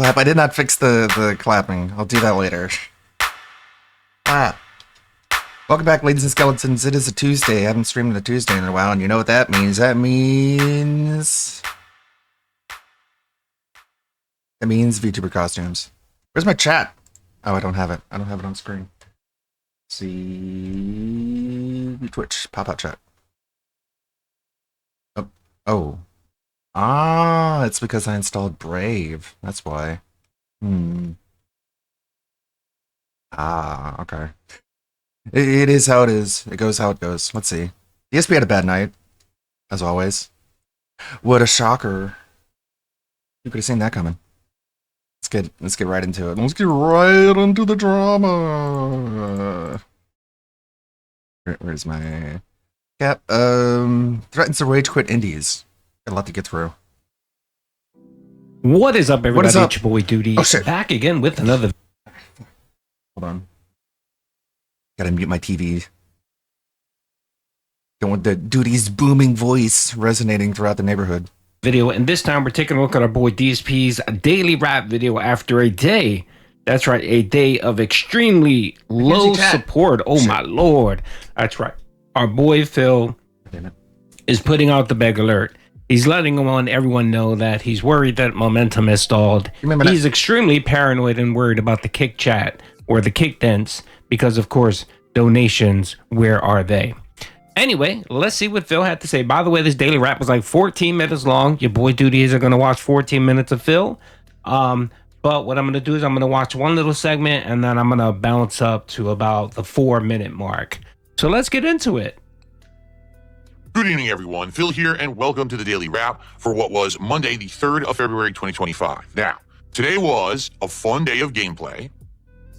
clap. I did not fix the clapping. I'll do that later. Welcome back, ladies and skeletons. It is a Tuesday. I haven't streamed on a Tuesday in a while, and you know what that means. That means VTuber costumes. Where's my chat? Oh, I don't have it. I don't have it on screen. Let's see, Twitch, pop-out chat. Oh. Ah, it's because I installed Brave. That's why. Ah, okay. It is how it is. It goes how it goes. Let's see. ESP had a bad night, as always. What a shocker. You could have seen that coming. Let's get right into it. Let's get right into the drama. Where's my cap? Threatens to rage quit indies. Got a lot to get through. What is up, everybody? What is up? It's your boy Duty. Oh, shit. Back again with another. Hold on. Gotta mute my TV. Don't want the Duty's booming voice resonating throughout the neighborhood. Video, and this time we're taking a look at our boy DSP's daily rap video after a day. That's right, a day of extremely low support. Oh, shit. My lord. That's right. Our boy Phil is putting out the beg alert. He's letting everyone know that he's worried that momentum has stalled. He's extremely paranoid and worried about the kick chat or the kick dents because, of course, donations, where are they? Anyway, let's see what Phil had to say. By the way, this daily rap was like 14 minutes long. Your boy Duty isn't going to watch 14 minutes of Phil. But what I'm going to do is I'm going to watch one little segment and then I'm going to bounce up to about the 4-minute mark. So let's get into it. Good evening, everyone. Phil here, and welcome to the Daily Wrap for what was Monday, the 3rd of February, 2025. Now, today was a fun day of gameplay,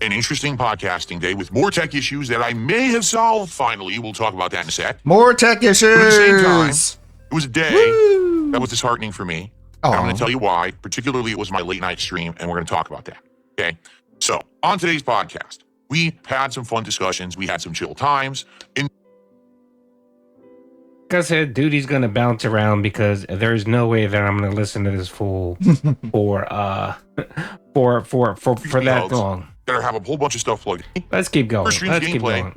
an interesting podcasting day with more tech issues that I may have solved finally. We'll talk about that in a sec. More tech issues! But at the same time, it was a day that was disheartening for me. And I'm going to tell you why. Particularly, it was my late night stream, and we're going to talk about that. Okay? So, on today's podcast, we had some fun discussions. We had some chill times. Like I said, Duty's gonna bounce around because there's no way that I'm gonna listen to this fool for that long. Gotta have a whole bunch of stuff plugged in. Let's keep going.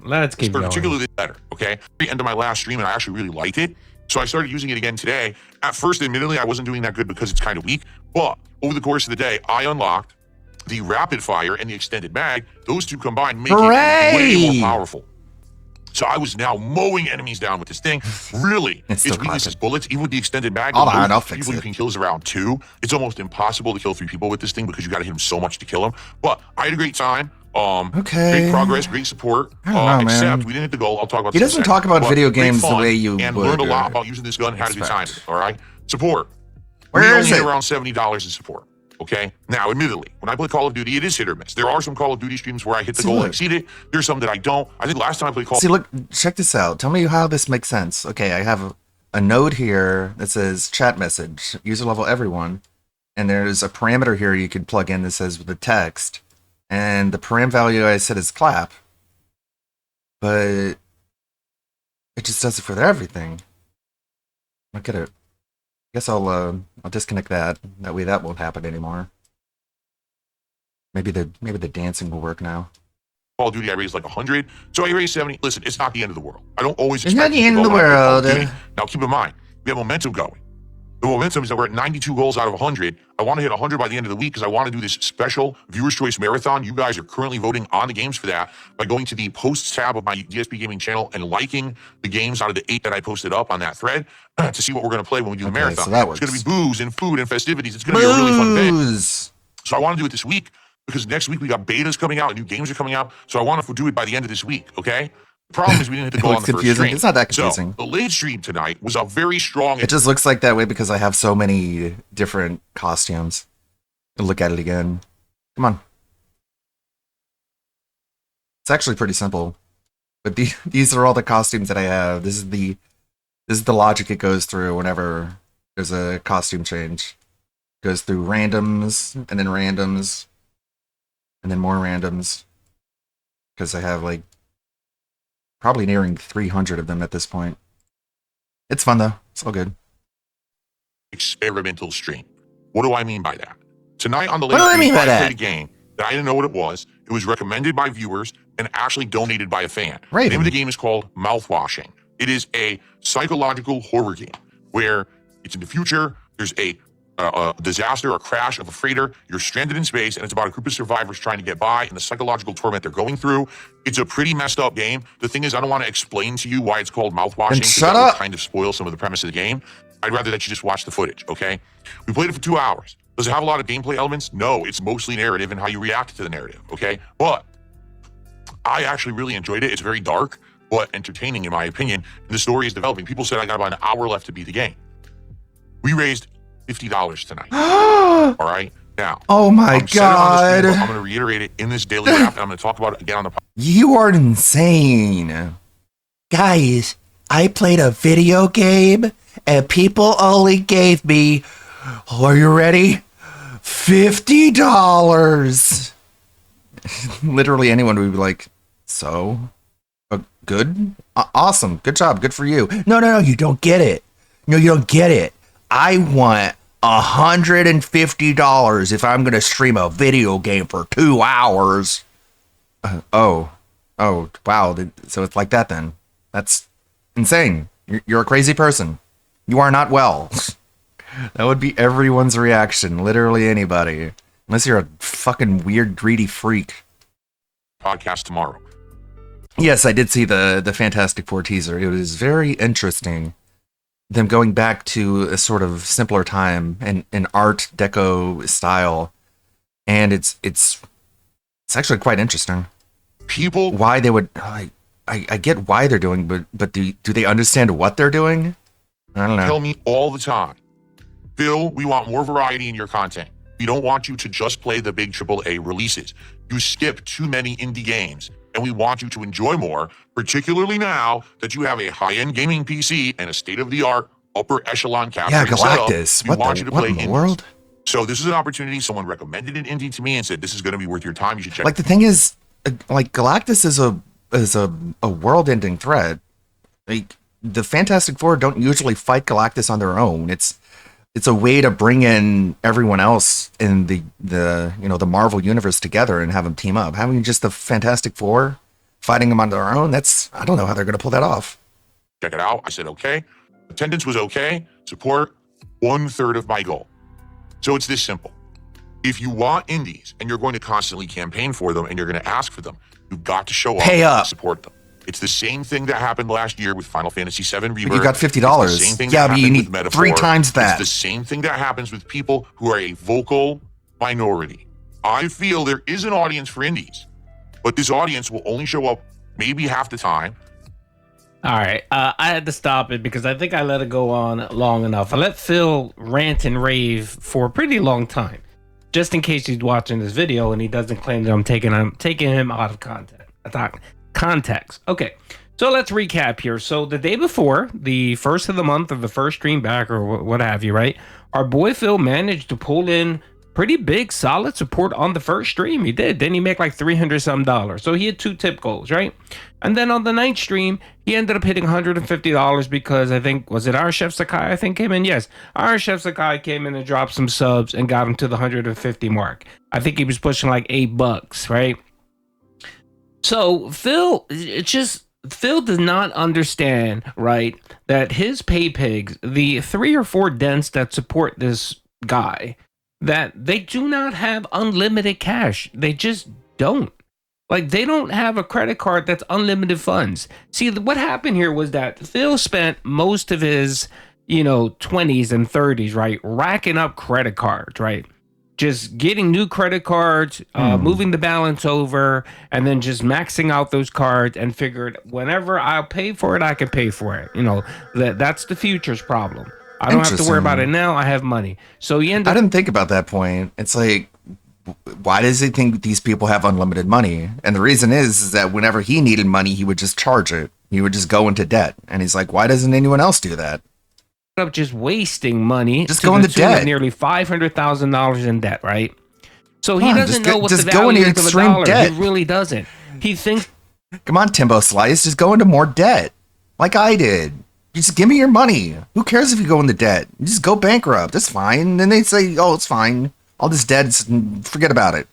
Let's keep going. Particularly better. Okay. The end of my last stream, and I actually really liked it. So I started using it again today. At first, admittedly, I wasn't doing that good because it's kind of weak. But over the course of the day, I unlocked the rapid fire and the extended mag. Those two combined make it way more powerful. So I was now mowing enemies down with this thing. Really, its weakness is bullets. Even with the extended mag, I'll fix people it. You can kill is around 2. It's almost impossible to kill 3 people with this thing because you got to hit them so much to kill them. But I had a great time. Great progress, great support. I don't know, except man. we didn't hit the goal. I'll talk about. He doesn't talk about video games the way you and would, learned a lot about using this gun and how to design it. All right, support. Where is we only it? hit around $70 in support. Okay. Now, admittedly, when I play Call of Duty, it is hit or miss. There are some Call of Duty streams where I hit the goal and exceed it. There's some that I don't. I think last time I played Call. See, look, check this out. Tell me how this makes sense. Okay, I have a node here that says chat message, user level everyone, and there's a parameter here you could plug in that says the text, and the param value I set is clap, but it just does it for everything. Look at it. I guess I'll disconnect that. That way that won't happen anymore. Maybe the dancing will work now. Call of Duty, I raised like 100. So I raised 70. Listen, it's not the end of the world. I don't always It's expect not the end of the world. Now keep in mind, we have momentum going. The momentum is that we're at 92 goals out of 100. I want to hit 100 by the end of the week because I want to do this special Viewers' Choice Marathon. You guys are currently voting on the games for that by going to the posts tab of my DSP Gaming channel and liking the games out of the 8 that I posted up on that thread to see what we're going to play when we do the marathon. So that works. It's going to be booze and food and festivities. It's going to be a really fun day. So I want to do it this week because next week we got betas coming out and new games are coming out. So I want to do it by the end of this week, okay? The problem is we didn't hit the goal on the first stream. It's not that confusing. So the late stream tonight was a very strong. It just looks like that way because I have so many different costumes. Look at it again. Come on. It's actually pretty simple. But these are all the costumes that I have. This is the logic it goes through whenever there's a costume change. It goes through randoms and then randoms and then more randoms. Because I have like probably nearing 300 of them at this point. It's fun though. It's all good. Experimental stream. What do I mean by that? Tonight on the What latest do I mean by I played that? a game that I didn't know what it was. It was recommended by viewers and actually donated by a fan. Raven. The name of the game is called Mouthwashing. It is a psychological horror game where it's in the future. There's a disaster, a crash of a freighter. You're stranded in space, and it's about a group of survivors trying to get by and the psychological torment they're going through. It's a pretty messed up game. The thing is, I don't want to explain to you why it's called Mouthwashing, Then because shut that would up. kind of spoil some of the premise of the game. I'd rather that you just watch the footage, okay? We played it for 2 hours. Does it have a lot of gameplay elements? No, it's mostly narrative and how you react to the narrative, okay? But I actually really enjoyed it. It's very dark, but entertaining in my opinion. And the story is developing. People said I got about an hour left to beat the game. We raised $50 tonight. All right? Now, Oh my I'm saying it on the god. stream, but I'm going to reiterate it in this daily wrap, and I'm going to talk about it again on the podcast. You are insane. Guys, I played a video game and people only gave me, are you ready? $50. Literally anyone would be like, so? Good? Awesome. Good job. Good for you. No, you don't get it. No, you don't get it. I want $150 if I'm going to stream a video game for 2 hours. Oh, wow. So it's like that then. That's insane. You're a crazy person. You are not well. That would be everyone's reaction. Literally anybody. Unless you're a fucking weird, greedy freak. Podcast tomorrow. Yes, I did see the Fantastic Four teaser. It was very interesting. Them going back to a sort of simpler time and an Art Deco style. And it's actually quite interesting. People Why they would... I get why they're doing, but do they understand what they're doing? I don't know. tell me all the time, Phil, we want more variety in your content. We don't want you to just play the big AAA releases. You skip too many indie games, and we want you to enjoy more, particularly now that you have a high-end gaming PC and a state-of-the-art upper echelon Yeah, capturing setup. Galactus. We What want you to play in the indies. world? So this is an opportunity. Someone recommended an indie to me and said, this is going to be worth your time. You should check Like, the thing is, like, Galactus is a world-ending threat. Like, the Fantastic Four don't usually fight Galactus on their own. It's a way to bring in everyone else in the Marvel universe together and have them team up. Having just the Fantastic Four fighting them on their own, I don't know how they're going to pull that off. check it out. I said, okay. Attendance was okay. Support, 1/3 of my goal. So it's this simple. If you want indies and you're going to constantly campaign for them and you're going to ask for them, you've got to show up Pay up. and support them. It's the same thing that happened last year with Final Fantasy VII Rebirth. But you got $50. It's the same thing Yeah, that but you happened need with Metaphor. 3 times that. It's the same thing that happens with people who are a vocal minority. I feel there is an audience for indies, but this audience will only show up maybe half the time. All right, I had to stop it because I think I let it go on long enough. I let Phil rant and rave for a pretty long time, just in case he's watching this video and he doesn't claim that I'm taking him out of context. Okay, so let's recap here. So the day before, the first of the month of the first stream back or what have you, right? Our boy Phil managed to pull in pretty big, solid support on the first stream. He did. Then he make like $300 some. So he had 2 tip goals, right? And then on the ninth stream, he ended up hitting $150 because I think, was it our Chef Sakai, I think, came in? Yes. Our Chef Sakai came in and dropped some subs and got him to the 150 mark. I think he was pushing like $8, right? So Phil does not understand, right, that his pay pigs, the 3 or 4 dents that support this guy, that they do not have unlimited cash. They just don't. Like, they don't have a credit card that's unlimited funds. See, what happened here was that Phil spent most of his, 20s and 30s, right, racking up credit cards, right? Just getting new credit cards, moving the balance over, and then just maxing out those cards and figured whenever I'll pay for it, I can pay for it. That's the future's problem. I don't have to worry about it now. I have money. So he ended I didn't think about that point. It's like, why does he think these people have unlimited money? And the reason is that whenever he needed money, he would just charge it. He would just go into debt. And he's like, why doesn't anyone else do that? up just wasting money. Just go into debt. Nearly $500,000 in debt, right? So he doesn't know what the go into value is of a extreme dollar. debt. He really doesn't. He thinks Come on, Timbo Slice, just go into more debt. Like I did. Just give me your money. Who cares if you go into debt? You just go bankrupt. That's fine. Then they say, oh, it's fine. All this debt, forget about it.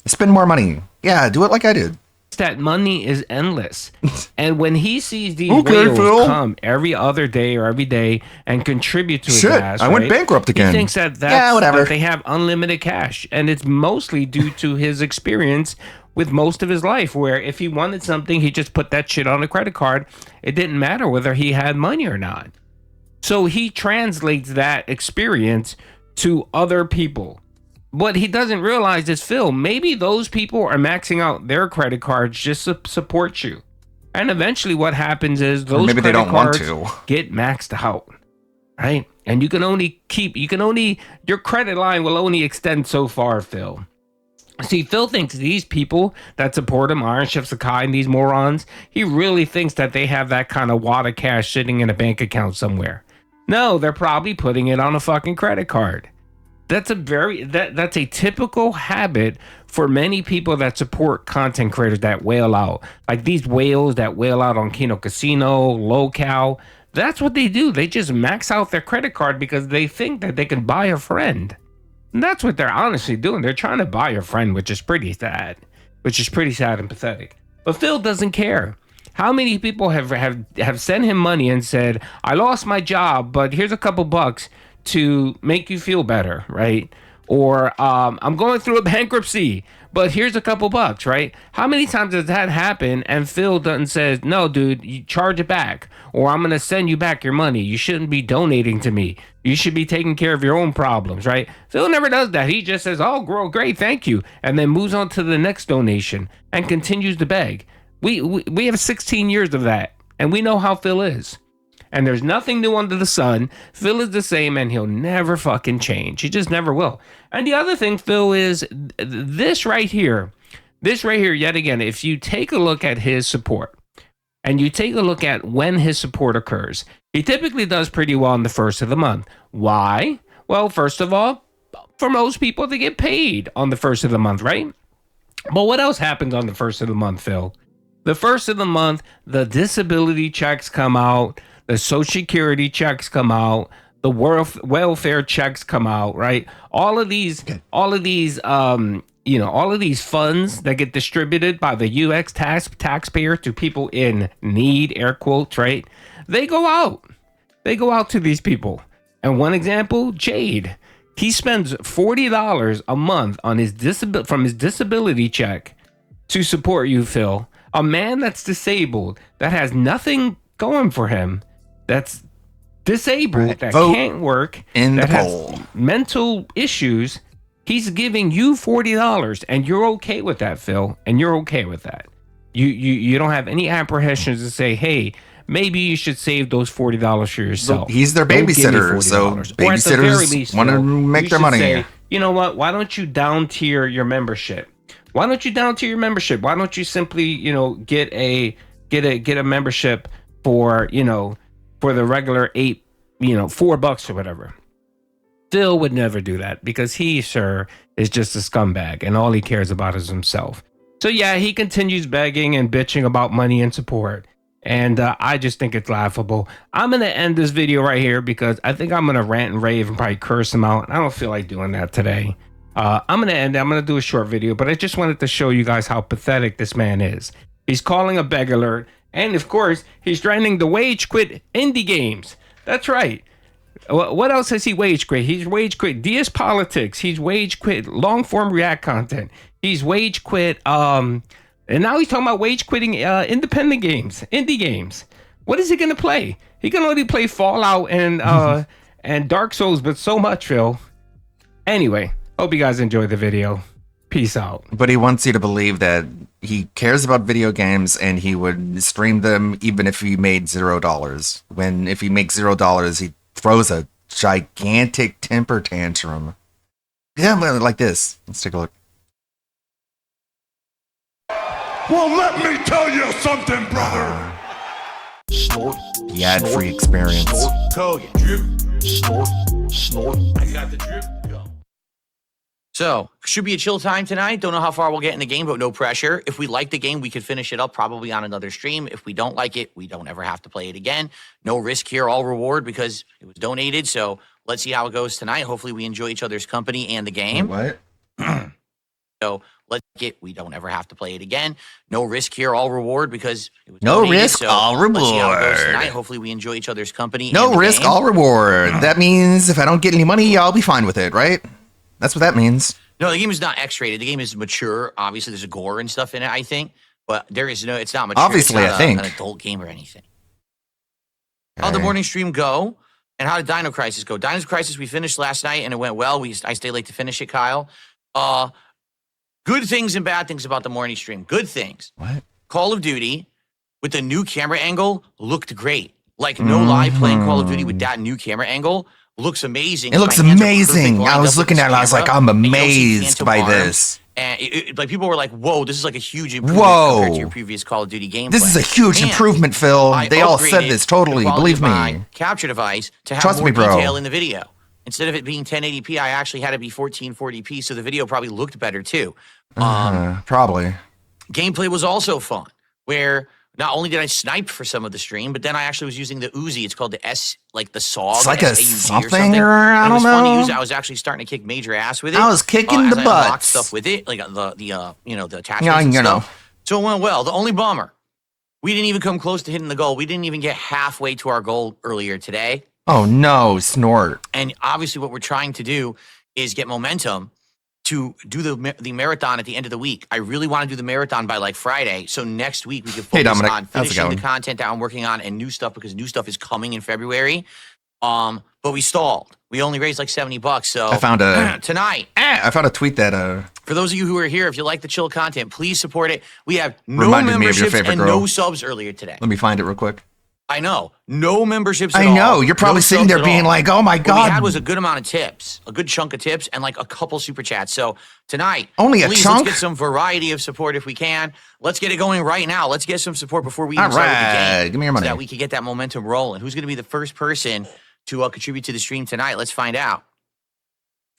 Spend more money. Yeah, do it like I did. That money is endless. And when he sees these Okay, whales Phil. come every other day or every day and contribute to his Shit, ass, I went bankrupt again. He thinks that whatever. that they have unlimited cash. And it's mostly due to his experience with most of his life, where if he wanted something, he just put that shit on a credit card. It didn't matter whether he had money or not. So he translates that experience to other people. What he doesn't realize is, Phil, maybe those people are maxing out their credit cards just to support you. And eventually what happens is those maybe they credit don't want cards to. get maxed out, right? And your credit line will only extend so far, Phil. See, Phil thinks these people that support him, Iron Chef Sakai and these morons, he really thinks that they have that kind of wad of cash sitting in a bank account somewhere. No, they're probably putting it on a fucking credit card. That's a typical habit for many people that support content creators that whale out. Like these whales that whale out on Kino Casino, LoCal. That's what they do. They just max out their credit card because they think that they can buy a friend. And that's what they're honestly doing. They're trying to buy a friend, which is pretty sad. And pathetic. But Phil doesn't care. How many people have sent him money and said, I lost my job, but here's a couple bucks to make you feel better, right? Or I'm going through a bankruptcy, but here's a couple bucks, right? How many times does that happen and Phil doesn't says, no, dude, you charge it back, or I'm going to send you back your money. You shouldn't be donating to me. You should be taking care of your own problems, right? Phil never does that. He just says, oh, great, thank you, and then moves on to the next donation and continues to beg. We have 16 years of that, and we know how Phil is. And there's nothing new under the sun. Phil is the same, and he'll never fucking change. He just never will. And the other thing, Phil, is this right here, yet again, if you take a look at his support, and you take a look at when his support occurs, he typically does pretty well on the first of the month. Why? Well, first of all, for most people, they get paid on the first of the month, right? But what else happens on the first of the month, Phil? The first of the month, the disability checks come out. The Social Security checks come out. The welfare checks come out, right? All of these funds that get distributed by the U.S. taxpayer to people in need, air quotes, right? They go out. They go out to these people. And one example, Jade. He spends $40 a month on from his disability check to support you, Phil. A man that's disabled, that has nothing going for him, that's disabled, right, that can't work, that has mental issues, he's giving you $40, and you're okay with that, Phil, and you're okay with that. You don't have any apprehensions to say, hey, maybe you should save those $40 for yourself. He's their babysitter, so babysitters want to make their money. Say, you know what? Why don't you down tier your membership? Why don't you simply, get a membership for, for the regular $4 or whatever? Phil would never do that because he, sir, is just a scumbag and all he cares about is himself. So yeah, he continues begging and bitching about money and support. And I just think it's laughable. I'm going to end this video right here because I think I'm going to rant and rave and probably curse him out. I don't feel like doing that today. I'm going to do a short video, but I just wanted to show you guys how pathetic this man is. He's calling a beg alert. And of course, he's threatening to wage quit indie games. That's right. What else has he wage quit? He's wage quit DS Politics. He's wage quit long form React content. He's wage quit. And now he's talking about wage quitting independent games, indie games. What is he going to play? He can only play Fallout and Dark Souls, but so much, Phil. Anyway, hope you guys enjoyed the video. Peace out. But he wants you to believe that he cares about video games and he would stream them even if he made $0. When if he makes $0, he throws a gigantic temper tantrum. Yeah, like this. Let's take a look. Well, let me tell you something, brother. Snort. The ad-free experience. Snort. Tell you. Drip. Snort. Snort. I got the drip. Go. So, should be a chill time tonight. Don't know how far we'll get in the game, but no pressure. If we like the game, we could finish it up probably on another stream. If we don't like it, we don't ever have to play it again. No risk here, all reward because it was donated. So let's see how it goes tonight. Hopefully, we enjoy each other's company and the game. What? So we don't ever have to play it again. No risk here, all reward because it was No donated. risk, So all let's see how it goes tonight. reward. Hopefully, we enjoy each other's company. No and the risk, game. all reward. That means if I don't get any money, I'll be fine with it, right? That's what that means. No, the game is not X-rated. The game is mature. Obviously, there's a gore and stuff in it, I think. But there is no, it's not mature. Obviously, it's not I think. an adult game or anything. How'd the morning stream go? And how did Dino Crisis go? Dino Crisis, we finished last night and it went well. I stayed late to finish it, Kyle. Good things and bad things about the morning stream. Good things. What? Call of Duty with the new camera angle looked great. Like no lie, playing Call of Duty with that new camera angle looks amazing. It looks My hands are amazing. perfect I lined was up with looking this at it. I was camera, like, I'm and you don't see amazed phantom by arms. this. And like people were like, "Whoa, this is like a huge improvement Whoa. compared to your previous Call of Duty gameplay." This is a huge And improvement, Phil. I They all said upgraded this the totally. quality Believe of my me. capture device to have Trust more me, bro. detail in the video. Instead of it being 1080p, I actually had it be 1440p, so the video probably looked better too. Probably. Gameplay was also fun, where not only did I snipe for some of the stream, but then I actually was using the Uzi. It's called the S, like the SAW. It's like a SAUG something, or I And it was don't fun to know. use. I was actually starting to kick major ass with it. I was kicking as the I unlocked butts. stuff with it, like the attachments Yeah, and you know. stuff. So it went well. The only bummer, we didn't even come close to hitting the goal. We didn't even get halfway to our goal earlier today. Oh no, snort. And obviously, what we're trying to do is get momentum to do the marathon at the end of the week. I really want to do the marathon by like Friday. So next week we can focus Dominic. on How's it finishing the going? content that I'm working on and new stuff because new stuff is coming in February. But we stalled. We only raised like $70. So I found a tonight. I found a tweet that For those of you who are here, if you like the chill content, please support it. We have no Reminded me of your memberships favorite and girl. no subs earlier today. let me find it real quick. I know. No memberships at I all. know. You're probably No sitting subs there at being all. like, oh my What we had god. was a good amount of tips, a good chunk of tips, and like a couple super chats. So tonight, Only a please, chunk? let's get some variety of support if we can. Let's get it going right now. Let's get some support before we even All start with the right. game. Give me your money. So that we can get that momentum rolling. Who's going to be the first person to contribute to the stream tonight? Let's find out.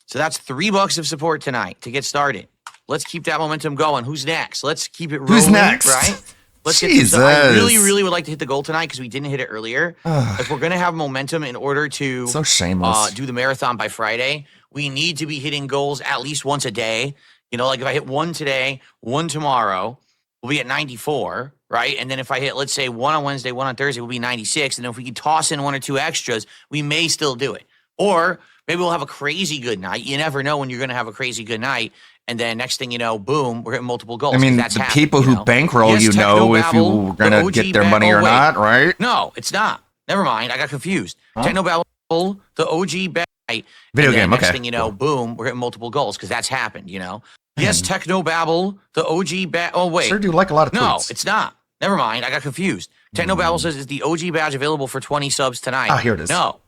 So that's $3 of support tonight to get started. Let's keep that momentum going. Who's next? Let's keep it rolling. Who's next? Right? Let's Jesus. get this. I really, really would like to hit the goal tonight because we didn't hit it earlier. Ugh. If we're going to have momentum in order to So shameless. do the marathon by Friday, we need to be hitting goals at least once a day. You know, like if I hit one today, one tomorrow, we'll be at 94, right? And then if I hit, let's say, one on Wednesday, one on Thursday, we'll be 96. And then if we can toss in one or two extras, we may still do it. Or maybe we'll have a crazy good night. You never know when you're going to have a crazy good night. And then next thing you know, boom, we're hitting multiple goals. I mean, that's the happened, people you who know? bankroll, Yes, you know, if you Technobabble, were gonna the OG get their money or wait. not, right? No, it's not. Never mind. I got confused. Huh? Technobabble, the OG bet. Video and then game, Next okay. thing you know, boom, we're hitting multiple goals because that's happened, you know? Yes, Technobabble, the OG bet. Oh, wait. Sure do like a lot of No, tweets. it's not. Never mind. I got confused. Technobabble says it's the OG badge available for 20 subs tonight. Ah, here it is. No.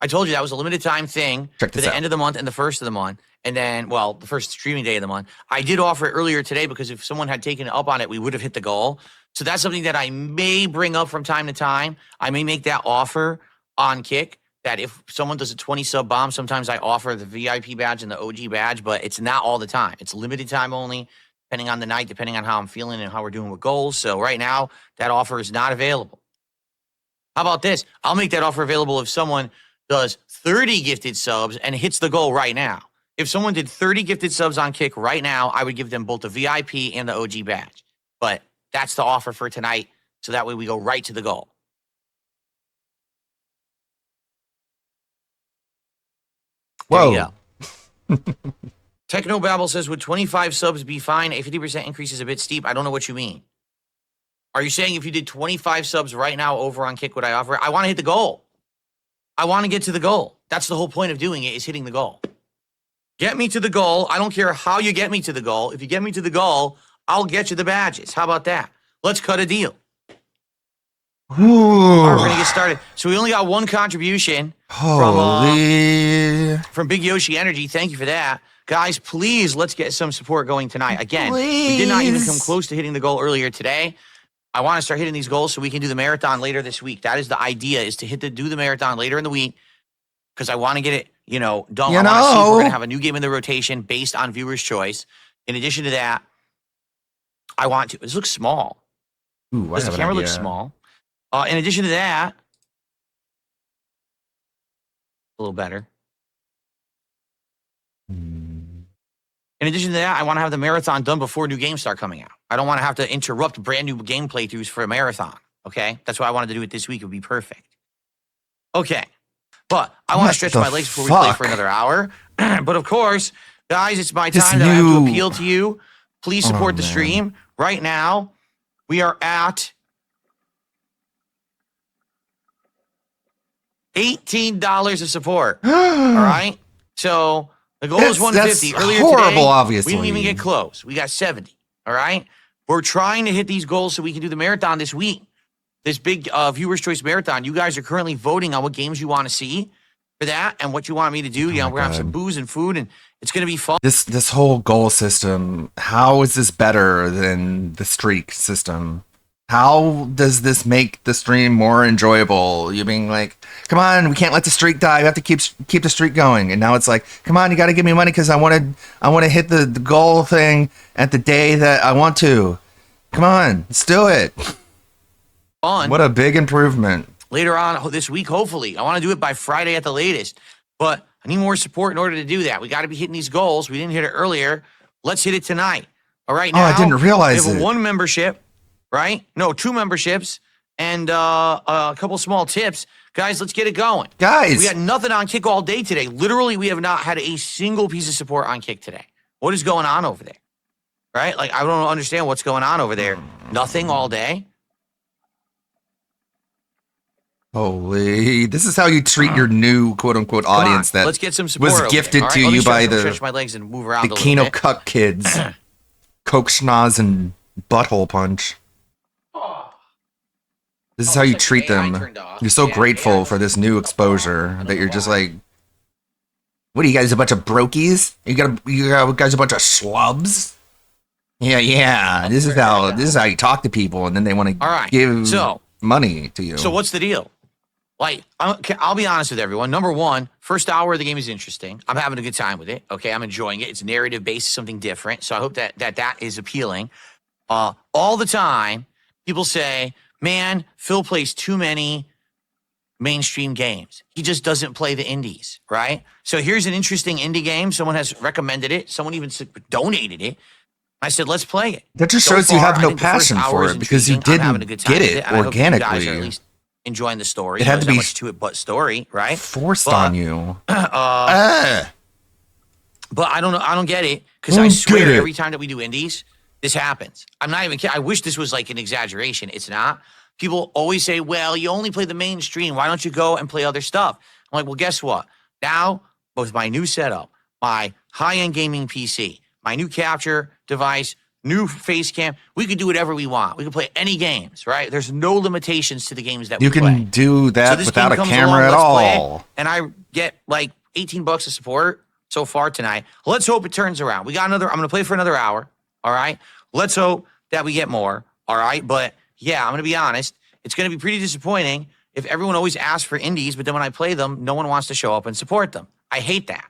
I told you that was a limited time thing Check to this the out. end of the month and the first of the month. And then, well, the first streaming day of the month. I did offer it earlier today because if someone had taken it up on it, we would have hit the goal. So that's something that I may bring up from time to time. I may make that offer on Kick that if someone does a 20 sub bomb, sometimes I offer the VIP badge and the OG badge, but it's not all the time. It's limited time only, depending on the night, depending on how I'm feeling and how we're doing with goals. So right now, that offer is not available. How about this? I'll make that offer available if someone does 30 gifted subs and hits the goal right now. If someone did 30 gifted subs on Kick right now, I would give them both the VIP and the OG badge. But that's the offer for tonight, so that way we go right to the goal. There Whoa. you go. Technobabble says, would 25 subs be fine? A 50% increase is a bit steep. I don't know what you mean. Are you saying if you did 25 subs right now over on Kick, would I offer it? I want to hit the goal. I want to get to the goal. That's the whole point of doing it, is hitting the goal. Get me to the goal. I don't care how you get me to the goal. If you get me to the goal, I'll get you the badges. How about that? Let's cut a deal. All right, we're going to get started. So we only got one contribution Holy. from Big Yoshi Energy. Thank you for that. Guys, please, let's get some support going tonight. Again, we did not even come Please. close to hitting the goal earlier today. I want to start hitting these goals so we can do the marathon later this week. That is the idea, is to do the marathon later in the week because I want to get it, done. You I want to see if we're know. going to have a new game in the rotation based on viewers' choice. In addition to that, I want to. This looks small. Ooh, I Does the have an camera look idea. small? In addition to that, a little better. Hmm. In addition to that, I want to have the marathon done before new games start coming out. I don't want to have to interrupt brand new game playthroughs for a marathon. Okay, that's why I wanted to do it this week. It would be perfect. Okay, but I want to What stretch the my legs before we play for fuck? another hour. But of course, guys, it's my This time that I have to new- appeal to you. Please support the man. stream. Right now, we are at $18 of support. All right. So the goal is 150. That's Earlier horrible, today, obviously. we didn't even get close. We got 70. All right. We're trying to hit these goals so we can do the marathon this week. This big Viewers' Choice Marathon. You guys are currently voting on what games you want to see for that and what you want me to do. my We're gonna have some God. booze and food, and it's gonna be fun. This whole goal system, how is this better than the streak system? How does this make the stream more enjoyable? You being like, come on, we can't let the streak die. We have to keep the streak going. And now it's like, come on, you got to give me money because I want to hit the goal thing at the day that I want to. Come on, let's do it. Fun. What a big improvement. Later on this week, hopefully. I want to do it by Friday at the latest. But I need more support in order to do that. We got to be hitting these goals. We didn't hit it earlier. Let's hit it tonight. All right, now I didn't realize we have it. one membership, right? No, 2 memberships and a couple small tips. Guys, let's get it going. Guys. We got nothing on Kick all day today. Literally, we have not had a single piece of support on Kick today. What is going on over there? Right? Like, I don't understand what's going on over there. Nothing all day. Holy, this is how you treat your new quote unquote Come on, audience that let's get some support was over gifted there. All to right, let me you by stretch my legs and move around the a little Keno bit. Cuck kids. Coke schnoz and butthole punch. This is how you looks treat like AI them. turned off. You're so Yeah, grateful AI for this new exposure that you're just like, what are you guys, a bunch of brokies? You guys a bunch of schlubs? Yeah. This is how you talk to people, and then they want to All right, give so- money to you. So what's the deal? Like, I'll be honest with everyone. Number one, first hour of the game is interesting. I'm having a good time with it. Okay, I'm enjoying it. It's narrative based, something different. So I hope that is appealing. All the time, people say, "Man, Phil plays too many mainstream games. He just doesn't play the indies." Right? So here's an interesting indie game. Someone has recommended it. Someone even donated it. I said, let's play it. That just So shows you far, have I no think the first passion hour for is it because you intriguing. I'm having a didn't good time get with it and I hope you guys are at organically. least enjoying the story. It had There's to not be much to it but story, right? Forced But, on you. But I don't know. I don't get it because I I don't swear get it. every time that we do indies, this happens. I'm not even kidding. I wish this was like an exaggeration. It's not. People always say, "Well, you only play the mainstream. Why don't you go and play other stuff?" I'm like, "Well, guess what? Now, with my new setup, my high-end gaming PC, my new capture device, new face cam, we could do whatever we want. We can play any games, right? There's no limitations to the games that You we play. can do So that this without game a comes camera along, at let's play it, all. and I get like $18 of support so far tonight. Let's hope it turns around. We got another. I'm going to play for another hour. All right. Let's hope that we get more. All right. But yeah, I'm going to be honest. It's going to be pretty disappointing if everyone always asks for indies, but then when I play them, no one wants to show up and support them. I hate that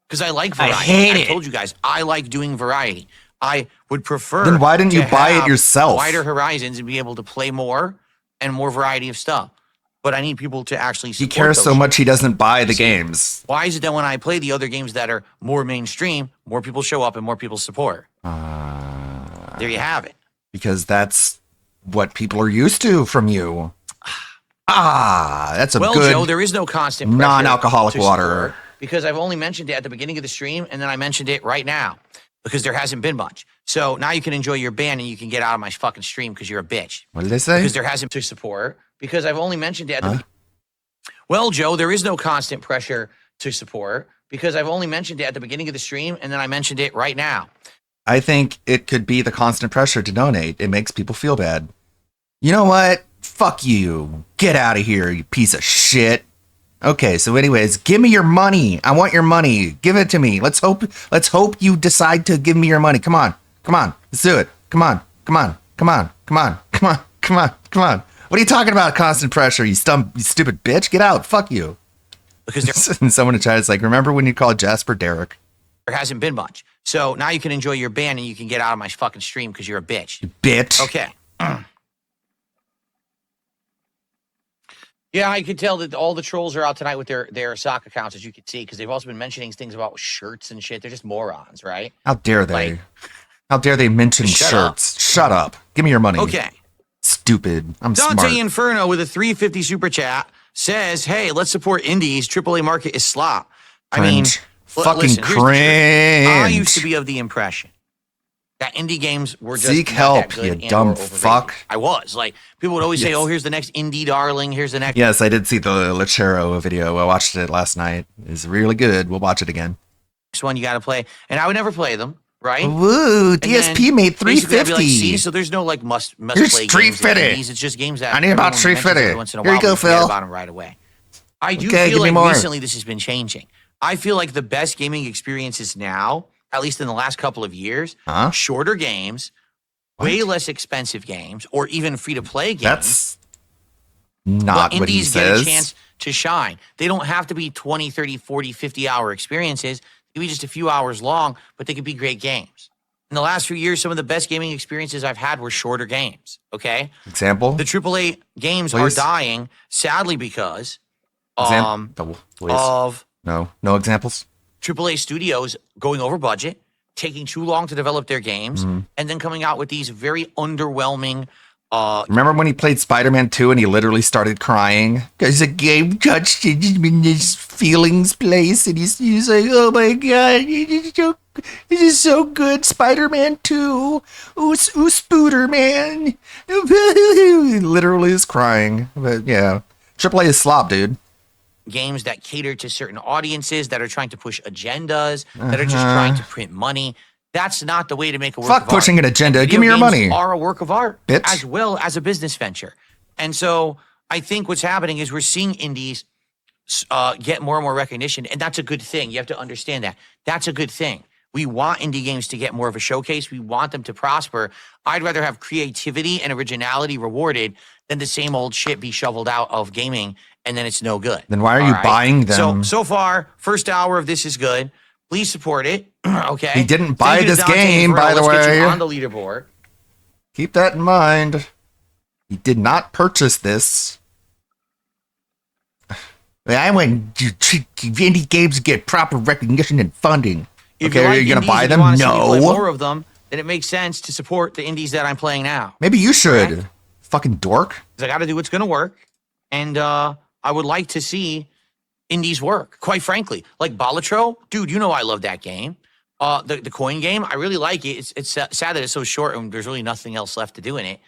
because I like variety. I told you guys I like doing variety. I would prefer. Then why didn't you to buy it have yourself? Wider horizons and be able to play more and more variety of stuff. But I need people to actually He support cares those so much he doesn't buy the See? games. Why is it that when I play the other games that are more mainstream, more people show up and more people support? There you have it. Because that's what people are used to from you. That's a Well, good Joe, there is no constant pressure non-alcoholic to water. support because I've only mentioned it at the beginning of the stream and then I mentioned it right now because there hasn't been much. So now you can enjoy your band and you can get out of my fucking stream because you're a bitch. What did they say? Because there hasn't to support because I've only mentioned it at the Well, Joe, there is no constant pressure to support because I've only mentioned it at the beginning of the stream and then I mentioned it right now. I think it could be the constant pressure to donate. It makes people feel bad. You know what? Fuck you. Get out of here, you piece of shit. Okay, so anyways, give me your money. I want your money. Give it to me. Let's hope you decide to give me your money. Come on. Let's do it. Come on. What are you talking about? Constant pressure, you stupid bitch. Get out. Fuck you. Because And someone in chat is like, remember when you called Jasper Derek? there hasn't been much. So now you can enjoy your band and you can get out of my fucking stream because you're a bitch. Bitch. Okay. Yeah, I could tell that all the trolls are out tonight with their sock accounts, as you can see, because they've also been mentioning things about shirts and shit. They're just morons, right? How dare they? Like, How dare they mention shut shirts? Shut up. Give me your money. Okay. Stupid. I'm Dante smart. Inferno with a 350 super chat says, "Hey, let's support indies. AAA market is slop." I mean, Cringe. Fucking listen, here's the truth. cringe. I used to be of the impression that indie games were just Seek not help, that good you and dumb or overrated. fuck. I was like, people would always say, Yes. "Oh, here's the next indie darling. Here's the next." Yes, I did see the Lechero video. I watched it last night. It's really good. We'll watch it again. One you got to play, and I would never play them, right? Woo, And DSP then made basically I'd be 350. like, see, so there's no like must Here's play Street games. Fighter. It's just games that I need about everyone Street mentions every Fighter. once in a Here you while, go, we forget Phil. about them right away. I do Okay, feel give me like more. recently this has been changing. I feel like the best gaming experiences now, at least in the last couple of years, Huh? shorter games, way less expensive games, or even free to play games. That's not but what he indies get a says. chance to shine. They don't have to be 20, 30, 40, 50-hour experiences. They can be just a few hours long, but they could be great games. In the last few years, some of the best gaming experiences I've had were shorter games, okay? Example? The AAA games Please. are dying, sadly, because Example, please. of No examples? AAA studios going over budget, taking too long to develop their games, Mm-hmm. and then coming out with these very underwhelming Remember when he played Spider-Man 2 and he literally started crying? Because the game touched him in his feelings place and he's like, oh my god, this is so good, Spider-Man 2. Ooh, Spooderman. He literally is crying. But yeah, AAA is slop, dude. games that cater to certain audiences, that are trying to push agendas, that are just trying to print money. That's not the way to make a work Fuck of pushing art. an agenda. Video Give me your games money. Are a work of art Bitch. as well as a business venture. And so I think what's happening is we're seeing indies get more and more recognition, and that's a good thing. You have to understand that. That's a good thing. We want indie games to get more of a showcase. We want them to prosper. I'd rather have creativity and originality rewarded than the same old shit be shoveled out of gaming and then it's no good. Then why are you All buying them? So far, first hour of this is good. Please support it. Okay. He didn't buy Thank you to this Dante game, Inferno. by the Let's get you way. on the leaderboard. Keep that in mind. He did not purchase this. I want indie games to get proper recognition and funding. If Okay, you are like you gonna indies buy and them? You want to see me play No. more of them, then it makes sense to support the indies that I'm playing now. Maybe you should. Correct. Fucking dork. 'Cause I got to do what's going to work, and I would like to see indies work. Quite frankly, like Balatro, dude, you know I love that game. The coin game, I really like it. It's sad that it's so short and there's really nothing else left to do in it.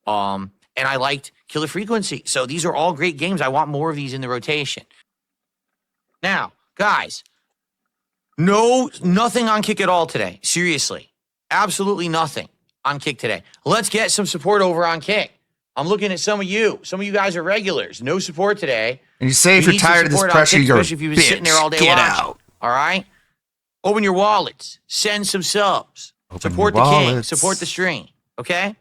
And I liked Killer Frequency. So these are all great games. I want more of these in the rotation. Now, guys, nothing on Kick at all today. Seriously, absolutely nothing on Kick today. Let's get some support over on Kick. I'm looking at some of you. Some of you guys are regulars. No support today. And you say if We you're need some tired of this support on pressure, Kick, you're a especially if you've been sitting there all day Get watching. out. All right? Open your wallets. Send some subs. Open Support your the king. wallets. Support the stream. Okay?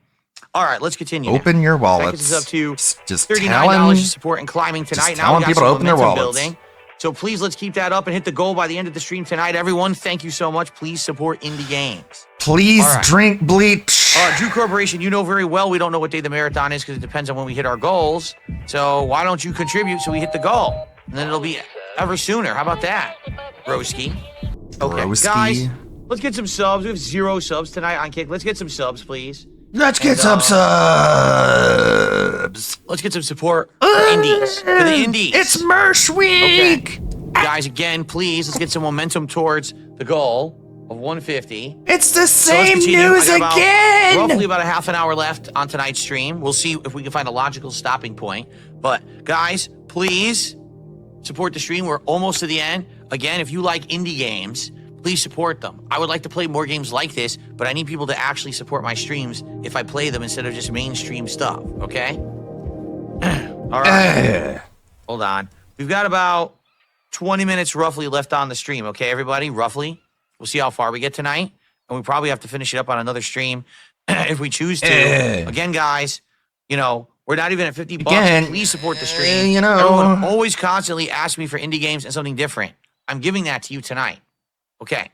All right, let's continue. now. Open your That wallets. gets us up to Just $39 telling, to support and climbing tonight. just Now telling we got people some to open their momentum wallets. building. So please let's keep that up and hit the goal by the end of the stream tonight. Everyone, thank you so much. Please support indie games. please All right. drink bleach. Drew Corporation, you know very well we don't know what day the marathon is because it depends on when we hit our goals. So why don't you contribute so we hit the goal? And then it'll be ever sooner. How about that, Broski? Okay, Broski. guys, let's get some subs. We have 0 subs tonight on Kick. Let's get some subs, please. Let's get And, some subs. Let's get some support for indies. For the indies. It's Mersh Week. Guys, again, please, let's get some momentum towards the goal of 150. It's the So let's same continue. news I got again. Roughly about a half an hour left on tonight's stream. We'll see if we can find a logical stopping point. But guys, please support the stream. We're almost to the end. Again, if you like indie games, please support them. I would like to play more games like this, but I need people to actually support my streams if I play them instead of just mainstream stuff, okay? All right. Hold on. We've got about 20 minutes roughly left on the stream, okay, everybody? Roughly. We'll see how far we get tonight. And we probably have to finish it up on another stream if we choose to. Again, guys, you know, we're not even at $50. Again, Please support the stream. you know. Everyone always constantly asks me for indie games and something different. I'm giving that to you tonight. Okay.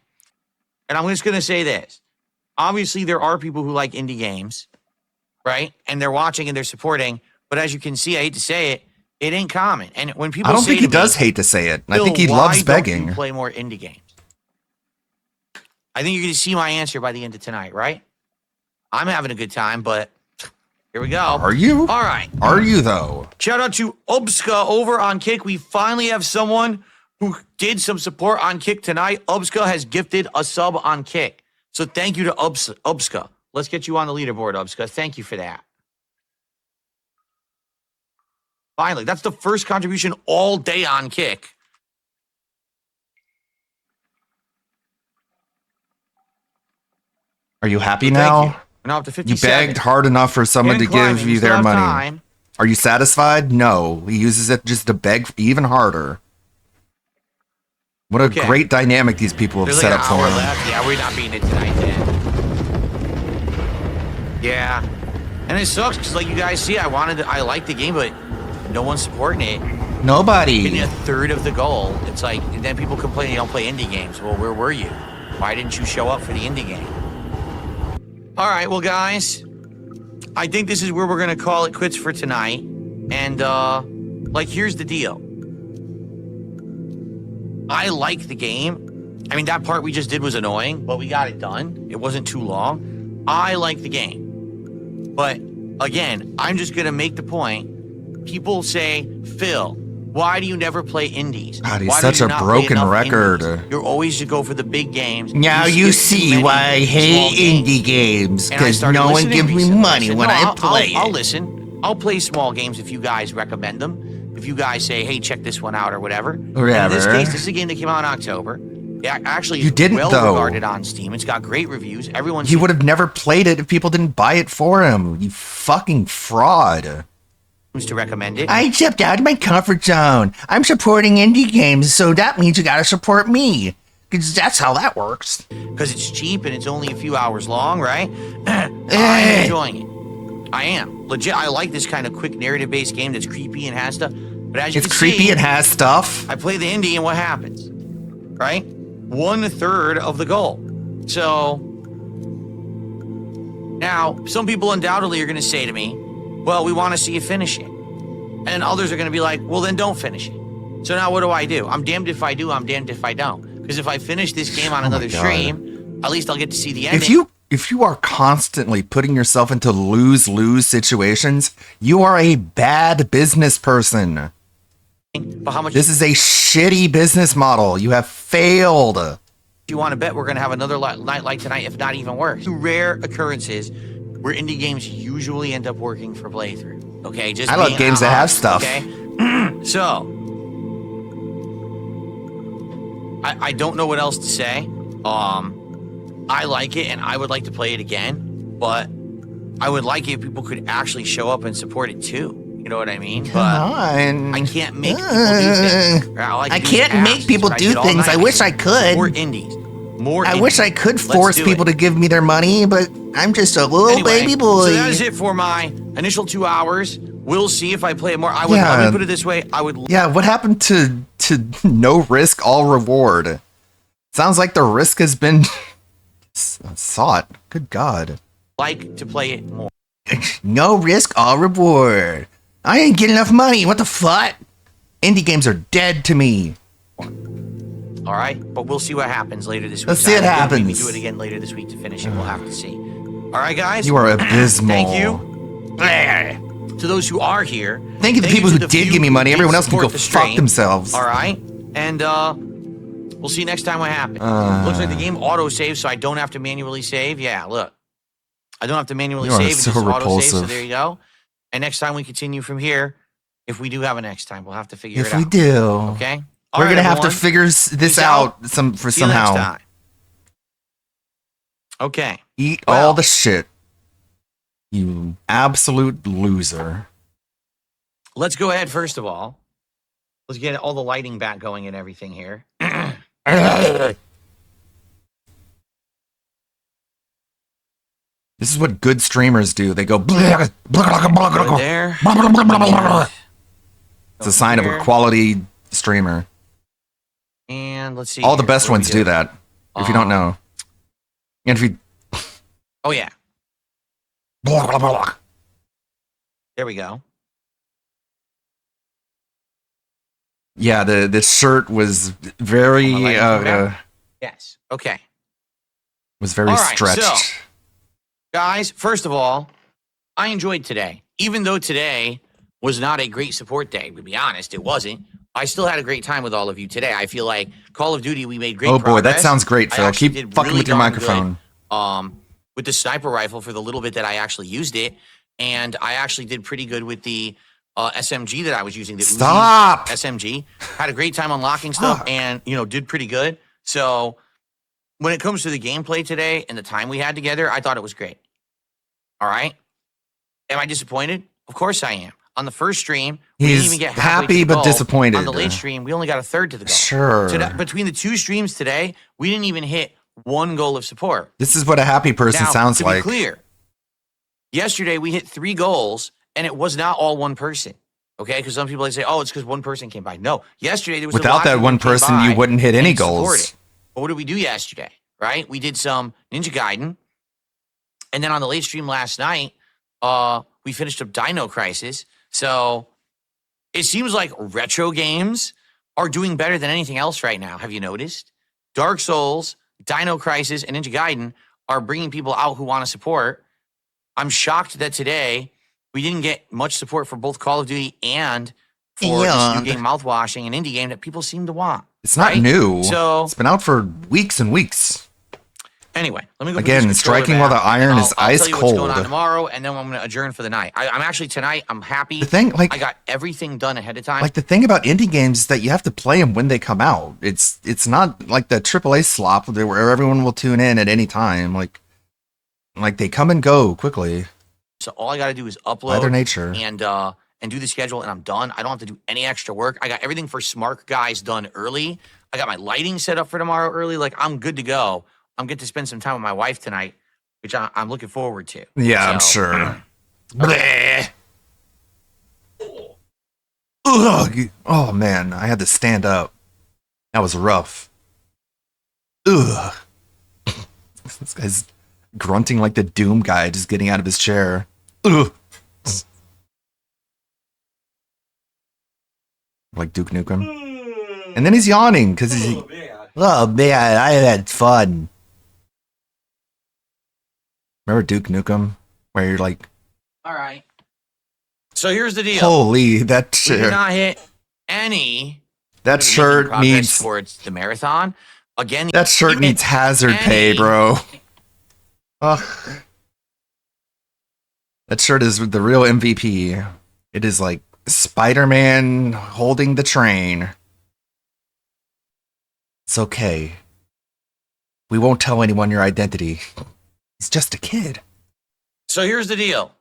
And I'm just going to say this. Obviously, there are people who like indie games, right? And they're watching and they're supporting. But as you can see, I hate to say it, It ain't common. And when people I don't say think he to me, does hate to say it. I think he "Bill, loves why don't you begging. play more indie games?" I think you're going to see my answer by the end of tonight, right? I'm having a good time, but here we go. Are you? All right. Are you though? Shout out to Ubska over on Kick. We finally have someone who did some support on Kick tonight. Ubska has gifted a sub on Kick. So thank you to Ubska. Let's get you on the leaderboard, Ubska. Thank you for that. Finally, that's the first contribution all day on Kick. Are you happy So now? thank you. We're now up to You 57. begged hard enough for someone And to climbing. give We you still their have money. time. Are you satisfied? No. He uses it just to beg even harder. What a Okay. great dynamic these people have There's set like up an for hour him. left. Yeah, we're not beating it tonight, then. Yeah. And it sucks because, like you guys see, I like the game, but no one's supporting it. Getting Nobody. a third of the goal. It's like, and then people complain you don't play indie games. Well, where were you? Why didn't you show up for the indie game? All right, well, guys, I think this is where we're going to call it quits for tonight. And, like, here's the deal. I like the game. I mean, that part we just did was annoying, but we got it done. It wasn't too long. I like the game. But, again, I'm just going to make the point. People say, Phil, why do you never play indies? God, he's Why do such you a not play broken enough record. indies? You're always to go for the big games. Now you skip too see many why I small hate games. indie games, And I because started no one listening gives me recently. money said, when "No, I play I'll it. listen. I'll play small games if you guys recommend them. If you guys say, hey, check this one out or whatever. And in this Whatever. case, this is a game that came out in October. Yeah, actually, You it's didn't, well though. regarded on Steam. It's got great reviews. Everyone's He would have never played it if people didn't buy it for him. You fucking fraud. seems to recommend it. I stepped out of my comfort zone. I'm supporting indie games, so that means you gotta support me. Because that's how that works. Because it's cheap and it's only a few hours long, right? I'm enjoying it. I am. Legit, I like this kind of quick narrative-based game that's creepy and has stuff. But as you It's can creepy see, and has stuff. I play the indie and what happens? Right? 1/3 of the goal. So now some people undoubtedly are going to say to me, well, we want to see you finish it. And others are going to be like, well, then don't finish it. So now what do? I'm damned if I do, I'm damned if I don't. Because if I finish this game on another God. stream, at least I'll get to see the ending. If you are constantly putting yourself into lose-lose situations, you are a bad business person. But how much This is a shitty business model. You have failed. do you want to bet we're going to have another night like tonight, if not even worse? Two rare occurrences where indie games usually end up working for playthrough. Okay, just I love being games that have honest, stuff. Okay, so I don't know what else to say. I like it and I would like to play it again, but I would like it if people could actually show up and support it too. You know what I mean? Come But on. I can't make people do things. I can't make people do things. I wish I could. More indies. More. I wish I could Let's force do people it. to give me their money, but I'm just a little Anyway, baby boy. So that is it for my initial 2 hours. We'll see if I play it more. Let me put it this way. I would Yeah, what happened to no risk, all reward? Sounds like the risk has been sought. Good God. like to play it more. No risk, all reward. I didn't get enough money. What the fuck? Indie games are dead to me. All right, but we'll see what happens later this week. Let's see what I think we happens. do it again later this week to finish it. We'll have to see. All right, guys. You are abysmal. Thank you. To those who are here. Thank you to the people who the did few give me who money. did Everyone else can support go the fuck stream. themselves. All right, and we'll see next time what happens. Looks like the game auto saves, so I don't have to manually save. Yeah, look, I don't have to manually You are save. It so just auto saves. So repulsive. there you go. And next time we continue from here. If we do have a next time, we'll have to figure it If out. we do, Okay. we're gonna have to everyone. figure this Peace out out. for See you next somehow. time. Okay. Eat Well- all the shit. You absolute loser. Let's go ahead. First of all, let's get all the lighting back going and everything here. This is what good streamers do. They go. Right there. It's a sign of a quality streamer. And let's see. All the here. best What ones do that. If you don't know, and if you Oh yeah. There we go. Yeah, the shirt was very Yes. Okay. was very All right, stretched. so guys, first of all, I enjoyed today. Even though today was not a great support day, to be honest, it wasn't. I still had a great time with all of you today. I feel like Call of Duty, we made great progress. Oh boy, that sounds great, I Phil. actually Keep did fucking really with your darn microphone. good, with the sniper rifle for the little bit that I actually used it. And I actually did pretty good with the SMG that I was using. The Stop! Uzi SMG. Had a great time unlocking stuff and, did pretty good. So when it comes to the gameplay today and the time we had together, I thought it was great. All right. Am I disappointed? Of course I am. On the first stream, we didn't even get halfway happy to the but goal. disappointed. On the late stream, we only got a third to the goal. Sure. Between the two streams today, we didn't even hit one goal of support. This is what a happy person Now, sounds to like. be clear, yesterday we hit 3 goals, and it was not all one person. Okay, because some people say, "Oh, it's because one person came by." No, yesterday there was Without that one person, you wouldn't hit any goals. But what did we do yesterday? Right, we did some Ninja Gaiden, and then on the late stream last night, we finished up Dino Crisis. So it seems like retro games are doing better than anything else right now. Have you noticed? Dark Souls, Dino Crisis, and Ninja Gaiden are bringing people out who want to support. I'm shocked that today we didn't get much support for both Call of Duty and for this new game, Mouthwashing, an indie game that people seem to want. It's not new. So it's been out for weeks and weeks. Anyway, let me go. Again, striking while the iron is ice tell you cold. What's going on tomorrow, and then I'm going to adjourn for the night. I'm actually tonight. I'm happy. The thing, I got everything done ahead of time. Like the thing about indie games is that you have to play them when they come out. It's not like the AAA slop where everyone will tune in at any time. Like they come and go quickly. So all I got to do is upload By their nature. and do the schedule, and I'm done. I don't have to do any extra work. I got everything for Smart Guys done early. I got my lighting set up for tomorrow early. Like, I'm good to go. I'm good to spend some time with my wife tonight, which I'm looking forward to. Yeah, I'm sure. Ugh. Oh man, I had to stand up. That was rough. Ugh. This guy's grunting like the Doom guy, just getting out of his chair. Ugh. Like Duke Nukem. And then he's yawning because he's. Oh man, I had fun. Remember Duke Nukem? Where you're like. All right. So here's the deal. Holy, that We did shirt. not hit any. That shirt needs. Towards the marathon. Again. That shirt needs hazard pay, bro. Ugh. That shirt is the real MVP. It is like Spider-Man holding the train. It's okay. We won't tell anyone your identity. He's just a kid. So here's the deal.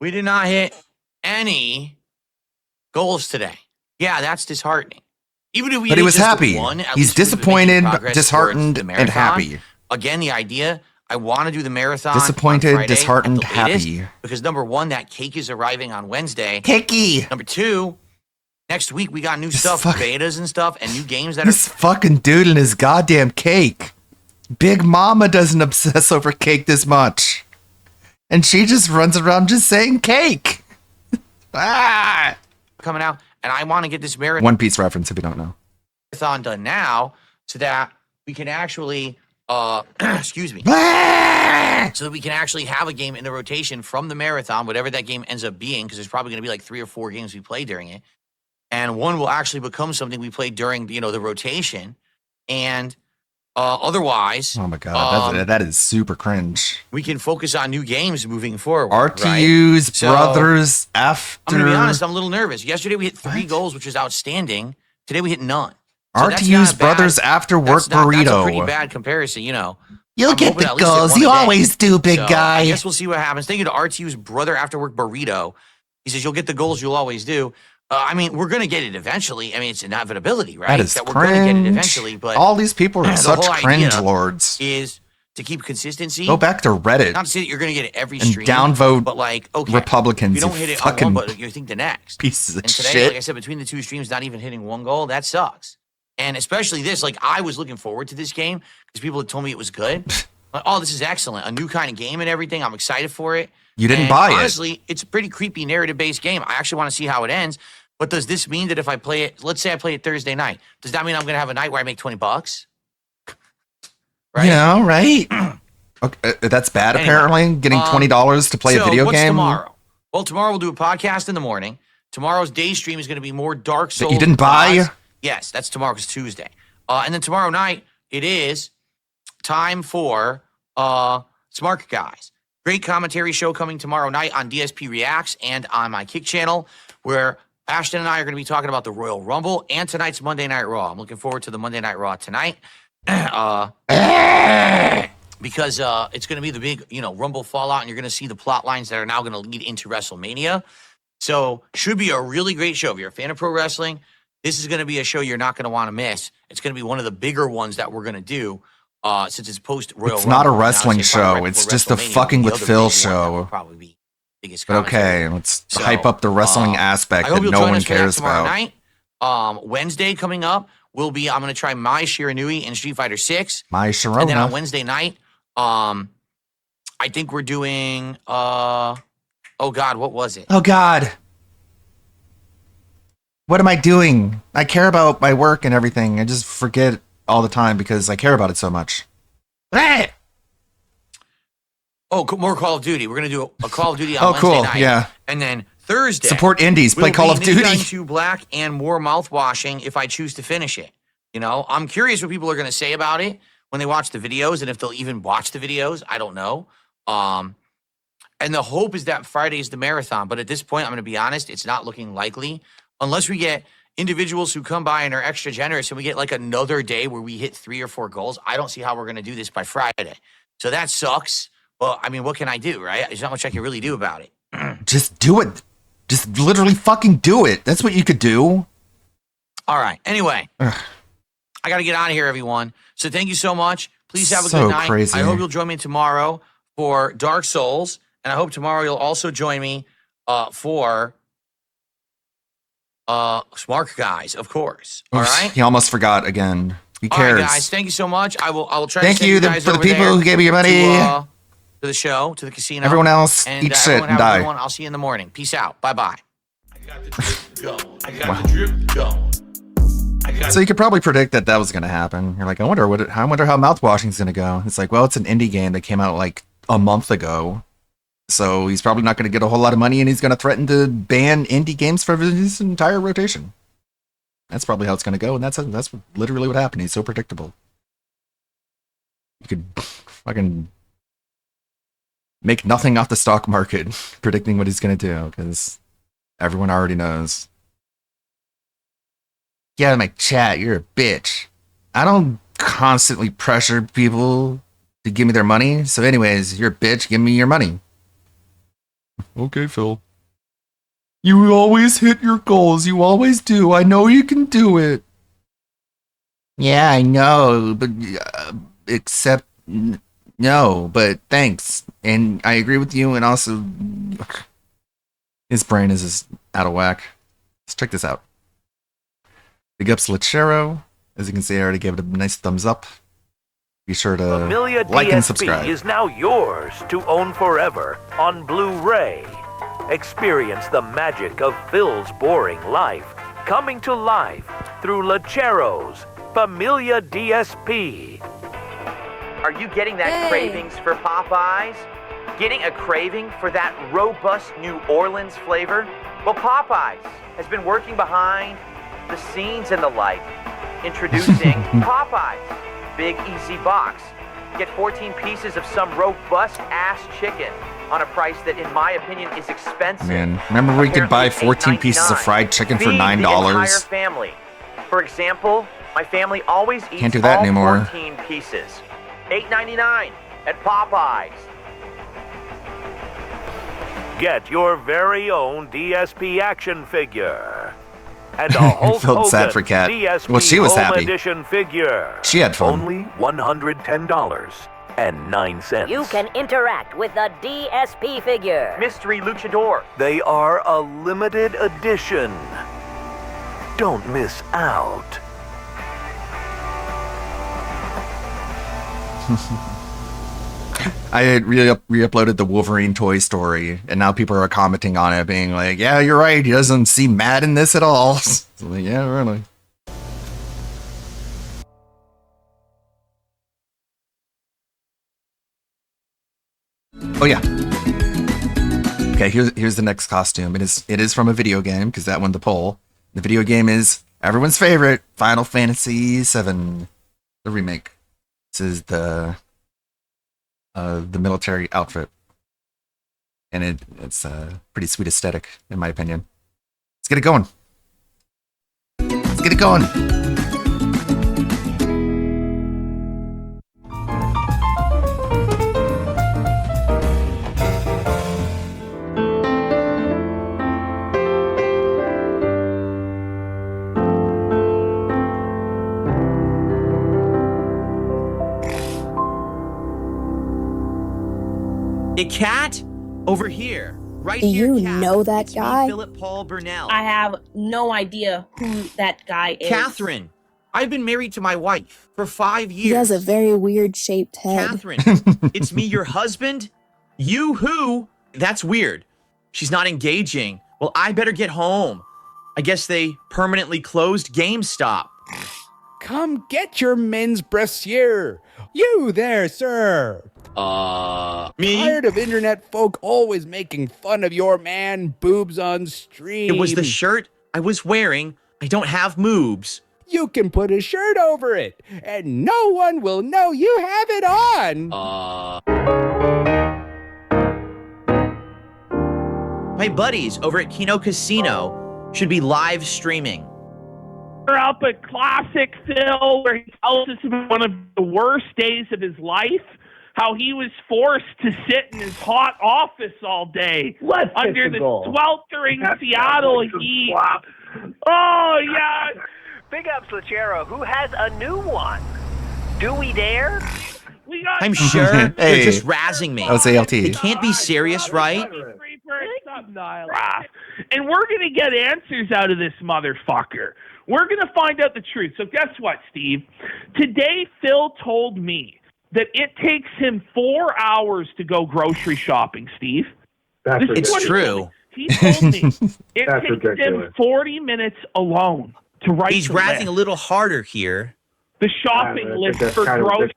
We did not hit any goals today. Yeah, that's disheartening. Even if we But he was just happy. one, at He's least we've been making disappointed, progress disheartened, towards the and marathon. happy. Again, the idea, I want to do the marathon. Disappointed, on Friday disheartened, at the latest, happy. Because number one, that cake is arriving on Wednesday. Cakey! Number two, next week we got new This stuff, fuck- betas and stuff, and new games that This are. fucking dude and his goddamn cake. Big Mama doesn't obsess over cake this much. And she just runs around just saying cake. Ah! Coming out, and I want to get this marathon. One Piece reference if you don't know. Done now so that we can actually excuse me Ah! so that we can actually have a game in the rotation from the marathon, whatever that game ends up being, because there's probably going to be like 3 or 4 games we play during it, and one will actually become something we play during the rotation, and otherwise Oh my god, that is super cringe. we can focus on new games moving forward. RTU's right? So, brothers after. I'm gonna be honest, I'm a little nervous. Yesterday we hit 3 goals, which was outstanding. Today we hit none. So that's RTU's not brothers bad. after work That's a pretty burrito. bad comparison, You'll I'm get hoping the at least hit goals. one You a day. always do, big So, guy. I guess we'll see what happens. Thank you to RTU's brother after work burrito. He says, you'll get the goals you'll always do. I mean, we're going to get it eventually. I mean, it's inevitability, right? That is we're going to get it cringe. eventually. But all these people are the such whole cringe idea lords. is to keep consistency. Go back to Reddit Not to say that you're going to get it every and stream. downvote but like, okay, Republicans. you don't hit it on fucking one, but you think the next. pieces of And today, shit. like I said, between the 2 streams, not even hitting 1 goal, that sucks. And especially this, like I was looking forward to this game because people had told me it was good. Like, oh, this is excellent. A new kind of game and everything. I'm excited for it. You didn't And buy it. honestly, it's a pretty creepy narrative-based game. I actually want to see how it ends But does this mean that if I play it, let's say I play it Thursday night, does that mean I'm going to have a night where I make $20? Right? You know, right? Okay, that's bad, Anyway, apparently. Getting $20 to play a video what's game. Tomorrow? Well, tomorrow we'll do a podcast in the morning. Tomorrow's day stream is going to be more Dark Souls. That you didn't buy? gods. Yes, that's tomorrow because Tuesday. And then tomorrow night, it is time for Smart Guys. Great commentary show coming tomorrow night on DSP Reacts and on my Kick channel, where Ashton and I are going to be talking about the Royal Rumble and tonight's Monday Night Raw. I'm looking forward to the Monday Night Raw tonight. Because it's going to be the big, Rumble fallout, and you're going to see the plot lines that are now going to lead into WrestleMania. So should be a really great show. If you're a fan of pro wrestling, this is going to be a show you're not going to want to miss. It's going to be one of the bigger ones that we're going to do since it's post-Royal It's Rumble. not a And wrestling honestly, probably show. right It's before just a WrestleMania, fucking the with other Phil big one that show. will probably be biggest But okay, commentary. let's So, hype up the wrestling aspect I hope that you'll no join one us for that cares tomorrow about. night. Wednesday coming up will be I'm going to try Mai Shiranui in Street Fighter 6. My And then on Sharona. Wednesday night, I think we're doing oh God, what was it? Oh, God. What am I doing? I care about my work and everything. I just forget all the time because I care about it so much. Ah! Oh, more Call of Duty. We're gonna do a Call of Duty on Oh, Wednesday cool. night. Yeah. And then Thursday, Support indies. Play will Call be of Midnight Duty. 2 Black and more mouthwashing if I choose to finish it. I'm curious what people are gonna say about it when they watch the videos, and if they'll even watch the videos. I don't know. And the hope is that Friday is the marathon, but at this point, I'm gonna be honest, it's not looking likely unless we get individuals who come by and are extra generous and we get like another day where we hit 3 or 4 goals. I don't see how we're gonna do this by Friday. So that sucks. Well, I mean, what can I do, right? There's not much I can really do about it. Just do it. Just literally fucking do it. That's what you could do. All right. Anyway, Ugh. I got to get out of here, everyone. So thank you so much. Please have a So good night. crazy. I hope you'll join me tomorrow for Dark Souls. And I hope tomorrow you'll also join me for Smart Guys, of course. All Oof, right? He almost forgot again. He All cares. right, guys. Thank you so much. I will try Thank to send you guys for the over people there who gave me your money. to the show, to the casino. Everyone else, and eat shit everyone and have a good die. one. I'll see you in the morning. Peace out. Bye-bye. I got the drip going. I got the drip going. So you could probably predict that was going to happen. You're like, I wonder how mouthwashing's going to go. It's like, well, it's an indie game that came out like a month ago, so he's probably not going to get a whole lot of money, and he's going to threaten to ban indie games for his entire rotation. That's probably how it's going to go, and that's literally what happened. He's so predictable. You could fucking make nothing off the stock market predicting what he's going to do because everyone already knows. Get out of my chat, you're a bitch. I don't constantly pressure people to give me their money. So anyways, you're a bitch, give me your money. Okay, Phil. You always hit your goals. You always do. I know you can do it. Yeah, I know, but except no, but thanks. And I agree with you, and also his brain is just out of whack. Let's check this out. Big ups Lechero. As you can see, I already gave it a nice thumbs up. Be sure to Familia like DSP and subscribe. is now yours to own forever on Blu-ray. Experience the magic of Phil's boring life coming to life through Lechero's Familia DSP. Are you getting that cravings for Popeyes? Getting a craving for that robust New Orleans flavor? Well, Popeyes has been working behind the scenes and the like. Introducing Popeyes Big Easy Box. Get 14 pieces of some robust ass chicken on a price that, in my opinion, is expensive. Man, remember we could buy 14 pieces of fried chicken for Feed the entire $9? family. For example, my family always eats Can't do that all anymore. 14 pieces. $8.99 at Popeyes. Get your very own DSP action figure. And a Hulk Felt Hogan sad for Kat. DSP Well, she was Home happy. Edition figure. She had fun. Only $110.09. You can interact with the DSP figure. Mystery Luchador. They are a limited edition. Don't miss out. I had re-uploaded the Wolverine Toy Story, and now people are commenting on it, being like, "Yeah, you're right. He doesn't seem mad in this at all." So like, yeah, really. Oh yeah. Okay, here's the next costume. It is from a video game because that won the poll. The video game is everyone's favorite Final Fantasy VII, the remake. This is the military outfit, and it's a pretty sweet aesthetic in my opinion. Let's get it going. Let's get it going. A cat over here, right Do here. you Cat. know that It's guy? Me, Philip Paul Burnell. I have no idea who that guy is. Catherine. I've been married to my wife for 5 years. He has a very weird shaped head. Catherine, it's me, your husband. You who? That's weird. She's not engaging. Well, I better get home. I guess they permanently closed GameStop. Come get your men's brassiere. You there, sir. Me? Tired of internet folk always making fun of your man boobs on stream. It was the shirt I was wearing. I don't have moobs. You can put a shirt over it, and no one will know you have it on. My buddies over at Kino Casino should be live streaming. Up a classic Phil where he tells us about one of the worst days of his life, how he was forced to sit in his hot office all day under the sweltering Seattle heat. Oh, yeah. Big ups, Lachero, who has a new one. Do we dare? I'm sure Hey. they're just razzing me. That was ALT. They can't be serious, right? And we're going to get answers out of this motherfucker. We're going to find out the truth. So guess what, Steve? Today, Phil told me that it takes him 4 hours to go grocery shopping, Steve. It's true. He told me it takes him 40 minutes alone to write He's the razzing list. a little harder here. The shopping list for groceries.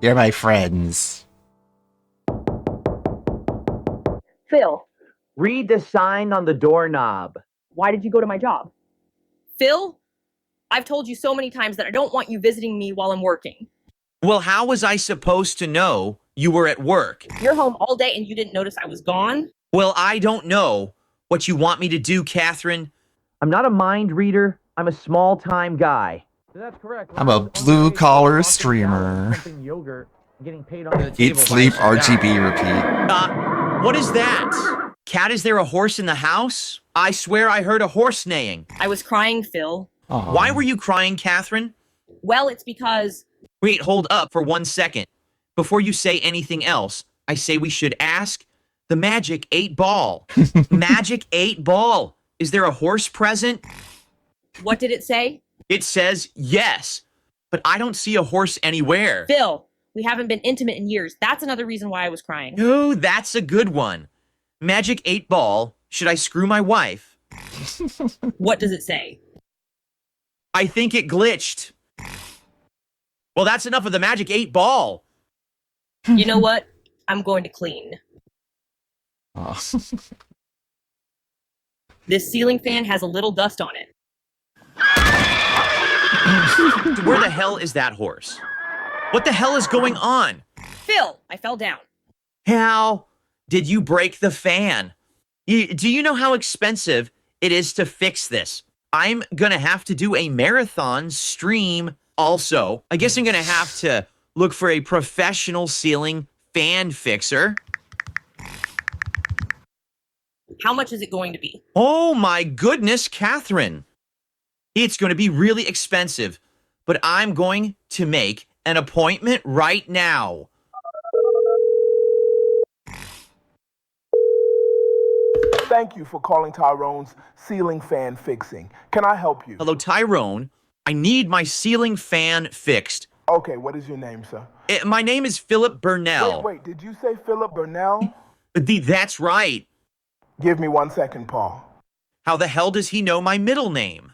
You're my friends. Phil, Read the sign on the doorknob. why did you go to my job? Phil, I've told you so many times that I don't want you visiting me while I'm working. Well, how was I supposed to know you were at work? You're home all day and you didn't notice I was gone? Well, I don't know what you want me to do, Catherine. I'm not a mind reader. I'm a small-time guy. That's correct. I'm a blue-collar streamer. Eat, sleep, RGB, repeat. What is that? Cat, is there a horse in the house? I swear I heard a horse neighing. I was crying, Phil. Aw. Why were you crying, Catherine? Well, it's because Wait, hold up for 1 second. Before you say anything else, I say we should ask the Magic 8 Ball. Magic 8 Ball. Is there a horse present? what did it say? It says yes, but I don't see a horse anywhere. Phil, we haven't been intimate in years. That's another reason why I was crying. Oh, that's a good one. Magic 8 Ball. Should I screw my wife? What does it say? I think it glitched. Well, that's enough of the Magic 8 Ball. You know what? I'm going to clean. Aw. This ceiling fan has a little dust on it. Where the hell is that horse? What the hell is going on? Phil, I fell down. How did you break the fan? Do you know how expensive it is to fix this? I'm gonna have to do a marathon stream also. I guess I'm gonna have to look for a professional ceiling fan fixer. How much is it going to be? Oh my goodness, Catherine. It's going to be really expensive, but I'm going to make an appointment right now. Thank you for calling Tyrone's Ceiling Fan Fixing. Can I help you? Hello, Tyrone. I need my ceiling fan fixed. Okay, what is your name, sir? My name is Philip Burnell. Wait, did you say Philip Burnell? That's right. Give me 1 second, Paul. How the hell does he know my middle name?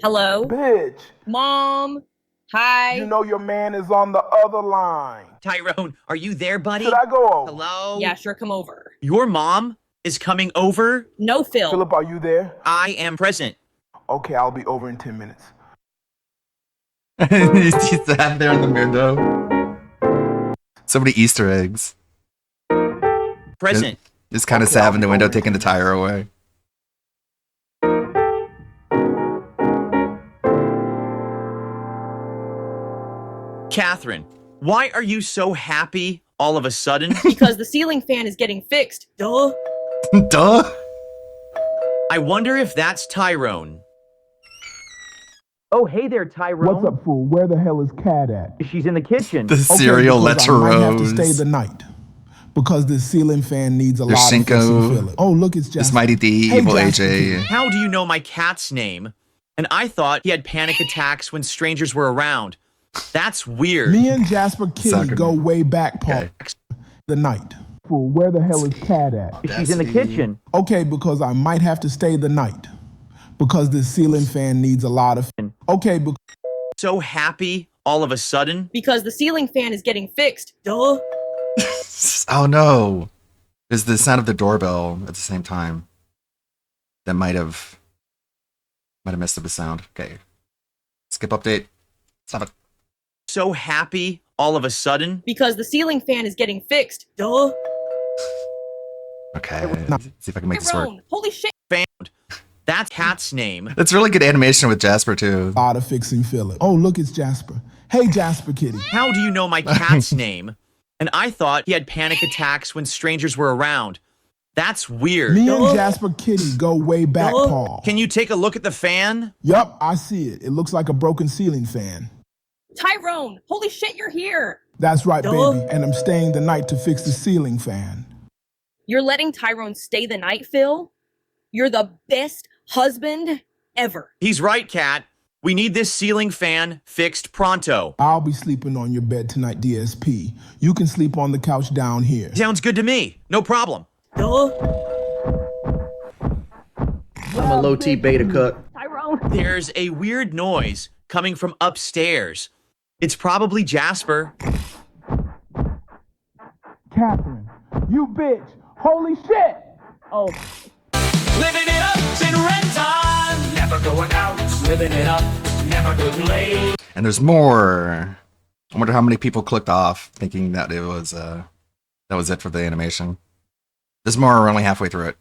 Hello? Bitch. Mom? Hi? You know your man is on the other line. Tyrone, are you there, buddy? Should I go over? Hello? Yeah, sure, come over. Your mom is coming over? No, Phil. Philip, are you there? I am present. Okay, I'll be over in 10 minutes. He's sat there in the window. So many Easter eggs. Present. Just kind of sat in the window taking the tire away. Catherine, why are you so happy all of a sudden? Because the ceiling fan is getting fixed. Duh. Duh. I wonder if that's Tyrone. Oh, hey there, Tyrone. What's up, fool? Where the hell is Cat at? She's in the kitchen. The cereal because I might have to stay Lecheros. the night. Because this ceiling fan needs a There's lot of fixing, Cinco. Philip. Oh, look, it's Jasper. This Mighty D, Hey, Evil Jasper. AJ. How do you know my cat's name? And I thought he had panic attacks when strangers were around. That's weird. Me and Jasper Kitty Sucker. go way back, Paul. Okay. The night. Fool, where the hell is Cat at? She's in the kitchen. Okay, because I might have to stay the night. Because this ceiling fan needs a lot of... Okay, So happy all of a sudden. Because the ceiling fan is getting fixed. Duh. Oh no. There's the sound of the doorbell at the same time. That might have messed up the sound. Okay. Skip update. Stop it. So happy all of a sudden. Because the ceiling fan is getting fixed. Duh. Okay. See if I can make this work. Tyrone, holy shit. Found. That's cat's name. That's really good animation with Jasper too. a lot of fixing, Philip. Oh, look, it's Jasper. Hey, Jasper Kitty. How do you know my cat's name? And I thought he had panic attacks when strangers were around. That's weird. Me and Jasper Kitty go way back, Paul. Can you take a look at the fan? Yup, I see it. It looks like a broken ceiling fan. Tyrone, holy shit, you're here. That's right, Duh. baby. And I'm staying the night to fix the ceiling fan. You're letting Tyrone stay the night, Phil? You're the best husband ever. He's right, Cat. We need this ceiling fan fixed pronto. I'll be sleeping on your bed tonight, DSP. You can sleep on the couch down here. Sounds good to me. No problem. Duh. I'm a low T beta cook. Tyrone. There's a weird noise coming from upstairs. It's probably Jasper. Catherine, you bitch. Holy shit. Oh. Living it up in Renton. Never going out. Living it up. Never good late. And there's more. I wonder how many people clicked off thinking that it was that was it for the animation. There's more. We're only halfway through it.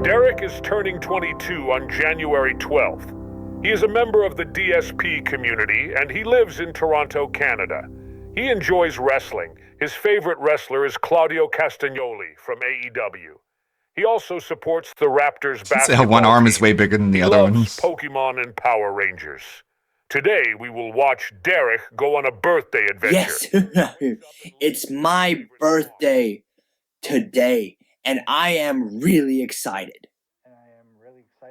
Derek is turning 22 on January 12th. He is a member of the DSP community, and he lives in Toronto, Canada. He enjoys wrestling. His favorite wrestler is Claudio Castagnoli from AEW. He also supports the Raptors See basketball how one arm is team. way bigger than the He other loves one. Pokemon and Power Rangers. Today, we will watch Derek go on a birthday adventure. Yes, it's my birthday today, and I am really excited.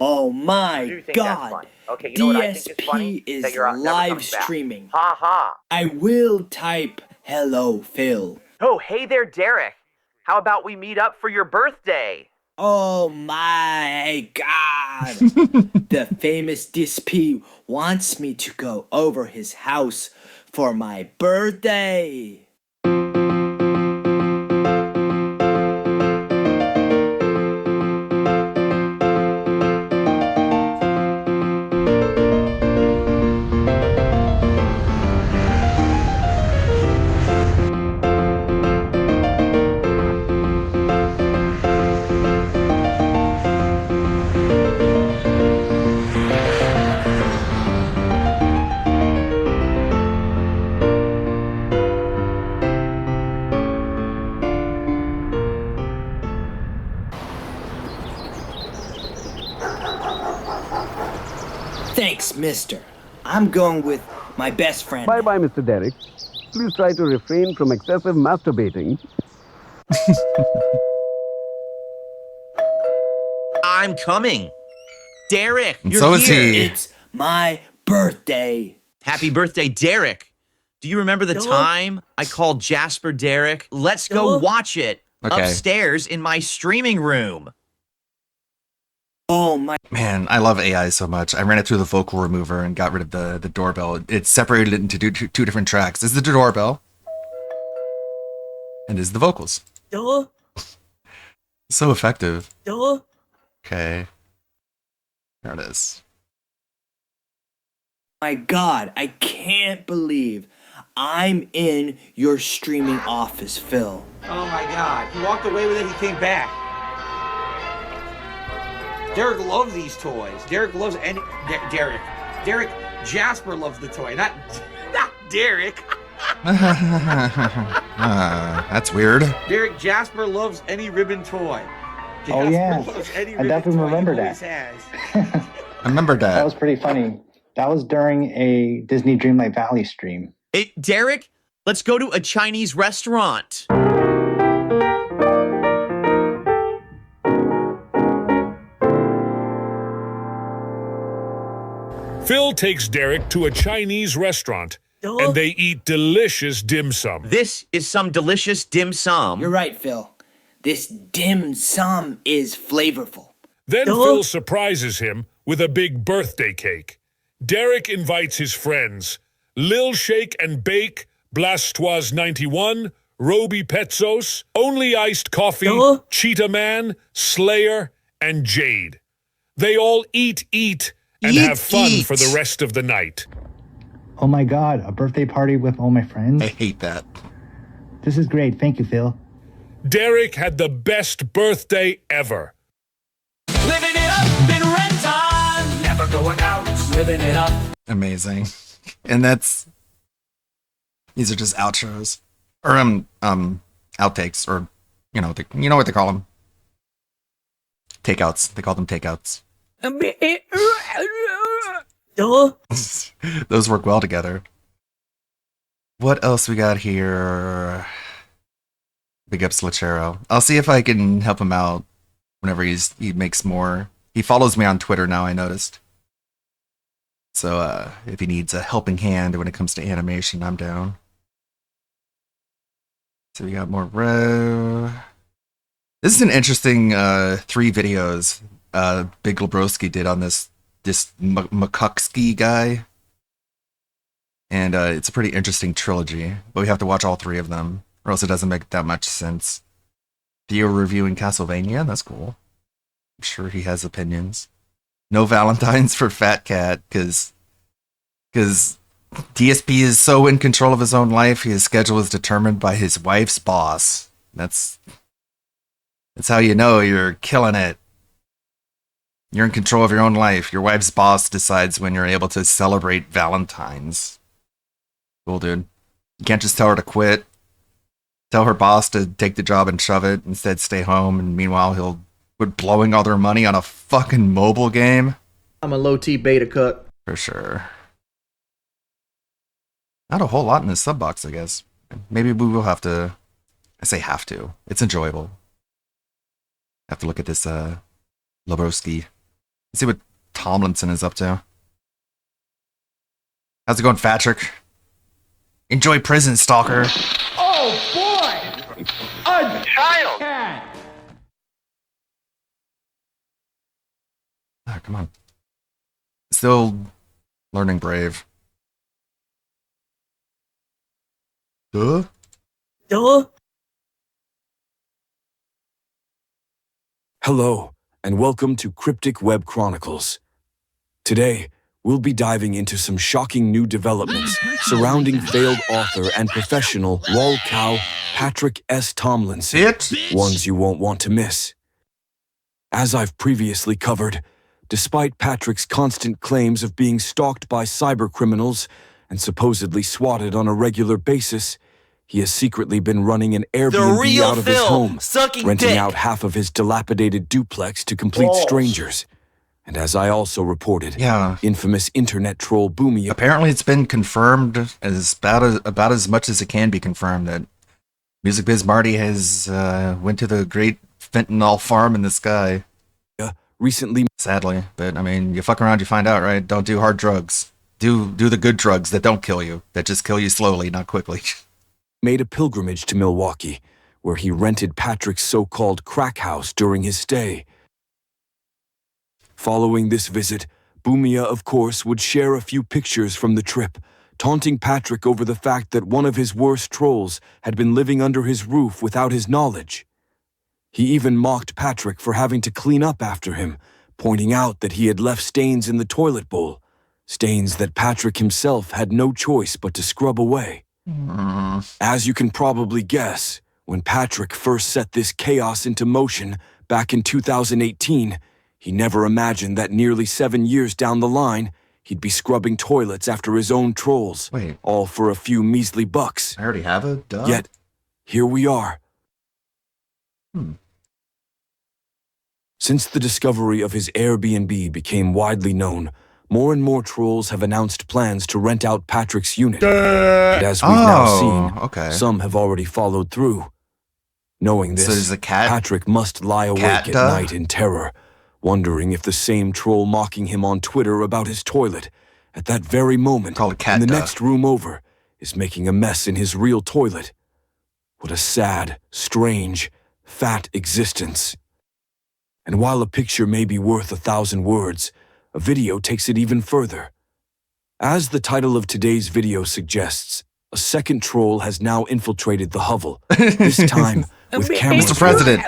Oh my do think that's god! funny. Okay, you know what I think is funny? DSP is That you're never live coming back. streaming. Ha ha. I will type hello, Phil. Oh, hey there, Derek. How about we meet up for your birthday? Oh my god! The famous DSP wants me to go over his house for my birthday. Thanks, mister. I'm going with my best friend. Bye-bye, Mr. Derek. Please try to refrain from excessive masturbating. I'm coming. Derek, And you're so is here. he. It's my birthday. Happy birthday, Derek. Do you remember the time I called Jasper Derek? Let's go watch it upstairs in my streaming room. Oh my. Man, I love AI so much. I ran it through the vocal remover and got rid of the doorbell. It separated it into two different tracks. This is the doorbell. And this is the vocals. So effective. Okay. There it is. My God, I can't believe I'm in your streaming office, Phil. Oh my God. He walked away with it, he came back. Derek loves these toys. Derek loves any Derek Jasper loves the toy, not Derek. That's weird. Derek Jasper loves any ribbon toy. Jasper Oh yeah, loves any I ribbon definitely toy remember he always that. has. I remember that. That was pretty funny. That was during a Disney Dreamlight Valley stream. Derek, let's go to a Chinese restaurant. Phil takes Derek to a Chinese restaurant, and they eat delicious dim sum. This is some delicious dim sum. You're right, Phil. This dim sum is flavorful. Then Phil surprises him with a big birthday cake. Derek invites his friends, Lil Shake and Bake, Blastoise 91, Roby Petzos, Only Iced Coffee, Cheetah Man, Slayer, and Jade. They all eat, and have fun for the rest of the night. Oh my God, a birthday party with all my friends? I hate that. This is great. Thank you, Phil. Derek had the best birthday ever. Living it up in rent time. Never going out. Living it up. Amazing. And these are just outros. Or outtakes, or you know what they call them. Takeouts. They call them takeouts. Those work well together. What else we got here? Big ups Lachero. I'll see if I can help him out whenever he makes more. He follows me on Twitter now, I noticed. So if he needs a helping hand when it comes to animation, I'm down. So we got more row. This is an interesting 3 videos Big Lebowski did on this Makuksky guy. And it's a pretty interesting trilogy, but we have to watch all 3 of them, or else it doesn't make that much sense. Theo reviewing Castlevania, that's cool. I'm sure he has opinions. No Valentines for Fat Cat, because DSP is so in control of his own life, his schedule is determined by his wife's boss. That's how you know you're killing it. You're in control of your own life. Your wife's boss decides when you're able to celebrate Valentine's. Cool, dude. You can't just tell her to quit. Tell her boss to take the job and shove it. Instead, stay home. And meanwhile, he'll quit blowing all their money on a fucking mobile game. I'm a low-T beta cuck. For sure. Not a whole lot in this sub box, I guess. Maybe we will have to... I say have to. It's enjoyable. Have to look at this, Lebowski. See what Tomlinson is up to. How's it going, Patrick? Enjoy prison, stalker. Oh boy! A child cat. Ah, come on. Still learning Brave. Duh? Hello, and welcome to Cryptic Web Chronicles. Today, we'll be diving into some shocking new developments surrounding failed author and professional lol cow Patrick S. Tomlinson. Ones you won't want to miss. As I've previously covered, despite Patrick's constant claims of being stalked by cybercriminals and supposedly swatted on a regular basis, he has secretly been running an Airbnb out of his home, renting out half of his dilapidated duplex to complete strangers. And as I also reported, Yeah. infamous internet troll Boomia. Apparently, it's been confirmed as about as much as it can be confirmed that Music Biz Marty has went to the great fentanyl farm in the sky. Recently, sadly, but I mean, you fuck around, you find out, right? Don't do hard drugs. Do the good drugs that don't kill you, that just kill you slowly, not quickly. Made a pilgrimage to Milwaukee, where he rented Patrick's so-called crack house during his stay. Following this visit, Boomia, of course, would share a few pictures from the trip, taunting Patrick over the fact that one of his worst trolls had been living under his roof without his knowledge. He even mocked Patrick for having to clean up after him, pointing out that he had left stains in the toilet bowl, stains that Patrick himself had no choice but to scrub away. As you can probably guess, when Patrick first set this chaos into motion back in 2018, he never imagined that nearly 7 years down the line, he'd be scrubbing toilets after his own trolls, all for a few measly bucks. I already have a dog? Yet, here we are. Since the discovery of his Airbnb became widely known, more and more trolls have announced plans to rent out Patrick's unit. And as we've now seen, some have already followed through. Knowing this, So there's a cat? Patrick must lie awake at night in terror, wondering if the same troll mocking him on Twitter about his toilet, at that very moment, in the next room over, is making a mess in his real toilet. What a sad, strange, fat existence. And while a picture may be worth 1,000 words, a video takes it even further. As the title of today's video suggests, a second troll has now infiltrated the hovel, this time with cameras. Mr. President,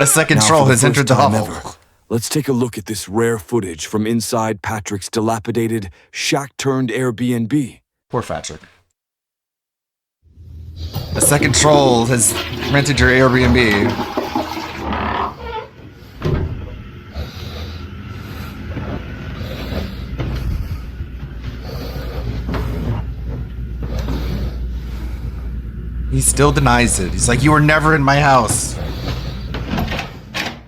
a second troll has entered the hovel. Let's take a look at this rare footage from inside Patrick's dilapidated, shack-turned Airbnb. Poor Patrick. A second troll has rented your Airbnb. He still denies it. He's like, you were never in my house.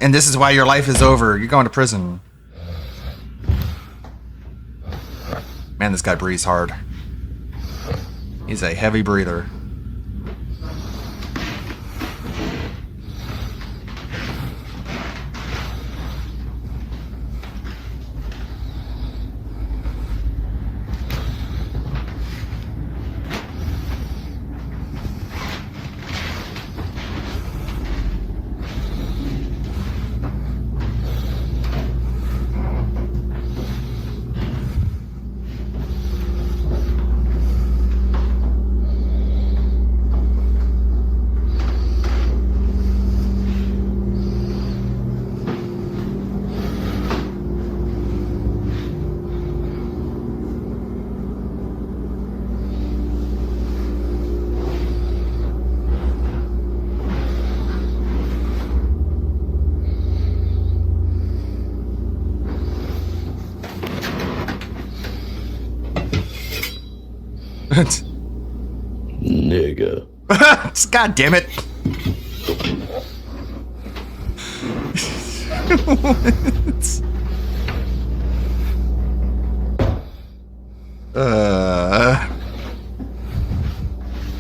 And this is why your life is over. You're going to prison. Man, this guy breathes hard. He's a heavy breather. Nigga. God damn it.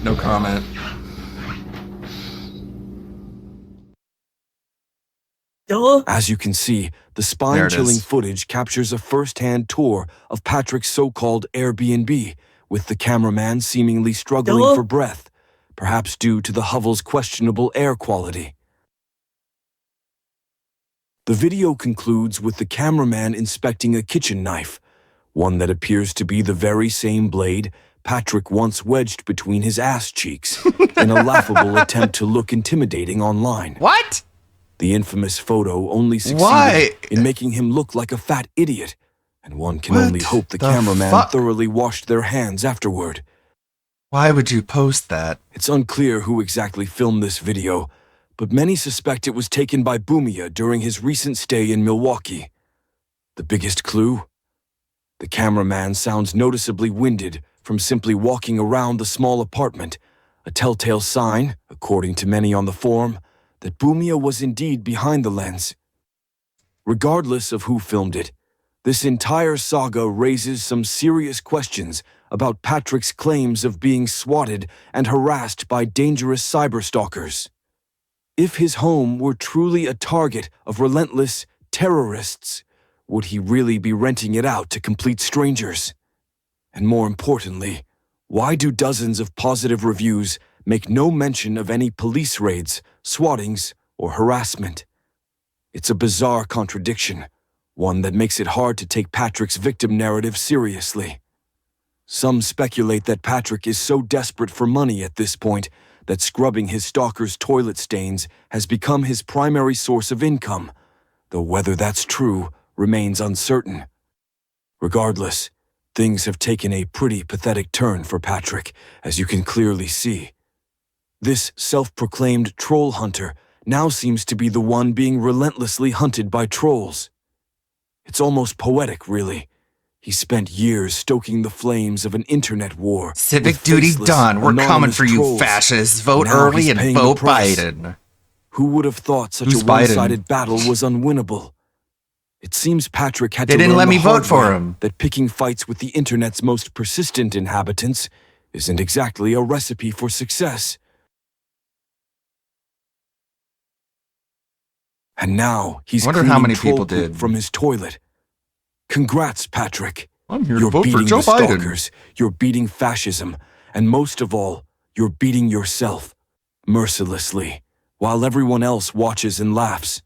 No comment. As you can see, the spine-chilling footage captures a first-hand tour of Patrick's so-called Airbnb, with the cameraman seemingly struggling for breath, perhaps due to the hovel's questionable air quality. The video concludes with the cameraman inspecting a kitchen knife, one that appears to be the very same blade Patrick once wedged between his ass cheeks in a laughable attempt to look intimidating online. What? The infamous photo only succeeded in making him look like a fat idiot, and one can only hope the cameraman thoroughly washed their hands afterward. Why would you post that? It's unclear who exactly filmed this video, but many suspect it was taken by Boomia during his recent stay in Milwaukee. The biggest clue? The cameraman sounds noticeably winded from simply walking around the small apartment, a telltale sign, according to many on the forum, that Boomia was indeed behind the lens. Regardless of who filmed it, This entire saga raises some serious questions about Patrick's claims of being swatted and harassed by dangerous cyberstalkers. If his home were truly a target of relentless terrorists, would he really be renting it out to complete strangers? And more importantly, why do dozens of positive reviews make no mention of any police raids, swattings, or harassment? It's a bizarre contradiction, one that makes it hard to take Patrick's victim narrative seriously. Some speculate that Patrick is so desperate for money at this point that scrubbing his stalker's toilet stains has become his primary source of income, though whether that's true remains uncertain. Regardless, things have taken a pretty pathetic turn for Patrick, as you can clearly see. This self-proclaimed troll hunter now seems to be the one being relentlessly hunted by trolls. It's almost poetic, really. He spent years stoking the flames of an internet war. Civic duty done. We're coming for you, fascists. Vote early and vote Biden. Who would have thought such a one-sided battle was unwinnable? It seems Patrick had to didn't learn let the me hard vote for way him. that picking fights with the internet's most persistent inhabitants isn't exactly a recipe for success. And now he's wonder cleaning how many troll people poop did. from his toilet. Congrats, Patrick. I'm here You're to vote for beating Joe the Biden. stalkers, you're beating fascism, and most of all, you're beating yourself, mercilessly, while everyone else watches and laughs.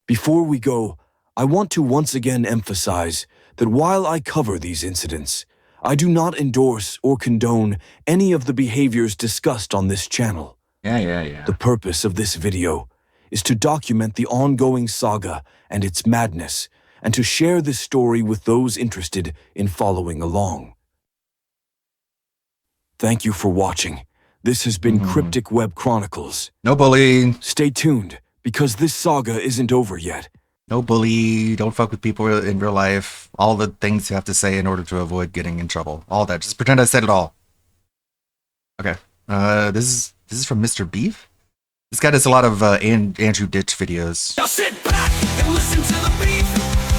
Before we go, I want to once again emphasize that while I cover these incidents, I do not endorse or condone any of the behaviors discussed on this channel. Yeah. The purpose of this video is to document the ongoing saga and its madness, and to share this story with those interested in following along. Thank you for watching. This has been Cryptic Web Chronicles. No bullying. Stay tuned, because this saga isn't over yet. No bully. Don't fuck with people in real life. All the things you have to say in order to avoid getting in trouble. All that. Just pretend I said it all. Okay. This is from Mr. Beef. This guy does a lot of Andrew Ditch videos. Now sit back and listen to the beat.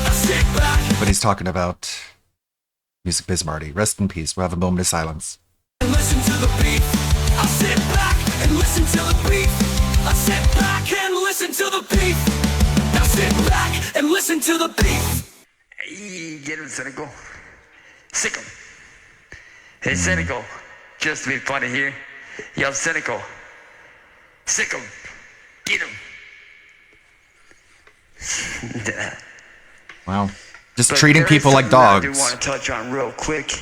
Now sit back But he's talking about Music Biz Marty. Rest in peace. We'll have a moment of silence. and listen to the beat. I'll sit back and listen to the beat. I'll sit back and listen to the beat. Now sit back and listen to the beat. Hey, get him, Cynical. Sick him. Hey, Cynical. Just to be funny here. Yo, Cynical. Sick him. Get him. Wow. Just But treating there is people like something I dogs. do want to touch on real quick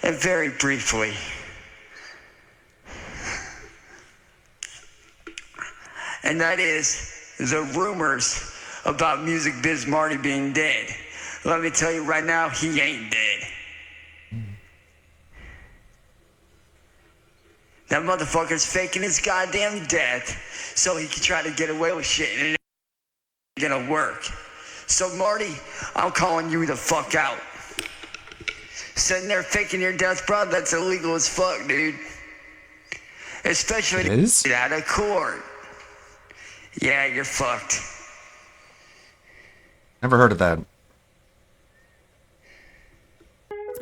and very briefly. And that is the rumors about Music Biz Marty being dead. Let me tell you right now, he ain't dead. That motherfucker's faking his goddamn death so he can try to get away with shit, and it ain't gonna work. So Marty, I'm calling you the fuck out. Sitting there faking your death, bro, that's illegal as fuck, dude. Especially It is? to get out of court. Yeah, you're fucked. Never heard of that.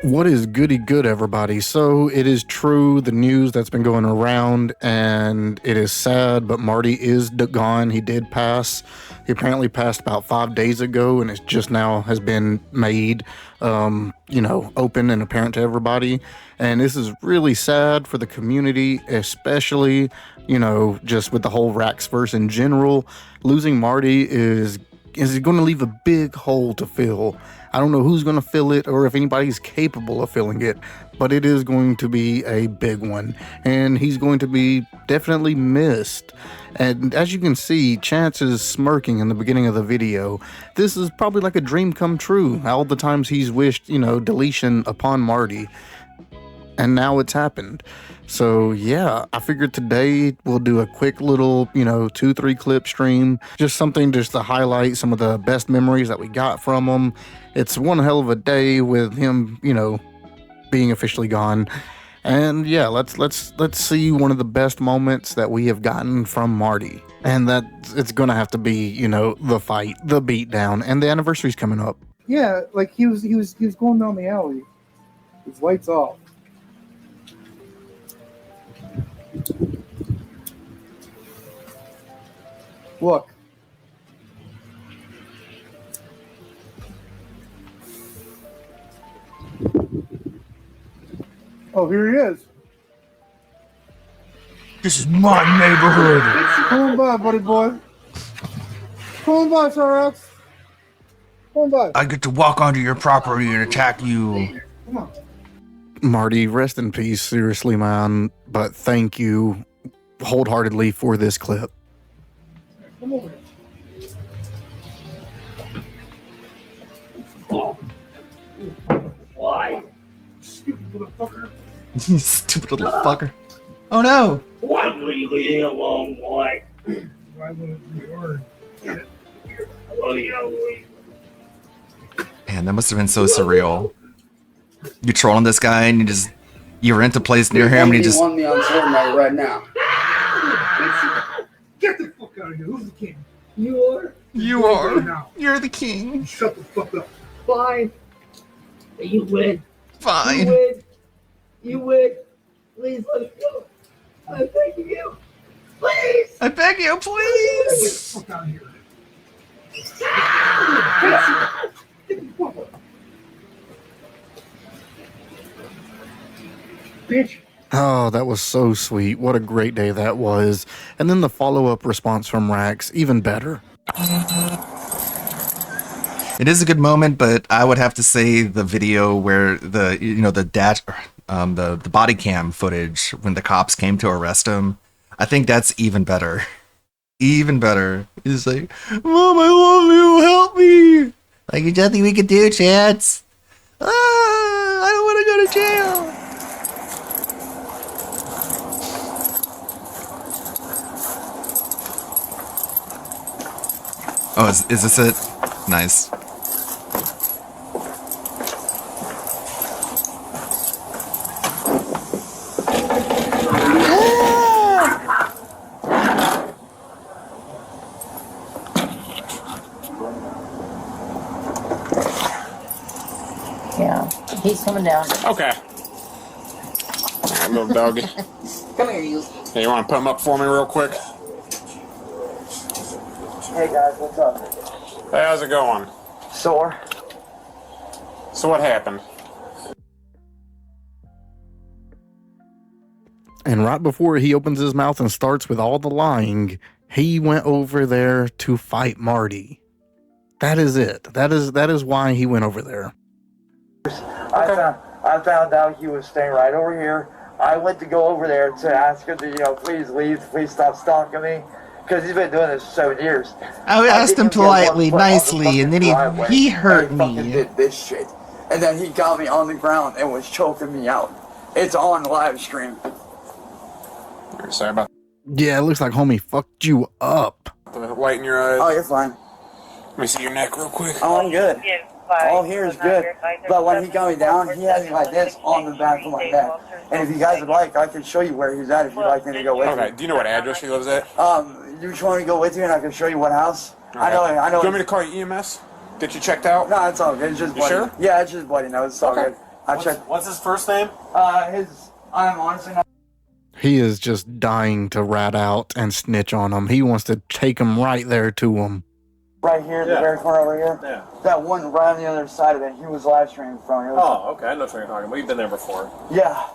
What is goody good, everybody? So it is true, the news that's been going around, and it is sad, but Marty is gone. He did pass. He apparently passed about 5 days ago, and it just now has been made, open and apparent to everybody. And this is really sad for the community, especially, just with the whole Raxverse in general. Losing Marty is going to leave a big hole to fill. I don't know who's going to fill it or if anybody's capable of filling it, but it is going to be a big one, and he's going to be definitely missed. And as you can see, Chance is smirking in the beginning of the video. This is probably like a dream come true. All the times he's wished, deletion upon Marty. And now it's happened. So yeah, I figured today we'll do a quick little, 2-3 clip stream. Just something just to highlight some of the best memories that we got from him. It's one hell of a day with him, being officially gone. And yeah, let's see one of the best moments that we have gotten from Marty. And that it's gonna have to be, the fight, the beatdown, and the anniversary's coming up. Yeah, like he was going down the alley. His lights off. Look. Oh, here he is. This is my neighborhood. Come on by, buddy boy. Come on by, Cyrax. Come on by. I get to walk onto your property and attack you. Come on. Marty, rest in peace, seriously, man. But thank you wholeheartedly for this clip. Come over here. Why? Stupid little fucker. Stupid little fucker. Oh no! Why will you leave me alone, boy? Why wouldn't you learn? Man, that must have been so surreal. You trolling this guy and you rent a place near him and he just... want me on Fortnite right now. Get the fuck out of here. Who's the king? You are? You are. You're the king. Shut the fuck up. Fine. You win. Fine. You win. You win. Please let us go. I'm begging you. Please. I beg you, please. Get the fuck out of here. Get the fuck out. Bitch. Oh, that was so sweet. What a great day that was. And then the follow-up response from Rax, even better. It is a good moment, but I would have to say the video where the body cam footage when the cops came to arrest him, I think that's even better. Even better. He's like, Mom, I love you, help me. Like, there's nothing we can do, Chance. I don't want to go to jail. Oh, is this it? Nice. Yeah, he's coming down. Okay. Alright, little doggy. Come here, you. Hey, you want to put him up for me real quick? Hey guys, what's up? Hey, how's it going? Sore. So what happened? And right before he opens his mouth and starts with all the lying, he went over there to fight Marty. That is it. That is why he went over there. I found out he was staying right over here. I went to go over there to ask him to, please leave, please stop stalking me. Because he's been doing this for 7 years. I asked him politely, nicely, and then he hurt me. He did this shit. And then he got me on the ground and was choking me out. It's on live stream. Sorry about Yeah, it looks like homie fucked you up. the light in your eyes. Oh, you're fine. Let me see your neck real quick. Oh, I'm good. All here is good. But when he got me down, he had me like this on the back of my neck. And if you guys would like, I can show you where he's at if you'd like me to go with you. Okay, do you know what address he lives at? You just want me to go with you and I can show you what house? Okay. I know. Do you want me to call you EMS? Get you checked out? No, it's all good. It's just You bloody. sure? Yeah, it's just bloody nose. It's all Okay. good. I checked. What's his first name? I'm honestly not. He is just dying to rat out and snitch on him. He wants to take him right there to him. Right here, the very corner over here. Yeah. That one right on the other side of it, he was live streaming from. It was, Oh, okay. I know what you're talking about. We've been there before. Yeah.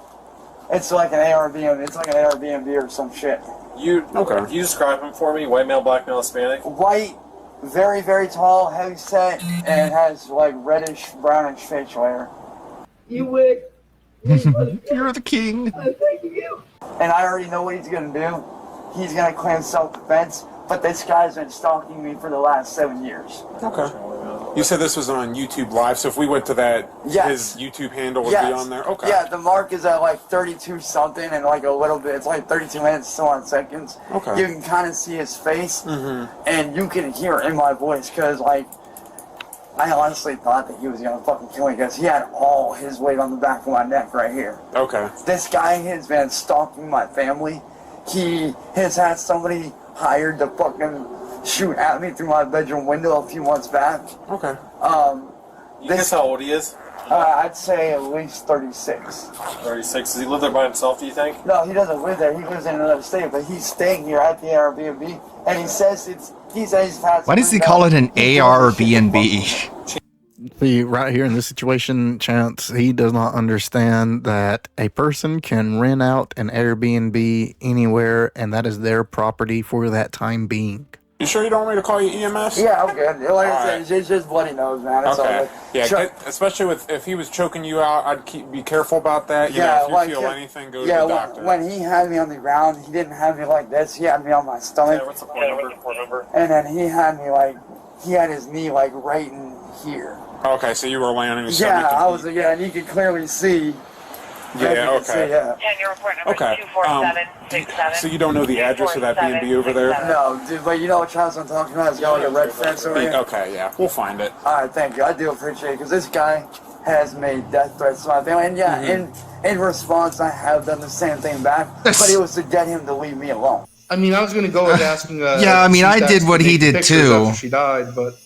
It's like an Airbnb. It's like an Airbnb or some shit. You describe him for me? White male, black male, Hispanic? White, very, very tall, heavy set, and has like reddish, brownish facial hair. You win. You're the king. I'm begging you. And I already know what he's gonna do. He's gonna claim self-defense, but this guy's been stalking me for the last 7 years. Okay. You said this was on YouTube Live, so if we went to that, Yes. his YouTube handle would Yes. be on there? Okay. Yeah, the mark is at like 32 something and like a little bit. It's like 32 minutes, so on seconds. Okay. You can kind of see his face, Mm-hmm. and you can hear it in my voice, because like, I honestly thought that he was gonna fucking kill me, because he had all his weight on the back of my neck right here. Okay. This guy has been stalking my family. He has had somebody hired to fucking shoot at me through my bedroom window a few months back. Okay. You guess how old he is? I'd say at least 36. 36. Does he live there by himself, do you think? No, he doesn't live there. He lives in another state, but he's staying here at the Airbnb, and he says he's had. Why does he call it an ARBNB? See, right here in this situation, Chance, he does not understand that a person can rent out an Airbnb anywhere, and that is their property for that time being. You sure you don't want me to call you EMS? Yeah, I'm good. Like I said, it's just bloody nose, man. That's Okay. all. Like, Yeah, especially if he was choking you out, I'd be careful about that. You know, if you feel anything, go to the doctor. When he had me on the ground, he didn't have me like this. He had me on my stomach. Yeah, what's the phone number? And then he had me he had his knee like right in here. Okay, so you were laying on your Yeah, stomach. and you could clearly see. Yeah, okay. Yeah. Okay. So you don't know the address of that B&B over there? No, dude, but you know what house I'm talking about? It's got like a red fence over here. Okay, yeah, we'll find it. All right, thank you. I do appreciate it because this guy has made death threats to my family, and yeah, in response, I have done the same thing back. But it was to get him to leave me alone. I mean, I was going to go with asking. Yeah, I mean, I did what he did too. She died, but.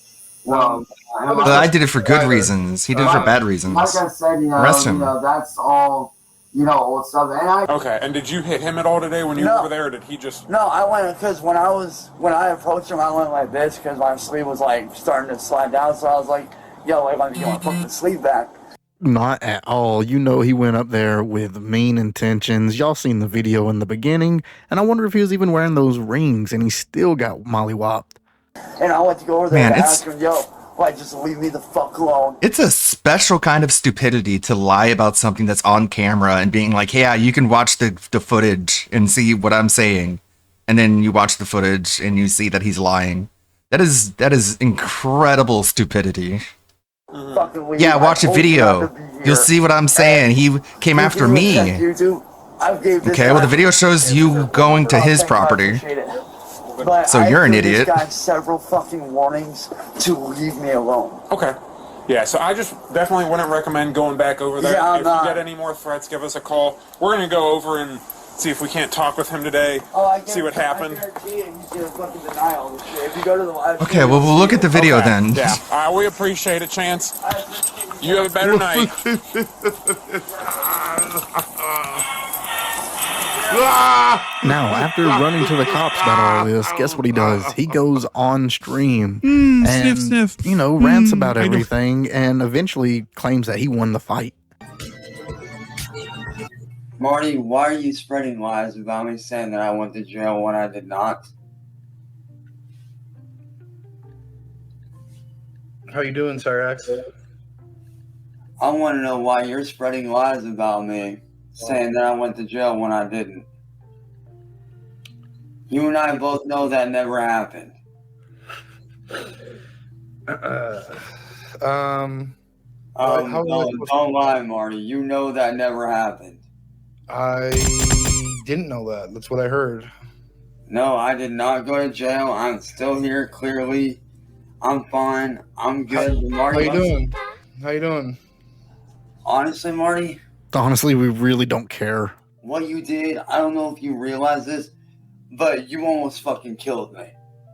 But I did it for good reasons. He did it for bad reasons. Like I said, Arrest him. That's all, old stuff. And Okay, and did you hit him at all today when you were over there, or did he just... No, I went, because when I approached him, I went like this, because my sleeve was, starting to slide down, so I was like, yo, you want to put the sleeve back? Not at all. You know he went up there with mean intentions. Y'all seen the video in the beginning, and I wonder if he was even wearing those rings, and he still got mollywopped. And I went to go over there and ask him, yo, just leave me the fuck alone. It's a special kind of stupidity to lie about something that's on camera and being like, yeah, you can watch the footage and see what I'm saying. And then you watch the footage and you see that he's lying. That is incredible stupidity. Yeah, watch a video. You'll see what I'm saying. He came after me. Okay, well, the video shows you going to his property. But so you're an idiot. This guy several fucking warnings to leave me alone. Okay. Yeah, so I just definitely wouldn't recommend going back over there. Yeah, if you get any more threats, give us a call. We're going to go over and see if we can't talk with him today, see what happened. Okay, well, we'll look at the video then. Yeah, we appreciate it, Chance. You have a better night. Now, after running to the cops about all this, guess what he does? He goes on stream and, sniff. Rants about everything and eventually claims that he won the fight. Marty, why are you spreading lies about me saying that I went to jail when I did not? How you doing, Cyrax? I want to know why you're spreading lies about me, saying that I went to jail when I didn't. You and I both know that never happened. Don't lie, Marty. You know that never happened. I didn't know that. That's what I heard. No, I did not go to jail. I'm still here, clearly. I'm fine. I'm good. Marty, how you doing? How you doing? Honestly, Marty? Honestly, we really don't care. What you did, I don't know if you realize this, but you almost fucking killed me.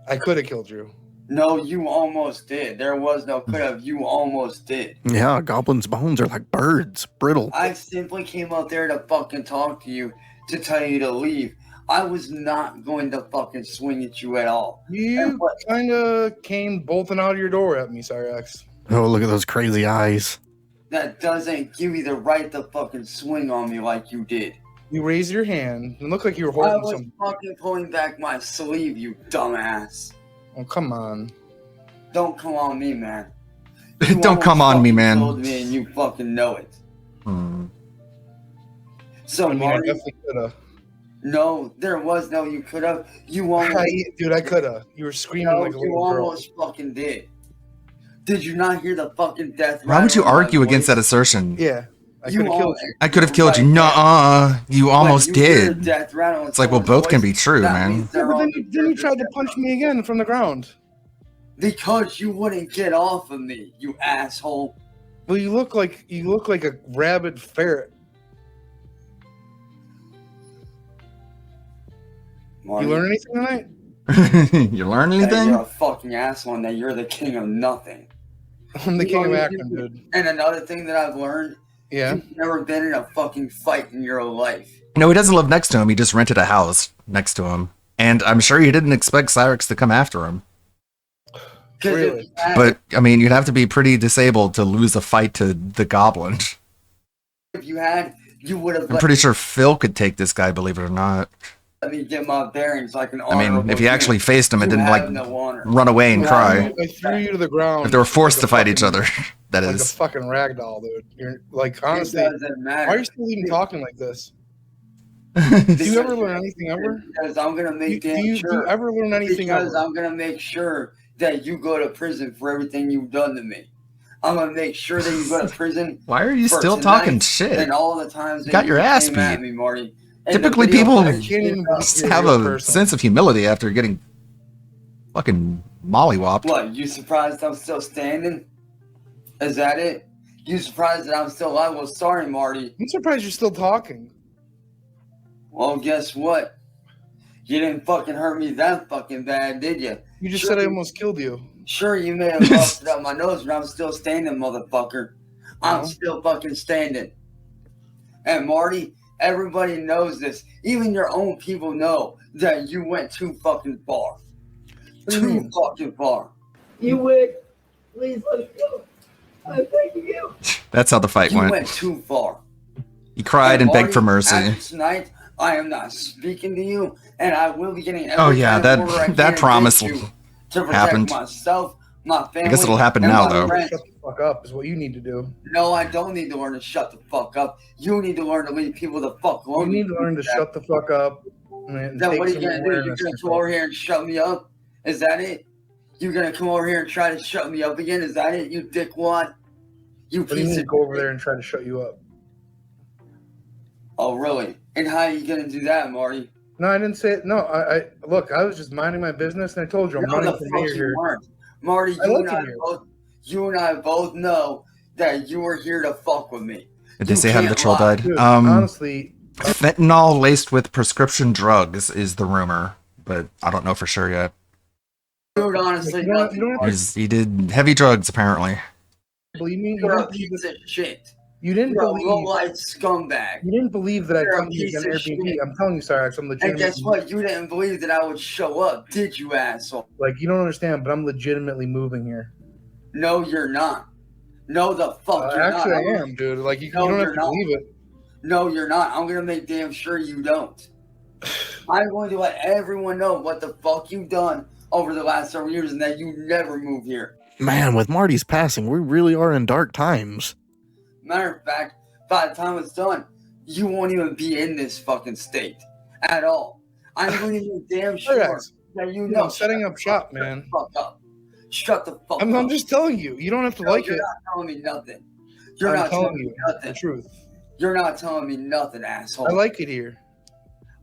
I could have killed you. No, you almost did. There was no could have. You almost did. Yeah, Goblin's bones are like birds, brittle. I simply came out there to fucking talk to you, to tell you to leave. I was not going to fucking swing at you at all. You kind of came bolting out of your door at me, Cyrax. Oh, look at those crazy eyes. That doesn't give you the right to fucking swing on me like you did. You raised your hand. It looked like you were holding something. I was fucking pulling back my sleeve, you dumbass. Oh, come on. Don't come on me, man. Don't come on me, man. You told me and you fucking know it. So, I mean, Marty, I definitely could have. No, there was no you could have. You almost... Dude, I could have. You were screaming like a little girl. You almost fucking did. Did you not hear the fucking death rattle? Why would you argue against that assertion? Yeah. I could have killed you. I could have killed you. Nuh-uh. You almost did. Death rattle. It's like, well, both can be true, man. Yeah, but then you tried to punch me again from the ground. Because you wouldn't get off of me, you asshole. Well, you look like a rabid ferret. Marty, you learn anything tonight? You learn anything? You're a fucking asshole and that you're the king of nothing. I'm the You king of know, Akron, dude. And another thing that I've learned, Yeah. you've never been in a fucking fight in your life. No, he doesn't live next to him. He just rented a house next to him. And I'm sure he didn't expect Cyrex to come after him. Really? But, I mean, you'd have to be pretty disabled to lose a fight to the goblin. If you had, you would have I'm pretty sure Phil could take this guy, believe it or not. let me get my bearings like an I mean, honorable if he actually human. faced him and You didn't, have like, no honor. run away and cry. I threw you to the ground. If they were forced like to a fight each fucking- other, that like is. a fucking ragdoll, dude. You're like, honestly, doesn't matter. why are you still even talking like this? Do you ever learn anything ever? Because I'm gonna make damn do sure. you ever learn anything because ever? I'm gonna make sure that you go to prison for everything you've done to me. I'm gonna make sure that you go to prison. Why are you for still tonight talking shit? And all the times You that got your ass came at beat. me, Marty. And the Typically, video people footage came out. have a sense of humility after getting fucking mollywopped. What? You surprised I'm still standing? Is that it? You surprised that I'm still alive? Well, sorry, Marty. I'm surprised you're still talking. Well, guess what? You didn't fucking hurt me that fucking bad, did you? You just Sure said I almost killed you. Sure, you may have busted up my nose, but I'm still standing, motherfucker. I'm still fucking standing. And Marty, everybody knows this. Even your own people know that you went too fucking far. Too fucking far. You would. Please let us go. I'm thanking you. That's how the fight You went. went too far. He cried and begged for Marty, mercy. after tonight, I am not speaking to you, and I will be getting every Oh yeah, kind of order I that can promise against you to protect happened. myself, my family. I guess it'll happen and now my though. friends. Shut the fuck up is what you need to do. No, I don't need to learn to shut the fuck up. You need to learn to leave people the fuck alone. You need to learn to shut the fuck up. And Then take what are you some gonna do? You're awareness gonna come over here and shut me up? Is that it? You're gonna come over here and try to shut me up again? Is that it? You dickwad? You What do you piece mean of go over there and try to shut you up? Oh really? And how are you gonna do that, Marty? No, I didn't say it. No, I look, I was just minding my business and I told you I'm No, running the for fuck mayor you here. weren't. Marty, I like it here. you and I both know that you were here to fuck with me. Did they You say how the can't troll lie. died? Dude, honestly, Fentanyl laced with prescription drugs is the rumor, but I don't know for sure yet. Dude, honestly, You don't- nothing. you don't have to- He did heavy drugs apparently. believe me. You You're a didn't believe piece of shit. You didn't You're a believe. low-life scumbag. You didn't believe that I You're a come to you piece on of Airbnb. shit. I'm telling you, Cyrex, I'm And legitimately. guess what? You didn't believe that I would show up, did you, asshole? Like you don't understand, but I'm legitimately moving here. No, you're not. No, the fuck you're Actually, not. I am, dude. Like you No, don't have you're to not. believe it. No, you're not. I'm gonna make damn sure you don't. I'm going to let everyone know what the fuck you've done over the last several years and that you never move here. Man, with Marty's passing, we really are in dark times. Matter of fact, by the time it's done, you won't even be in this fucking state at all. I'm going to make damn sure Cyrex, that you dude, know. I'm setting up shop, man. Fuck up. Shut the fuck up. I'm just telling you. You don't have to No, like you're it. not telling me nothing. You're I'm not telling telling me you nothing. the truth. You're not telling me nothing, asshole. I like it here.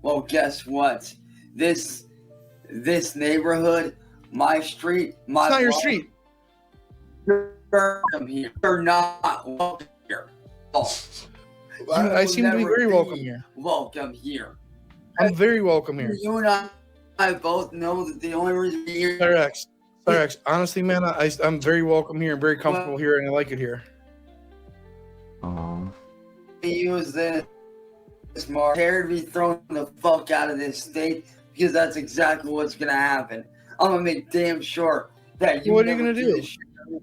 Well, guess what? This neighborhood, my street, my It's not your block, street. You're welcome here. You're not welcome here. Oh. You I will seem to be never very welcome here. Welcome here. I'm very welcome here. You and I both know that the only reason you're here. Cyrex, honestly, man, I'm very welcome here and very comfortable here, and I like it here. Use this smart hair to be thrown the fuck out of this state because that's exactly what's gonna happen. I'm gonna make damn sure that you. What are you never gonna do? this shit to me.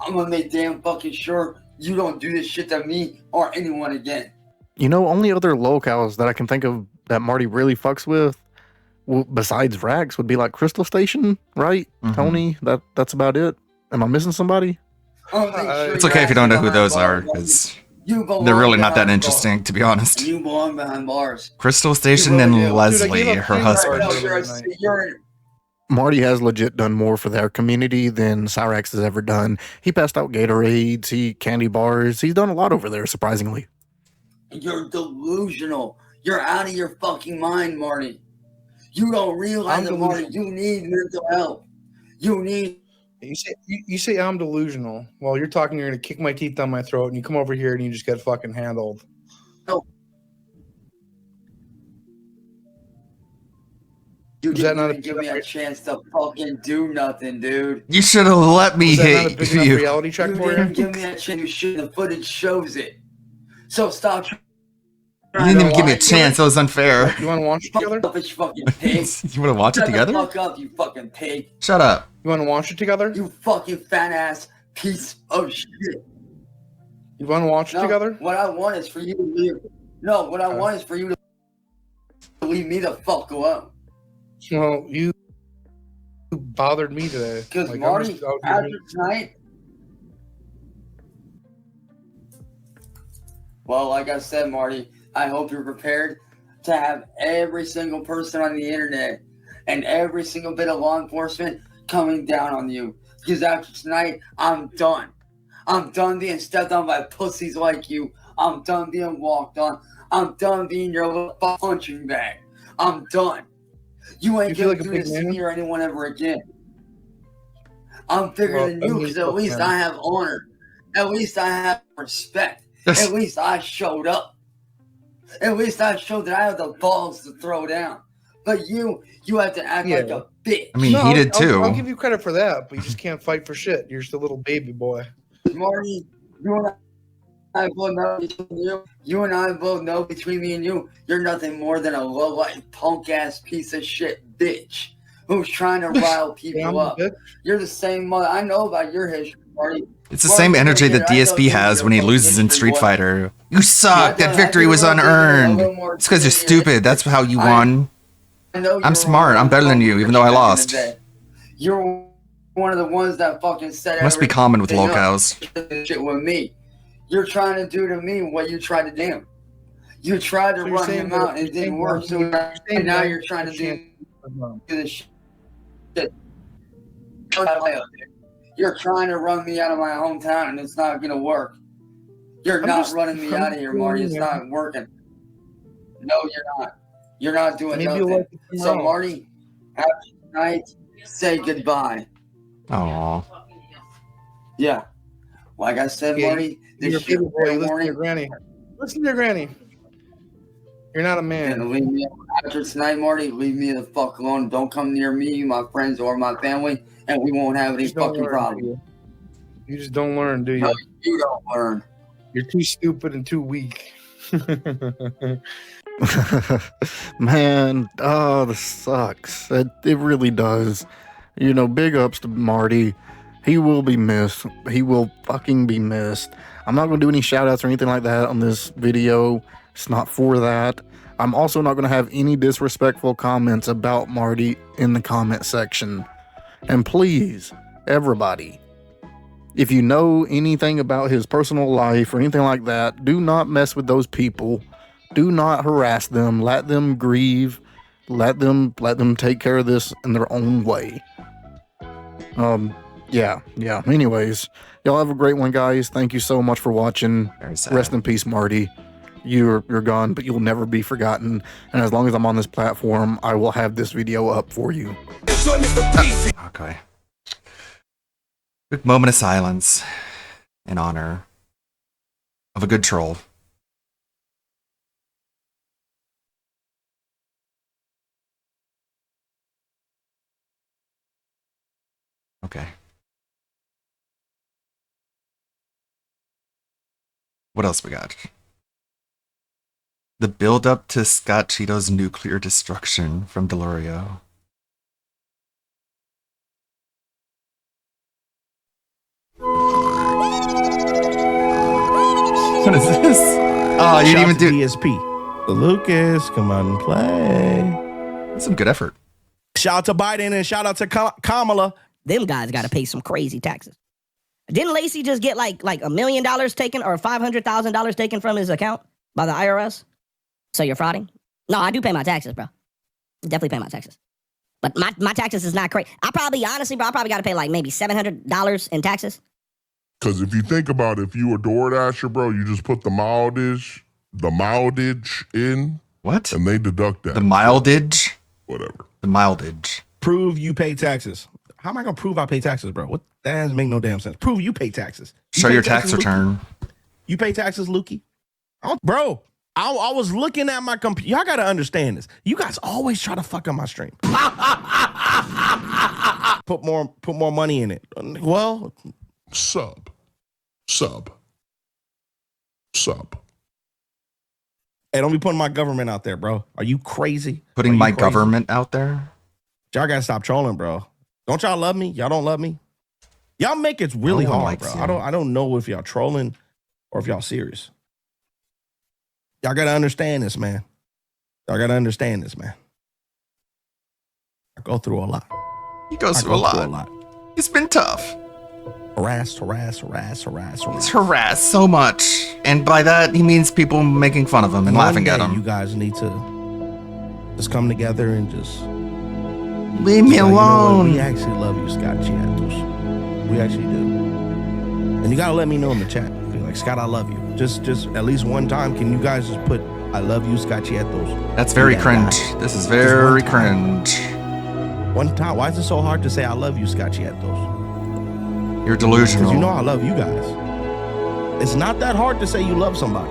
I'm gonna make damn fucking sure you don't do this shit to me or anyone again. You know, only other locales that I can think of that Marty really fucks with, besides Rax, would be like Crystal Station, right? Tony, that's about it. Am I missing somebody? It's okay if you don't know who those are, because they're really not that interesting, to be honest. You belong behind bars. Crystal Station and Leslie, her husband. Marty has legit done more for their community than Cyrex has ever done. He passed out Gatorades, candy bars. He's done a lot over there, surprisingly. You're delusional. You're out of your fucking mind, Marty. You don't realize that, Marty. You need mental help. You need. You say I'm delusional. Well, you're talking. You're gonna kick my teeth down my throat, and you come over here and you just get fucking handled. No. You Was that didn't not even give me a chance to fucking do nothing, dude. You should have let me Was that not a hit big enough you. reality check You for you? didn't give me a chance. You should. The footage shows it. So stop. You didn't even give me a chance. That was unfair. You want to watch it together? Selfish fucking pig. You want to watch it Shut together? the fuck up, you fucking pig. Shut up. You want to watch it together? You fucking fat ass piece of shit. You want to watch it together? What I want is for you to leave. No, what I want is for you to leave me the fuck alone. Well, you bothered me today. Because Like, Marty, after tonight. Well, like I said, Marty, I hope you're prepared to have every single person on the internet and every single bit of law enforcement coming down on you. Because after tonight, I'm done. I'm done being stepped on by pussies like you. I'm done being walked on. I'm done being your little punching bag. I'm done. You ain't gonna do this to me or anyone ever again. I'm bigger than you because at least I have honor. At least I have respect. At least I showed up. At least I showed that I have the balls to throw down. But you have to act like a bitch. I mean, he did too. I'll give you credit for that, but you just can't fight for shit. You're just a little baby boy. Marty, you and I both know between you. You and I both know between me and you, you're nothing more than a low-life, punk-ass piece of shit bitch who's trying to rile people up. You're the same mother. I know about your history, Marty. It's the same energy that DSP has when he loses in Street Fighter. You suck. That victory was unearned. It's because you're stupid. That's how you won. I'm smart. I'm better than you, even though I lost. You're one of the ones that fucking said Must be common with locals. Shit with me. You're trying to do to me what you tried to do him. You tried to run him out and it didn't work. So now you're trying to do this shit. You're trying to run me out of my hometown and it's not gonna work. You're not running me out of here, Marty. It's not working. No, you're not. You're not doing nothing. So, Marty, after tonight, say goodbye. Aww. Yeah. Like I said, Marty, this shit boy, listen to your granny. Listen to your granny. You're not a man. Leave me after tonight, Marty. Leave me the fuck alone. Don't come near me, my friends, or my family, and we won't have any fucking problems. You just don't learn, do you? No, you don't learn. You're too stupid and too weak. Man, this sucks. It really does. You know, big ups to Marty. He will be missed. He will fucking be missed. I'm not going to do any shout outs or anything like that on this video. It's not for that. I'm also not going to have any disrespectful comments about Marty in the comment section. And please, everybody, if you know anything about his personal life or anything like that, do not mess with those people. Do not harass them. Let them grieve. Let them take care of this in their own way. Yeah. Anyways, y'all have a great one, guys. Thank you so much for watching. Rest in peace, Marty. You're gone, but you'll never be forgotten. And as long as I'm on this platform, I will have this video up for you. Okay. Quick moment of silence in honor of a good troll. Okay. What else we got? The build-up to Scott Cheeto's nuclear destruction from Delorio. What is this? Oh, you didn't even do DSP. Lucas, come on and play. That's some good effort. Shout out to Biden and shout out to Kamala. Them guys got to pay some crazy taxes. Didn't Lacey just get like $1 million taken or $500,000 taken from his account by the IRS? So you're frauding? No, I do pay my taxes, bro. Definitely pay my taxes. But my taxes is not crazy. Honestly, bro, I probably got to pay like maybe $700 in taxes. Because if you think about it, if you a DoorDasher, bro, you just put the mileage in. What? And they deduct that. The mileage? Whatever. The mileage. Prove you pay taxes. How am I going to prove I pay taxes, bro? What? That doesn't make no damn sense. Prove you pay taxes. Show your tax return. You pay taxes, Lukey? Oh, bro, I was looking at my computer. Y'all got to understand this. You guys always try to fuck up my stream. Put more money in it. Well, Sub. Hey, don't be putting my government out there, bro. Are you crazy? Putting my government out there? Y'all gotta stop trolling, bro. Don't y'all love me? Y'all don't love me? Y'all make it really No one hard, likes bro. you. I don't know if y'all trolling or if y'all serious. Y'all gotta understand this, man. I go through a lot. He goes through a lot. It's been tough. Harass. He's harassed so much. And by that, he means people making fun of him and laughing at him. You guys need to just come together and just leave me alone. We actually love you, Scott Chiatos. We actually do. And you gotta let me know in the chat. Be like, Scott, I love you. Just at least one time, can you guys just put, I love you, Scott Chiatos? That's very cringe. This is very cringe. One time. Why is it so hard to say I love you, Scott Chiatos? You're delusional. Because you know I love you guys. It's not that hard to say you love somebody.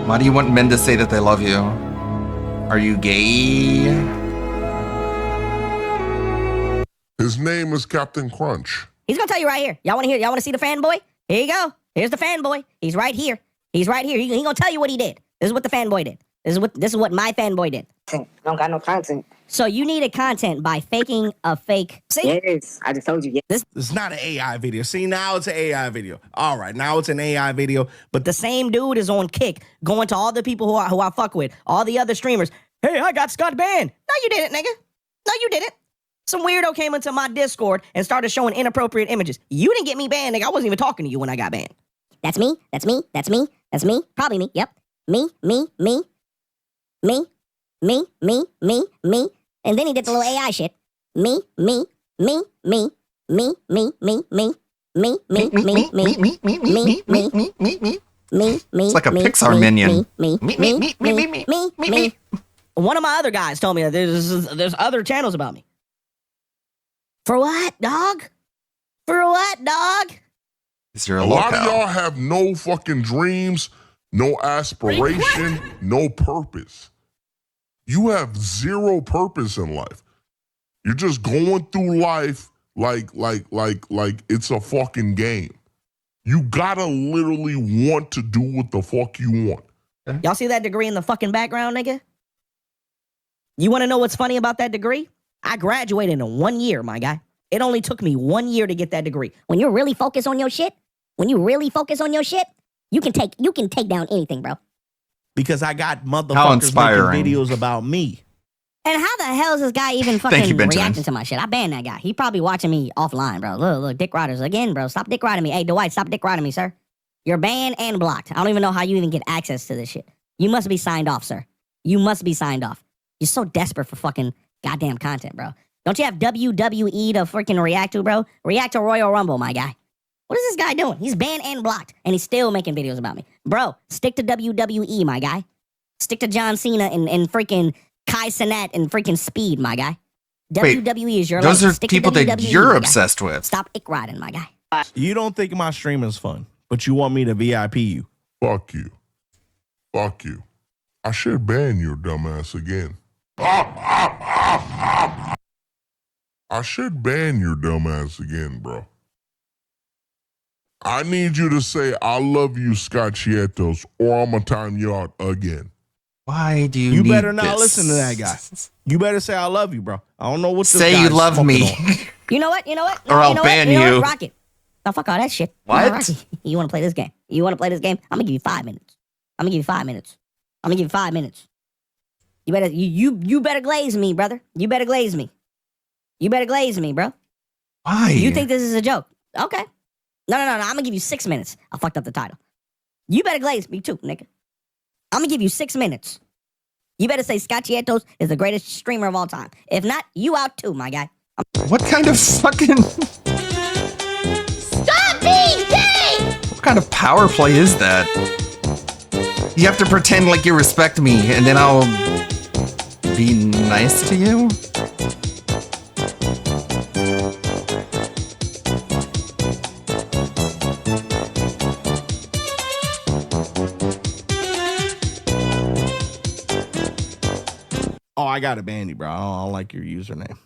Why do you want men to say that they love you? Are you gay? His name is Captain Crunch. He's gonna tell you right here. Y'all wanna hear? Y'all wanna see the fanboy? Here you go. Here's the fanboy. He's right here. He gonna tell you what he did. This is what the fanboy did. This is what my fanboy did. Don't got no content. So you needed content by faking a fake. See? Yes, I just told you. This is not an AI video. See, now it's an AI video. All right, now it's an AI video. But the same dude is on Kick, going to all the people who I fuck with, all the other streamers. Hey, I got Scott banned. No, you didn't, nigga. No, you didn't. Some weirdo came into my Discord and started showing inappropriate images. You didn't get me banned, nigga. I wasn't even talking to you when I got banned. That's me. Probably me. Yep. Me. And then he did the little AI shit. Me. It's like a Pixar minion. Me. One of my other guys told me that there's other channels about me. For what, dog? Is there a lot of y'all have no fucking dreams, no aspiration, no purpose. You have zero purpose in life. You're just going through life like it's a fucking game. You gotta literally want to do what the fuck you want. Y'all see that degree in the fucking background, nigga? You want to know what's funny about that degree? I graduated in 1 year, my guy. It only took me 1 year to get that degree. When you're really focused on your shit, you can take down anything, bro. Because I got motherfuckers making videos about me. And how the hell is this guy even fucking reacting to my shit? I banned that guy. He probably watching me offline, bro. Look, dick riders again, bro. Stop dick riding me. Hey, Dwight, stop dick riding me, sir. You're banned and blocked. I don't even know how you even get access to this shit. You must be signed off, sir. You must be signed off. You're so desperate for fucking goddamn content, bro. Don't you have WWE to freaking react to, bro? React to Royal Rumble, my guy. What is this guy doing? He's banned and blocked, and he's still making videos about me. Bro, stick to WWE, my guy. Stick to John Cena and freaking Kai Cenat and freaking Speed, my guy. Wait, WWE is your those life. are Stick people to that WWE, you're my guy. obsessed with. Stop ick riding, my guy. You don't think my stream is fun, but you want me to VIP you. Fuck you. I should ban your dumbass again. I should ban your dumbass again, bro. I need you to say, I love you, Scott Chietos, or I'm going to time you out again. Why do You better not listen to that guy. You better say I love you, bro. I don't know what this Say guy's you love me. You know what? Or I'll ban you. Rock it. No, fuck all that shit. What? You want to play this game? I'm going to give you 5 minutes. You better glaze me, brother. You better glaze me, bro. Why? You think this is a joke? Okay. No. I'm going to give you 6 minutes. I fucked up the title. You better glaze me too, nigga. I'm going to give you 6 minutes. You better say Scott Chietos is the greatest streamer of all time. If not, you out too, my guy. What kind of fucking... Stop being gay! What kind of power play is that? You have to pretend like you respect me, and then I'll be nice to you? I gotta ban you, bro. I don't like your username.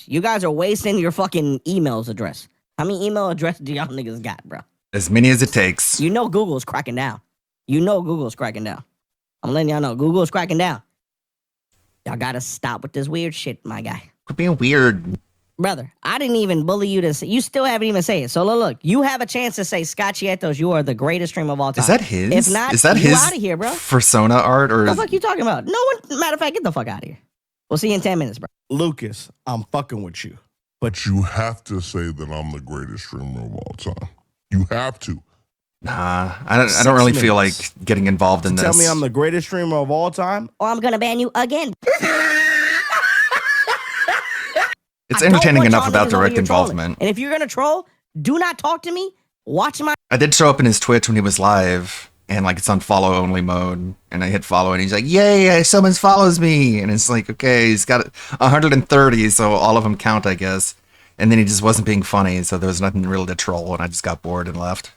You guys are wasting your fucking emails address. How many email addresses do y'all niggas got, bro? As many as it takes. You know Google's cracking down. You know Google's cracking down. I'm letting y'all know Google's cracking down. Y'all gotta stop with this weird shit, my guy. Quit being weird. Brother, I didn't even bully you to say, you still haven't even said it. So look, you have a chance to say, Scott Chietos, you are the greatest streamer of all time. Is that his? If not, is that you his out of here, bro. persona art? Or What the is... fuck you talking about? No one, matter of fact, get the fuck out of here. We'll see you in 10 minutes, bro. Lucas, I'm fucking with you. But you have to say that I'm the greatest streamer of all time. You have to. Nah, I don't really feel like getting involved in this. Tell me I'm the greatest streamer of all time? Or I'm gonna ban you again. It's entertaining enough without direct involvement. And if you're gonna troll, do not talk to me. Watch my. I did show up in his Twitch when he was live, and like it's on follow only mode, and I hit follow, and he's like, "Yay! Someone follows me!" And it's like, okay, he's got 130, so all of them count, I guess. And then he just wasn't being funny, so there was nothing real to troll, and I just got bored and left.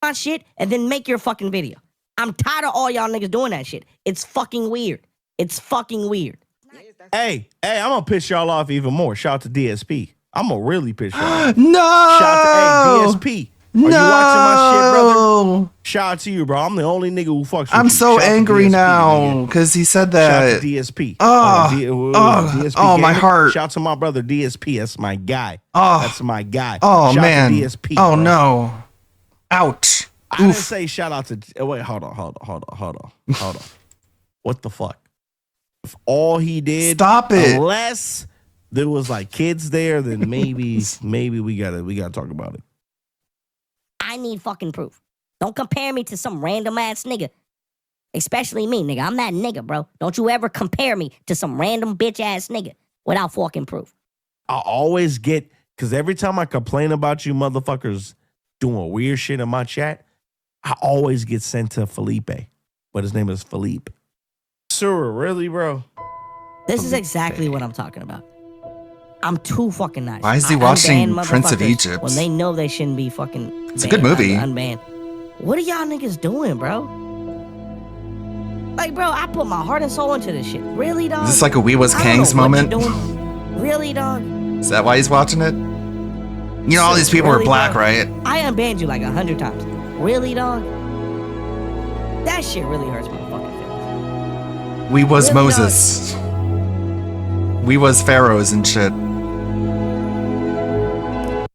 My shit, and then make your fucking video. I'm tired of all y'all niggas doing that shit. It's fucking weird. It's fucking weird. Hey, I'm gonna piss y'all off even more. Shout out to DSP. I'm gonna really piss y'all off. No! Shout out to DSP. Are you watching my shit, brother? Shout out to you, bro. I'm the only nigga who fucks with I'm you. so Shout out to angry DSP, now nigga. because he said Shout out that. to DSP. DSP DSP my Gaming. heart. Shout out to my brother DSP. That's my guy. Oh, that's my guy. Oh, Shout man. Out to DSP, oh, bro. no. Ouch. I didn't say shout out to. Wait, hold on. What the fuck? If all he did, stop it. Unless there was like kids there, then maybe we gotta talk about it. I need fucking proof. Don't compare me to some random ass nigga. Especially me, nigga. I'm that nigga, bro. Don't you ever compare me to some random bitch ass nigga without fucking proof. I always get, because every time I complain about you motherfuckers doing weird shit in my chat, I always get sent to Felipe. But his name is Philippe. Sir, really, bro? This is exactly what I'm talking about. I'm too fucking nice. Why is he I watching unban Prince of motherfuckers Egypt? when they know they shouldn't be fucking It's a good movie. Unbanned. What are y'all niggas doing, bro? Like, bro, I put my heart and soul into this shit. Really, dog? Is this like a We Was I don't Kangs know what moment? you're doing. Really, dog? Is that why he's watching it? You know, all these people Really, are black, dog? right? I unbanned you like 100 times. Really, dog? That shit really hurts my fucking feelings. We was Really, Moses. We was pharaohs and shit.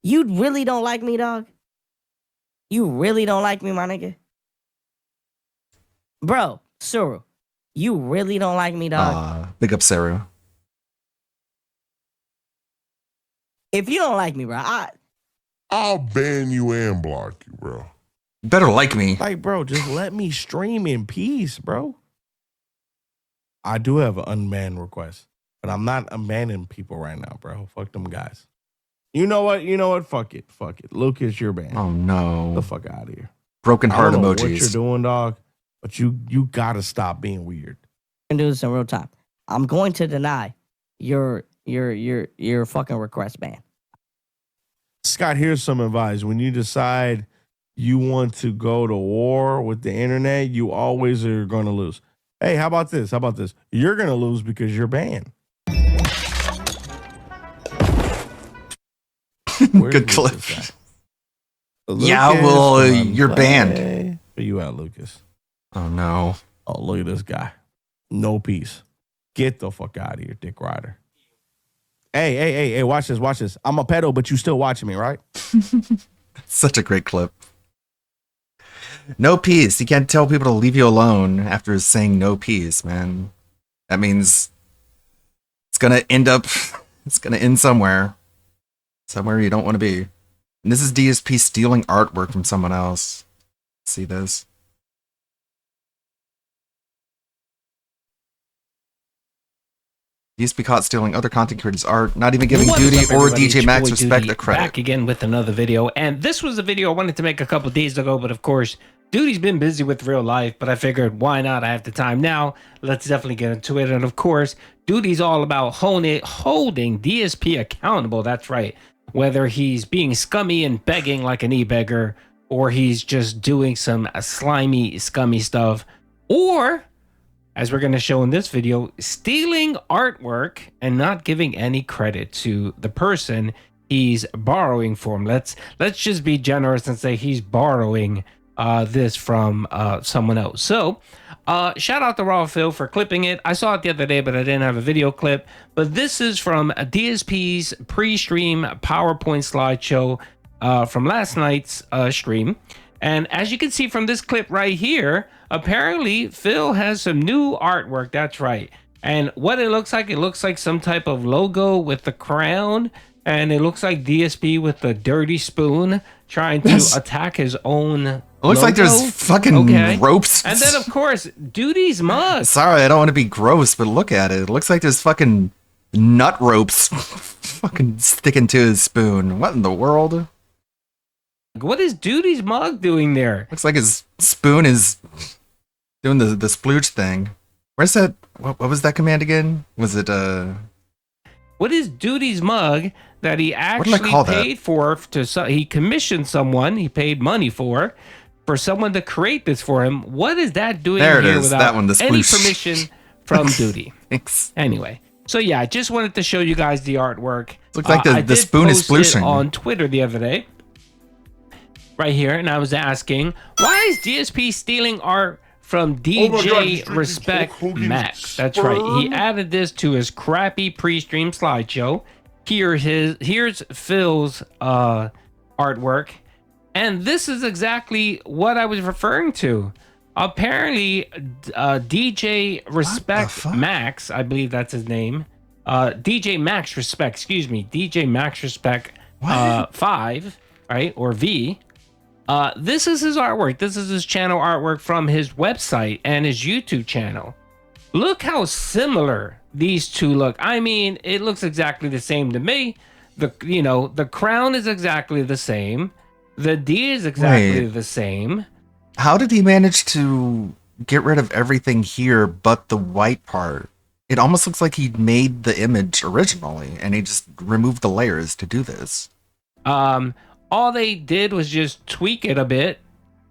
You really don't like me, dog? You really don't like me, my nigga? Bro, Suru, you really don't like me, dog? Big up Saru. If you don't like me, bro, I'll ban you and block you, bro. You better like me. Like, bro, just let me stream in peace, bro. I do have an unban request, but I'm not unbanning people right now, bro. Fuck them guys. You know what? Fuck it. Lucas, you're banned. Oh, no. Get the fuck out of here. Broken heart I don't know emojis. what you're doing, dog, but you gotta stop being weird. I'm gonna do this in real time. I'm going to deny your fucking request ban. Scott, here's some advice. When you decide you want to go to war with the internet, you always are going to lose. Hey, how about this? You're going to lose because you're banned. Good clip. Yeah, well, you're banned. Where you at, Lucas? Oh, no. Oh, look at this guy. No peace. Get the fuck out of here, dick rider. Hey, watch this. I'm a pedo, but you still watching me, right? Such a great clip. No peace. You can't tell people to leave you alone after saying no peace, man. That means it's gonna end somewhere. Somewhere you don't want to be. And this is DSP stealing artwork from someone else. See this? DSP caught stealing other content creators' art, not even giving What Duty is up, or everybody? DJ It's Max your boy respect Duty, or credit. Back again with another video, and this was a video I wanted to make a couple days ago, but of course, Duty's been busy with real life, but I figured why not? I have the time now. Let's definitely get into it. And of course, Duty's all about holding DSP accountable. That's right. Whether he's being scummy and begging like an e-beggar, or he's just doing some slimy, scummy stuff, or as we're going to show in this video, stealing artwork and not giving any credit to the person he's borrowing from. Let's just be generous and say he's borrowing this from someone else. So shout out to Raw Phil for clipping it. I saw it the other day, but I didn't have a video clip. But this is from DSP's pre-stream PowerPoint slideshow from last night's stream. And as you can see from this clip right here, apparently Phil has some new artwork. That's right. And what it looks like some type of logo with the crown. And it looks like DSP with the dirty spoon trying to attack his own It looks like there's fucking ropes. And then, of course, Duty's mug. Sorry, I don't want to be gross, but look at it. It looks like there's fucking nut ropes fucking sticking to his spoon. What in the world? What is Duty's mug doing there? Looks like his spoon is doing the splooge thing. Where's that? What was that command again? Was it What is Duty's mug that he actually paid for? He commissioned someone. He paid money for someone to create this for him. What is that doing here without that one, the any sploosh. permission from Duty? Thanks. Anyway, so yeah, I just wanted to show you guys the artwork. Looks like the spoon is sploosing. splooshing. On Twitter the other day, right here, and I was asking, why is DSP stealing art from DJ Respect Max? That's right. He added this to his crappy pre-stream slideshow. Here's Phil's artwork, and this is exactly what I was referring to. Apparently, DJ Respect Max, I believe that's his name. DJ Max Respect, excuse me, DJ Max Respect 5, right, or V. This is his artwork. This is his channel artwork from his website and his YouTube channel. Look how similar these two look. I mean, it looks exactly the same to me. The crown is exactly the same. The D is exactly the same. How did he manage to get rid of everything here but the white part? It almost looks like he made the image originally and he just removed the layers to do this. All they did was just tweak it a bit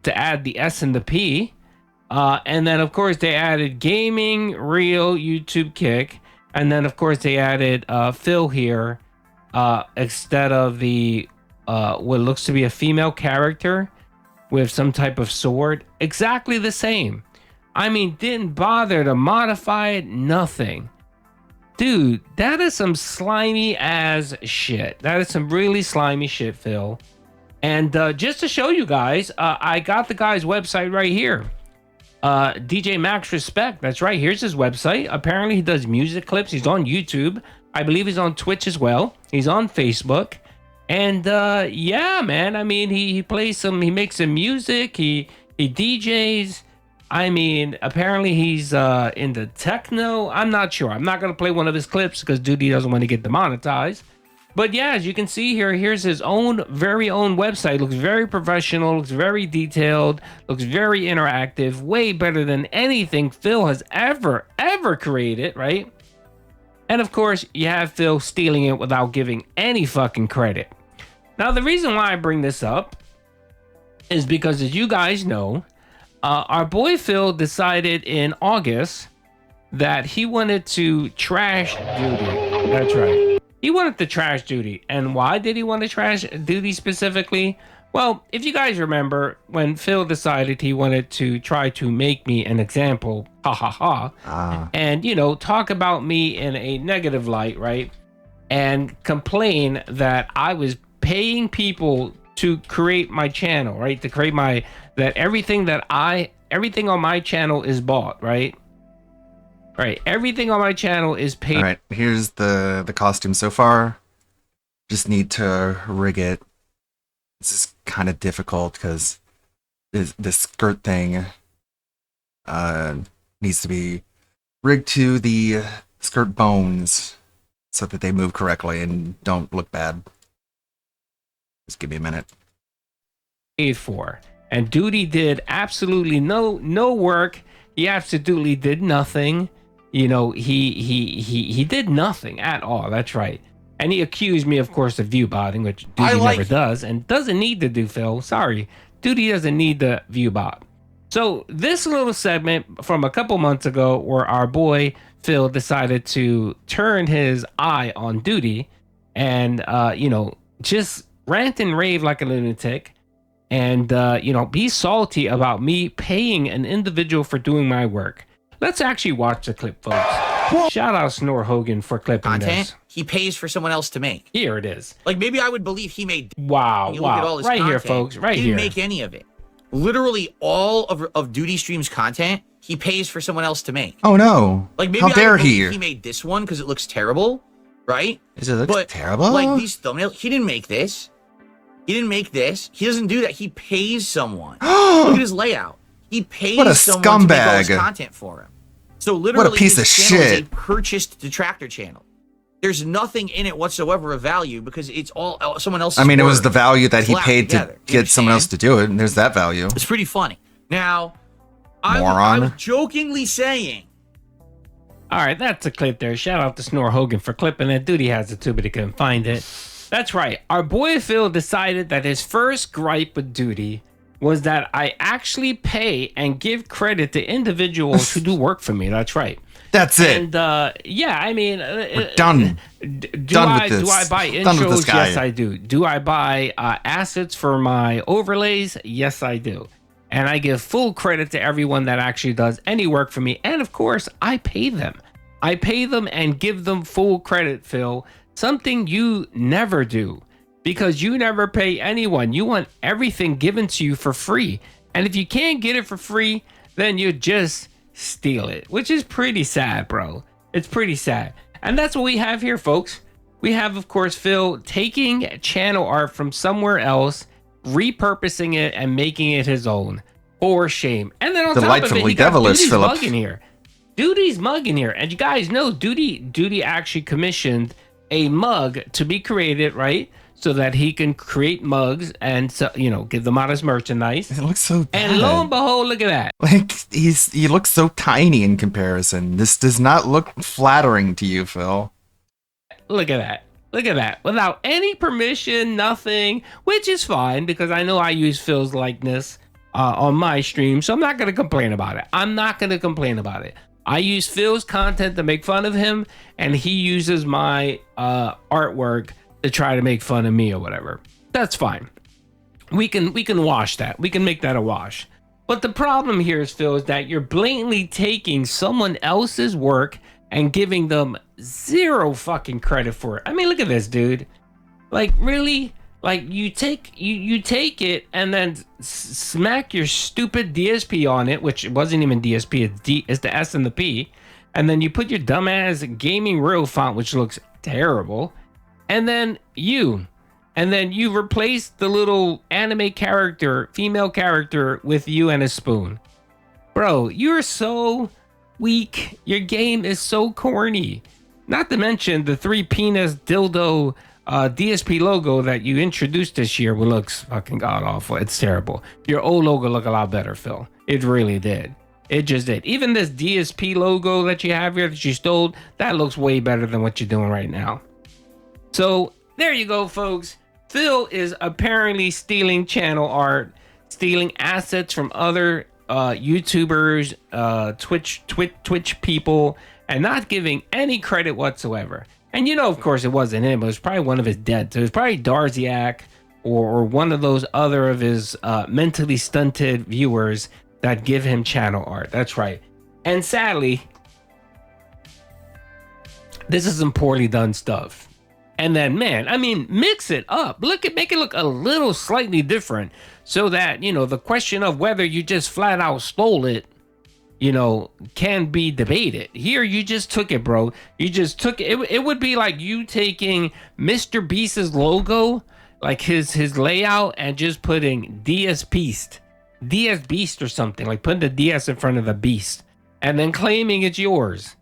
to add the S and the P. And then, of course, they added gaming, real, YouTube kick. And then, of course, they added Phil here instead of the what looks to be a female character with some type of sword. Exactly the same. I mean, didn't bother to modify it, nothing. Dude, that is some slimy ass shit. That is some really slimy shit, Phil. And just to show you guys, I got the guy's website right here. DJ Max Respect. That's right. Here's his website. Apparently, he does music clips. He's on YouTube. I believe he's on Twitch as well. He's on Facebook. And yeah, man. I mean, he plays some. He makes some music. He DJs. I mean, apparently he's into techno. I'm not sure. I'm not gonna play one of his clips because Duty doesn't want to get demonetized. But yeah, as you can see here, here's his very own website. Looks very professional, looks very detailed, looks very interactive, way better than anything Phil has ever created, right? And of course, you have Phil stealing it without giving any fucking credit. Now, the reason why I bring this up is because, as you guys know, our boy Phil decided in August that he wanted to trash Duty. That's right. He wanted to trash Duty. And why did he want to trash Duty specifically? Well, if you guys remember, when Phil decided he wanted to try to make me an example, and, you know, talk about me in a negative light, right? And complain that I was paying people to create my channel, right? To create everything on my channel is bought, right? Right, everything on my channel is paid. All right, here's the costume so far. Just need to rig it. This is kind of difficult because this skirt thing needs to be rigged to the skirt bones so that they move correctly and don't look bad. Just give me a minute. Paid for, and Duty did absolutely no work. He absolutely did nothing. You know, he did nothing at all. That's right. And he accused me, of course, of view botting, which Duty never does and doesn't need to do, Phil. Sorry. Duty doesn't need the view bot. So this little segment from a couple months ago where our boy Phil decided to turn his eye on duty and, just rant and rave like a lunatic and, be salty about me paying an individual for doing my work. Let's actually watch the clip, folks. Shout out Snore Hogan for clipping Content this. he pays for someone else to make. Here it is. Like maybe I would believe he made. Wow, You look at all wow. his Right here, content, folks. Right he here. didn't make any of it. Literally all of Duty Stream's content, he pays for someone else to make. Oh no! Like maybe How I dare would believe he? he made this one because it looks terrible, right? Does it look terrible? Like these thumbnails, he didn't make this. He didn't make this. He doesn't do that. He pays someone. Look at his layout. He pays What a someone to make all his scumbag. content for him. So literally, What a piece his of channel is shit. a purchased detractor channel. There's nothing in it whatsoever of value because it's all someone else's. I mean, it was work the value that he slapped paid together. to You get someone else understand? to do it, and there's that value. It's pretty funny. Now, I Moron. was jokingly saying. All right, that's a clip there. Shout out to Snore Hogan for clipping it. Duty has it too, but he couldn't find it. That's right. Our boy Phil decided that his first gripe with Duty was that I actually pay and give credit to individuals who do work for me. That's right. That's it. And yeah, I mean, We're done. Do Done I with this. do I buy Done with this intros? guy. Yes, I do. Do I buy assets for my overlays? Yes, I do. And I give full credit to everyone that actually does any work for me. And of course, I pay them. I pay them and give them full credit, Phil. Something you never do because you never pay anyone. You want everything given to you for free. And if you can't get it for free, then you just steal it, which is pretty sad, bro. It's pretty sad. And that's what we have here, folks. We have, of course, Phil taking channel art from somewhere else, repurposing it and making it his own. For shame. And then on top of it, Delightfully he got devilish, Duty's Philip. mug in here. Duty's mug in here. And you guys know Duty actually commissioned a mug to be created, right? So that he can create mugs and, so, give them out as merchandise. It looks so bad. And lo and behold, look at that. Like he looks so tiny in comparison. This does not look flattering to you, Phil. Look at that. Look at that. Without any permission, nothing, which is fine because I know I use Phil's likeness on my stream, so I'm not going to complain about it. I'm not going to complain about it. I use Phil's content to make fun of him, and he uses my artwork to try to make fun of me or whatever. That's fine. We can wash that. We can make that a wash. But the problem here is, Phil, is that you're blatantly taking someone else's work and giving them zero fucking credit for it. I mean, look at this, dude. Like, really? Like, you take it and then smack your stupid DSP on it, which wasn't even DSP, it's the S and the P, and then you put your dumbass gaming real font, which looks terrible, and then you replace the little anime character, female character, with you and a spoon. Bro, you're so weak. Your game is so corny. Not to mention the 3 penis dildo DSP logo that you introduced this year looks fucking god awful. It's terrible. Your old logo looked a lot better, Phil. It really did. It just did. Even this DSP logo that you have here that you stole, that looks way better than what you're doing right now. So there you go, folks. Phil is apparently stealing channel art, stealing assets from other YouTubers, Twitch people, and not giving any credit whatsoever. And of course, it wasn't him. It was probably one of his dead. So it was probably Darziak or one of those other of his mentally stunted viewers that give him channel art. That's right. And sadly, this is some poorly done stuff. And then, man, I mean, mix it up. Make it look a little slightly different so that, the question of whether you just flat out stole it, can be debated. Here, you just took it, bro. You just took it. It would be like you taking Mr. Beast's logo, like his layout, and just putting DS Beast or something, like putting the DS in front of the Beast, and then claiming it's yours,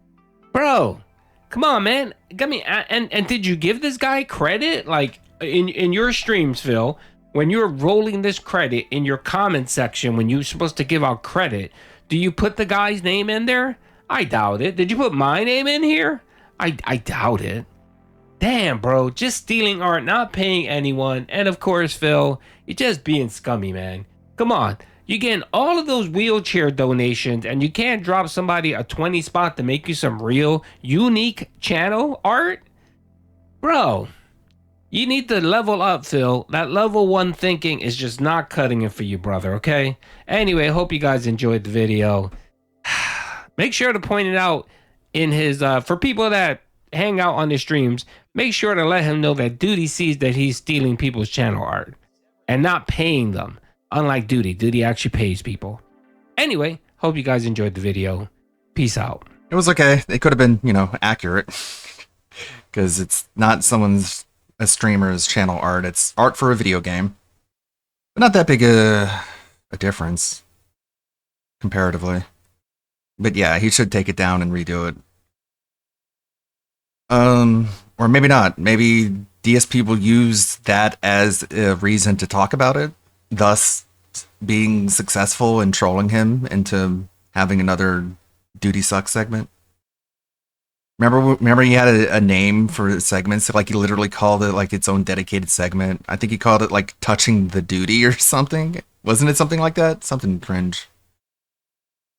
bro. Come on, man. And did you give this guy credit? Like in your streams, Phil, when you're rolling this credit in your comment section, when you're supposed to give out credit, do you put the guy's name in there? I doubt it. Did you put my name in here? I doubt it. Damn, bro. Just stealing art, not paying anyone. And of course, Phil, you're just being scummy, man. Come on. you're getting all of those wheelchair donations, and you can't drop somebody a 20 spot to make you some real unique channel art? Bro, you need to level up, Phil. That level 1 thinking is just not cutting it for you, brother, okay? Anyway, hope you guys enjoyed the video. Make sure to point it out in his, for people that hang out on his streams, make sure to let him know that Duty sees that he's stealing people's channel art and not paying them. Unlike Duty. Duty actually pays people. Anyway, hope you guys enjoyed the video. Peace out. It was okay. It could have been, you know, accurate. Because it's not a streamer's channel art. It's art for a video game. But not that big a difference. Comparatively. But yeah, he should take it down and redo it. Or maybe not. Maybe DSP will use that as a reason to talk about it, thus being successful in trolling him into having another Duty Sucks segment. Remember he had a name for segments, like he literally called it like its own dedicated segment. I think he called it like Touching the Duty or something. Wasn't it something like that? Something cringe.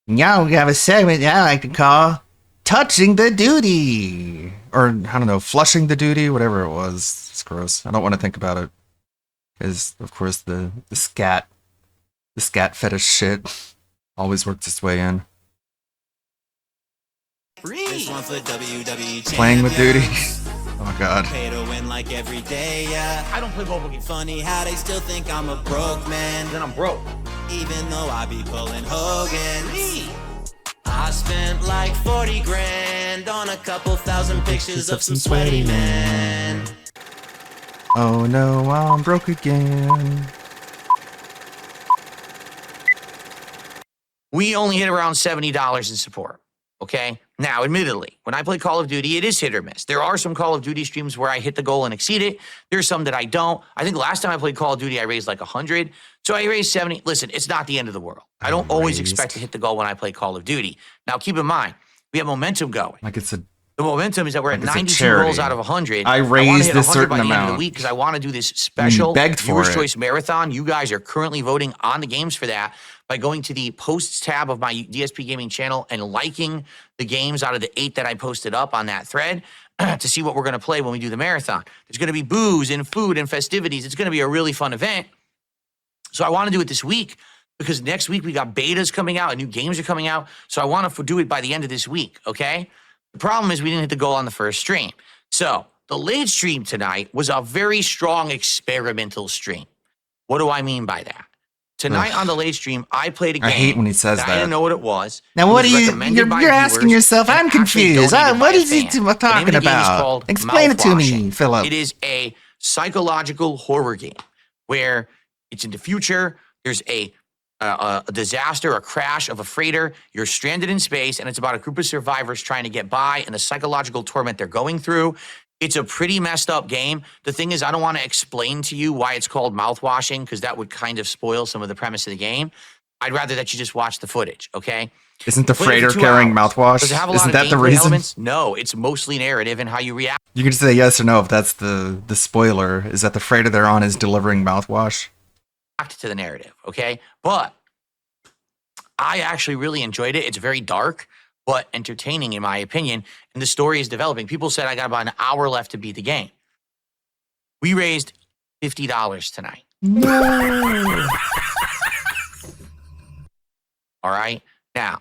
Now we have a segment that I like to call Touching the Duty. Or, I don't know, Flushing the Duty, whatever it was. It's gross. I don't want to think about it. Because, of course, the scat fetish shit always works its way in. This one for WWE Playing with Duty. Oh my god. Pay to win like every day, yeah. I don't play mobile games. Funny how they still think I'm a broke man. Then I'm broke. Even though I be pulling Hogan's. I spent like 40 grand on a couple thousand pictures of some sweaty men. Oh no, I'm broke again. We only hit around $70 in support. Okay. Now, admittedly, when I play Call of Duty, it is hit or miss. There are some Call of Duty streams where I hit the goal and exceed it. There's some that I don't. I think last time I played Call of Duty, I raised like 100. So I raised 70. Listen, it's not the end of the world. I don't always expect to hit the goal when I play Call of Duty. Now, keep in mind, we have momentum going. Like it's a The momentum is that we're at Like it's a 92 charity. rolls out of 100. I wanna raised hit a 100 certain by the end of the amount. week because I want to do this special begged for Viewers it. Choice Marathon. You guys are currently voting on the games for that by going to the posts tab of my DSP Gaming channel and liking the games out of the 8 that I posted up on that thread to see what we're going to play when we do the marathon. There's going to be booze and food and festivities. It's going to be a really fun event. So I want to do it this week because next week we got betas coming out and new games are coming out. So I want to do it by the end of this week, okay? The problem is we didn't hit the goal on the first stream. So the late stream tonight was a very strong experimental stream. What do I mean by that? Tonight on the late stream, I played a game. I hate when he says I that. didn't know what it was. Now, It what was are you? recommended by You're asking viewers yourself. and I'm actually confused. donated What by a is he fan. The name talking of the game is about? called Explain it to me, Mouthwashing. Philip. It is a psychological horror game where it's in the future. There's a disaster, a crash of a freighter. You're stranded in space, and it's about a group of survivors trying to get by and the psychological torment they're going through. It's a pretty messed up game. The thing is, I don't want to explain to you why it's called mouthwashing because that would kind of spoil some of the premise of the game. I'd rather that you just watch the footage, okay? Isn't the Play it for freighter 2 carrying hours. mouthwash? Does it have a lot Isn't of that the gameplay reason? elements? No, it's mostly narrative and how you react. You can just say yes or no if that's the spoiler. Is that the freighter they're on is delivering mouthwash? To the narrative, okay? But I actually really enjoyed it. It's very dark, but entertaining in my opinion, and the story is developing. People said I got about an hour left to beat the game. We raised $50 tonight. All right? Now,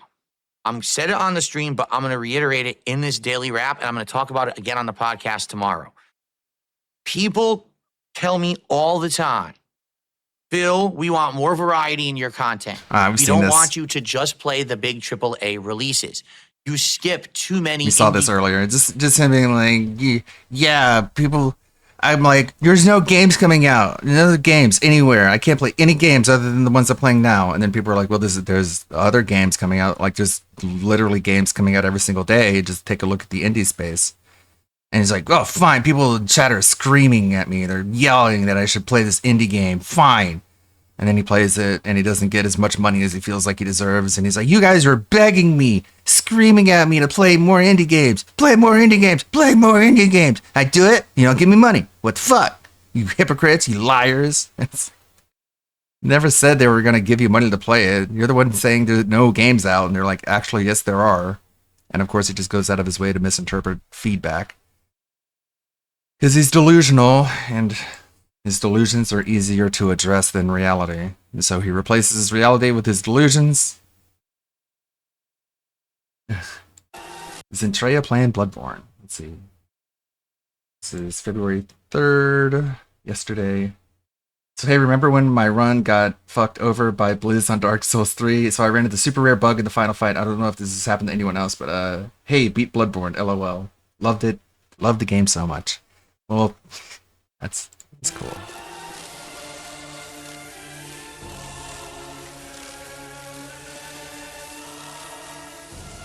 I'm said it on the stream, but I'm going to reiterate it in this daily wrap, and I'm going to talk about it again on the podcast tomorrow. People tell me all the time, Phil, we want more variety in your content. I've We seen don't this. want you to just play the big AAA releases. You skip too many. We saw this earlier. Just him being like, yeah, people. I'm like, there's no games coming out. No games anywhere. I can't play any games other than the ones I'm playing now. And then people are like, well, there's other games coming out. Like, just literally games coming out every single day. Just take a look at the indie space. And he's like, oh, fine. People in chat are screaming at me. They're yelling that I should play this indie game. Fine. And then he plays it, and he doesn't get as much money as he feels like he deserves. And he's like, you guys are begging me, screaming at me to play more indie games. Play more indie games. Play more indie games. I do it. You don't give me money. What the fuck? You hypocrites. You liars. Never said they were going to give you money to play it. You're the one saying there's no games out, and they're like, actually, yes, there are. And of course, he just goes out of his way to misinterpret feedback. Because he's delusional, and his delusions are easier to address than reality. And so he replaces his reality with his delusions. Is Entreya playing Bloodborne? Let's see. This is February 3rd, yesterday. So hey, remember when my run got fucked over by Blizz on Dark Souls 3? So I ran into the super rare bug in the final fight. I don't know if this has happened to anyone else, but hey, beat Bloodborne, LOL. Loved it. Loved the game so much. Well, that's cool.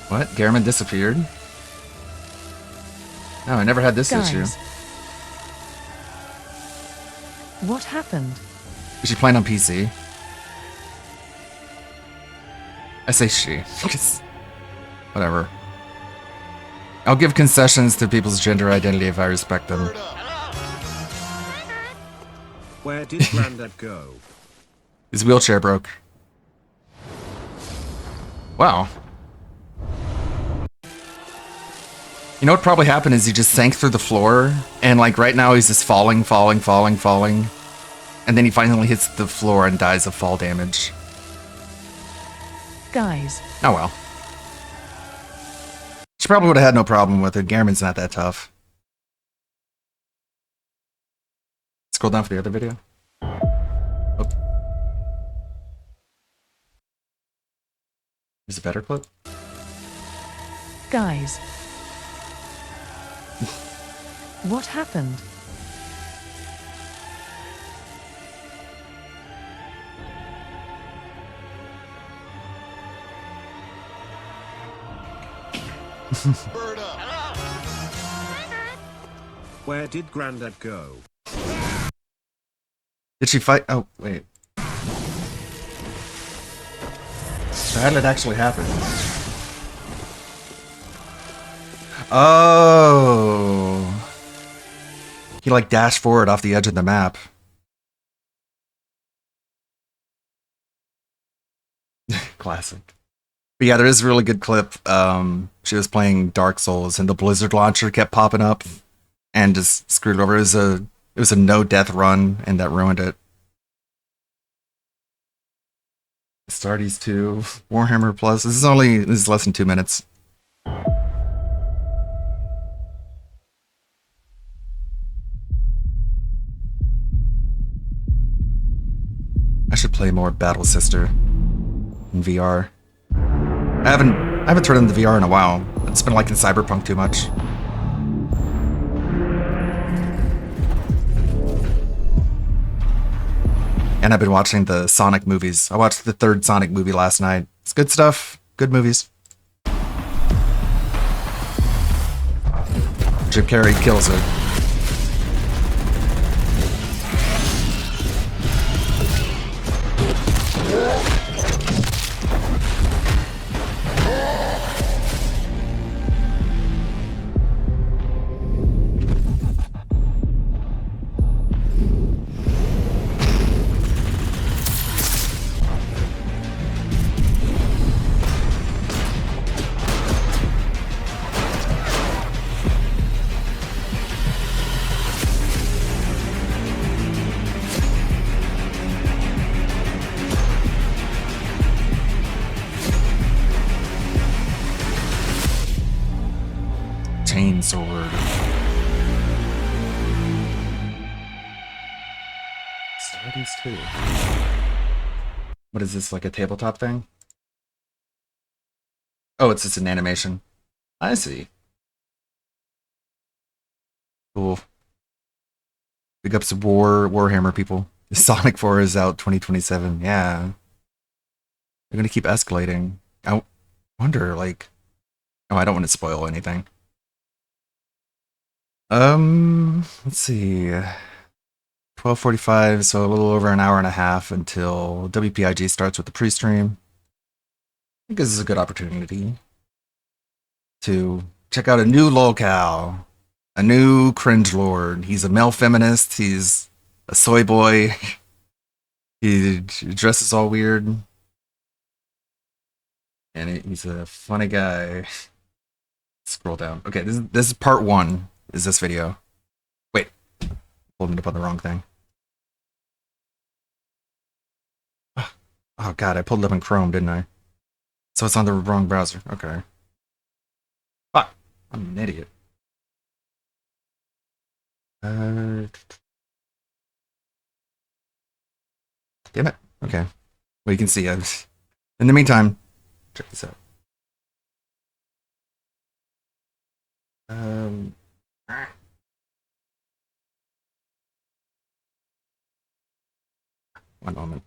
What? Garamond disappeared? No, I never had this issue. What happened? Is she playing on PC? I say she. Whatever. I'll give concessions to people's gender identity if I respect them. Where did Grandad go? His wheelchair broke. Wow. You know what probably happened is he just sank through the floor, and like right now he's just falling. And then he finally hits the floor and dies of fall damage. Guys. Oh well. She probably would have had no problem with it. Garamond's not that tough. Scroll down for the other video. Oh. There's a better clip. Guys. What happened? Where did Grandad go? Did she fight? Oh, wait. So how did it actually happen? Oh. He like dashed forward off the edge of the map. Classic. But yeah, there is a really good clip. She was playing Dark Souls and the Blizzard launcher kept popping up and just screwed her over. It was a no death run and that ruined it. Astartes 2, Warhammer Plus. This is less than 2 minutes. I should play more Battle Sister in VR. I haven't turned into VR in a while. It's been like in Cyberpunk too much. And I've been watching the Sonic movies. I watched the 3rd Sonic movie last night. It's good stuff. Good movies. Jim Carrey kills it. Chainsword. Astartes 2. What is this, like a tabletop thing? Oh, it's just an animation. I see. Cool. Big ups to Warhammer people. Sonic 4 is out 2027. Yeah. They're gonna keep escalating. I wonder, like... Oh, I don't want to spoil anything. Let's see. 12:45, so a little over an hour and a half until WPIG starts with the pre-stream. I think this is a good opportunity to check out a new lolcow, a new cringe lord. He's a male feminist. He's a soy boy. He dresses all weird. And he's a funny guy. Scroll down. Okay, this is part 1. Is this video? Wait, pulled it up on the wrong thing. Oh god, I pulled it up in Chrome, didn't I? So it's on the wrong browser. Okay. Fuck, I'm an idiot. Damn it. Okay. Well, you can see. In the meantime, check this out. One moment.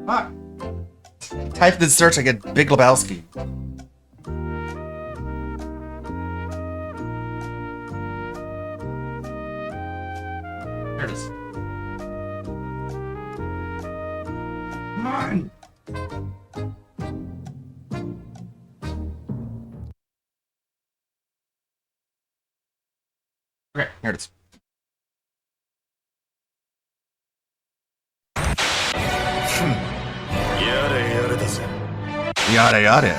Fuck. Type this search, I get Big Lebowski. There it is. Come on. Okay, here it is. Yada yada.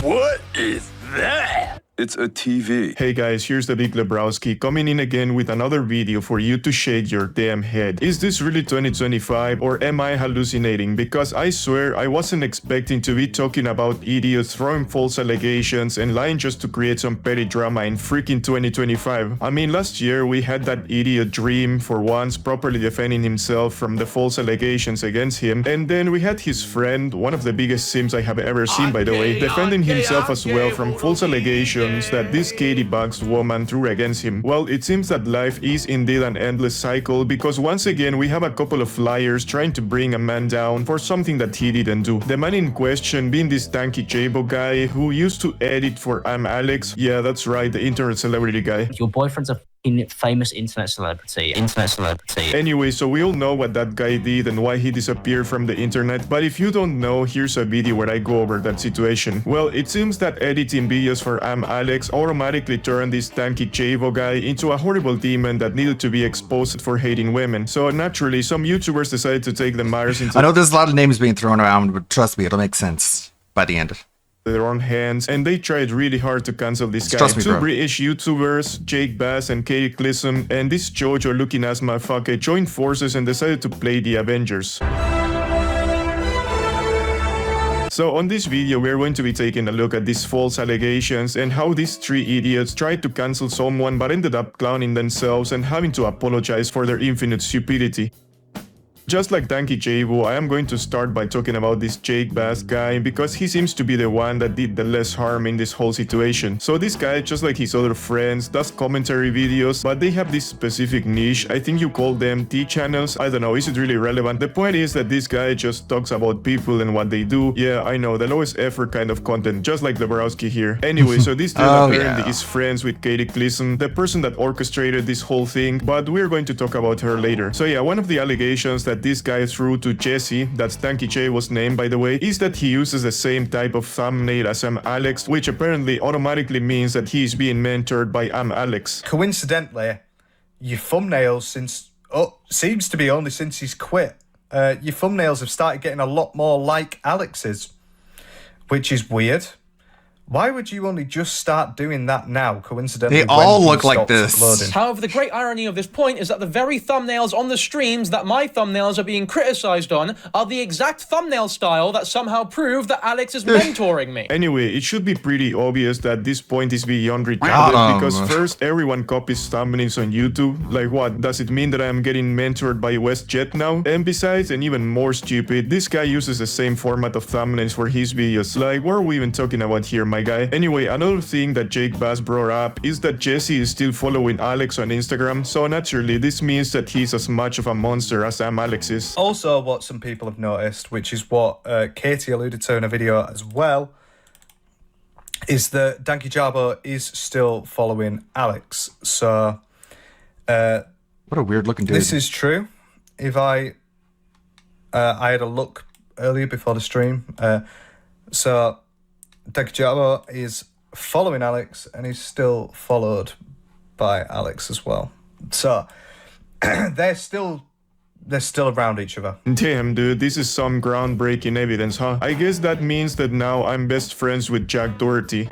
What is that? It's a TV. Hey guys, here's the Big Lebowski coming in again with another video for you to shake your damn head. Is this really 2025 or am I hallucinating? Because I swear I wasn't expecting to be talking about idiots throwing false allegations and lying just to create some petty drama in freaking 2025. I mean, last year we had that idiot Dream for once properly defending himself from the false allegations against him, and then we had his friend, one of the biggest sims I have ever seen by the way, defending himself as well from false allegations that this Katie Bugs woman threw against him. Well, it seems that life is indeed an endless cycle because once again we have a couple of liars trying to bring a man down for something that he didn't do. The man in question being this Tanky Jabo guy who used to edit for I'm Alex. Yeah, that's right, the internet celebrity guy. Your boyfriend's a famous internet celebrity. Anyway, so we all know what that guy did and why he disappeared from the internet, but if you don't know, here's a video where I go over that situation. Well, it seems that editing videos for I'm Alex automatically turned this Tanky Javo guy into a horrible demon that needed to be exposed for hating women. So naturally, some YouTubers decided to take the matters into I know there's a lot of names being thrown around, but trust me, it'll make sense by the end. their own hands, and they tried really hard to cancel this guy. Trust me, Two bro. British YouTubers, Jake Bass and Katie Clisson, and this Jojo looking ass motherfucker joined forces and decided to play the Avengers. So on this video we're going to be taking a look at these false allegations and how these three idiots tried to cancel someone but ended up clowning themselves and having to apologize for their infinite stupidity. Just like Tanky Jabo, I am going to start by talking about this Jake Bass guy because he seems to be the one that did the less harm in this whole situation. So this guy, just like his other friends, does commentary videos, but they have this specific niche. I think you call them T-channels. I don't know, is it really relevant? The point is that this guy just talks about people and what they do. Yeah, I know, the lowest effort kind of content, just like Lebowski here. Anyway, so this dude apparently is friends with Katie Clisson, the person that orchestrated this whole thing, but we're going to talk about her later. So yeah, one of the allegations that this guy threw to Jesse, that's Tanky Jabo's name by the way, is that he uses the same type of thumbnail as Alex, which apparently automatically means that he's being mentored by Alex. Coincidentally, your thumbnails seems to be only since he's quit. Your thumbnails have started getting a lot more like Alex's, which is weird. Why would you only just start doing that now, coincidentally? They all look like this. Uploading? However, the great irony of this point is that the very thumbnails on the streams that my thumbnails are being criticized on are the exact thumbnail style that somehow prove that Alex is mentoring me. Anyway, it should be pretty obvious that this point is beyond retarded because first, everyone copies thumbnails on YouTube. Like what? Does it mean that I am getting mentored by WestJet now? And besides, and even more stupid, this guy uses the same format of thumbnails for his videos. Like, what are we even talking about here, my guy? Anyway, another thing that Jake Bass brought up is that Jesse is still following Alex on Instagram, so naturally this means that he's as much of a monster as Alex is. Also, what some people have noticed, which is what Katie alluded to in a video as well, is that Danky Jabo is still following Alex. So, what a weird looking dude. This is true. If I had a look earlier before the stream. So, Danky Jabo is following Alex, and he's still followed by Alex as well. So, they're still around each other. Damn, dude, this is some groundbreaking evidence, huh? I guess that means that now I'm best friends with Jack Doherty.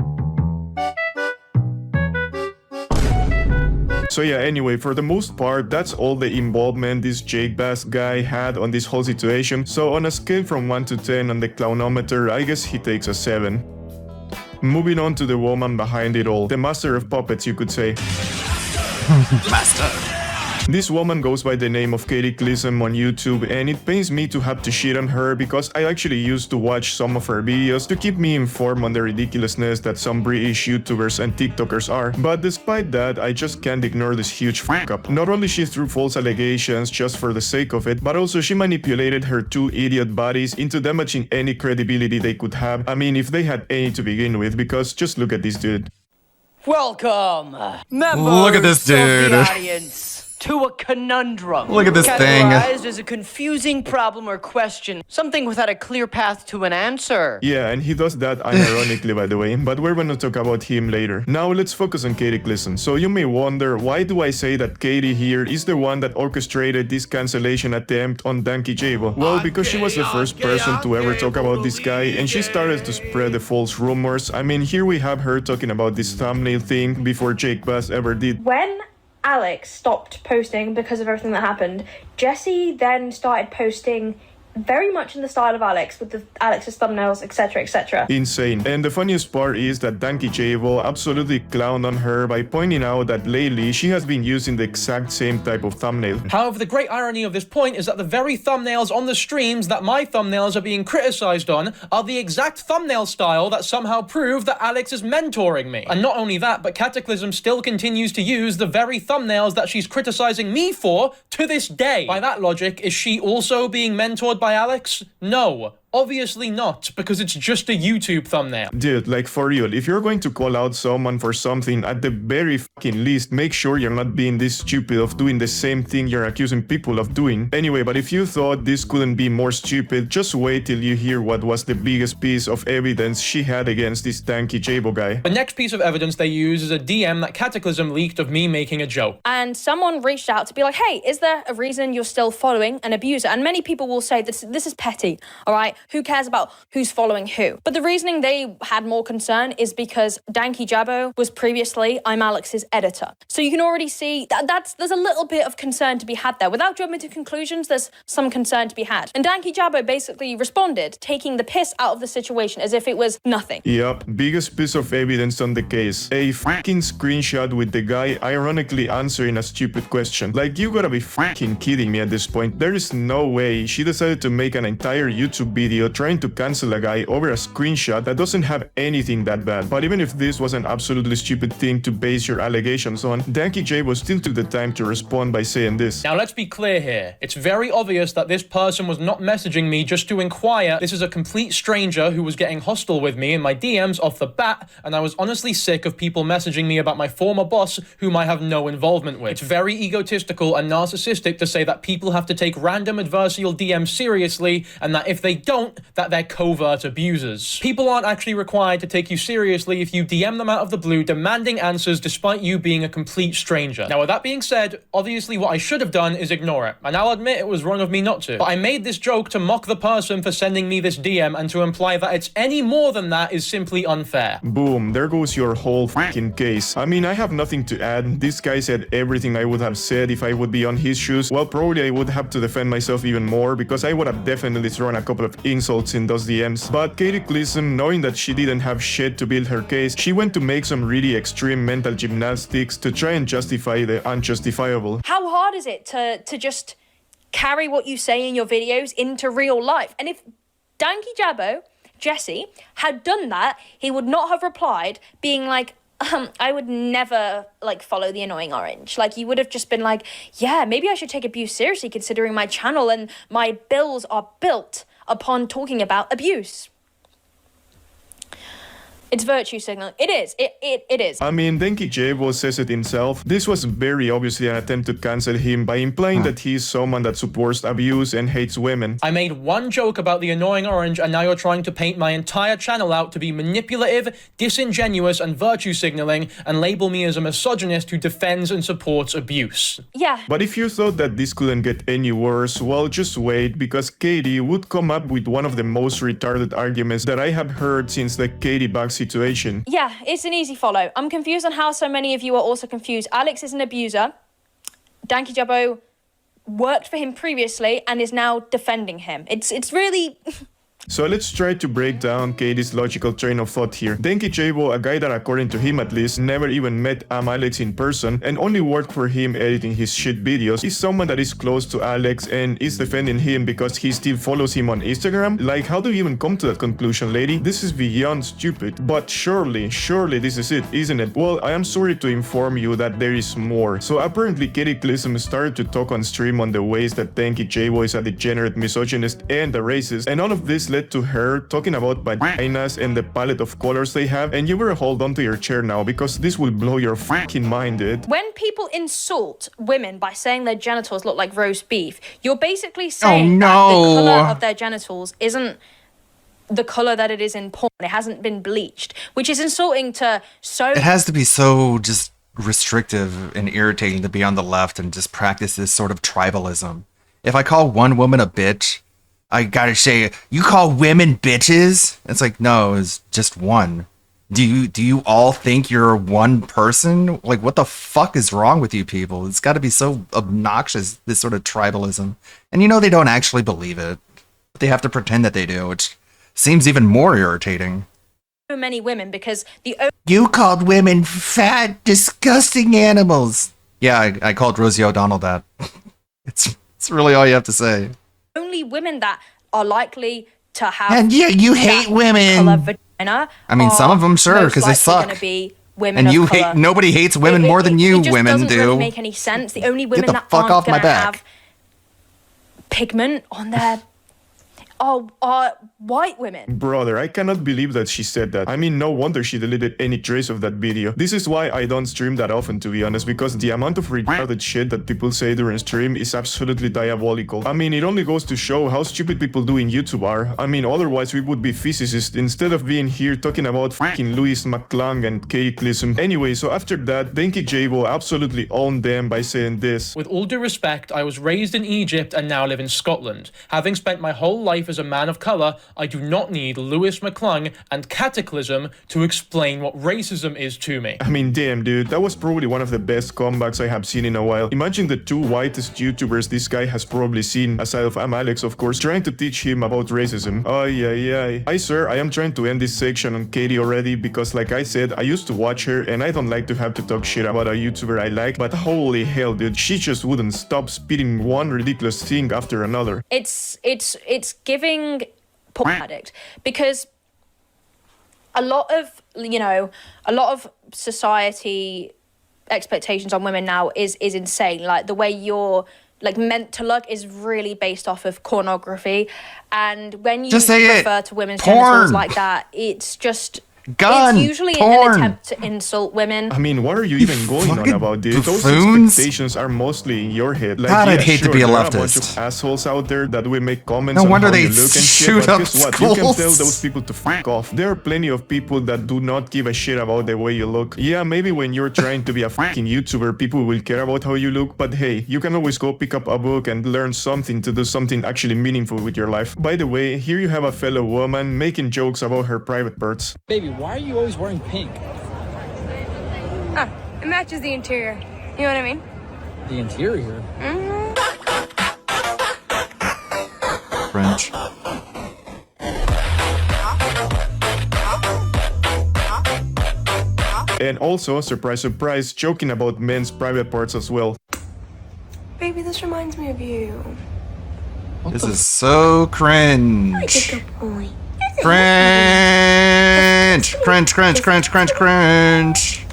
So yeah, anyway, for the most part, that's all the involvement this Jake Bass guy had on this whole situation. So on a scale from 1 to 10 on the clownometer, I guess he takes a 7. Moving on to the woman behind it all, the master of puppets, you could say. Master. This woman goes by the name of Katie Gleason on YouTube, and it pains me to have to shit on her because I actually used to watch some of her videos to keep me informed on the ridiculousness that some British YouTubers and TikTokers are. But despite that, I just can't ignore this huge fuck up. Not only she threw false allegations just for the sake of it, but also she manipulated her two idiot bodies into damaging any credibility they could have. I mean, if they had any to begin with, because just look at this dude. Welcome, members Look at this dude. of the audience, to a conundrum. Look at this thing. Categorized as a confusing problem or question, something without a clear path to an answer. Yeah, and he does that unironically, by the way, but we're gonna talk about him later. Now let's focus on Katie Gleason. So you may wonder, why do I say that Katie here is the one that orchestrated this cancellation attempt on Danky Jabo? Well, because she was the first person to ever talk about this guy, and she started to spread the false rumors. I mean, here we have her talking about this thumbnail thing before Jake Bass ever did. When Alex stopped posting because of everything that happened, Jesse then started posting very much in the style of Alex, with Alex's thumbnails, etc., etc. Insane. And the funniest part is that Danky Jabo absolutely clowned on her by pointing out that lately she has been using the exact same type of thumbnail. However, the great irony of this point is that the very thumbnails on the streams that my thumbnails are being criticized on are the exact thumbnail style that somehow prove that Alex is mentoring me. And not only that, but Cataclysm still continues to use the very thumbnails that she's criticizing me for to this day. By that logic, is she also being mentored by Alex? No. Obviously not, because it's just a YouTube thumbnail. Dude, like for real, if you're going to call out someone for something, at the very fucking least, make sure you're not being this stupid of doing the same thing you're accusing people of doing. Anyway, but if you thought this couldn't be more stupid, just wait till you hear what was the biggest piece of evidence she had against this Danky Jabo guy. The next piece of evidence they use is a DM that Cataclysm leaked of me making a joke. And someone reached out to be like, hey, is there a reason you're still following an abuser? And many people will say this is petty, all right? Who cares about who's following who? But the reasoning they had more concern is because Danky Jabo was previously I'm Alex's editor. So you can already see there's a little bit of concern to be had there. Without jumping to conclusions, there's some concern to be had. And Danky Jabo basically responded, taking the piss out of the situation as if it was nothing. Yup, biggest piece of evidence on the case. A fucking screenshot with the guy ironically answering a stupid question. Like, you gotta be fucking kidding me at this point. There is no way she decided to make an entire YouTube video trying to cancel a guy over a screenshot that doesn't have anything that bad. But even if this was an absolutely stupid thing to base your allegations on, Danky Jabo still took the time to respond by saying this. Now let's be clear here. It's very obvious that this person was not messaging me just to inquire. This is a complete stranger who was getting hostile with me in my DMs off the bat, and I was honestly sick of people messaging me about my former boss whom I have no involvement with. It's very egotistical and narcissistic to say that people have to take random adversarial DMs seriously, and that if they don't, that they're covert abusers. People aren't actually required to take you seriously if you DM them out of the blue demanding answers despite you being a complete stranger. Now with that being said, obviously what I should have done is ignore it, and I'll admit it was wrong of me not to. But I made this joke to mock the person for sending me this DM and to imply that it's any more than that is simply unfair. Boom, there goes your whole fucking case. I mean, I have nothing to add. This guy said everything I would have said if I would be on his shoes. Well, probably I would have to defend myself even more because I would have definitely thrown a couple of insults in those DMs. But Katie Gleason, knowing that she didn't have shit to build her case, she went to make some really extreme mental gymnastics to try and justify the unjustifiable. How hard is it to just carry what you say in your videos into real life? And if Danky Jabo, Jesse, had done that, he would not have replied being like, I would never, follow the annoying orange. You would have just been like, yeah, maybe I should take abuse seriously considering my channel and my bills are built upon talking about abuse. It's virtue signaling. It is. It is. I mean, Denki Jabo says it himself. This was very obviously an attempt to cancel him by implying that he is someone that supports abuse and hates women. I made one joke about the annoying orange, and now you're trying to paint my entire channel out to be manipulative, disingenuous, and virtue signaling, and label me as a misogynist who defends and supports abuse. Yeah. But if you thought that this couldn't get any worse, well, just wait, because Katie would come up with one of the most retarded arguments that I have heard since the Katie Bug situation. Yeah, it's an easy follow. I'm confused on how so many of you are also confused. Alex is an abuser. Danky Jabbo worked for him previously and is now defending him. It's really... So let's try to break down Katie's logical train of thought here. Denki Jabo, a guy that according to him at least never even met Alex in person and only worked for him editing his shit videos, is someone that is close to Alex and is defending him because he still follows him on Instagram? Like, how do you even come to that conclusion, lady? This is beyond stupid. But surely this is it, isn't it? Well, I am sorry to inform you that there is more. So apparently Cataclysm started to talk on stream on the ways that Denki Jabo is a degenerate misogynist and a racist, and all of this led to her talking about vaginas and the palette of colors they have, and you better hold on to your chair now because this will blow your fucking mind, dude. When people insult women by saying their genitals look like roast beef, you're basically saying that the colour of their genitals isn't the colour that it is in porn. It hasn't been bleached, which is insulting to so... It has to be so just restrictive and irritating to be on the left and just practice this sort of tribalism. If I call one woman a bitch, I gotta say, you call women bitches? It's like, no, it's just one. Do you all think you're one person? Like, what the fuck is wrong with you people? It's gotta be so obnoxious, this sort of tribalism. And you know they don't actually believe it. But they have to pretend that they do, which seems even more irritating. So many women because the... You called women fat, disgusting animals. Yeah, I called Rosie O'Donnell that. It's really all you have to say. Only women that are likely to have... And yeah, you hate women. Vagina I mean, some of them, sure, because they suck. And you hate... Nobody hates women more than you women do. It do. doesn't really make any sense. The only women that fuck aren't off my gonna back. have pigment on their... are white women. Brother, I cannot believe that she said that. I mean, no wonder she deleted any trace of that video. This is why I don't stream that often, to be honest, because the amount of retarded shit that people say during stream is absolutely diabolical. I mean, it only goes to show how stupid people do in YouTube are. I mean, otherwise we would be physicists instead of being here talking about fucking Louis McClung and Cataclysm. Anyway, so after that, Denki Jabo absolutely owned them by saying this. With all due respect, I was raised in Egypt and now live in Scotland. Having spent my whole life as a man of colour, I do not need Louis McClung and Cataclysm to explain what racism is to me. I mean, damn, dude, that was probably one of the best comebacks I have seen in a while. Imagine the two whitest YouTubers this guy has probably seen, aside of Alex, of course, trying to teach him about racism. Hi, sir, I am trying to end this section on Katie already because, like I said, I used to watch her and I don't like to have to talk shit about a YouTuber I like, but holy hell, dude, she just wouldn't stop spitting one ridiculous thing after another. It's giving porn addict, because a lot of society expectations on women now is insane. Like the way you're like meant to look is really based off of pornography, and when you refer to women's genitals like that, it's just it's usually an attempt to insult women. I mean, what are you even going on about, dude? Those expectations are mostly in your head. Like, God, I'd hate to be a there leftist. Are a bunch of assholes out there that will make comments No on wonder how they you look and shit, shoot but up guess what? You can schools. tell those people to fuck off. There are plenty of people that do not give a shit about the way you look. Yeah, maybe when you're trying to be a fucking YouTuber, people will care about how you look, but hey, you can always go pick up a book and learn something to do something actually meaningful with your life. By the way, here you have a fellow woman making jokes about her private parts. Baby, why are you always wearing pink? It matches the interior. You know what I mean? The interior? Mm-hmm. French. And also, surprise, surprise, joking about men's private parts as well. Baby, this reminds me of you. This is so cringe. Like a good boy. Cringe! Cringe, cringe, cringe, cringe, cringe.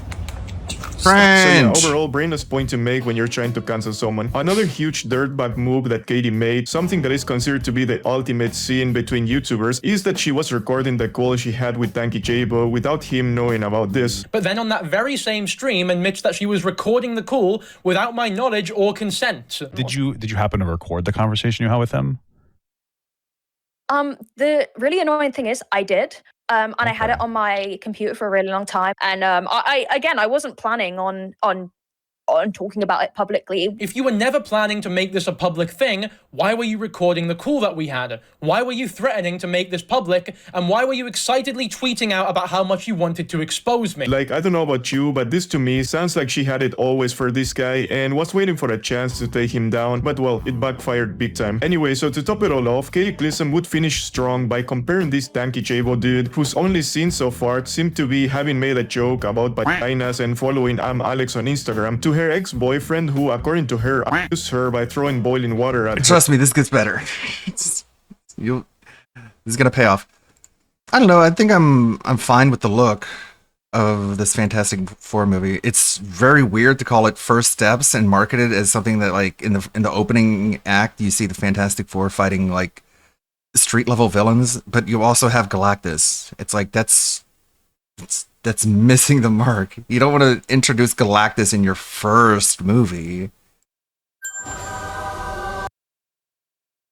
So yeah, French. overall, brainless point to make when you're trying to cancel someone. Another huge dirtbag move that Katie made, something that is considered to be the ultimate sin between YouTubers, is that she was recording the call she had with Tanky Jabo without him knowing about this. But then on that very same stream admits that she was recording the call without my knowledge or consent. Did you happen to record the conversation you had with him? The really annoying thing is I did. And I had it on my computer for a really long time. And I wasn't planning on talking about it publicly. If you were never planning to make this a public thing, why were you recording the call that we had? Why were you threatening to make this public? And why were you excitedly tweeting out about how much you wanted to expose me? Like, I don't know about you, but this to me sounds like she had it always for this guy and was waiting for a chance to take him down, but well, it backfired big time. Anyway, so to top it all off, Katie Gleason would finish strong by comparing this Tanky Jabo dude, whose only scene so far seemed to be having made a joke about vaginas and following Alex on Instagram, to her ex-boyfriend who, according to her, abused her by throwing boiling water at her. Trust me, this gets better. This is gonna pay off. I don't know. I think I'm fine with the look of this Fantastic Four movie. It's very weird to call it First Steps and market it as something that, like, in the opening act you see the Fantastic Four fighting like street level villains, but you also have Galactus. It's like that's missing the mark. You don't want to introduce Galactus in your first movie.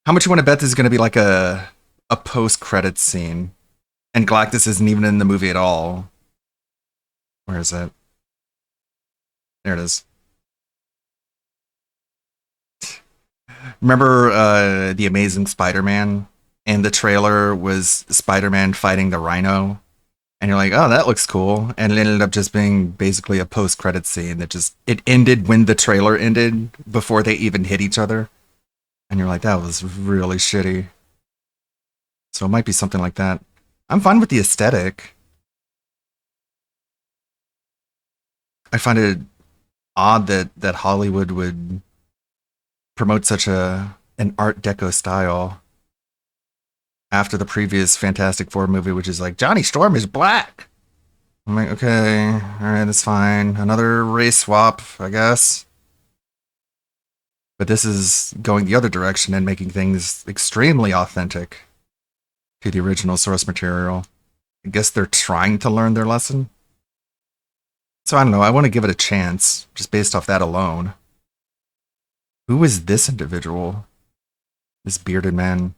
How much you want to bet this is going to be like a post-credits scene? And Galactus isn't even in the movie at all. Where is it? There it is. Remember The Amazing Spider-Man? And the trailer was Spider-Man fighting the Rhino? And you're like, oh, that looks cool. And it ended up just being basically a post-credits scene that it ended when the trailer ended, before they even hit each other. And you're like, that was really shitty. So it might be something like that. I'm fine with the aesthetic. I find it odd that Hollywood would promote such an Art Deco style after the previous Fantastic Four movie, which is like, Johnny Storm is black. I'm like, okay, all right, that's fine. Another race swap, I guess. But this is going the other direction and making things extremely authentic to the original source material. I guess they're trying to learn their lesson. So I don't know, I want to give it a chance, just based off that alone. Who is this individual? This bearded man?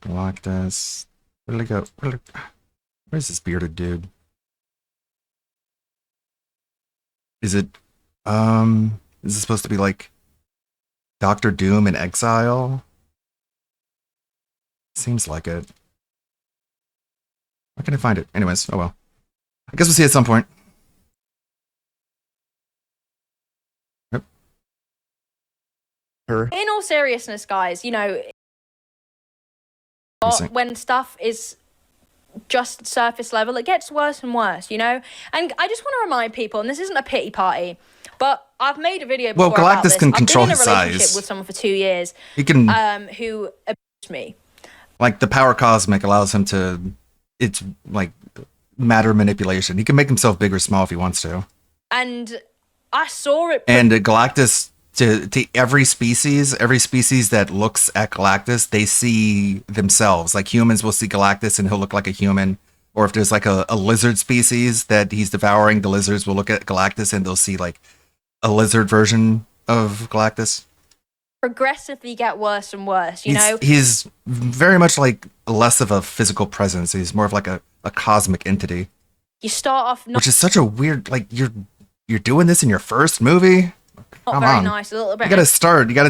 Like this. Where did I go? Where's this bearded dude? Is it is it supposed to be like Doctor Doom in exile? Seems like it. Why can't I find it? Anyways, oh well. I guess we'll see at some point. Yep. In all seriousness, guys, you know, when stuff is just surface level, it gets worse and worse, you know? And I just want to remind people, and this isn't a pity party, but I've made a video before about this. Can control his size. I've been in a relationship size with someone for 2 years. He can, who abused me. Like, the power cosmic allows him to, it's like matter manipulation. He can make himself big or small if he wants to. And I saw it. And Galactus, to every species that looks at Galactus, they see themselves. Like, humans will see Galactus and he'll look like a human. Or if there's like a lizard species that he's devouring, the lizards will look at Galactus and they'll see like a lizard version of Galactus. Progressively get worse and worse, you know? He's very much like less of a physical presence. He's more of like a cosmic entity. You start off which is such a weird, like, you're doing this in your first movie? not Come very on. nice, a little bit You gotta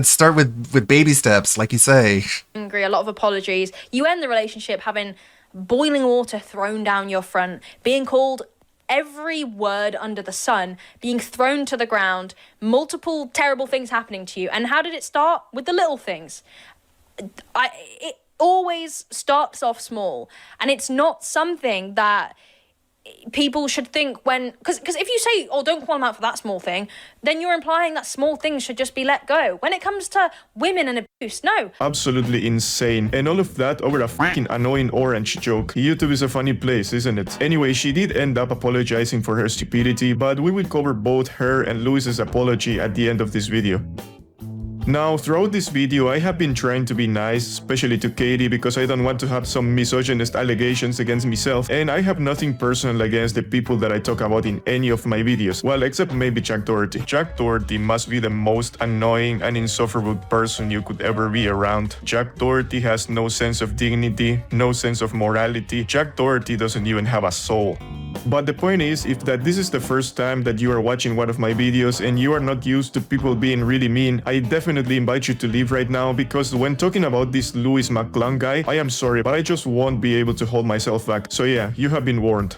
start with baby steps, like you say. angry, a lot of apologies. You end the relationship having boiling water thrown down your front, being called every word under the sun, being thrown to the ground, multiple terrible things happening to you. And how did it start? With the little things. It always starts off small, and it's not something that people should think when, because if you say, oh, don't call him out for that small thing, then you're implying that small things should just be let go. When it comes to women and abuse, no. Absolutely insane. And all of that over a fucking annoying orange joke. YouTube is a funny place, isn't it? Anyway, she did end up apologizing for her stupidity, but we will cover both her and Luis's apology at the end of this video. Now, throughout this video, I have been trying to be nice, especially to Katie, because I don't want to have some misogynist allegations against myself, and I have nothing personal against the people that I talk about in any of my videos, well, except maybe Jack Doherty. Jack Doherty must be the most annoying and insufferable person you could ever be around. Jack Doherty has no sense of dignity, no sense of morality. Jack Doherty doesn't even have a soul. But the point is, if this is the first time that you are watching one of my videos and you are not used to people being really mean, I definitely invite you to leave right now, because when talking about this Louis McClung guy, I am sorry, but I just won't be able to hold myself back. So yeah, you have been warned.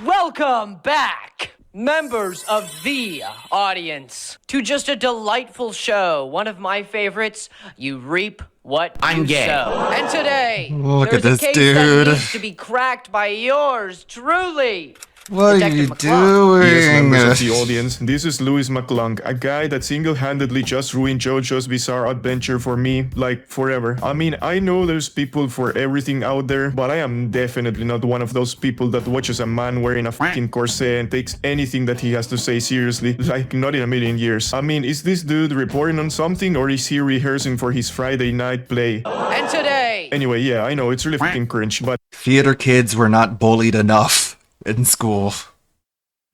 Welcome back, members of the audience, to just a delightful show. One of my favorites. You reap what I'm you gay. sow. And today, Look there's at this a case dude. that needs to be cracked by yours truly. What are you doing? Yes, members of the audience, this is Louis McClung, a guy that single-handedly just ruined JoJo's Bizarre Adventure for me, like, forever. I mean, I know there's people for everything out there, but I am definitely not one of those people that watches a man wearing a fucking corset and takes anything that he has to say seriously, like, not in a million years. I mean, is this dude reporting on something, or is he rehearsing for his Friday night play? And today... Anyway, yeah, I know, it's really fucking cringe, but... Theater kids were not bullied enough in school.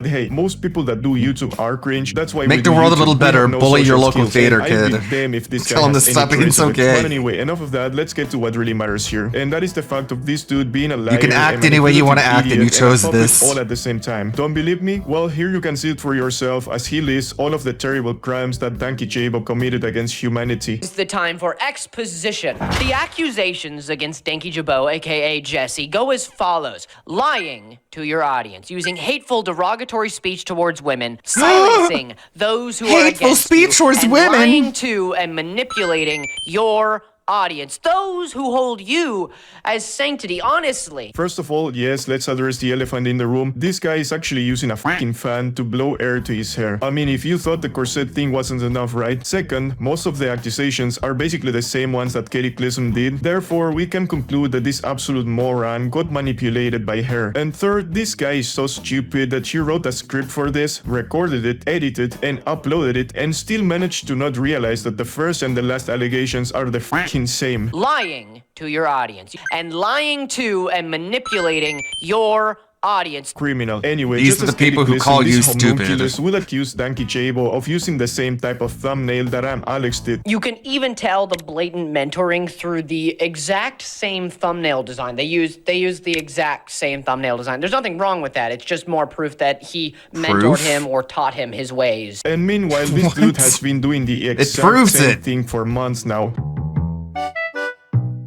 Hey, most people that do YouTube are cringe. That's why Make we the do world a YouTube. little We better. have no Bully your social local skills, theater and kid. I'd be damned if this guy Tell him to has any stop being trace so of it. gay. But anyway, enough of that. Let's get to what really matters here, and that is the fact of this dude being a liar. You can act and any way you want to act, manipulative and you idiot chose and a puppet this. all at the same time. Don't believe me? Well, here you can see it for yourself as he lists all of the terrible crimes that Danky Jabo committed against humanity. It's the time for exposition. The accusations against Danky Jabo, aka Jesse, go as follows. Lying to your audience, using hateful, derogatory speech towards women, silencing those who are Hateful against speech you, towards and women. lying to and manipulating your audience, those who hold you as sanctity, honestly. First of all, yes, let's address the elephant in the room. This guy is actually using a fucking fan to blow air to his hair. I mean, if you thought the corset thing wasn't enough, right? Second, most of the accusations are basically the same ones that Katie Clisson did. Therefore, we can conclude that this absolute moron got manipulated by her. And third, this guy is so stupid that she wrote a script for this, recorded it, edited, and uploaded it, and still managed to not realize that the first and the last allegations are the fucking same. Lying to your audience and lying to and manipulating your audience. Criminal. Anyway, These just are the as Katie people who Clisson, call you these stupid. homunculus will accuse Danky Jabo of using the same type of thumbnail that Alex did. You can even tell the blatant mentoring through the exact same thumbnail design. They use the exact same thumbnail design. There's nothing wrong with that. It's just more proof that he mentored him or taught him his ways. And meanwhile, this dude has been doing the exact proves same it. thing for months now.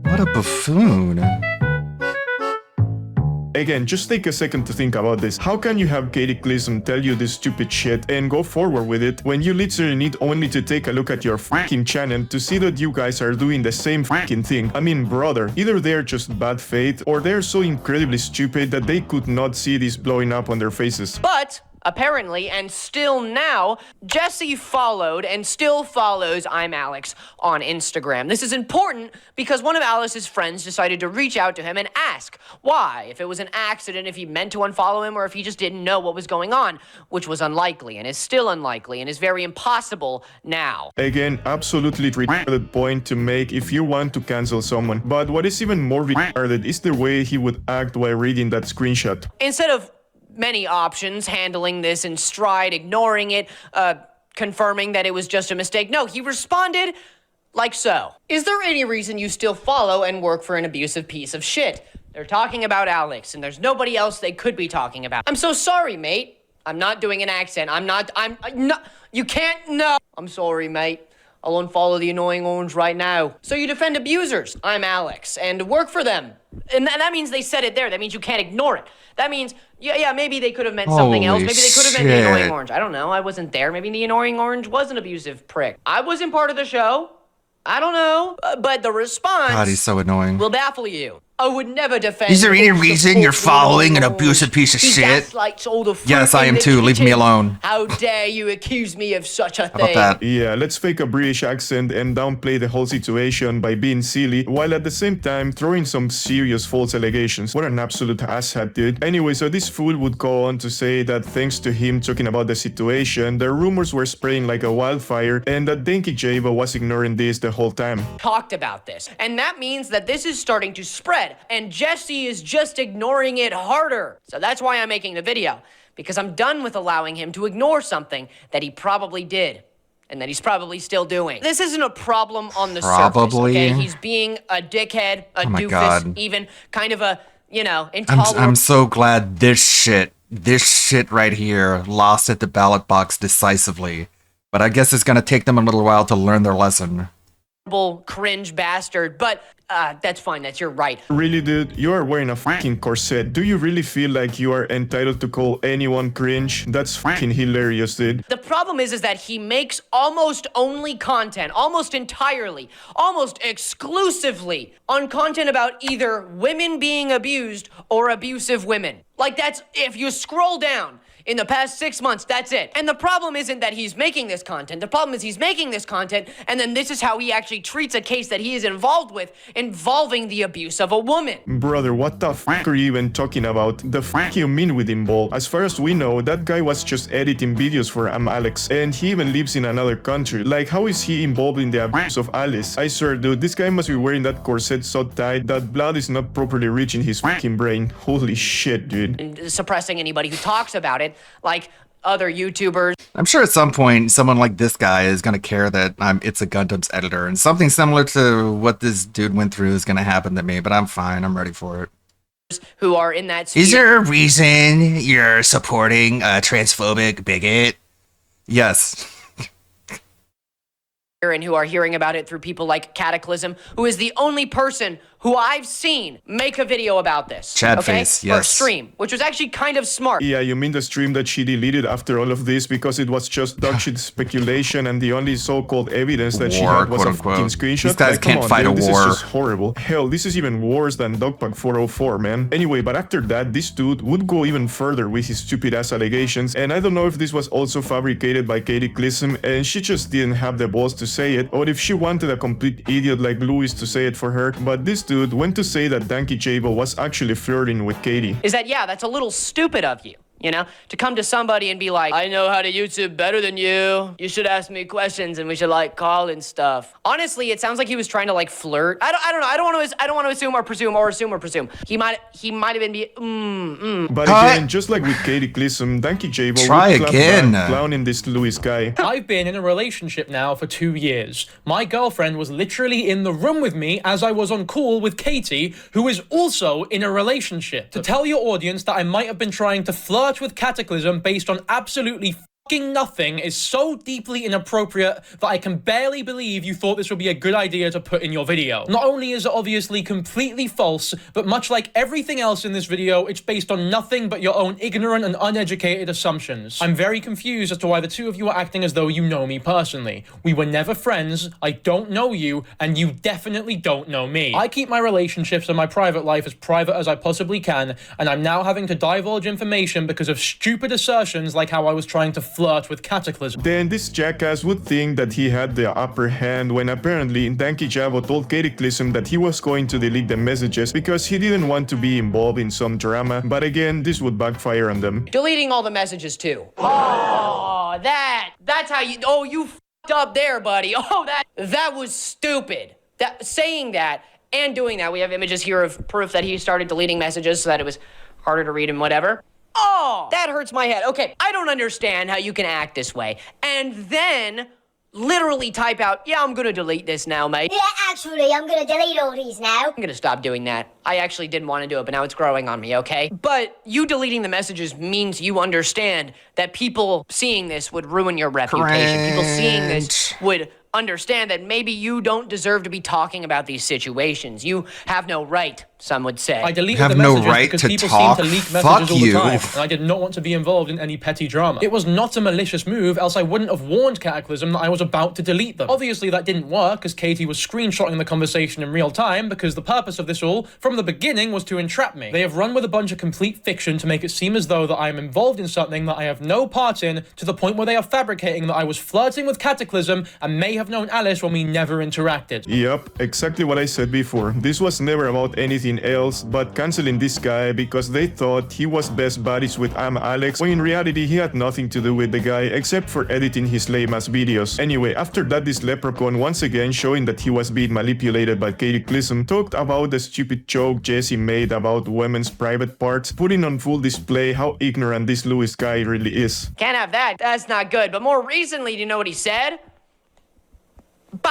What a buffoon. Again, just take a second to think about this. How can you have Katie Clisson tell you this stupid shit and go forward with it when you literally need only to take a look at your fucking channel to see that you guys are doing the same fucking thing? I mean, brother, either they're just bad faith or they're so incredibly stupid that they could not see this blowing up on their faces. But apparently, and still now, Jesse followed and still follows I'm Alex on Instagram. This is important because one of Alice's friends decided to reach out to him and ask why, if it was an accident, if he meant to unfollow him, or if he just didn't know what was going on, which was unlikely and is still unlikely and is very impossible now. Again, absolutely retarded point to make if you want to cancel someone. But what is even more retarded is the way he would act while reading that screenshot. Instead of many options, handling this in stride, ignoring it, confirming that it was just a mistake. No, he responded like so. Is there any reason you still follow and work for an abusive piece of shit? They're talking about Alex, and there's nobody else they could be talking about. I'm so sorry, mate. I'm not doing an accent. I'm not, you can't know. I'm sorry, mate. I'll unfollow the annoying orange right now. So you defend abusers. I'm Alex, and work for them. And that means they said it there. That means you can't ignore it. That means, yeah, maybe they could have meant something else. Holy Maybe they could have meant the annoying shit. orange. I don't know. I wasn't there. Maybe the annoying orange was an abusive prick. I wasn't part of the show. I don't know. But the response God, he's so annoying. will baffle you. I would never defend. Is there any or reason support you're the following an annoying abusive piece of He shit? gaslights all the fruit Yes, I in am the too. Leave me kitchen. alone. How dare you accuse me of such a How about thing? that? Yeah, let's fake a British accent and downplay the whole situation by being silly, while at the same time throwing some serious false allegations. What an absolute asshat, dude. Anyway, so this fool would go on to say that thanks to him talking about the situation, the rumors were spreading like a wildfire, and that Denki Java was ignoring this the whole time. Talked about this. And that means that this is starting to spread. And Jesse is just ignoring it harder. So that's why I'm making the video. Because I'm done with allowing him to ignore something that he probably did. And that he's probably still doing. This isn't a problem on the surface, okay? He's being a dickhead, a Oh my doofus, God. even kind of a, intolerant. I'm so glad this shit right here lost at the ballot box decisively. But I guess it's gonna take them a little while to learn their lesson. Cringe bastard, but that's fine, that's your right. Really, dude, you are wearing a fucking corset. Do you really feel like you are entitled to call anyone cringe? That's fucking hilarious, dude. The problem is that he makes almost only content, almost entirely, almost exclusively on content about either women being abused or abusive women. Like that's, if you scroll down, in the past 6 months, that's it. And the problem isn't that he's making this content. The problem is he's making this content, and then this is how he actually treats a case that he is involved with, involving the abuse of a woman. Brother, what the fuck are you even talking about? The fuck you mean with involved? As far as we know, that guy was just editing videos for Alex, and he even lives in another country. Like, how is he involved in the abuse of Alice? I swear, dude, this guy must be wearing that corset so tight that blood is not properly reaching his fucking brain. Holy shit, dude. And suppressing anybody who talks about it, like other YouTubers. I'm sure at some point someone like this guy is gonna care that I'm It's a Gundam's editor, and something similar to what this dude went through is gonna happen to me, but I'm fine, I'm ready for it. Who are in that sphere. Is there a reason you're supporting a transphobic bigot? Yes. And who are hearing about it through people like Cataclysm, who is the only person who I've seen make a video about this. Chad okay? face, Or yes. stream, which was actually kind of smart. Yeah, you mean the stream that she deleted after all of this because it was just dog shit speculation and the only so-called evidence that she War, had was a quote, fucking unquote. screenshot? These guys Like, come can't on, fight dude, a this war. is just horrible. Hell, this is even worse than Dogpack 404, man. Anyway, but after that, this dude would go even further with his stupid-ass allegations, and I don't know if this was also fabricated by Katie Clissom and she just didn't have the balls to say it, or if she wanted a complete idiot like Louis to say it for her, but this dude went to say that Danky Jabo was actually flirting with Katie. Is that, yeah, that's a little stupid of you. You know, to come to somebody and be like, I know how to YouTube better than you. You should ask me questions and we should like call and stuff. Honestly, it sounds like he was trying to like flirt. I don't know. I don't want to assume or presume. He might have been But again, just like with Katie Clissom, Danky Jabo Try would clap again. back, clowning this Louis guy. I've been in a relationship now for 2 years. My girlfriend was literally in the room with me as I was on call with Katie, who is also in a relationship. To tell your audience that I might have been trying to flirt with Cataclysm based on absolutely fucking nothing is so deeply inappropriate that I can barely believe you thought this would be a good idea to put in your video. Not only is it obviously completely false, but much like everything else in this video, it's based on nothing but your own ignorant and uneducated assumptions. I'm very confused as to why the two of you are acting as though you know me personally. We were never friends, I don't know you, and you definitely don't know me. I keep my relationships and my private life as private as I possibly can, and I'm now having to divulge information because of stupid assertions like how I was trying to flirt with Cataclysm. Then this jackass would think that he had the upper hand when apparently Danky Jabo told Katie Clissom that he was going to delete the messages because he didn't want to be involved in some drama, but again, this would backfire on them. deleting all the messages too. Oh, that's how you, you f***ed up there, buddy. Oh, that was stupid. Saying that and doing that, we have images here of proof that he started deleting messages so that it was harder to read and whatever. Oh, that hurts my head. Okay, I don't understand how you can act this way and then literally type out, yeah, I'm gonna delete this now, mate. Yeah, actually, I'm gonna delete all these now. I'm gonna stop doing that. I actually didn't want to do it, but now it's growing on me, okay? But you deleting the messages means you understand that people seeing this would ruin your reputation. People seeing this would understand that maybe you don't deserve to be talking about these situations. You have no right, some would say. I deleted have the no messages right because to people talk? seem to leak Fuck messages all the you. time, and I did not want to be involved in any petty drama. It was not a malicious move, else I wouldn't have warned Cataclysm that I was about to delete them. Obviously, that didn't work, as Katie was screenshotting the conversation in real time, because the purpose of this all, from the beginning, was to entrap me. They have run with a bunch of complete fiction to make it seem as though that I am involved in something that I have no part in, to the point where they are fabricating that I was flirting with Cataclysm and may have known Alice when we never interacted. Yep, exactly what I said before. This was never about anything else but canceling this guy because they thought he was best buddies with Alex, when in reality he had nothing to do with the guy except for editing his lame-ass videos. Anyway, after that, this leprechaun, once again showing that he was being manipulated by Cataclysm, talked about the stupid joke Jesse made about women's private parts, putting on full display how ignorant this Lewis guy really is. Can't have that. That's not good. But more recently, do you know what he said?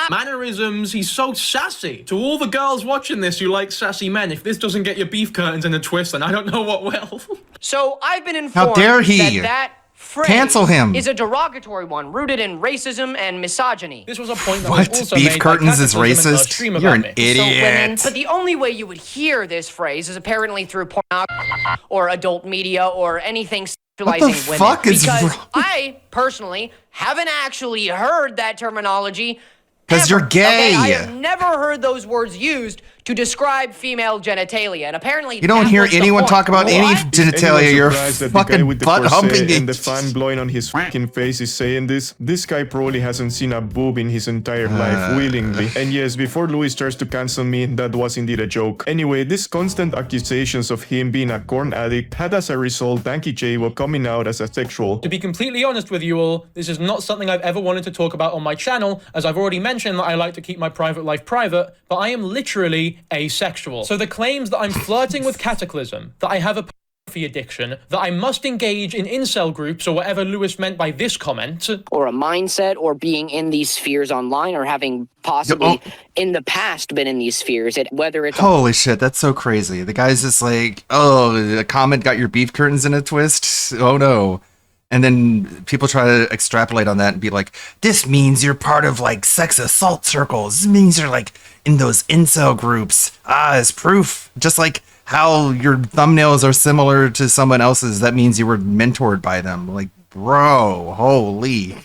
Mannerisms, he's so sassy. To all the girls watching this who like sassy men, if this doesn't get your beef curtains in a twist, then I don't know what will. So I've been informed How dare he? that phrase Cancel him. is a derogatory one rooted in racism and misogyny. This was a point that What? was also Beef made curtains by is Cataclysm in her racist? stream You're about an me. idiot. But the only way you would hear this phrase is apparently through pornography or adult media or anything sexualizing What the women. fuck is because wrong? I personally haven't actually heard that terminology. Because you're gay. Okay, I have never heard those words used to describe female genitalia, and apparently You don't that hear was the anyone point. talk about any What? genitalia. You're Surprised that the guy fucking with the butt humping corset and the it. fan blowing on his fucking face is saying this. This guy probably hasn't seen a boob in his entire life, willingly. And yes, before Louis starts to cancel me, that was indeed a joke. Anyway, these constant accusations of him being a corn addict had as a result Danky J coming out as a sexual. To be completely honest with you all, this is not something I've ever wanted to talk about on my channel, as I've already mentioned that I like to keep my private life private, but I am literally asexual. So the claims that I'm flirting with Cataclysm, that I have a pornography addiction, that I must engage in incel groups or whatever Lewis meant by this comment, Or a mindset, or being in these spheres online, or having possibly in the past been in these spheres, whether it's Holy shit, that's so crazy. The guy's just like, oh, a comment got your beef curtains in a twist? Oh no. And then people try to extrapolate on that and be like, this means you're part of like sex assault circles. This means you're like in those incel groups. As proof. Just like how your thumbnails are similar to someone else's, that means you were mentored by them. Like, bro, holy.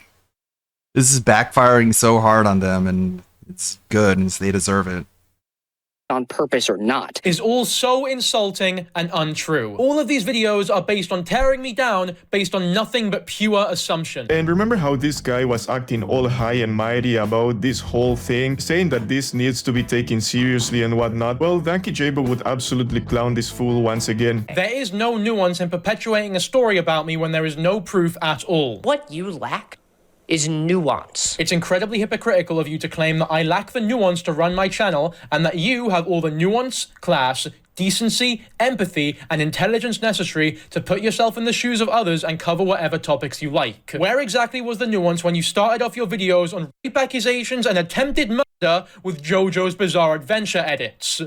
This is backfiring so hard on them, and it's good, and they deserve it. on purpose or not. is all so insulting and untrue. All of these videos are based on tearing me down based on nothing but pure assumption. And remember how this guy was acting all high and mighty about this whole thing, saying that this needs to be taken seriously and whatnot? Well, Danky Jabo would absolutely clown this fool once again. There is no nuance in perpetuating a story about me when there is no proof at all. What you lack is nuance. It's incredibly hypocritical of you to claim that I lack the nuance to run my channel and that you have all the nuance, class, decency, empathy, and intelligence necessary to put yourself in the shoes of others and cover whatever topics you like. Where exactly was the nuance when you started off your videos on rape accusations and attempted murder with JoJo's Bizarre Adventure edits?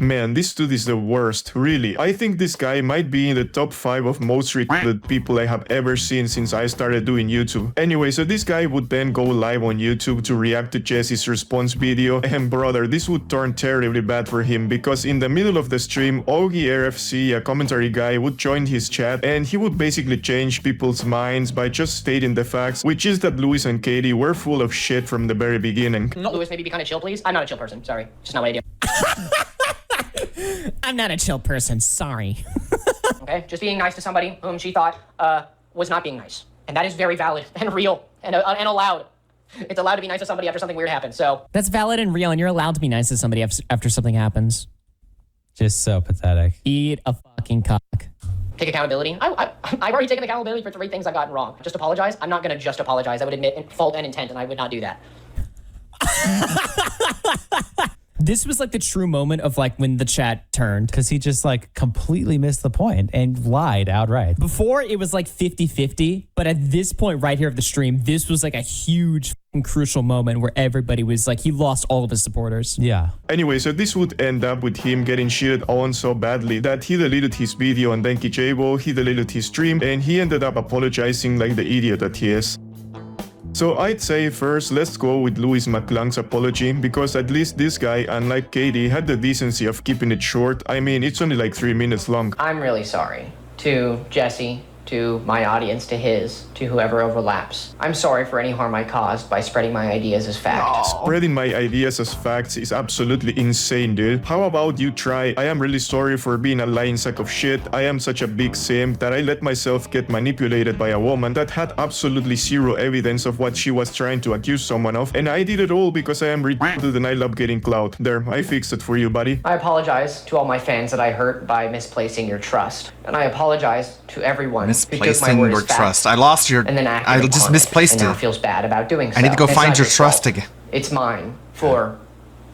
Man, this dude is the worst, really. I think this guy might be in the top 5 of most retarded people I have ever seen since I started doing YouTube. Anyway, so this guy would then go live on YouTube to react to Jesse's response video, and brother, this would turn terribly bad for him, because in the middle of the stream, Augie RFC, a commentary guy, would join his chat, and he would basically change people's minds by just stating the facts, which is that Louis and Katie were full of shit from the very beginning. Louis, maybe be kind of chill, please? I'm not a chill person, sorry. Just not what I do. I'm not a chill person, sorry. Okay, just being nice to somebody whom she thought was not being nice. And that is very valid and real and allowed. It's allowed to be nice to somebody after something weird happens, so. That's valid and real, and you're allowed to be nice to somebody after something happens. Just so pathetic. Eat a fucking cock. Take accountability. I've already taken accountability for 3 things I've gotten wrong. Just apologize. I'm not going to just apologize. I would admit fault and intent, and I would not do that. This was like the true moment of like when the chat turned. Because he just like completely missed the point and lied outright. Before it was like 50-50, but at this point right here of the stream, this was like a huge and crucial moment where everybody was like, he lost all of his supporters. Yeah. Anyway, so this would end up with him getting shitted on so badly that he deleted his video on Denki Jabo, he deleted his stream, and he ended up apologizing like the idiot that he is. So I'd say first, let's go with Louis McClung's apology, because at least this guy, unlike Katie, had the decency of keeping it short. I mean, it's only like 3 minutes long. I'm really sorry. To Jesse, to my audience, to his, to whoever overlaps. I'm sorry for any harm I caused by spreading my ideas as fact. Spreading my ideas as facts is absolutely insane, dude. How about you try? I am really sorry for being a lying sack of shit. I am such a big simp that I let myself get manipulated by a woman that had absolutely zero evidence of what she was trying to accuse someone of, and I did it all because I am retarded and I love getting clout. There, I fixed it for you, buddy. I apologize to all my fans that I hurt by misplacing your trust. And I apologize to everyone who took my Misplacing word your as fact trust. I lost your. and then acted I upon just it, misplaced and now it. feels bad about doing so. I need to go It's find not your fault. trust again. It's mine for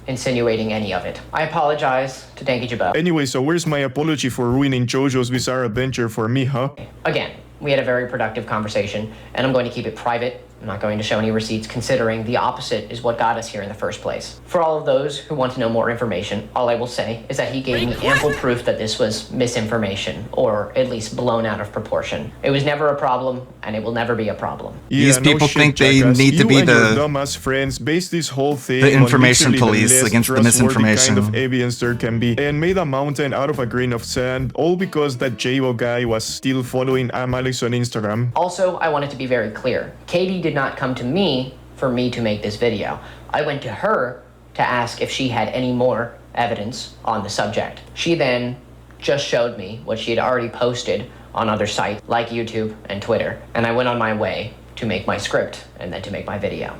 insinuating any of it. I apologize to Denki Jabo. Anyway, so where's my apology for ruining JoJo's bizarre adventure for me, huh? Again, we had a very productive conversation, and I'm going to keep it private. I'm not going to show any receipts, considering the opposite is what got us here in the first place. For all of those who want to know more information, all I will say is that he gave me ample proof that this was misinformation, or at least blown out of proportion. It was never a problem, and it will never be a problem. These people shit, think they jackass. need to You be and your the dumbass friends based this whole thing the information on literally police the less against the trustworthy misinformation. kind of evidence there can be, and made a mountain out of a grain of sand, all because that Jabo guy was still following Alex on Instagram. Also, I want it to be very clear. Katie did not come to me for me to make this video. I went to her to ask if she had any more evidence on the subject. She then just showed me what she had already posted on other sites like YouTube and Twitter, and I went on my way to make my script and then to make my video.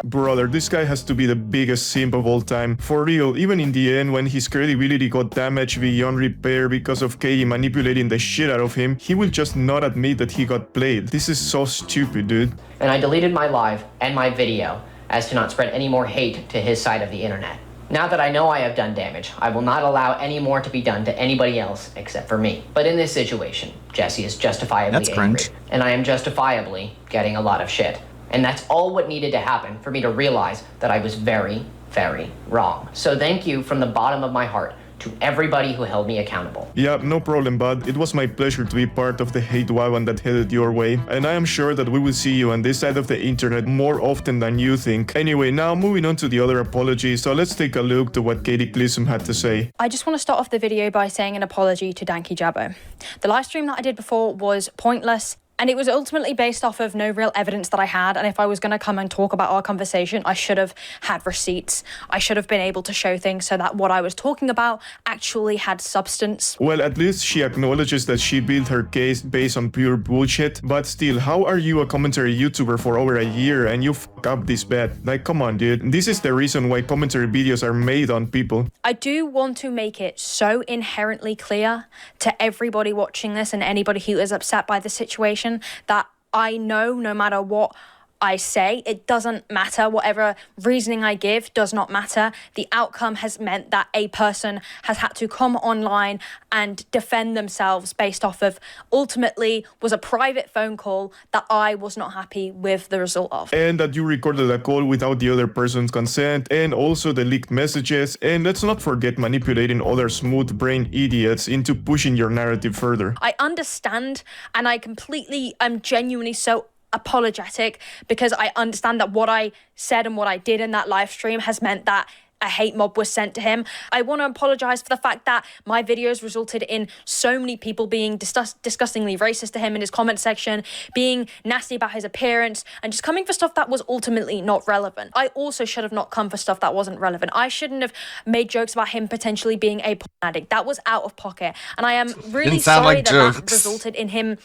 Brother, this guy has to be the biggest simp of all time. For real, even in the end, when his credibility got damaged beyond repair because of Katie manipulating the shit out of him, he will just not admit that he got played. This is so stupid, dude. And I deleted my live and my video as to not spread any more hate to his side of the internet. Now that I know I have done damage, I will not allow any more to be done to anybody else except for me. But in this situation, Jesse is justifiably angry, and I am justifiably getting a lot of shit. And that's all what needed to happen for me to realize that I was very, very wrong. So thank you from the bottom of my heart to everybody who held me accountable. Yeah, no problem, bud. It was my pleasure to be part of the hate wagon that headed your way, and I am sure that we will see you on this side of the internet more often than you think. Anyway, now moving on to the other apologies, so let's take a look to what Katie Clissom had to say. I just want to start off the video by saying an apology to Denki Jabo. The live stream that I did before was pointless. And it was ultimately based off of no real evidence that I had. And if I was going to come and talk about our conversation, I should have had receipts. I should have been able to show things so that what I was talking about actually had substance. Well, at least she acknowledges that she built her case based on pure bullshit. But still, how are you a commentary YouTuber for over a year and you fuck up this bad? Like, come on, dude. This is the reason why commentary videos are made on people. I do want to make it so inherently clear to everybody watching this and anybody who is upset by the situation that I know no matter what I say, it doesn't matter. Whatever reasoning I give does not matter. The outcome has meant that a person has had to come online and defend themselves based off of ultimately was a private phone call that I was not happy with the result of. And that you recorded a call without the other person's consent, and also the leaked messages, and let's not forget manipulating other smooth-brained idiots into pushing your narrative further. I understand, and I'm genuinely so apologetic because I understand that what I said and what I did in that live stream has meant that a hate mob was sent to him. I want to apologize for the fact that my videos resulted in so many people being disgustingly racist to him in his comment section, being nasty about his appearance, and just coming for stuff that was ultimately not relevant. I also should have not come for stuff that wasn't relevant. I shouldn't have made jokes about him potentially being a porn addict. That was out of pocket. And I am really sorry that resulted in him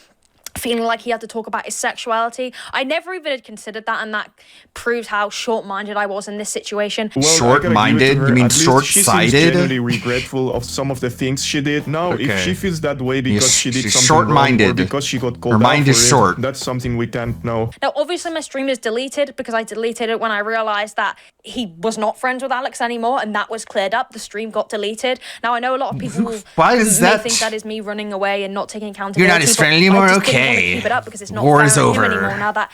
feeling like he had to talk about his sexuality. I never even had considered that, and that proves how short-minded I was in this situation. Well, short-minded? You mean short-sighted? She seems genuinely regretful of some of the things she did. Now, if she feels that way because she did something wrong or because she got called out for it, that's something we can't know. Now, obviously, my stream is deleted because I deleted it when I realized that he was not friends with Alex anymore, and that was cleared up. The stream got deleted. Now, I know a lot of people Why is may that? think that is me running away and not taking accountability. You're not his friend anymore? I just didn't want to Okay. keep it up because it's not War fair is on him over. anymore now that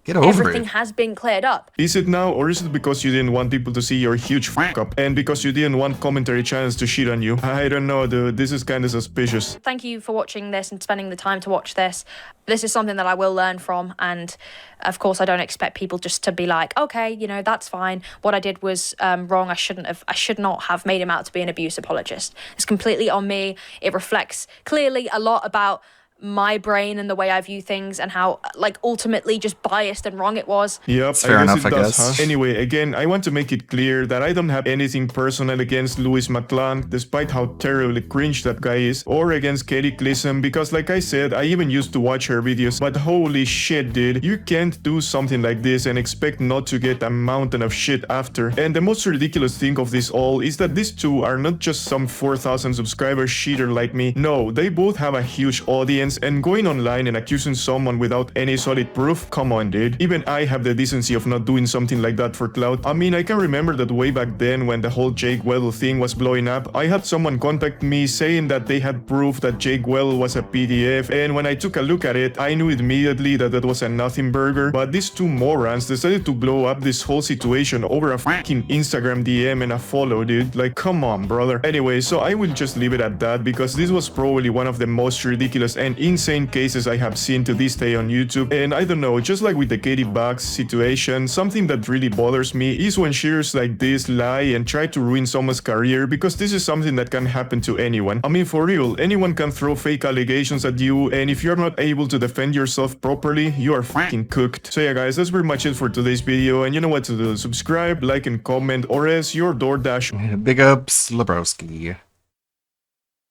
Get over everything it. has been cleared up. Is it now, or is it because you didn't want people to see your huge fuck up and because you didn't want commentary channels to shit on you? I don't know, dude. This is kind of suspicious. Thank you for watching this and spending the time to watch this. This is something that I will learn from, and of course I don't expect people just to be like, okay, you know, that's fine. What I did was wrong. I should not have made him out to be an abuse apologist. It's completely on me. It reflects clearly a lot about my brain and the way I view things and how, like, ultimately just biased and wrong it was. Yep, fair enough, I guess. Huh? Anyway, again, I want to make it clear that I don't have anything personal against Louis McClung, despite how terribly cringe that guy is, or against Katie Clisson, because like I said, I even used to watch her videos, but holy shit, dude, you can't do something like this and expect not to get a mountain of shit after. And the most ridiculous thing of this all is that these two are not just some 4,000 subscriber cheater like me. No, they both have a huge audience, and going online and accusing someone without any solid proof? Come on, dude. Even I have the decency of not doing something like that for clout. I mean, I can remember that way back then when the whole Jake Weddle thing was blowing up, I had someone contact me saying that they had proof that Jake Weddle was a PDF, and when I took a look at it, I knew immediately that that was a nothing burger. But these two morons decided to blow up this whole situation over a fucking Instagram DM and a follow, dude. Like, come on, brother. Anyway, so I will just leave it at that because this was probably one of the most ridiculous and insane cases I have seen to this day on YouTube. And I don't know, just like with the Katie Bucks situation, something that really bothers me is when shares like this lie and try to ruin someone's career, because this is something that can happen to anyone. I mean, for real, anyone can throw fake allegations at you, and if you're not able to defend yourself properly, you are fucking cooked. So yeah guys, that's pretty much it for today's video, and you know what to do. Subscribe, like and comment, or else your DoorDash. Big ups, Lebrowski.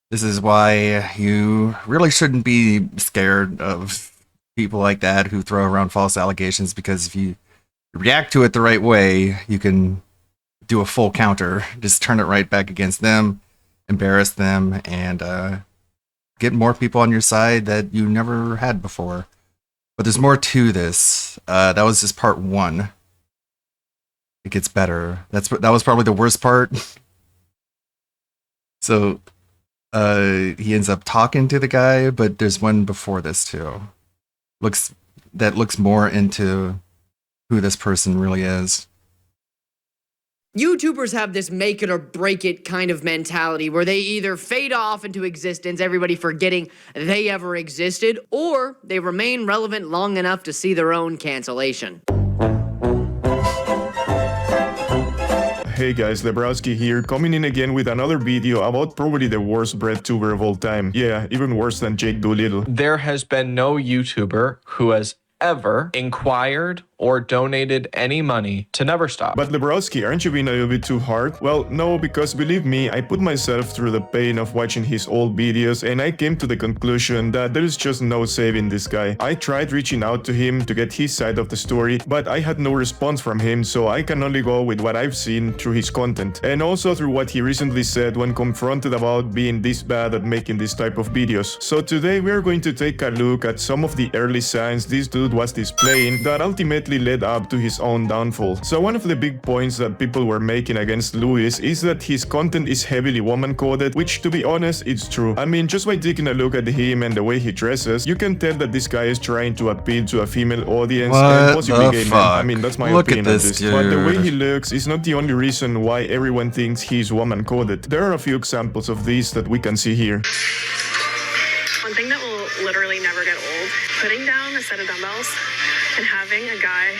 This is why you really shouldn't be scared of people like that who throw around false allegations, because if you react to it the right way, you can do a full counter. Just turn it right back against them, embarrass them, and get more people on your side that you never had before. But there's more to this. That was just part one. It gets better. That was probably the worst part. So he ends up talking to the guy, but there's one before this too. Looks more into who this person really is. YouTubers have this make it or break it kind of mentality where they either fade off into existence, everybody forgetting they ever existed, or they remain relevant long enough to see their own cancellation. Hey guys, Lebrowski here, coming in again with another video about probably the worst breadtuber of all time. Yeah, even worse than Jake Doolittle. There has been no YouTuber who has ever inquired or donated any money to Never Stop. But Lebrowski, aren't you being a little bit too hard? Well, no, because believe me, I put myself through the pain of watching his old videos, and I came to the conclusion that there is just no saving this guy. I tried reaching out to him to get his side of the story, but I had no response from him, so I can only go with what I've seen through his content, and also through what he recently said when confronted about being this bad at making this type of videos. So today we're going to take a look at some of the early signs this dude was displaying that ultimately led up to his own downfall. So one of the big points that people were making against Louis is that his content is heavily woman-coded, which to be honest, it's true. I mean, just by taking a look at him and the way he dresses, you can tell that this guy is trying to appeal to a female audience and possibly gay men. I mean, that's my opinion on this. But the way he looks is not the only reason why everyone thinks he's woman-coded. There are a few examples of these that we can see here. One thing that will literally never get old, putting down a set of dumbbells and having a guy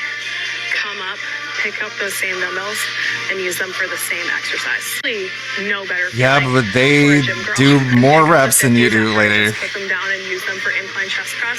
come up, pick up those same dumbbells, and use them for the same exercise. Really, no better. Yeah, but they do more reps than you do later. Put them down and use them for incline chest press.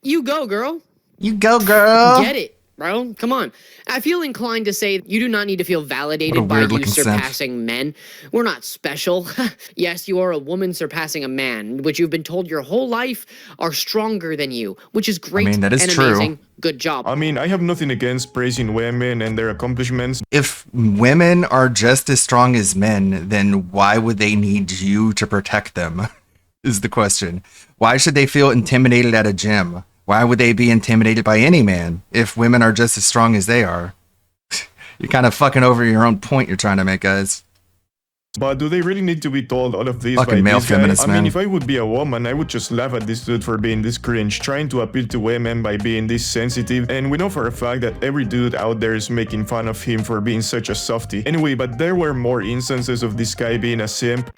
You go, girl. You go, girl. Get it. bro. Come on. I feel inclined to say you do not need to feel validated What a by you weird-looking simp. surpassing men. We're not special. Yes, you are a woman surpassing a man, which you've been told your whole life are stronger than you, which is great mean, that is and true. amazing. Good job. I mean, I have nothing against praising women and their accomplishments. If women are just as strong as men, then why would they need you to protect them? Is the question. Why should they feel intimidated at a gym? Why would they be intimidated by any man if women are just as strong as they are? You're kind of fucking over your own point you're trying to make, guys. But do they really need to be told all of this Fucking by male this guy? feminists, I mean, man. if I would be a woman, I would just laugh at this dude for being this cringe, trying to appeal to women by being this sensitive. And we know for a fact that every dude out there is making fun of him for being such a softie. Anyway, but there were more instances of this guy being a simp.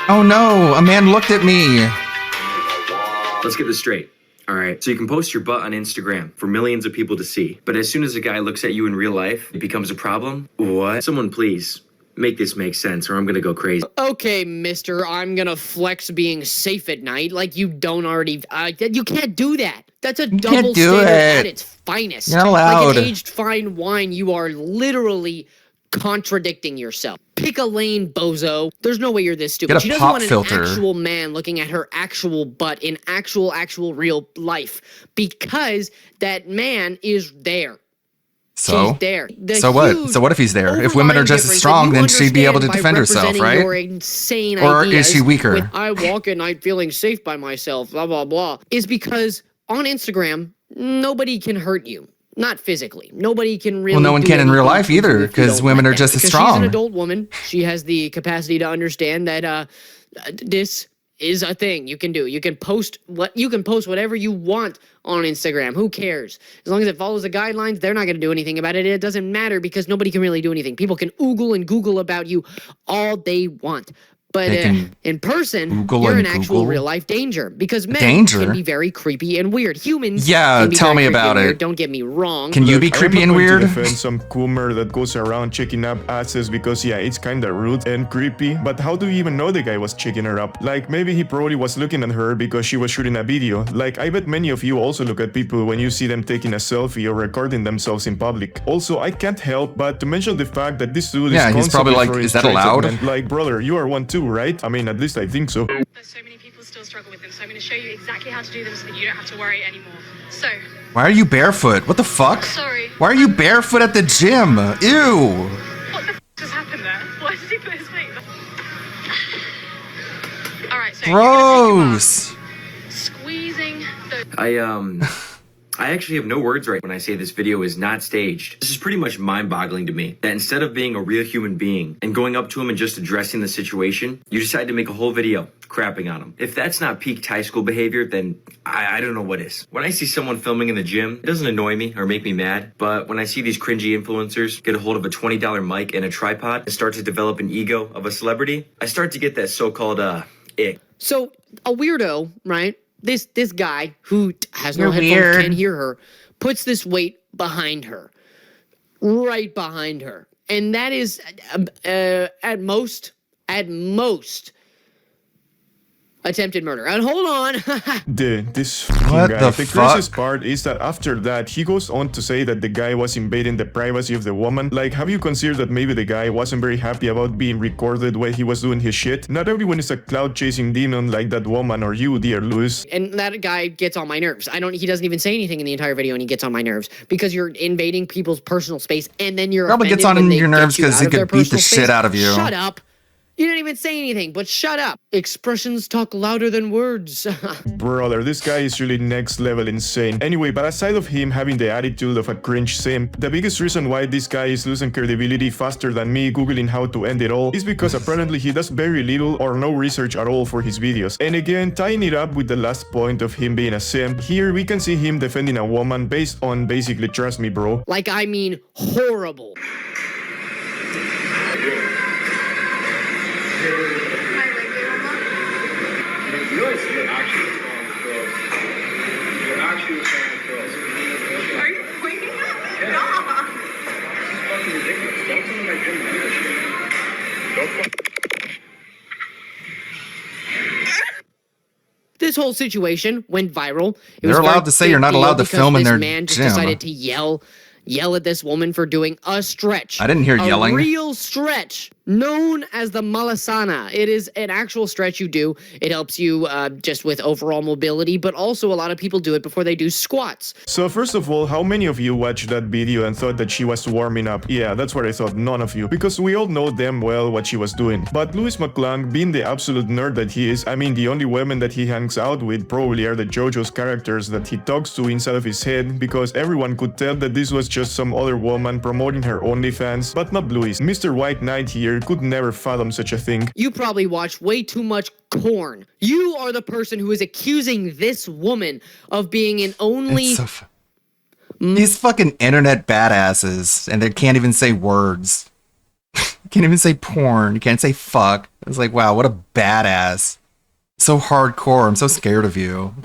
Oh no, a man looked at me. Let's get this straight. All right, so you can post your butt on Instagram for millions of people to see, but as soon as a guy looks at you in real life, it becomes a problem? What? Someone please make this make sense or I'm gonna go crazy. Okay, mister, I'm gonna flex being safe at night like you don't already... you can't do that. That's a double do standard it. at its finest. You're not allowed. Like an aged fine wine, you are literally contradicting yourself. Pick a lane, bozo. There's no way you're this stupid. Get a She doesn't pop want an filter. actual man looking at her actual butt in actual real life because that man is there. So? She's there. The So what? huge So what if he's there? If women are overlying just as difference strong, that you then she'd be able to understand by defend herself, representing right? Your insane Or is ideas she weaker? with, I walk at night feeling safe by myself, blah, blah, blah, is because on Instagram, nobody can hurt you. Not physically. Nobody can really. Well, no one do can in real anything life to you either, if you because don't women let are them. just as Because she's an strong. adult woman. She has the capacity to understand that this is a thing you can do. You can post whatever you want on Instagram. Who cares? As long as it follows the guidelines, they're not going to do anything about it. It doesn't matter because nobody can really do anything. People can oogle and Google about you all they want. But They can in person, Google you're in and actual Google? real life danger because men Danger? can be very creepy and weird. Humans Yeah, can be tell very me creepy about and it. weird. Don't get me wrong. Can you be Look, creepy I'm and not going weird? to defend some coomer that goes around checking up asses because yeah, it's kinda rude and creepy. But how do you even know the guy was checking her up? Like maybe he probably was looking at her because she was shooting a video. Like I bet many of you also look at people when you see them taking a selfie or recording themselves in public. Also, I can't help but to mention the fact that this dude Yeah, is he's probably constantly like, throwing is that straight at allowed? men. Like brother, you are one too, right? I mean, at least I think so. There's so many people still struggle with them, so I'm going to show you exactly how to do them so that you don't have to worry anymore. So, Why are you barefoot? What the fuck? Sorry. Why are you barefoot at the gym? Ew. what the just happened there? Why did he put his feet there? Alright, so Gross. squeezing the... I actually have no words right when I say this video is not staged. This is pretty much mind-boggling to me, that instead of being a real human being and going up to him and just addressing the situation, you decide to make a whole video crapping on him. If that's not peak high school behavior, then I don't know what is. When I see someone filming in the gym, it doesn't annoy me or make me mad, but when I see these cringy influencers get a hold of a $20 mic and a tripod and start to develop an ego of a celebrity, I start to get that so-called, ick. So a weirdo, right? This guy who has no You're headphones, weird. can't hear her, puts this weight behind her, right behind her, and that is at most attempted murder. And hold on. This fucking What guy. the The fuck? craziest part is that after that, he goes on to say that the guy was invading the privacy of the woman. Like, have you considered that maybe the guy wasn't very happy about being recorded while he was doing his shit? Not everyone is a cloud-chasing demon like that woman or you, dear Lewis. And that guy gets on my nerves. He doesn't even say anything in the entire video and he gets on my nerves because you're invading people's personal space and then you're Probably gets offended on when they your get nerves you 'cause out he of their could beat the personal shit space. out of you. Shut up. You didn't even say anything, but shut up. Expressions talk louder than words. Brother, this guy is really next level insane. Anyway, but aside of him having the attitude of a cringe simp, the biggest reason why this guy is losing credibility faster than me googling how to end it all is because apparently he does very little or no research at all for his videos. And again, tying it up with the last point of him being a simp, here we can see him defending a woman based on basically trust me bro. Like, I mean, horrible. This whole situation went viral. They're allowed to say you're not allowed to film in their man just gym. decided to yell at this woman for doing a stretch. I didn't hear yelling. A real stretch known as the malasana. It is an actual stretch you do. It helps you just with overall mobility, but also a lot of people do it before they do squats. So first of all, how many of you watched that video and thought that she was warming up? Yeah, that's what I thought, none of you, because we all know damn well what she was doing. But Louis McClung, being the absolute nerd that he is, I mean, the only women that he hangs out with probably are the JoJo's characters that he talks to inside of his head, because everyone could tell that this was just some other woman promoting her OnlyFans, but not Louis. Mr. White Knight here could never fathom such a thing. You probably watch way too much porn. You are the person who is accusing this woman of being an only... These fucking internet badasses, and they can't even say words. Can't even say porn. You can't say fuck. It's like, wow, what a badass. So hardcore. I'm so scared of you.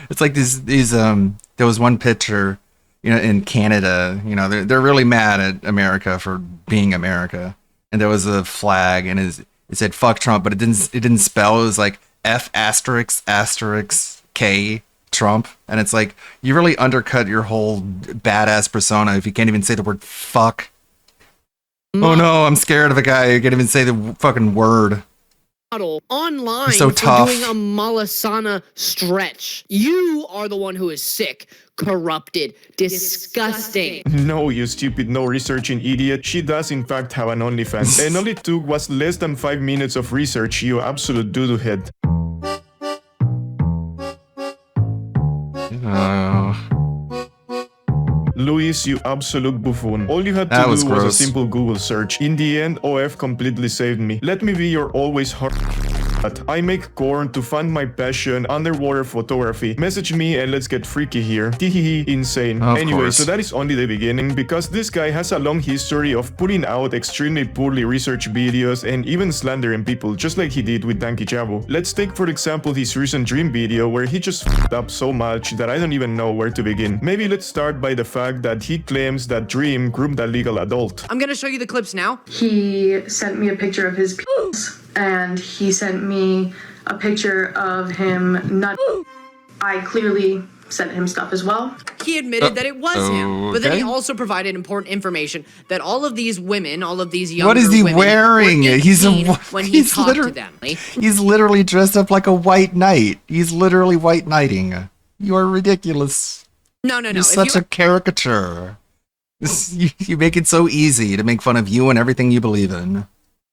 It's like these there was one picture, you know, in Canada, you know, they're really mad at America for being America. And there was a flag, and it said "fuck Trump," but it didn't spell. It was like F *** K Trump, and it's like you really undercut your whole badass persona if you can't even say the word "fuck." Oh no, I'm scared of a guy who can't even say the fucking word. Online so for tough. doing a malasana stretch. You are the one who is sick, corrupted, disgusting. No, you stupid, no researching idiot. She does in fact have an OnlyFans, and all it took was less than 5 minutes of research, you absolute doo-doo head. Luis, you absolute buffoon. All you had to do was a simple Google search. In the end, OF completely saved me. Let me be your always hard. I make corn to fund my passion, underwater photography. Message me and let's get freaky here. Teehee, insane. Anyway, so that is only the beginning, because this guy has a long history of putting out extremely poorly researched videos and even slandering people, just like he did with Danky Jabo. Let's take for example his recent Dream video where he just f***ed up so much that I don't even know where to begin. Maybe let's start by the fact that he claims that Dream groomed a legal adult. I'm gonna show you the clips now. He sent me a picture of his penis, and he sent me a picture of him nut. I clearly sent him stuff as well. He admitted that it was him, but then he also provided important information that all of these women, all of these younger What is he women wearing? were He's 18 when he talked to them. He's literally dressed up like a white knight. He's literally white knighting. You are ridiculous. No. You're such a caricature. You make it so easy to make fun of you and everything you believe in.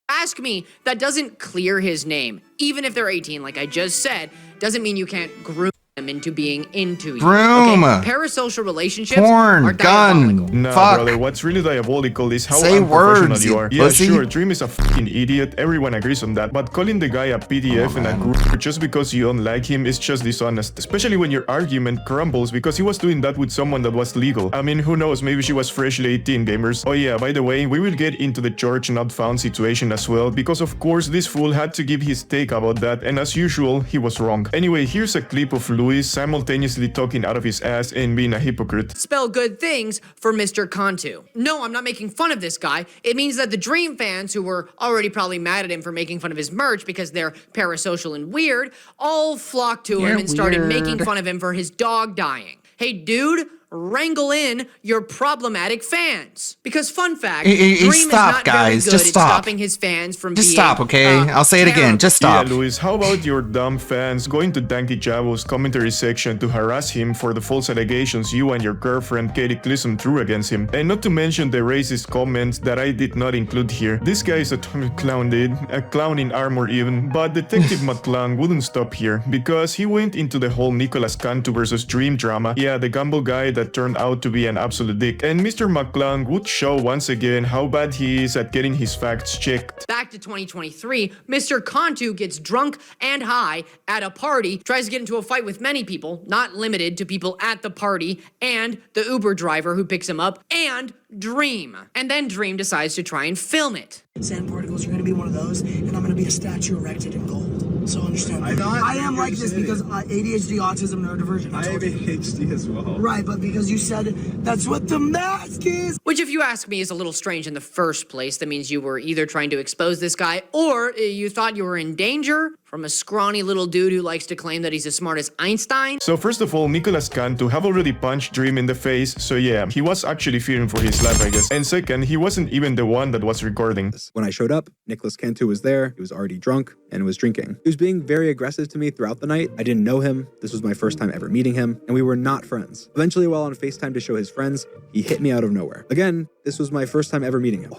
Ask me, that doesn't clear his name. Even if they're 18, like I just said, doesn't mean you can't groom them into being into you. Groom. Okay? Parasocial relationships Porn, are gun, diabolical. Nah, fuck. brother, what's really diabolical is how Say unprofessional words, you are. you Yeah, pussy. sure, Dream is a fucking idiot, everyone agrees on that, but calling the guy a PDF and a group just because you don't like him is just dishonest, especially when your argument crumbles because he was doing that with someone that was legal. I mean, who knows, maybe she was freshly 18, gamers. Oh yeah, by the way, we will get into the George not found situation as well, because of course this fool had to give his take about that, and as usual, he was wrong. Anyway, here's a clip of Louis simultaneously talking out of his ass and being a hypocrite. Spell good things for Mr. Cantu. No, I'm not making fun of this guy. It means that the Dream fans, who were already probably mad at him for making fun of his merch because they're parasocial and weird, all flocked to him and started making fun of him for his dog dying. Hey, dude, wrangle in your problematic fans. Because fun fact, Dream is not very good at stopping his fans from being... Just stop, okay? I'll say it again. Just stop. Yeah, Luis, how about your dumb fans going to Danky Jabo's commentary section to harass him for the false allegations you and your girlfriend Katie Clisson threw against him? And not to mention the racist comments that I did not include here. This guy is a total clown, dude. A clown in armor even. But Detective McClung wouldn't stop here, because he went into the whole Nicolas Cantu versus Dream drama. Yeah, the gamble guy that turned out to be an absolute dick. And Mr. McClung would show once again how bad he is at getting his facts checked. Back to 2023, Mr. Cantu gets drunk and high at a party, tries to get into a fight with many people, not limited to people at the party, and the Uber driver who picks him up, and Dream. And then Dream decides to try and film it. Sand particles, you're gonna be one of those, and I'm gonna be a statue erected in gold. So understand that. I am like this because ADHD, autism, neurodivergent. I have ADHD as well. Right, but because you said that's what the mask is. Which, if you ask me, is a little strange in the first place. That means you were either trying to expose this guy or you thought you were in danger from a scrawny little dude who likes to claim that he's as smart as Einstein. So first of all, Nicolas Cantu have already punched Dream in the face, so yeah, he was actually fearing for his life, I guess. And second, he wasn't even the one that was recording. When I showed up, Nicolas Cantu was there, he was already drunk, and was drinking. He was being very aggressive to me throughout the night. I didn't know him, this was my first time ever meeting him, and we were not friends. Eventually, while on FaceTime to show his friends, he hit me out of nowhere. Again, this was my first time ever meeting him.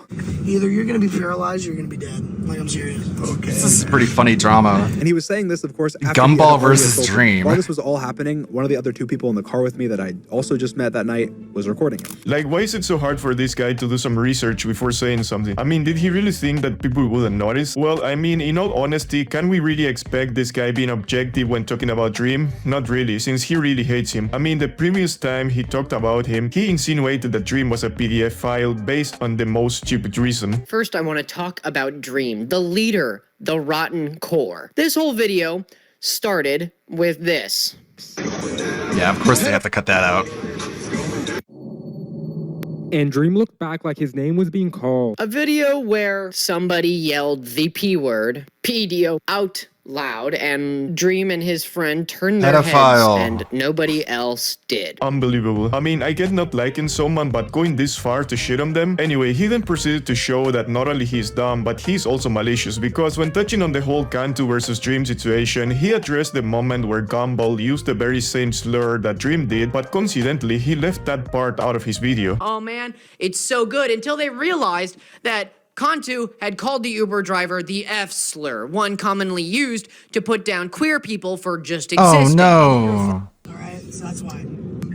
Either you're gonna be paralyzed or you're gonna be dead. Like, I'm serious. Okay. This is pretty funny drama. And he was saying this, of course, after Gumball versus Dream. While this was all happening, one of the other two people in the car with me that I also just met that night was recording him. Like, why is it so hard for this guy to do some research before saying something? I mean, did he really think that people wouldn't notice? Well, I mean, in all honesty, can we really expect this guy being objective when talking about Dream? Not really, since he really hates him. I mean, the previous time he talked about him, he insinuated that Dream was a PDF file based on the most stupid reason. First, I want to talk about Dream, the leader, the rotten core. This whole video started with this. Yeah, of course they have to cut that out. And Dream looked back like his name was being called. A video where somebody yelled the P word, PDO, out loud, and Dream and his friend turned their Pedophile. heads, and nobody else did. Unbelievable. I mean, I get not liking someone, but going this far to shit on them? Anyway, he then proceeded to show that not only he's dumb, but he's also malicious, because when touching on the whole Cantu versus Dream situation, he addressed the moment where Gumball used the very same slur that Dream did, but coincidentally, he left that part out of his video. Oh man, it's so good until they realized that Cantu had called the Uber driver the F slur, one commonly used to put down queer people for just existing. Oh no. Alright, so that's why.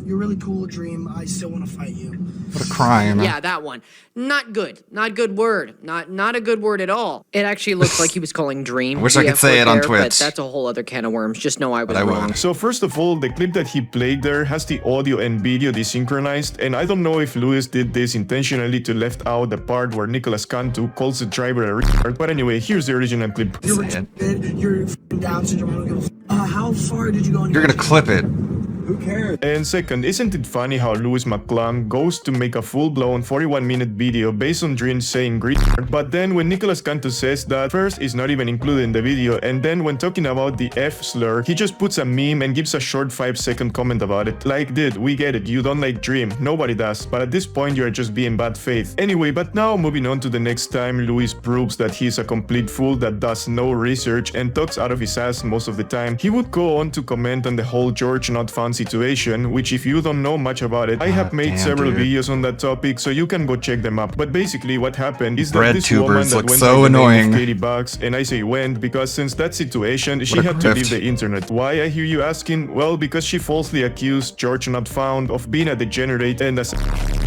You're really cool, Dream. I still want to fight you. What a crime. Yeah, that one. Not good. Not good word. Not a good word at all. It actually looks like he was calling Dream. I wish I could say it on Twitch. But that's a whole other can of worms. Just know I was wrong. So first of all, the clip that he played there has the audio and video desynchronized, and I don't know if Lewis did this intentionally to left out the part where Nicolas Cantu calls the driver a retard, but anyway, here's the original clip. You're retarded. You're Down syndrome. I don't give a how far did you go? You're gonna clip it. Who cares? And second, isn't it funny how Louis McClung goes to make a full-blown 41-minute video based on Dream saying retard, but then when Nicolas Cantu says that, first is not even included in the video, and then when talking about the F slur, he just puts a meme and gives a short 5-second comment about it. Like, dude, we get it, you don't like Dream, nobody does, but at this point you're just being bad faith. Anyway, but now moving on to the next time Louis proves that he's a complete fool that does no research and talks out of his ass most of the time, he would go on to comment on the whole George not found situation, which if you don't know much about it, I have made several videos on that topic, so you can go check them up. But basically what happened is that this woman that went by the name of Katie Bugs, and I say went because since that situation, she had to leave the internet. Why, I hear you asking? Well, because she falsely accused George Not Found of being a degenerate and a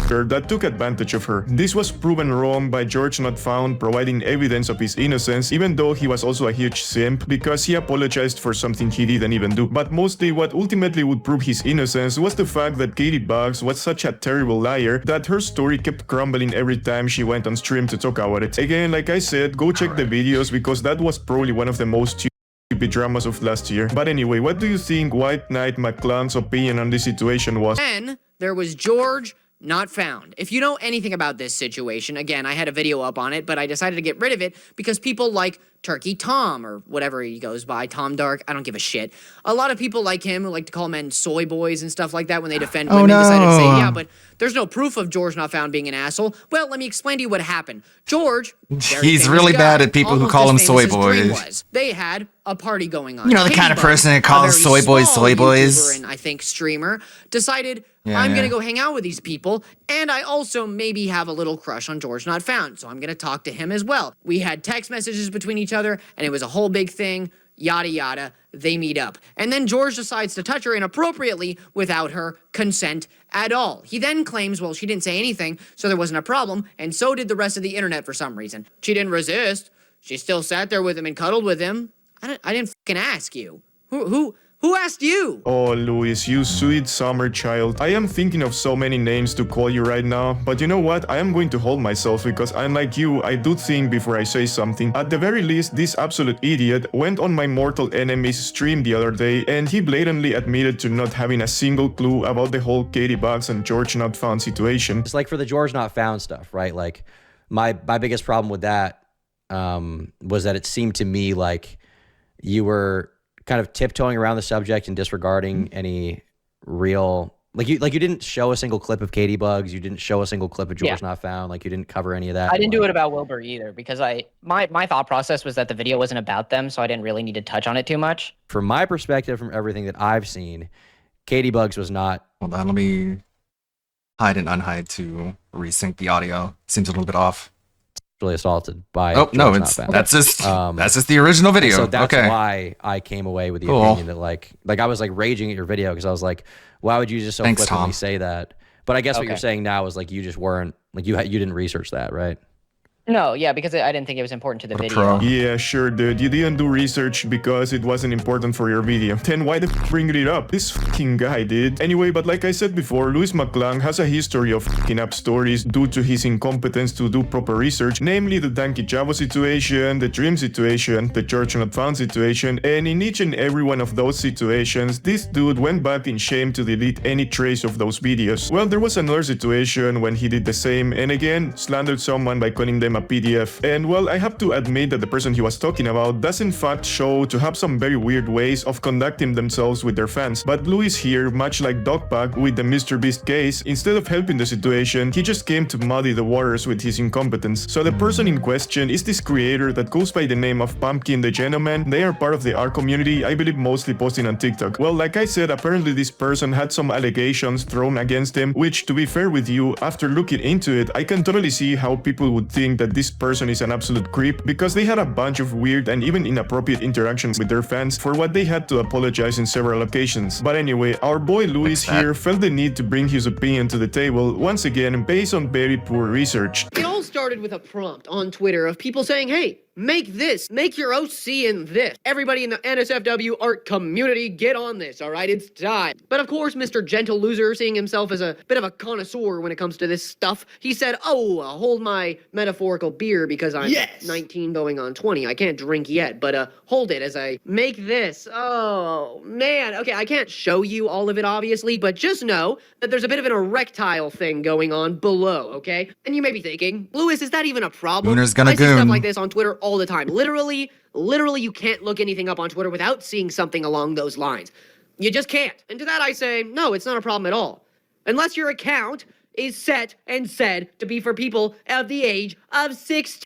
that took advantage of her. This was proven wrong by George Not Found providing evidence of his innocence, even though he was also a huge simp because he apologized for something he didn't even do. But mostly what ultimately would prove his innocence was the fact that Katie Bugs was such a terrible liar that her story kept crumbling every time she went on stream to talk about it. Again, like I said, go check the videos because that was probably one of the most stupid dramas of last year. But anyway, what do you think White Knight McClung's opinion on this situation was? Then there was George Not Found. If you know anything about this situation, again, I had a video up on it, but I decided to get rid of it because people like Turkey Tom, or whatever he goes by, Tom Dark, I don't give a shit. A lot of people like him who like to call men soy boys and stuff like that when they defend women decided to say, yeah, but there's no proof of George Not Found being an asshole. Well, let me explain to you what happened. George, he's really bad at people who call him soy boys. They had a party going on. You know, the kind of person that calls soy boys soy boys. And I think streamer decided Yeah, I'm yeah. going to go hang out with these people, and I also maybe have a little crush on George Not Found, so I'm going to talk to him as well. We had text messages between each other, and it was a whole big thing, yada yada. They meet up. And then George decides to touch her inappropriately without her consent at all. He then claims, well, she didn't say anything, so there wasn't a problem, and so did the rest of the internet for some reason. She didn't resist. She still sat there with him and cuddled with him. I didn't fucking ask you. Who asked you? Oh, Louis, you sweet summer child. I am thinking of so many names to call you right now, but you know what? I am going to hold myself because unlike you, I do think before I say something. At the very least, this absolute idiot went on my mortal enemy's stream the other day and he blatantly admitted to not having a single clue about the whole Katie Bugs and George Not Found situation. It's like for the George Not Found stuff, right? Like my biggest problem with that was that it seemed to me like you were kind of tiptoeing around the subject and disregarding any real like you didn't show a single clip of Katie Bugs, you didn't show a single clip of Jewel's Not Found, like you didn't cover any of that. I didn't do it about Wilbur either because my thought process was that the video wasn't about them, so I didn't really need to touch on it too much. From my perspective, from everything that I've seen, Katie Bugs was not. Hold on, let me hide and unhide to resync the audio. Seems a little bit off. Really assaulted by. Oh no, that's just the original video. So that's okay. why I came away with the opinion that like I was like raging at your video because I was like, why would you just so flippantly say that? But I guess what you're saying now is like you just weren't like you didn't research that, right? No, yeah, because I didn't think it was important to the video. Yeah, sure, dude. You didn't do research because it wasn't important for your video. Then why the bring it up? This fucking guy did. Anyway, but like I said before, Louis McClung has a history of fucking up stories due to his incompetence to do proper research, namely the Danky Chavo situation, the Dream situation, the Church Not Found situation, and in each and every one of those situations, this dude went back in shame to delete any trace of those videos. Well, there was another situation when he did the same, and again, slandered someone by calling them a PDF. And well, I have to admit that the person he was talking about does in fact show to have some very weird ways of conducting themselves with their fans. But Louis here, much like Dogpack with the MrBeast case, instead of helping the situation, he just came to muddy the waters with his incompetence. So the person in question is this creator that goes by the name of Pumpkin the Gentleman. They are part of the R community, I believe mostly posting on TikTok. Well, like I said, apparently this person had some allegations thrown against him, which to be fair with you, after looking into it, I can totally see how people would think that this person is an absolute creep because they had a bunch of weird and even inappropriate interactions with their fans for what they had to apologize in several occasions. But anyway, our boy Louis here felt the need to bring his opinion to the table, once again based on very poor research. It all started with a prompt on Twitter of people saying, hey, make this, make your OC in this. Everybody in the NSFW art community, get on this, all right? It's time. But of course, Mr. Gentle Loser, seeing himself as a bit of a connoisseur when it comes to this stuff, he said, oh, hold my metaphorical beer because I'm 19 going on 20. I can't drink yet, but hold it as I make this. Oh, man. Okay, I can't show you all of it, obviously, but just know that there's a bit of an erectile thing going on below, okay? And you may be thinking, Louis, is that even a problem? Gooner's gonna I see stuff goon. like this on Twitter all the time. Literally, you can't look anything up on Twitter without seeing something along those lines. You just can't. And to that I say, no, it's not a problem at all. Unless your account is set and said to be for people of the age of 16.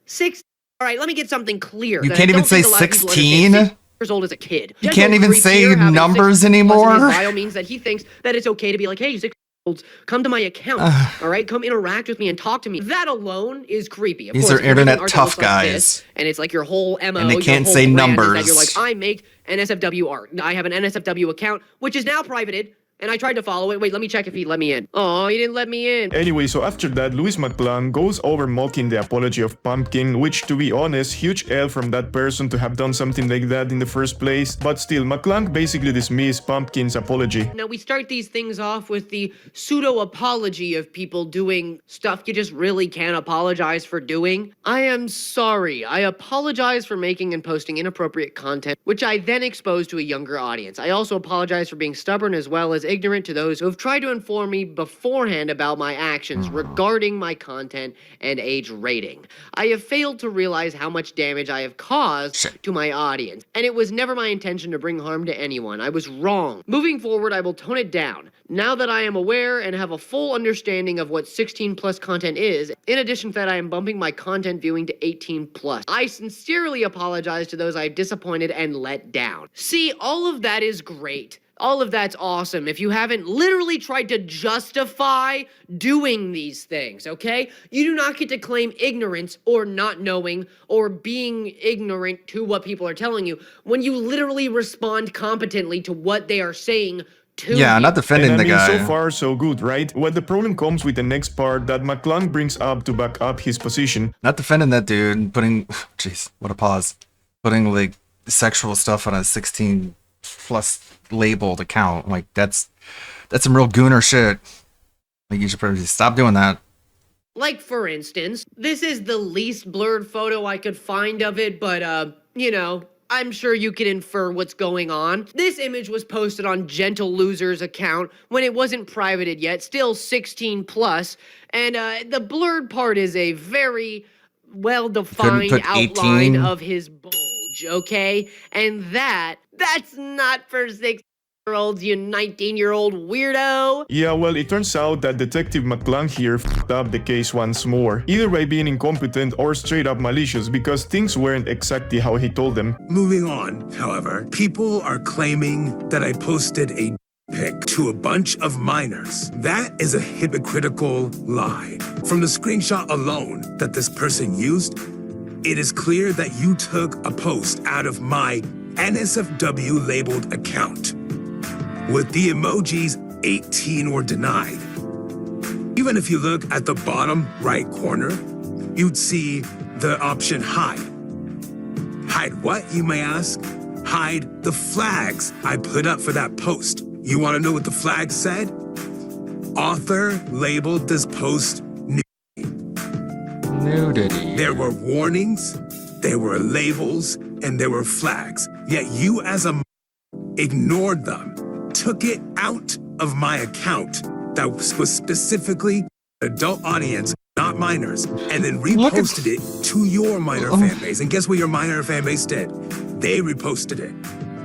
16. All right, let me get something clear. You that can't I even don't say think a lot of people 16? understand. 6 years old as a kid. You Gentle can't even Creep say here, having numbers 6 plus in anymore? his bio means that he thinks that it's okay to be like, hey, 6-year-olds, come to my account, all right? Come interact with me and talk to me. That alone is creepy. Of These course, are if you're internet making art that tough looks like guys. this, and it's like your whole MO, And they your can't whole say brand is numbers. that you're like, I make NSFW art. I have an NSFW account, which is now privated. And I tried to follow it. Wait, let me check if he let me in. Oh, he didn't let me in. Anyway, so after that, Louis McClung goes over mocking the apology of Pumpkin, which to be honest, huge L from that person to have done something like that in the first place. But still, McClung basically dismissed Pumpkin's apology. Now, we start these things off with the pseudo-apology of people doing stuff you just really can't apologize for doing. I am sorry. I apologize for making and posting inappropriate content, which I then exposed to a younger audience. I also apologize for being stubborn as well as ignorant to those who have tried to inform me beforehand about my actions regarding my content and age rating. I have failed to realize how much damage I have caused to my audience, and it was never my intention to bring harm to anyone. I was wrong. Moving forward, I will tone it down. Now that I am aware and have a full understanding of what 16 plus content is, in addition to that, I am bumping my content viewing to 18 plus. I sincerely apologize to those I've disappointed and let down. See, all of that is great. All of that's awesome if you haven't literally tried to justify doing these things, okay? You do not get to claim ignorance or not knowing or being ignorant to what people are telling you when you literally respond competently to what they are saying to Yeah, you. not defending And I the mean, guy. so far, so good, right? Well, the problem comes with the next part that McClung brings up to back up his position. Not defending that dude and putting, jeez, what a pause. Putting like sexual stuff on a 16 plus labeled account. Like that's some real gooner shit. Like you should probably stop doing that. Like, for instance, this is the least blurred photo I could find of it, but, you know, I'm sure you can infer what's going on. This image was posted on Gentle Loser's account when it wasn't privated yet, still 16 plus, and the blurred part is a very well-defined put outline 18. of his bulge. emoji, okay? And that's not for 6-year-olds, you 19-year-old weirdo. Yeah, well, it turns out that Detective McClung here f***ed up the case once more, either by being incompetent or straight up malicious, because things weren't exactly how he told them. Moving on, however, people are claiming that I posted a pic to a bunch of minors. That is a hypocritical lie. From the screenshot alone that this person used, it is clear that you took a post out of my NSFW labeled account with the emojis 18 or denied. Even if you look at the bottom right corner, you'd see the option hide. Hide what, you may ask? Hide the flags I put up for that post. You want to know what the flag said? Author labeled this post nudity. There were warnings, there were labels, and there were flags. Yet you as a ignored them, took it out of my account that was specifically adult audience, not minors, and then reposted it to your minor fan base. And guess what your minor fan base did? They reposted it.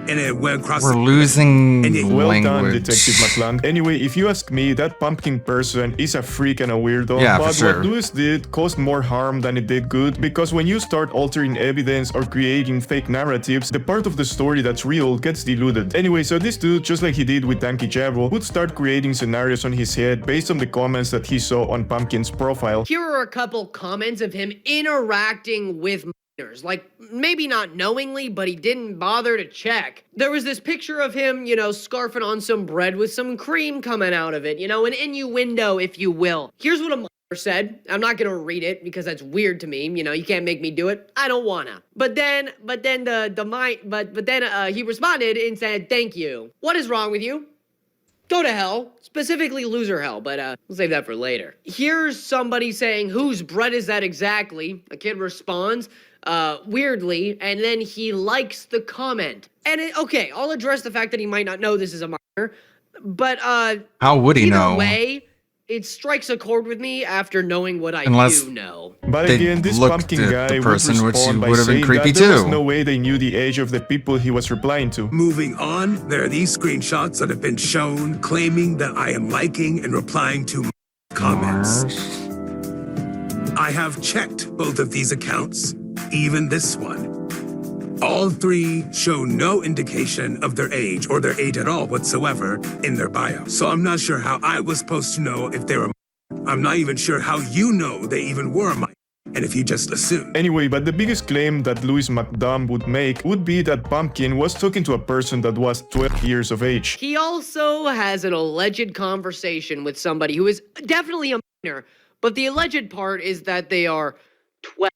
And it went across. We're losing Well language. done, Detective McClung. Anyway, if you ask me, that pumpkin person is a freak and a weirdo. Yeah, but for sure. what Lewis did caused more harm than it did good, because when you start altering evidence or creating fake narratives, the part of the story that's real gets diluted. Anyway, so this dude, just like he did with Danky Jabo, would start creating scenarios on his head based on the comments that he saw on Pumpkin's profile. Here are a couple comments of him interacting with minors. Like, maybe not knowingly, but he didn't bother to check. There was this picture of him, scarfing on some bread with some cream coming out of it. An innuendo, if you will. Here's what a minor said. I'm not gonna read it because that's weird to me. You can't make me do it. I don't wanna. But then he responded and said, "Thank you. What is wrong with you? Go to hell." Specifically loser hell, but we'll save that for later. Here's somebody saying, "Whose bread is that exactly?" A kid responds, weirdly, and then he likes the comment. And okay, I'll address the fact that he might not know this is a minor, but how would he know? Either way, it strikes a chord with me after knowing what I Unless do know. But they again, this looked pumpkin at guy the person, would which respond by would have been saying creepy that there was too. no way they knew the age of the people he was replying to. Moving on, there are these screenshots that have been shown claiming that I am liking and replying to comments. I have checked both of these accounts, even this one. All three show no indication of their age or their age at all whatsoever in their bio. So I'm not sure how I was supposed to know if they were. I'm not even sure how you know they even were mine. And if you just assume. Anyway, but the biggest claim that Louis McDumb would make would be that Pumpkin was talking to a person that was 12 years of age. He also has an alleged conversation with somebody who is definitely a minor, but the alleged part is that they are 12.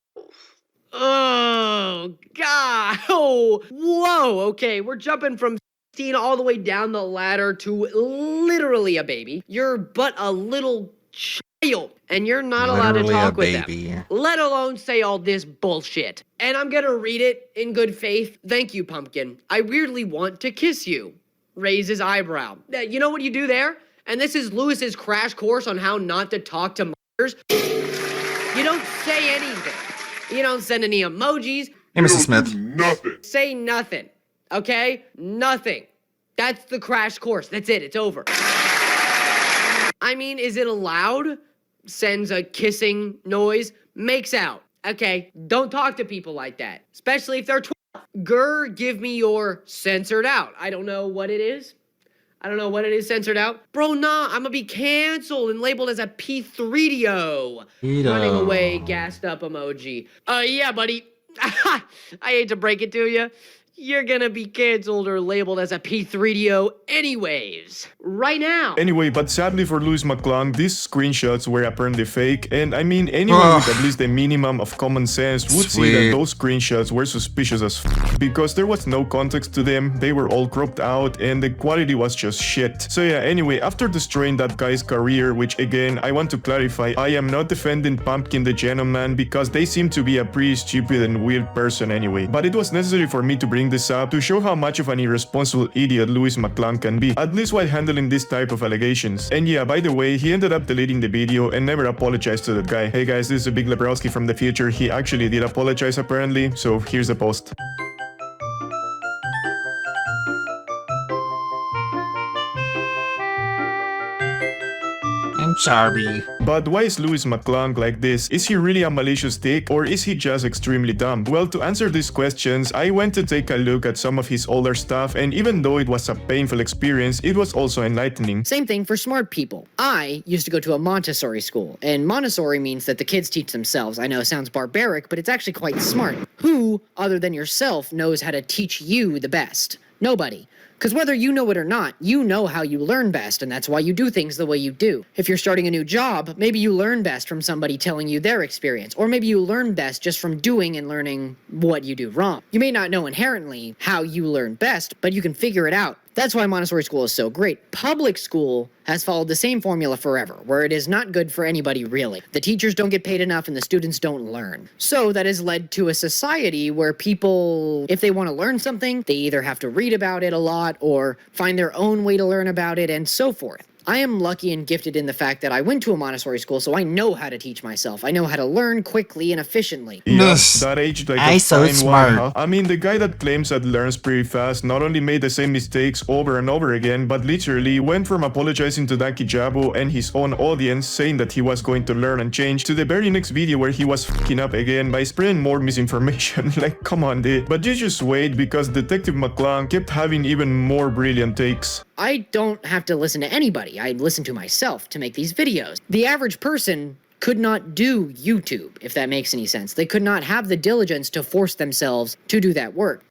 Oh, God. Oh, whoa. Okay, we're jumping from 16 all the way down the ladder to literally a baby. You're but a little child, and you're not allowed to talk with them, let alone say all this bullshit. And I'm gonna read it in good faith. "Thank you, Pumpkin. I weirdly want to kiss you." Raise his eyebrow. You know what you do there? And this is Lewis's crash course on how not to talk to minors. You don't say anything. You don't send any emojis. Hey, Mrs. Smith. Nothing. Say nothing. Okay? Nothing. That's the crash course. That's it. It's over. I mean, is it allowed? Sends a kissing noise. Makes out. Okay, don't talk to people like that. Especially if they're 12. Grr, give me your censored out. I don't know what it is. I don't know what it is censored out. Bro, nah, I'm gonna be canceled and labeled as a P3DO. Running away, gassed up emoji. Yeah, buddy. I hate to break it to you. You're gonna be canceled or labeled as a P3DO anyways. Right now. Anyway, but sadly for Louis McClung, these screenshots were apparently fake, and I mean anyone with at least a minimum of common sense would see that those screenshots were suspicious as f, because there was no context to them, they were all cropped out, and the quality was just shit. So yeah, anyway, after destroying that guy's career, which again, I want to clarify, I am not defending Pumpkin the Gentleman because they seem to be a pretty stupid and weird person anyway, but it was necessary for me to bring this up to show how much of an irresponsible idiot Louis McClung can be, at least while handling this type of allegations. And yeah, by the way, he ended up deleting the video and never apologized to that guy. Hey guys, this is a Big Lebrowski from the future. He actually did apologize apparently, so here's the post. Sorry. But why is Louis McClung like this? Is he really a malicious dick, or is he just extremely dumb? Well, to answer these questions, I went to take a look at some of his older stuff, and even though it was a painful experience, it was also enlightening. Same thing for smart people. I used to go to a Montessori school, and Montessori means that the kids teach themselves. I know it sounds barbaric, but it's actually quite smart. Who, other than yourself, knows how to teach you the best? Nobody. Because whether you know it or not, you know how you learn best, and that's why you do things the way you do. If you're starting a new job, maybe you learn best from somebody telling you their experience, or maybe you learn best just from doing and learning what you do wrong. You may not know inherently how you learn best, but you can figure it out. That's why Montessori school is so great. Public school has followed the same formula forever, where it is not good for anybody really. The teachers don't get paid enough and the students don't learn. So that has led to a society where people, if they want to learn something, they either have to read about it a lot or find their own way to learn about it and so forth. I am lucky and gifted in the fact that I went to a Montessori school, so I know how to teach myself. I know how to learn quickly and efficiently. Yeah, that aged like I a so fine smart. wine, huh? I mean, the guy that claims that learns pretty fast not only made the same mistakes over and over again, but literally went from apologizing to Daki Jabo and his own audience, saying that he was going to learn and change, to the very next video where he was fucking up again by spreading more misinformation. Like, come on, dude. But you just wait, because Detective McClung kept having even more brilliant takes. I don't have to listen to anybody. I listen to myself to make these videos. The average person could not do YouTube, if that makes any sense. They could not have the diligence to force themselves to do that work.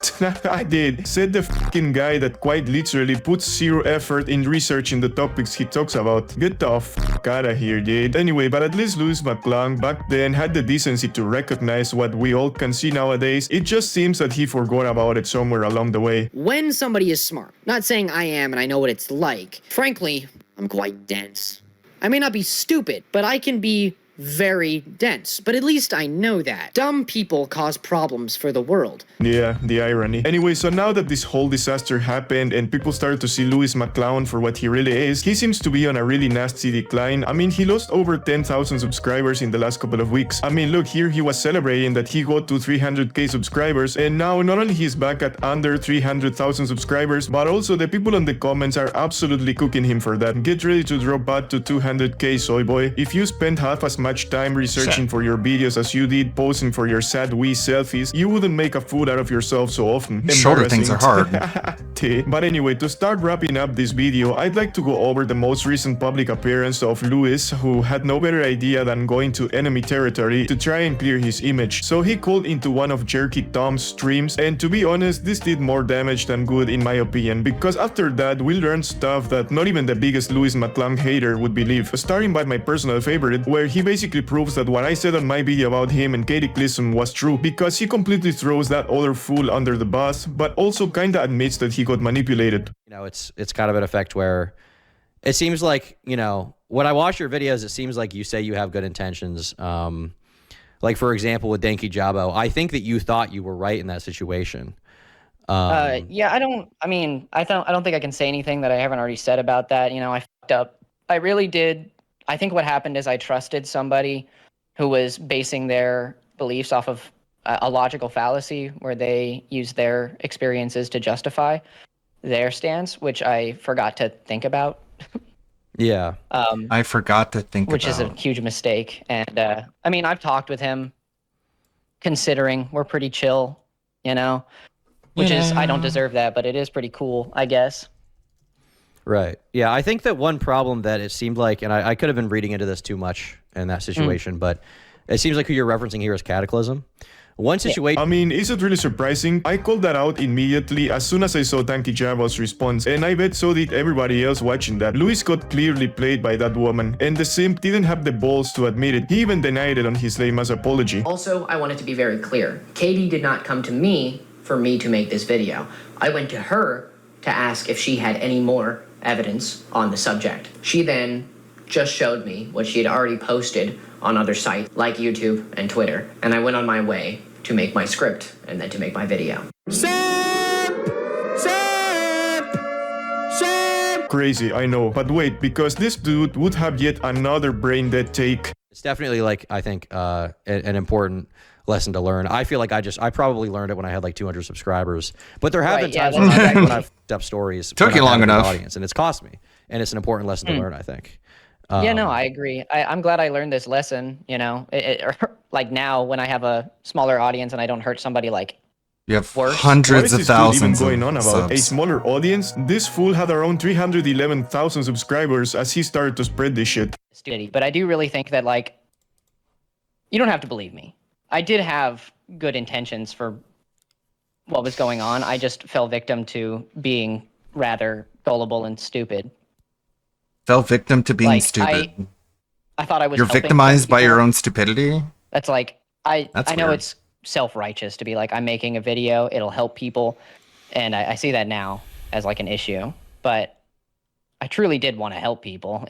I did. Said the fucking guy that quite literally puts zero effort in researching the topics he talks about. Get the fuck out of here, dude. Anyway, but at least Louis McClung back then had the decency to recognize what we all can see nowadays. It just seems that he forgot about it somewhere along the way. When somebody is smart, not saying I am and I know what it's like, frankly, I'm quite dense. I may not be stupid, but I can be very dense, but at least I know that. Dumb people cause problems for the world. Yeah, the irony. Anyway, so now that this whole disaster happened and people started to see Louis McClung for what he really is, he seems to be on a really nasty decline. I mean, he lost over 10,000 subscribers in the last couple of weeks. I mean, look, here he was celebrating that he got to 300k subscribers, and now not only he's back at under 300,000 subscribers, but also the people in the comments are absolutely cooking him for that. Get ready to drop back to 200k, soy boy. If you spend half as much time researching for your videos as you did posing for your sad wee selfies, you wouldn't make a fool out of yourself so often. Shorter things are hard. But anyway, to start wrapping up this video, I'd like to go over the most recent public appearance of Louis, who had no better idea than going to enemy territory to try and clear his image. So he called into one of Jerky Tom's streams, and to be honest, this did more damage than good in my opinion, because after that we learned stuff that not even the biggest Louis McClung hater would believe. Starting by my personal favorite, where he basically proves that what I said on my video about him and Katie Clisson was true, because he completely throws that other fool under the bus, but also kinda admits that he got manipulated. You know, it's kind of an effect where it seems like, you know, when I watch your videos, it seems like you say you have good intentions. Like for example, with Danky Jabo, I think that you thought you were right in that situation. Yeah, I don't think I can say anything that I haven't already said about that. You know, I fucked up. I really did. I think what happened is I trusted somebody who was basing their beliefs off of a logical fallacy where they use their experiences to justify their stance, which I forgot to think about. Yeah. I forgot to think which about. is a huge mistake. And I mean, I've talked with him considering we're pretty chill, you know, which is, I don't deserve that, but it is pretty cool, I guess. Right. Yeah, I think that one problem that it seemed like, and I could have been reading into this too much in that situation, but it seems like who you're referencing here is Cataclysm. One situation... I mean, is it really surprising? I called that out immediately as soon as I saw Danky Jabo's response, and I bet so did everybody else watching that. Louis got clearly played by that woman, and the simp didn't have the balls to admit it. He even denied it on his lame-ass apology. Also, I wanted to be very clear. Katie did not come to me for me to make this video. I went to her to ask if she had any more evidence on the subject. She then just showed me what she had already posted on other sites like YouTube and Twitter, and I went on my way to make my script and then to make my video. Crazy, I know, but wait, because this dude would have yet another brain-dead take. It's definitely, like, I think, an important lesson to learn. I feel like I probably learned it when I had like 200 subscribers, but there have been times when I've fucked up stories. Took you long enough. Audience, and it's cost me, and it's an important lesson to learn, I think. Yeah, no, I agree. I'm glad I learned this lesson. You know, like now when I have a smaller audience and I don't hurt somebody like You have worse. What hundreds is of this dude even thousands going on of about? A subs. smaller audience? This fool had around 311,000 subscribers as he started to spread this shit. Stupidity. But I do really think that like you don't have to believe me. I did have good intentions for what was going on. I just fell victim to being rather gullible and stupid. Fell victim to being Like, stupid. I thought I was You're helping victimized some by your people. own stupidity? That's like That's I know weird. it's self-righteous to be like, I'm making a video, it'll help people, and I see that now as like an issue. But I truly did want to help people.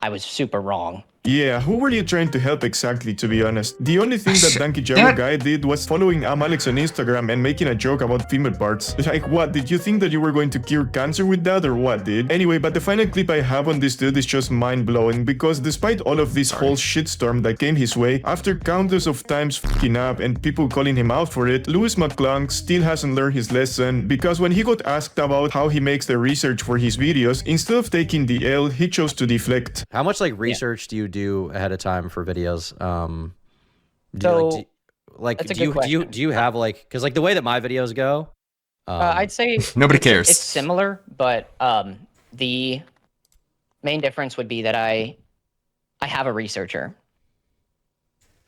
I was super wrong. Yeah, who were you trying to help exactly, to be honest? The only thing that Donkey Damn Java it. guy did was following Alex on Instagram and making a joke about female parts. Like, what? Did you think that you were going to cure cancer with that, or what, dude? Anyway, but the final clip I have on this dude is just mind-blowing, because despite all of this whole shitstorm that came his way, after countless of times fucking up and people calling him out for it, Lewis McClung still hasn't learned his lesson, because when he got asked about how he makes the research for his videos, instead of taking the L, he chose to deflect. How much like research do you do ahead of time for videos? That's a good question. Do you have like, because like the way that my videos go, I'd say Nobody cares. It's similar, but the main difference would be that I have a researcher.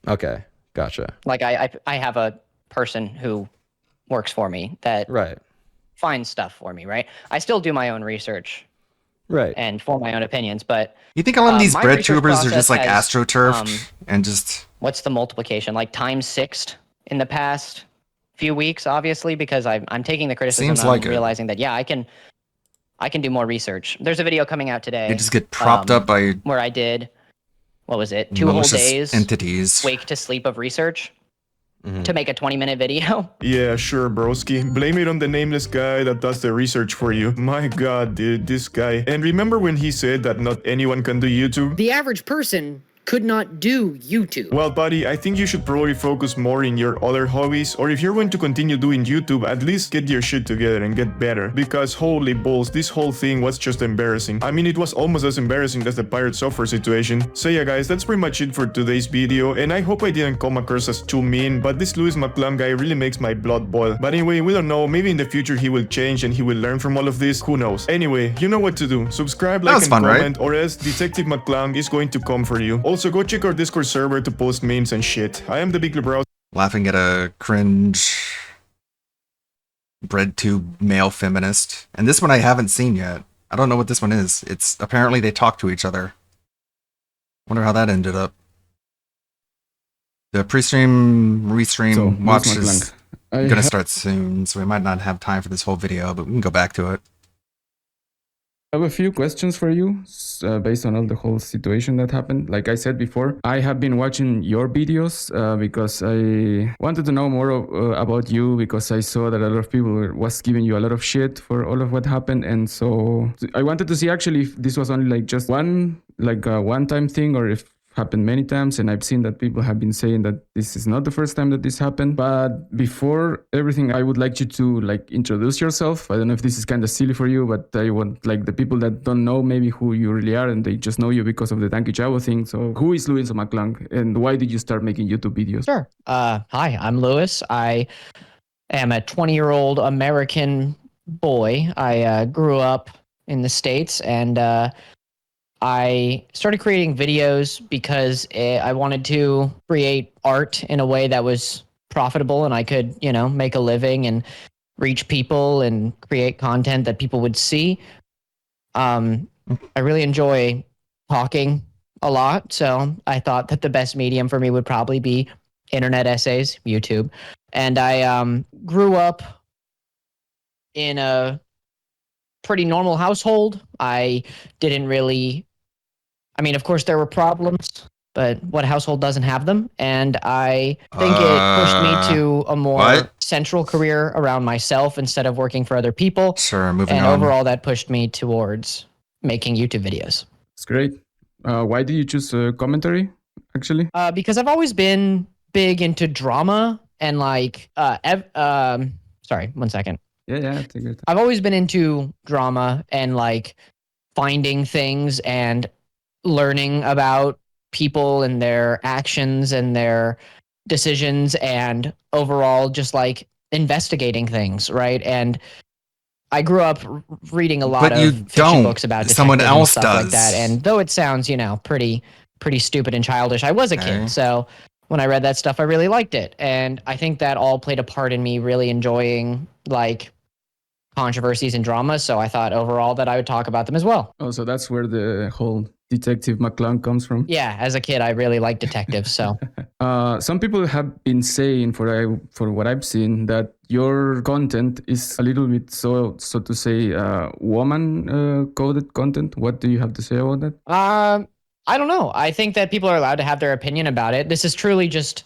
Okay, gotcha. Like I have a person who works for me that finds stuff for me, right? I still do my own research, right, and form my own opinions. But You think a lot of these my bread research tubers are just process like has, astroturfed and just what's the multiplication? Like times 6 in the past few weeks, obviously, because I'm taking the criticism Seems and like I'm it. realizing that I can do more research. There's a video coming out today. they just get propped up by where I did, what was it, 2 whole malicious days, entities. wake to sleep of research to make a 20-minute video. Yeah, sure, broski. Blame it on the nameless guy that does the research for you. My god, dude, this guy. And remember when he said that not anyone can do YouTube? The average person could not do YouTube. Well, buddy, I think you should probably focus more in your other hobbies, or if you're going to continue doing YouTube, at least get your shit together and get better. Because holy balls, this whole thing was just embarrassing. I mean, it was almost as embarrassing as the pirate software situation. So yeah, guys, that's pretty much it for today's video, and I hope I didn't come across as too mean, but this Lewis McClung guy really makes my blood boil. But anyway, we don't know, maybe in the future he will change and he will learn from all of this, who knows. Anyway, you know what to do. Subscribe, like, and comment, or else Detective McClung is going to come for you. Also, go check our Discord server to post memes and shit. I am the Big Lebrow. Laughing at a cringe bread tube male feminist. And this one I haven't seen yet. I don't know what this one is. It's apparently they talk to each other. Wonder how that ended up. The pre-stream, restream watch is gonna start soon, so we might not have time for this whole video, but we can go back to it. I have a few questions for you based on all the whole situation that happened. Like I said before, I have been watching your videos because I wanted to know more about you, because I saw that a lot of people was giving you a lot of shit for all of what happened. And so I wanted to see actually if this was only like just one time thing, or if happened many times. And I've seen that people have been saying that this is not the first time that this happened. But before everything, I would like you to like introduce yourself. I don't know if this is kind of silly for you, but I want like the people that don't know maybe who you really are, and they just know you because of the Donkey Java thing. So who is Louis McClung, and why did you start making YouTube videos? Sure. Hi, I'm Lewis. I am a 20-year-old American boy. I grew up in the States, and I started creating videos because I wanted to create art in a way that was profitable and I could, make a living and reach people and create content that people would see. I really enjoy talking a lot, so I thought that the best medium for me would probably be internet essays, YouTube. And I grew up in a pretty normal household. I didn't really, of course there were problems, but what household doesn't have them? And I think it pushed me to a more central career around myself instead of working for other people. Sure, moving and on. overall that pushed me towards making YouTube videos. It's great. Why did you choose commentary, actually? Because I've always been big into drama and sorry, 1 second. Yeah, take your time. I've always been into drama and finding things and learning about people and their actions and their decisions and overall just like investigating things, right? And I grew up reading a lot But you of fiction don't. books about Someone detectives and else stuff like that. does. And though it sounds, pretty stupid and childish, I was a Okay. kid. So when I read that stuff, I really liked it. And I think that all played a part in me really enjoying like controversies and dramas. So I thought overall that I would talk about them as well. Oh, so that's where the whole Detective McClung comes from. Yeah, as a kid, I really liked detectives. So Some people have been saying, for what I've seen, that your content is a little bit so to say woman coded content. What do you have to say about that? I don't know. I think that people are allowed to have their opinion about it. This is truly just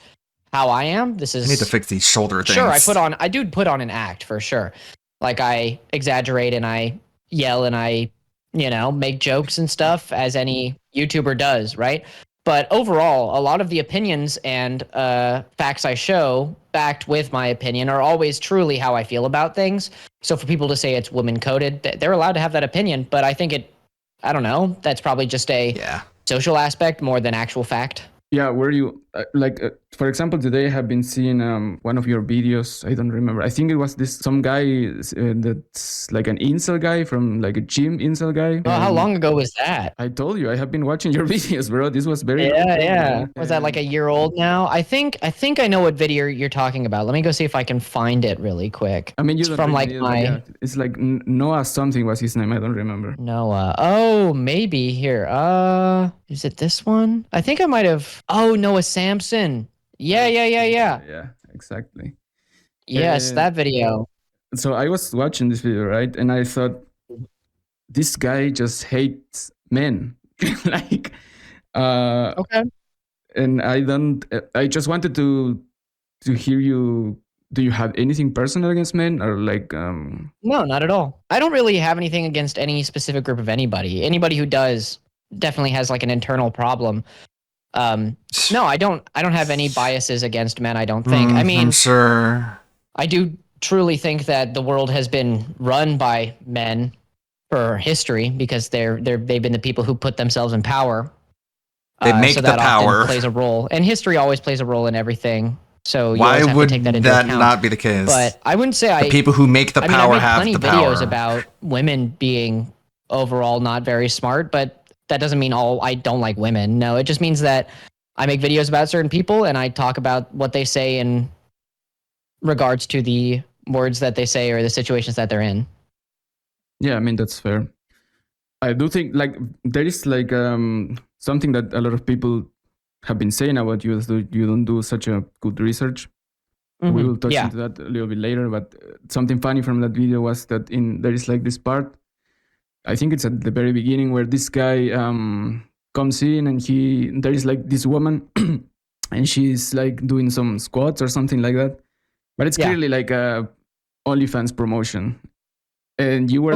how I am. This is I need to fix these shoulder things. sure. I do put on an act for sure. Like I exaggerate and I yell and I, make jokes and stuff as any YouTuber does, right? But overall, a lot of the opinions and facts I show, backed with my opinion, are always truly how I feel about things. So for people to say it's woman coded, they're allowed to have that opinion. But I think I don't know. That's probably just a social aspect more than actual fact. Yeah, were you for example, today I have been seeing one of your videos. I don't remember. I think it was some guy that's like an incel guy from like a gym incel guy. Oh, how long ago was that? I told you I have been watching your videos, bro. This was very long Yeah, ago, yeah. man. Was that like a year old now? I think I know what video you're talking about. Let me go see if I can find it really quick. I mean, you It's don't from really like need it, my but yeah, it's like Noah something was his name. I don't remember. Noah. Oh, maybe here. Is it this one? I think I might have. Oh, Noah Samson. Yeah. Yeah, exactly. Yes, that video. So I was watching this video, right? And I thought, this guy just hates men. Like, okay. And I just wanted to hear you. Do you have anything personal against men or like, No, not at all. I don't really have anything against any specific group of anybody. Anybody who does definitely has like an internal problem. No, I don't have any biases against men, I don't think. I mean, I'm sure. I do truly think that the world has been run by men for history because they've been the people who put themselves in power. They make so the that power. often plays a role, and history always plays a role in everything. So you Why always have would to take that into that account. not be the case? But I wouldn't say the people who make the I power make have plenty the videos power. about women being overall not very smart, but that doesn't mean I don't like women. No, it just means that I make videos about certain people and I talk about what they say in regards to the words that they say or the situations that they're in. Yeah, I mean, that's fair. I do think like there is like something that a lot of people have been saying about you is that you don't do such a good research. We will touch into that a little bit later, but something funny from that video was that there is like this part, I think it's at the very beginning, where this guy comes in and there is like this woman and she's like doing some squats or something like that, but it's clearly like a OnlyFans promotion. And you were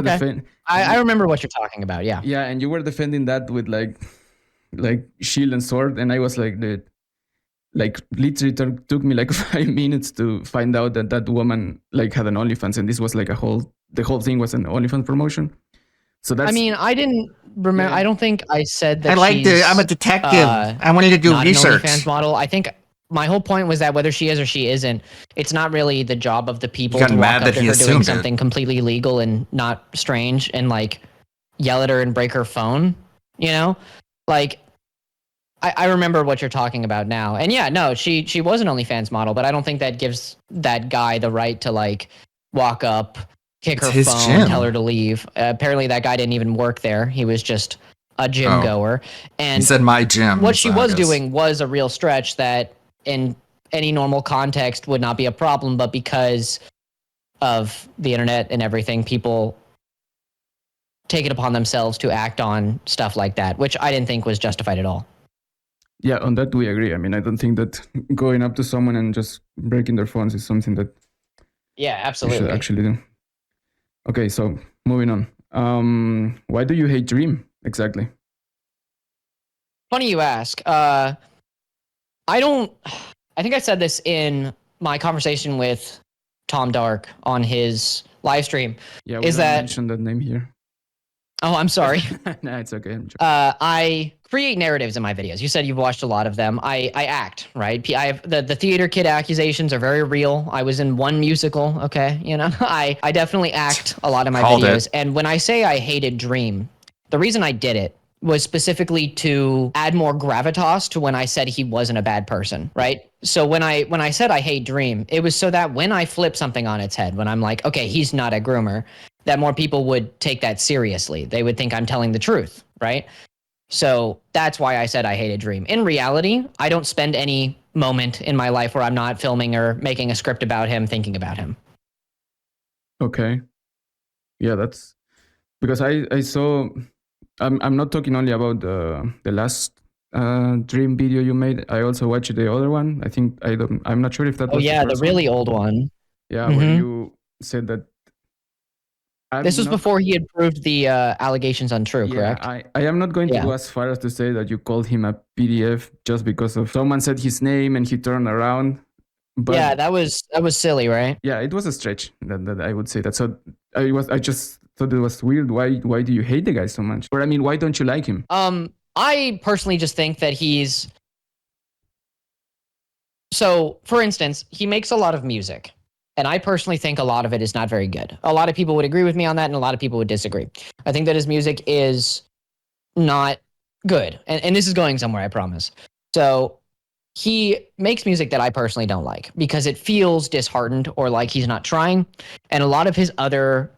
I remember what you're talking about. Yeah. Yeah, and you were defending that with like shield and sword, and I was like, like literally took me like 5 minutes to find out that woman like had an OnlyFans, and this was like the whole thing was an OnlyFans promotion. So that's. I mean, I didn't remember. Yeah. I don't think I said that. I liked it. I'm a detective. I wanted to do not research. An OnlyFans model. I think my whole point was that whether she is or she isn't, it's not really the job of the people got to mad walk up that to he her doing assumed it. something completely legal and not strange and like yell at her and break her phone. You know, like. I remember what you're talking about now. And yeah, no, she was an OnlyFans model, but I don't think that gives that guy the right to like walk up, kick her his phone, gym. tell her to leave. Apparently that guy didn't even work there. He was just a gym goer. And he said my gym. what she so I was guess. doing was a real stretch that in any normal context would not be a problem, but because of the internet and everything, people take it upon themselves to act on stuff like that, which I didn't think was justified at all. Yeah, on that we agree. I mean, I don't think that going up to someone and just breaking their phones is something that Yeah, you absolutely. should actually do. Okay, so moving on. Why do you hate Dream exactly? Funny you ask. I think I said this in my conversation with Tom Dark on his live stream. Yeah, we is don't that mention that name here. Oh, I'm sorry. No, it's okay. I create narratives in my videos. You said you've watched a lot of them. I act, right? I have the theater kid accusations are very real. I was in one musical, okay? You know, I definitely act a lot in my Called videos. it. And when I say I hated Dream, the reason I did it was specifically to add more gravitas to when I said he wasn't a bad person, right? So when I said I hate Dream, it was so that when I flip something on its head, when I'm like, okay, he's not a groomer, that more people would take that seriously. They would think I'm telling the truth, right? So that's why I said I hated Dream. In reality, I don't spend any moment in my life where I'm not filming or making a script about him, thinking about him. Okay. Yeah, that's because I saw. I'm not talking only about the last Dream video you made. I also watched the other one. I think I'm not sure if that Oh was yeah, the the first really one. old one. Yeah, where Mhm. you said that. This was not, before he had proved the allegations untrue, Yeah, correct? I am not going to Yeah. go as far as to say that you called him a PDF just because of someone said his name and he turned around. But Yeah, that was silly, right? yeah, it was a stretch that I would say that. So I just thought it was weird. Why do you hate the guy so much? Or I mean, why don't you like him? I personally just think that he's so, for instance, he makes a lot of music. And I personally think a lot of it is not very good. A lot of people would agree with me on that, and a lot of people would disagree. I think that his music is not good. And this is going somewhere, I promise. So he makes music that I personally don't like because it feels disheartened or like he's not trying. And a lot of his other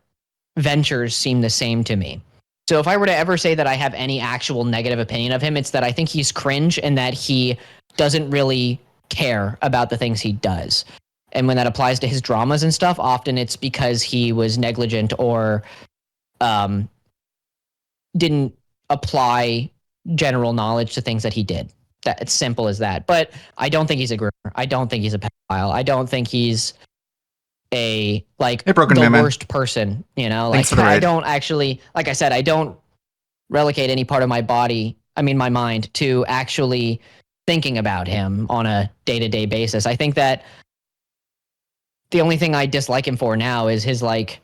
ventures seem the same to me. So if I were to ever say that I have any actual negative opinion of him, it's that I think he's cringe and that he doesn't really care about the things he does. And when that applies to his dramas and stuff, often it's because he was negligent or didn't apply general knowledge to things that he did. That it's simple as that. But I don't think he's a groomer. I don't think he's a pedophile. I don't think he's a Hey, Broken the Newman. worst person, you know? Thanks Like for the I raid. don't actually, like I said, I don't relegate any part of my body, I mean my mind, to actually thinking about him on a day-to-day basis. I think that the only thing I dislike him for now is his like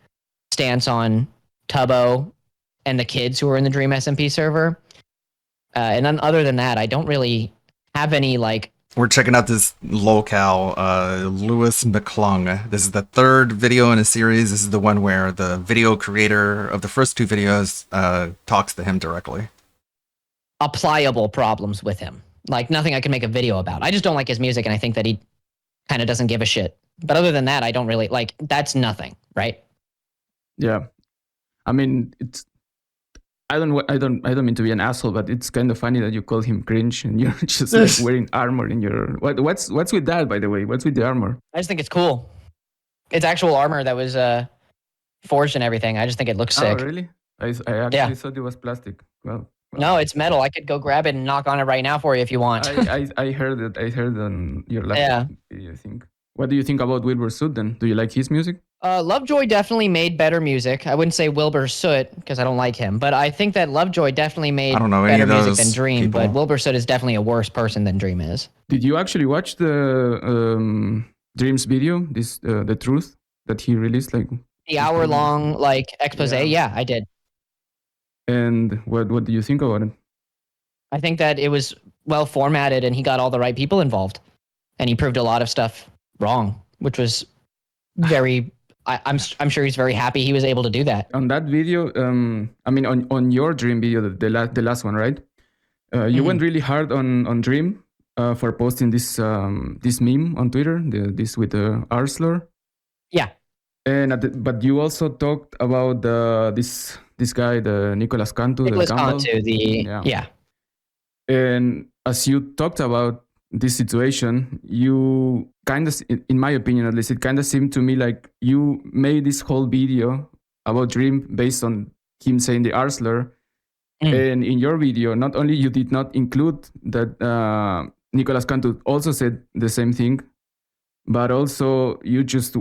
stance on Tubbo and the kids who are in the Dream SMP server. And then other than that, I don't really have any like. We're checking out this locale, Lewis McClung. This is the third video in a series. This is the one where the video creator of the first two videos talks to him directly. Applicable problems with him. Like nothing I can make a video about. I just don't like his music, and I think that he kind of doesn't give a shit. But other than that, I don't really like. That's nothing, right? Yeah, I mean it's. I don't mean to be an asshole, but it's kind of funny that you call him cringe and you're just like wearing armor in your. What's with that, by the way? What's with the armor? I just think it's cool. It's actual armor that was forged and everything. I just think it looks sick. Oh, really? I actually thought it was plastic. Well, no, it's metal. I could go grab it and knock on it right now for you if you want. I heard it. I heard on your last video, I think. What do you think about Wilbur Soot then? Do you like his music? Lovejoy definitely made better music. I wouldn't say Wilbur Soot because I don't like him, but I think that Lovejoy definitely made better music than Dream. But Wilbur Soot is definitely a worse person than Dream is. Did you actually watch the Dream's video? This the truth that he released, like the hour-long like expose? Yeah, I did. And what do you think about it? I think that it was well formatted and he got all the right people involved, and he proved a lot of stuff wrong, which was very. I'm sure he's very happy he was able to do that. On that video, I mean, on your Dream video, the last one, right? You went really hard on Dream for posting this this meme on Twitter, this with the R slur. Yeah. And but you also talked about this guy, the Nicolas Cantu, Nicolas the Campbell. Cantu, yeah. And as you talked about this situation, you kind of, in my opinion at least, it kind of seemed to me like you made this whole video about Dream based on him saying the R slur. And in your video, not only you did not include that Nicolas Cantu also said the same thing, but also you just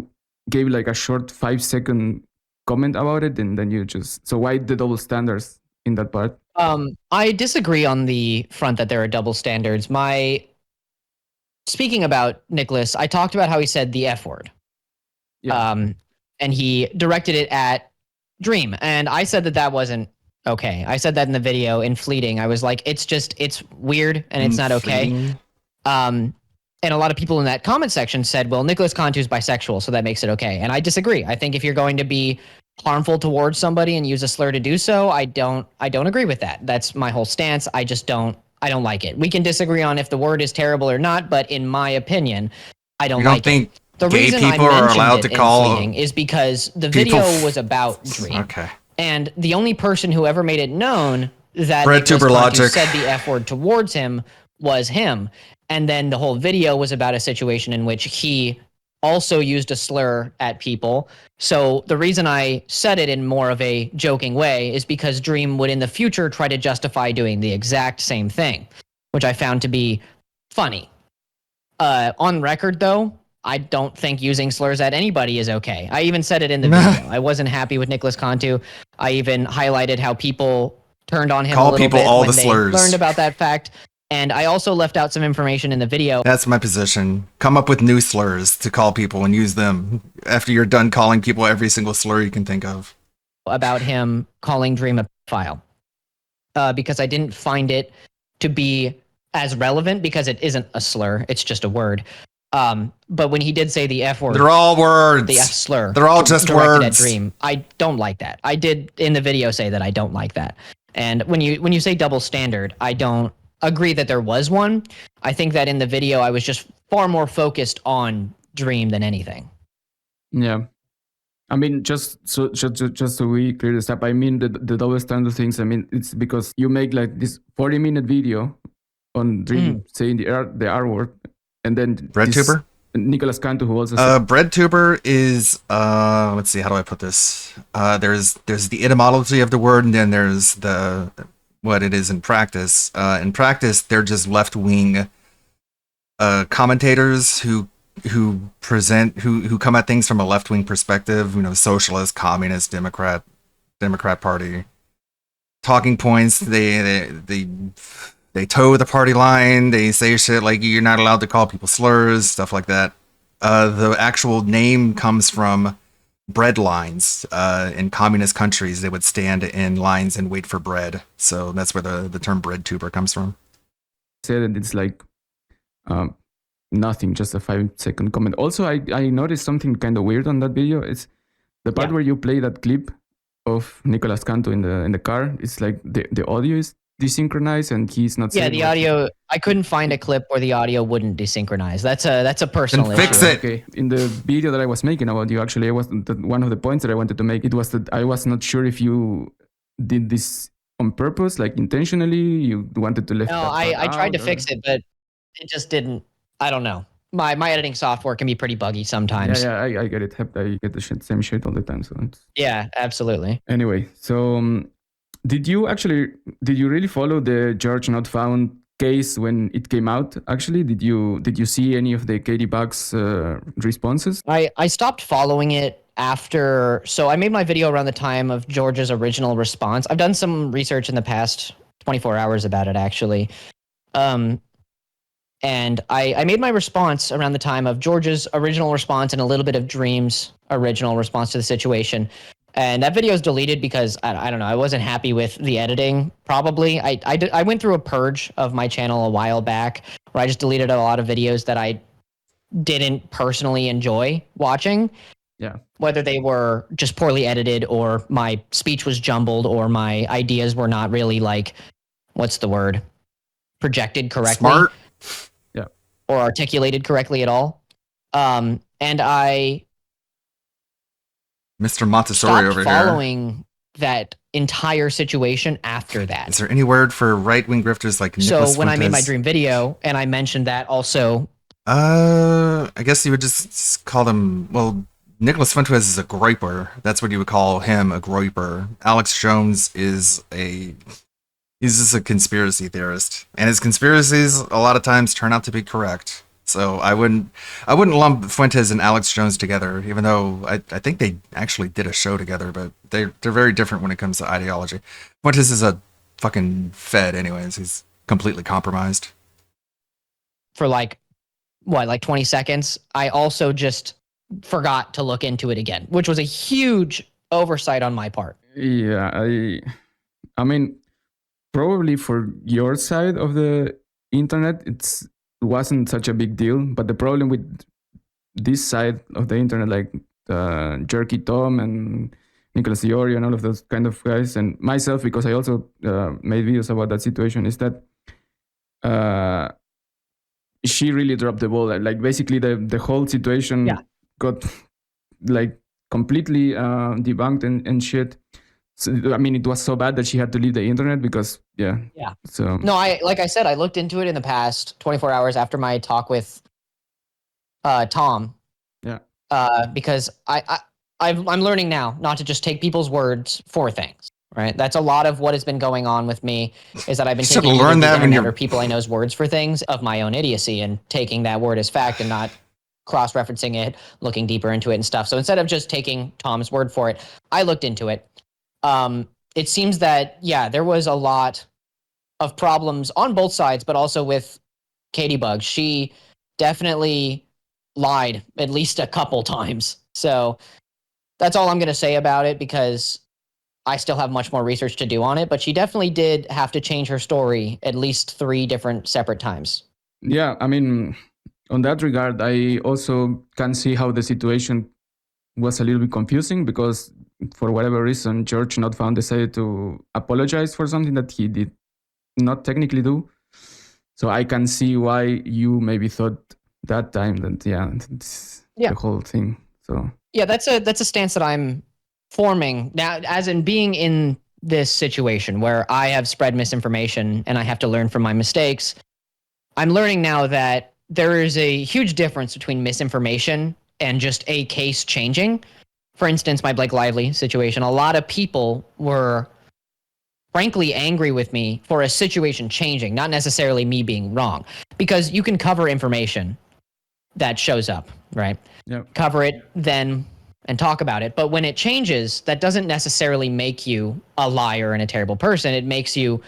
gave like a short 5-second comment about it, and then you just. So why the double standards in that part? I disagree on the front that there are double standards. Speaking about Nicholas, I talked about how he said the F word. Yeah. And he directed it at Dream. And I said that wasn't okay. I said that in the video in fleeting. I was like, it's weird and it's not okay. Fleeting. And a lot of people in that comment section said, well, Nicholas Cantu's bisexual, so that makes it okay. And I disagree. I think if you're going to be harmful towards somebody and use a slur to do so, I don't agree with that. That's my whole stance. I don't like it. We can disagree on if the word is terrible or not, but in my opinion, I don't You don't like think it. The gay reason people I are mentioned allowed it to in call fleeting is because the people video was about Dream. Okay. And the only person who ever made it known that Bread Nicholas tuber Cantu logic. said the F word towards him was him. And then the whole video was about a situation in which he also used a slur at people. So the reason I said it in more of a joking way is because Dream would in the future try to justify doing the exact same thing, which I found to be funny. On record, though, I don't think using slurs at anybody is okay. I even said it in the video. I wasn't happy with Nicholas Cantu. I even highlighted how people turned on him Call a little people bit all when the they slurs. learned about that fact. And I also left out some information in the video. That's my position. Come up with new slurs to call people and use them after you're done calling people every single slur you can think of. About him calling Dream a pedophile. Because I didn't find it to be as relevant because it isn't a slur. It's just a word. But when he did say the F word, They're all words. the F slur, They're all just directed words. at Dream, I don't like that. I did in the video say that I don't like that. And when you say double standard, I don't agree that there was one. I think that in the video I was just far more focused on Dream than anything. Yeah. I mean, just so we clear this up, I mean the double standard things. I mean, it's because you make like this 40-minute video on Dream saying the R word, and then BreadTuber? Nicholas Cantu, who also said, BreadTuber is let's see, how do I put this? There's the etymology of the word, and then there's the what it is in practice. In practice, they're just left-wing commentators who present who come at things from a left-wing perspective, you know, socialist, communist, Democrat Party talking points. They toe the party line. They say shit like you're not allowed to call people slurs, stuff like that. The actual name comes from bread lines. In communist countries, they would stand in lines and wait for bread. So that's where the term bread tuber comes from. said that it's like nothing, just a 5-second comment. Also, I noticed something kind of weird on that video. It's the part where you play that clip of Nicolas Cantu in the car. It's like the audio is desynchronized and he's not. Yeah, saying the much. audio. I couldn't find a clip where the audio wouldn't desynchronize. That's a personal issue. Fix it. Okay. In the video that I was making about you, actually, one of the points that I wanted to make, it was that I was not sure if you did this on purpose, like intentionally. You wanted to lift. No, I tried to fix it, but it just didn't. I don't know. My editing software can be pretty buggy sometimes. Yeah, I get it. I get the same shit all the time. So it's... Yeah, absolutely. Anyway, so did you really follow the George Not Found case when it came out? Actually, did you see any of the Katie Bugs responses? I stopped following it after. So I made my video around the time of George's original response. I've done some research in the past 24 hours about it, actually. And I made my response around the time of George's original response and a little bit of Dream's original response to the situation. And that video is deleted because I don't know. I wasn't happy with the editing. Probably I went through a purge of my channel a while back where I just deleted a lot of videos that I didn't personally enjoy watching. Yeah. Whether they were just poorly edited or my speech was jumbled or my ideas were not really like, what's the word? Projected correctly. Smart. Yeah. Or articulated correctly at all. And I Mr. Montessori stopped over here. following that entire situation after that. Is there any word for right-wing grifters like So Nicholas when I made my Fuentes? Dream video and I mentioned that also. I guess you would just call them, well, Nicholas Fuentes is a groiper. That's what you would call him, a groiper. Alex Jones is he's just a conspiracy theorist. And his conspiracies a lot of times turn out to be correct. So I wouldn't lump Fuentes and Alex Jones together, even though I think they actually did a show together, but they're very different when it comes to ideology. Fuentes is a fucking fed anyways. He's completely compromised. For like 20 seconds, I also just forgot to look into it again, which was a huge oversight on my part. Yeah, I mean, probably for your side of the internet, it wasn't such a big deal. But the problem with this side of the internet, like Jerky Tom and Nicholas Diori and all of those kind of guys, and myself, because I also made videos about that situation, is that she really dropped the ball. Like basically the whole situation got like completely debunked and shit. So, I mean, it was so bad that she had to leave the internet because Yeah. So No, like I said, I looked into it in the past 24 hours after my talk with Tom. Yeah. Because I'm learning now not to just take people's words for things. Right. That's a lot of what has been going on with me is that I've been taking learn either that the when internet you're or people I know's words for things of my own idiocy and taking that word as fact and not cross-referencing it, looking deeper into it and stuff. So instead of just taking Tom's word for it, I looked into it. It seems that, there was a lot of problems on both sides, but also with Katie Bugs. She definitely lied at least a couple times. So that's all I'm going to say about it because I still have much more research to do on it, but she definitely did have to change her story at least 3 different separate times. Yeah, I mean, on that regard, I also can see how the situation was a little bit confusing because for whatever reason, George Not Found decided to apologize for something that he did not technically do. So I can see why you maybe thought that time that the whole thing. So Yeah, that's a stance that I'm forming now, as in being in this situation where I have spread misinformation and I have to learn from my mistakes. I'm learning now that there is a huge difference between misinformation and just a case changing. For instance, my Blake Lively situation, a lot of people were frankly angry with me for a situation changing, not necessarily me being wrong, because you can cover information that shows up, right? Yep. Cover it then and talk about it. But when it changes, that doesn't necessarily make you a liar and a terrible person. It makes you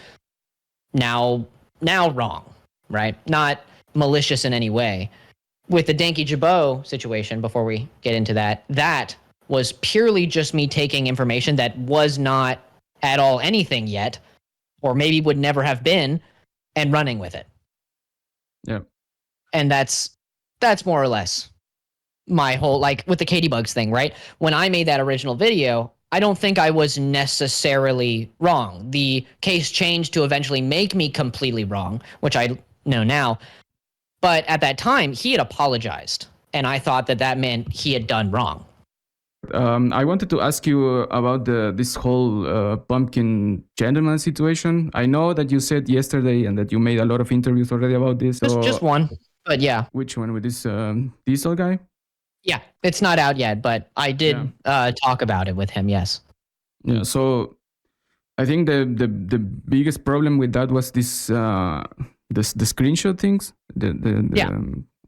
now wrong, right? Not malicious in any way. With the Danky Jabot situation, before we get into that, that was purely just me taking information that was not at all anything yet, or maybe would never have been, and running with it. Yeah. And that's more or less my whole, like with the Katie Bugs thing, right? When I made that original video, I don't think I was necessarily wrong. The case changed to eventually make me completely wrong, which I know now. But at that time, he had apologized, and I thought that meant he had done wrong. I wanted to ask you about this whole pumpkin gentleman situation. I know that you said yesterday and that you made a lot of interviews already about this. Just one, but yeah. Which one, with this Diesel guy? Yeah, it's not out yet, but I did talk about it with him. Yes. Yeah. So I think the biggest problem with that was this the screenshot things.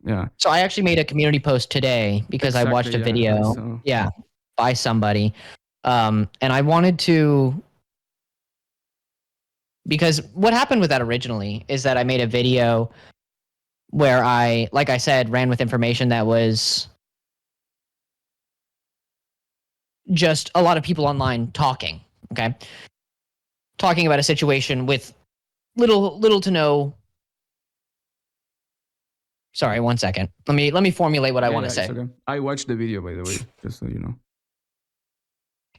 Yeah. So I actually made a community post today because I watched a video. By somebody, and I wanted to. Because what happened with that originally is that I made a video where I, like I said, ran with information that was just a lot of people online talking, okay? Talking about a situation with little to no. Sorry, one second. Let me formulate what I want to say. Okay. I watched the video, by the way, just so you know.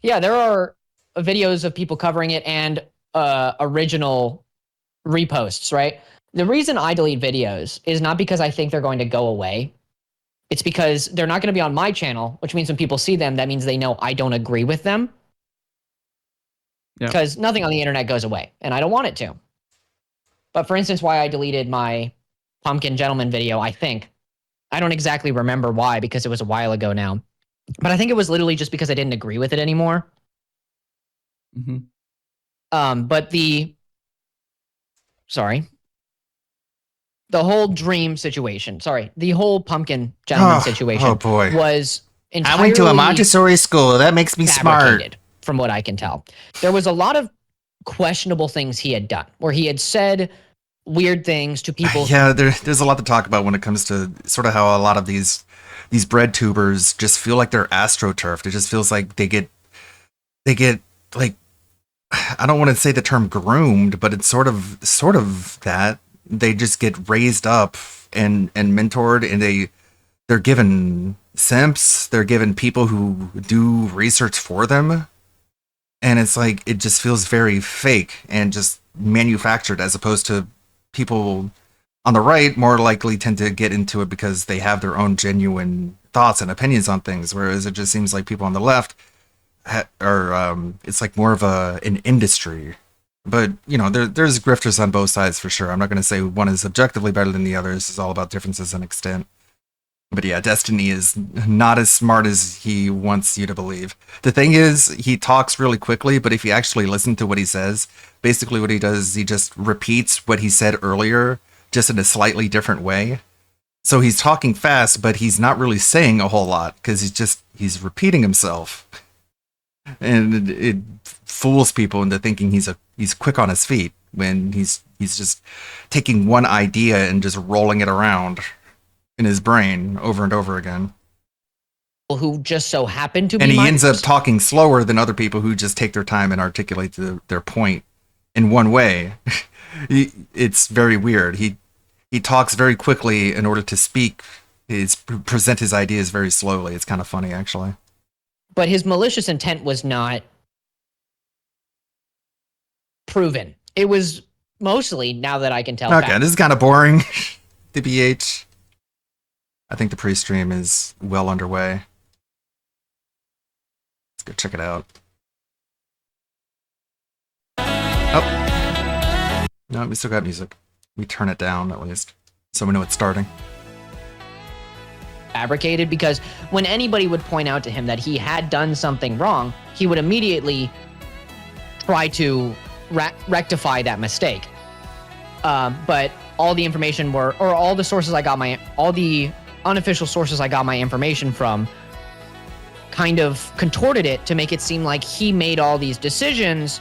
Yeah, there are videos of people covering it and original reposts, right? The reason I delete videos is not because I think they're going to go away. It's because they're not going to be on my channel, which means when people see them, that means they know I don't agree with them. Because nothing on the internet goes away, and I don't want it to. But for instance, why I deleted my Pumpkin Gentleman video, I don't exactly remember why, because it was a while ago now. But I think it was literally just because I didn't agree with it anymore. Mm-hmm. But the whole dream situation, the whole Pumpkin Gentleman situation was entirely I went to a Montessori school. That makes me smart. From what I can tell. There was a lot of questionable things he had done, where he had said weird things to people. Yeah, there's a lot to talk about when it comes to sort of how a lot of these bread tubers just feel like they're astroturfed. It just feels like they get like I don't want to say the term groomed, but it's sort of that. They just get raised up and mentored, and they're given simps, they're given people who do research for them, and it's like it just feels very fake and just manufactured, as opposed to people on the right more likely tend to get into it because they have their own genuine thoughts and opinions on things, whereas it just seems like people on the left are it's like more of an industry. But there's grifters on both sides for sure. I'm not going to say one is objectively better than the other. It's all about differences in extent. But yeah, Destiny is not as smart as he wants you to believe. The thing is, he talks really quickly, but if you actually listen to what he says, basically what he does is he just repeats what he said earlier, just in a slightly different way. So he's talking fast, but he's not really saying a whole lot because he's repeating himself. And it fools people into thinking he's quick on his feet when he's just taking one idea and just rolling it around in his brain over and over again. Who just so happen to be and he minors. ends up talking slower than other people who just take their time and articulate their point in one way. It's very weird. He talks very quickly in order to speak. Present his ideas very slowly. It's kind of funny, actually. But his malicious intent was not proven. It was mostly, now that I can tell. Okay, this is kind of boring. TBH. I think the pre-stream is well underway. Let's go check it out. Oh. No, we still got music. We turn it down, at least, so we know it's starting. Fabricated, because when anybody would point out to him that he had done something wrong, he would immediately try to rectify that mistake. But all the information all the unofficial sources I got my information from kind of contorted it to make it seem like he made all these decisions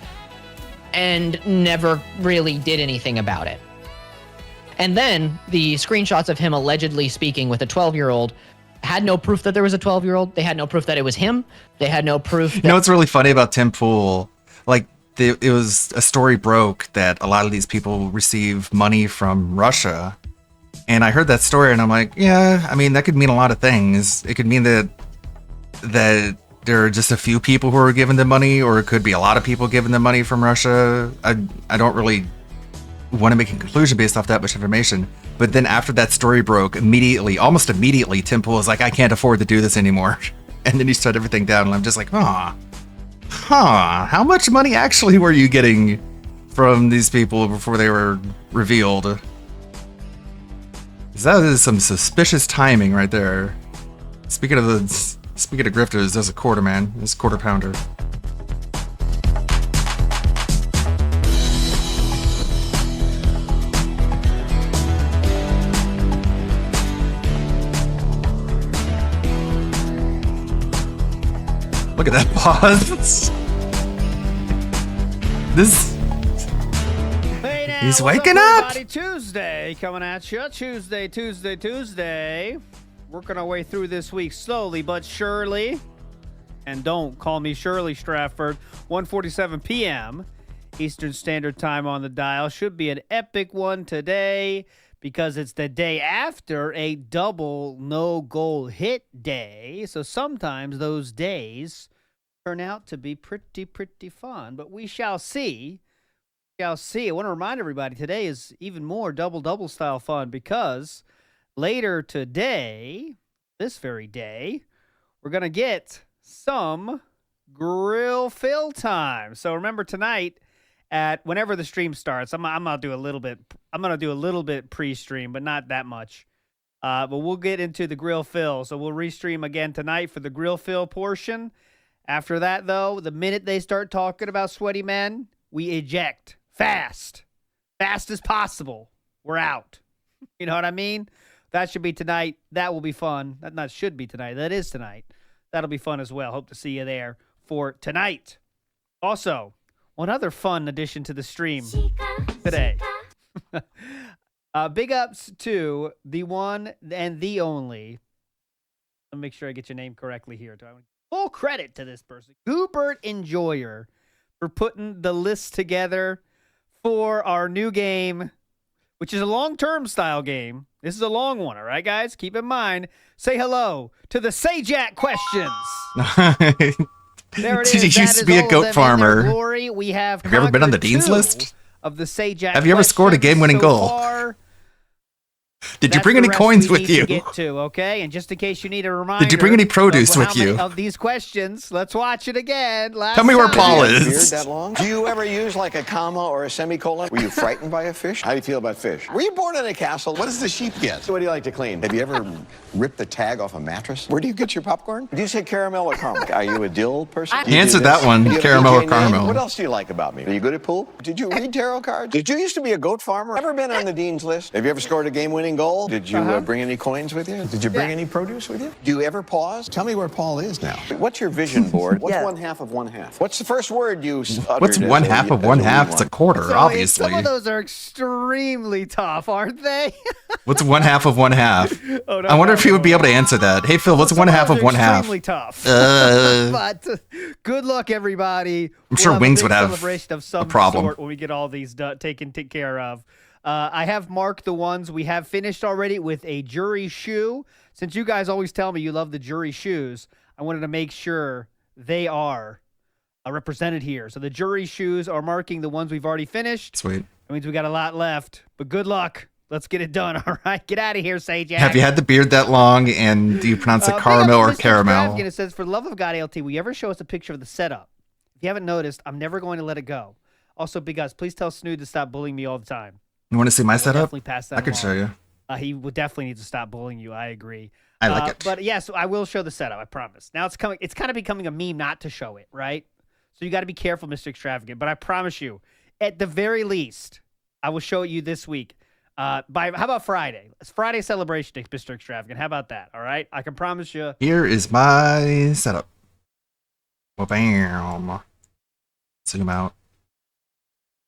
and never really did anything about it. And then the screenshots of him allegedly speaking with a 12-year-old had no proof that there was a 12-year-old. They had no proof that it was him. They had no proof. You know what's really funny about Tim Pool? Like, it was a story broke that a lot of these people receive money from Russia. And I heard that story and I'm like, yeah, I mean, that could mean a lot of things. It could mean that there are just a few people who are giving them money, or it could be a lot of people giving them money from Russia. I don't really want to make a conclusion based off that much information. But then after that story broke, almost immediately, Tim Pool was like, I can't afford to do this anymore. And then he shut everything down, and I'm just like, how much money actually were you getting from these people before they were revealed? That is some suspicious timing right there. Speaking of grifters, there's a quarter man. There's a quarter pounder. Look at that pause. He's waking up. Tuesday coming at you. Tuesday. Working our way through this week slowly but surely. And don't call me Shirley Stratford. 1:47 p.m. Eastern Standard Time on the dial. Should be an epic one today because it's the day after a double no-goal hit day. So sometimes those days turn out to be pretty fun. But we shall see. I want to remind everybody today is even more double style fun because later today, this very day, we're going to get some grill fill time. So remember tonight at whenever the stream starts, I'm going to do a little bit pre-stream, but not that much. But we'll get into the grill fill. So we'll restream again tonight for the grill fill portion. After that, though, the minute they start talking about sweaty men, we eject. Fast as possible. We're out. You know what I mean? That should be tonight. That will be fun. That not should be tonight. That is tonight. That'll be fun as well. Hope to see you there for tonight. Also, one other fun addition to the stream today. Big ups to the one and the only. Let me make sure I get your name correctly here. Full credit to this person. Goobert Enjoyer for putting the list together for our new game, which is a long-term style game. This is a long one, all right, guys? Keep in mind, say hello to the Sajak questions. There it is. He That used to is be a all of goat them in their farmer. glory. We have you ever been on the conquered Dean's 2 list? of the Sajak Have you ever scored a questions game-winning so goal? far. Did you That's bring the any rest coins we with need you? to get to, okay? And just in case you need a reminder, Did you bring any produce of with how many you? of these questions, let's watch it again. Tell me where time. Paul Have you had a is. beard that long? Do you ever use like a comma or a semicolon? Were you frightened by a fish? How do you feel about fish? Were you born in a castle? What does the sheep get? What do you like to clean? Have you ever ripped the tag off a mattress? Where do you get your popcorn? Do you say caramel or caramel? Are you a dill person? Do you do Answer this? that one, Do you have a caramel or DJ name? caramel. What else do you like about me? Are you good at pool? Did you read tarot cards? Did you used to be a goat farmer? Ever been on the Dean's list? Have you ever scored a game-winning goal? Did you bring any coins with you? Did you bring any produce with you? Do you ever pause? Tell me where Paul is now. What's your vision board? What's 1/2 of 1/2? What's the first word you uttered? What's 1/2 of 1/2? It's a quarter, So obviously. some of those are extremely tough, aren't they? What's 1/2 of 1/2? Oh, no, I wonder no, if he would be able to answer that. Hey, Phil, what's 1/2 of 1/2? Extremely tough. Uh. But good luck, everybody. I'm sure We'll Wings a would big have celebration of a some problem. sort when we get all these taken care of. I have marked the ones we have finished already with a jury shoe. Since you guys always tell me you love the jury shoes, I wanted to make sure they are represented here. So the jury shoes are marking the ones we've already finished. Sweet. That means we got a lot left. But good luck. Let's get it done, all right? Get out of here, Sajak. Have you had the beard that long, and do you pronounce it Big up caramel or Mr. caramel? Extravagant. It says, for the love of God, LT, will you ever show us a picture of the setup? If you haven't noticed, I'm never going to let it go. Also, Big Guys, please tell Snood to stop bullying me all the time. You want to see my We'll setup? definitely pass that I can along. show you. He would definitely need to stop bullying you. I agree. I like it. But yes, I will show the setup. I promise. Now it's coming. It's kind of becoming a meme not to show it, right? So you got to be careful, Mr. Extravagant. But I promise you, at the very least, I will show it you this week. How about Friday? It's Friday celebration day, Mr. Extravagant. How about that? All right, I can promise you. Here is my setup. Bam. Zoom out.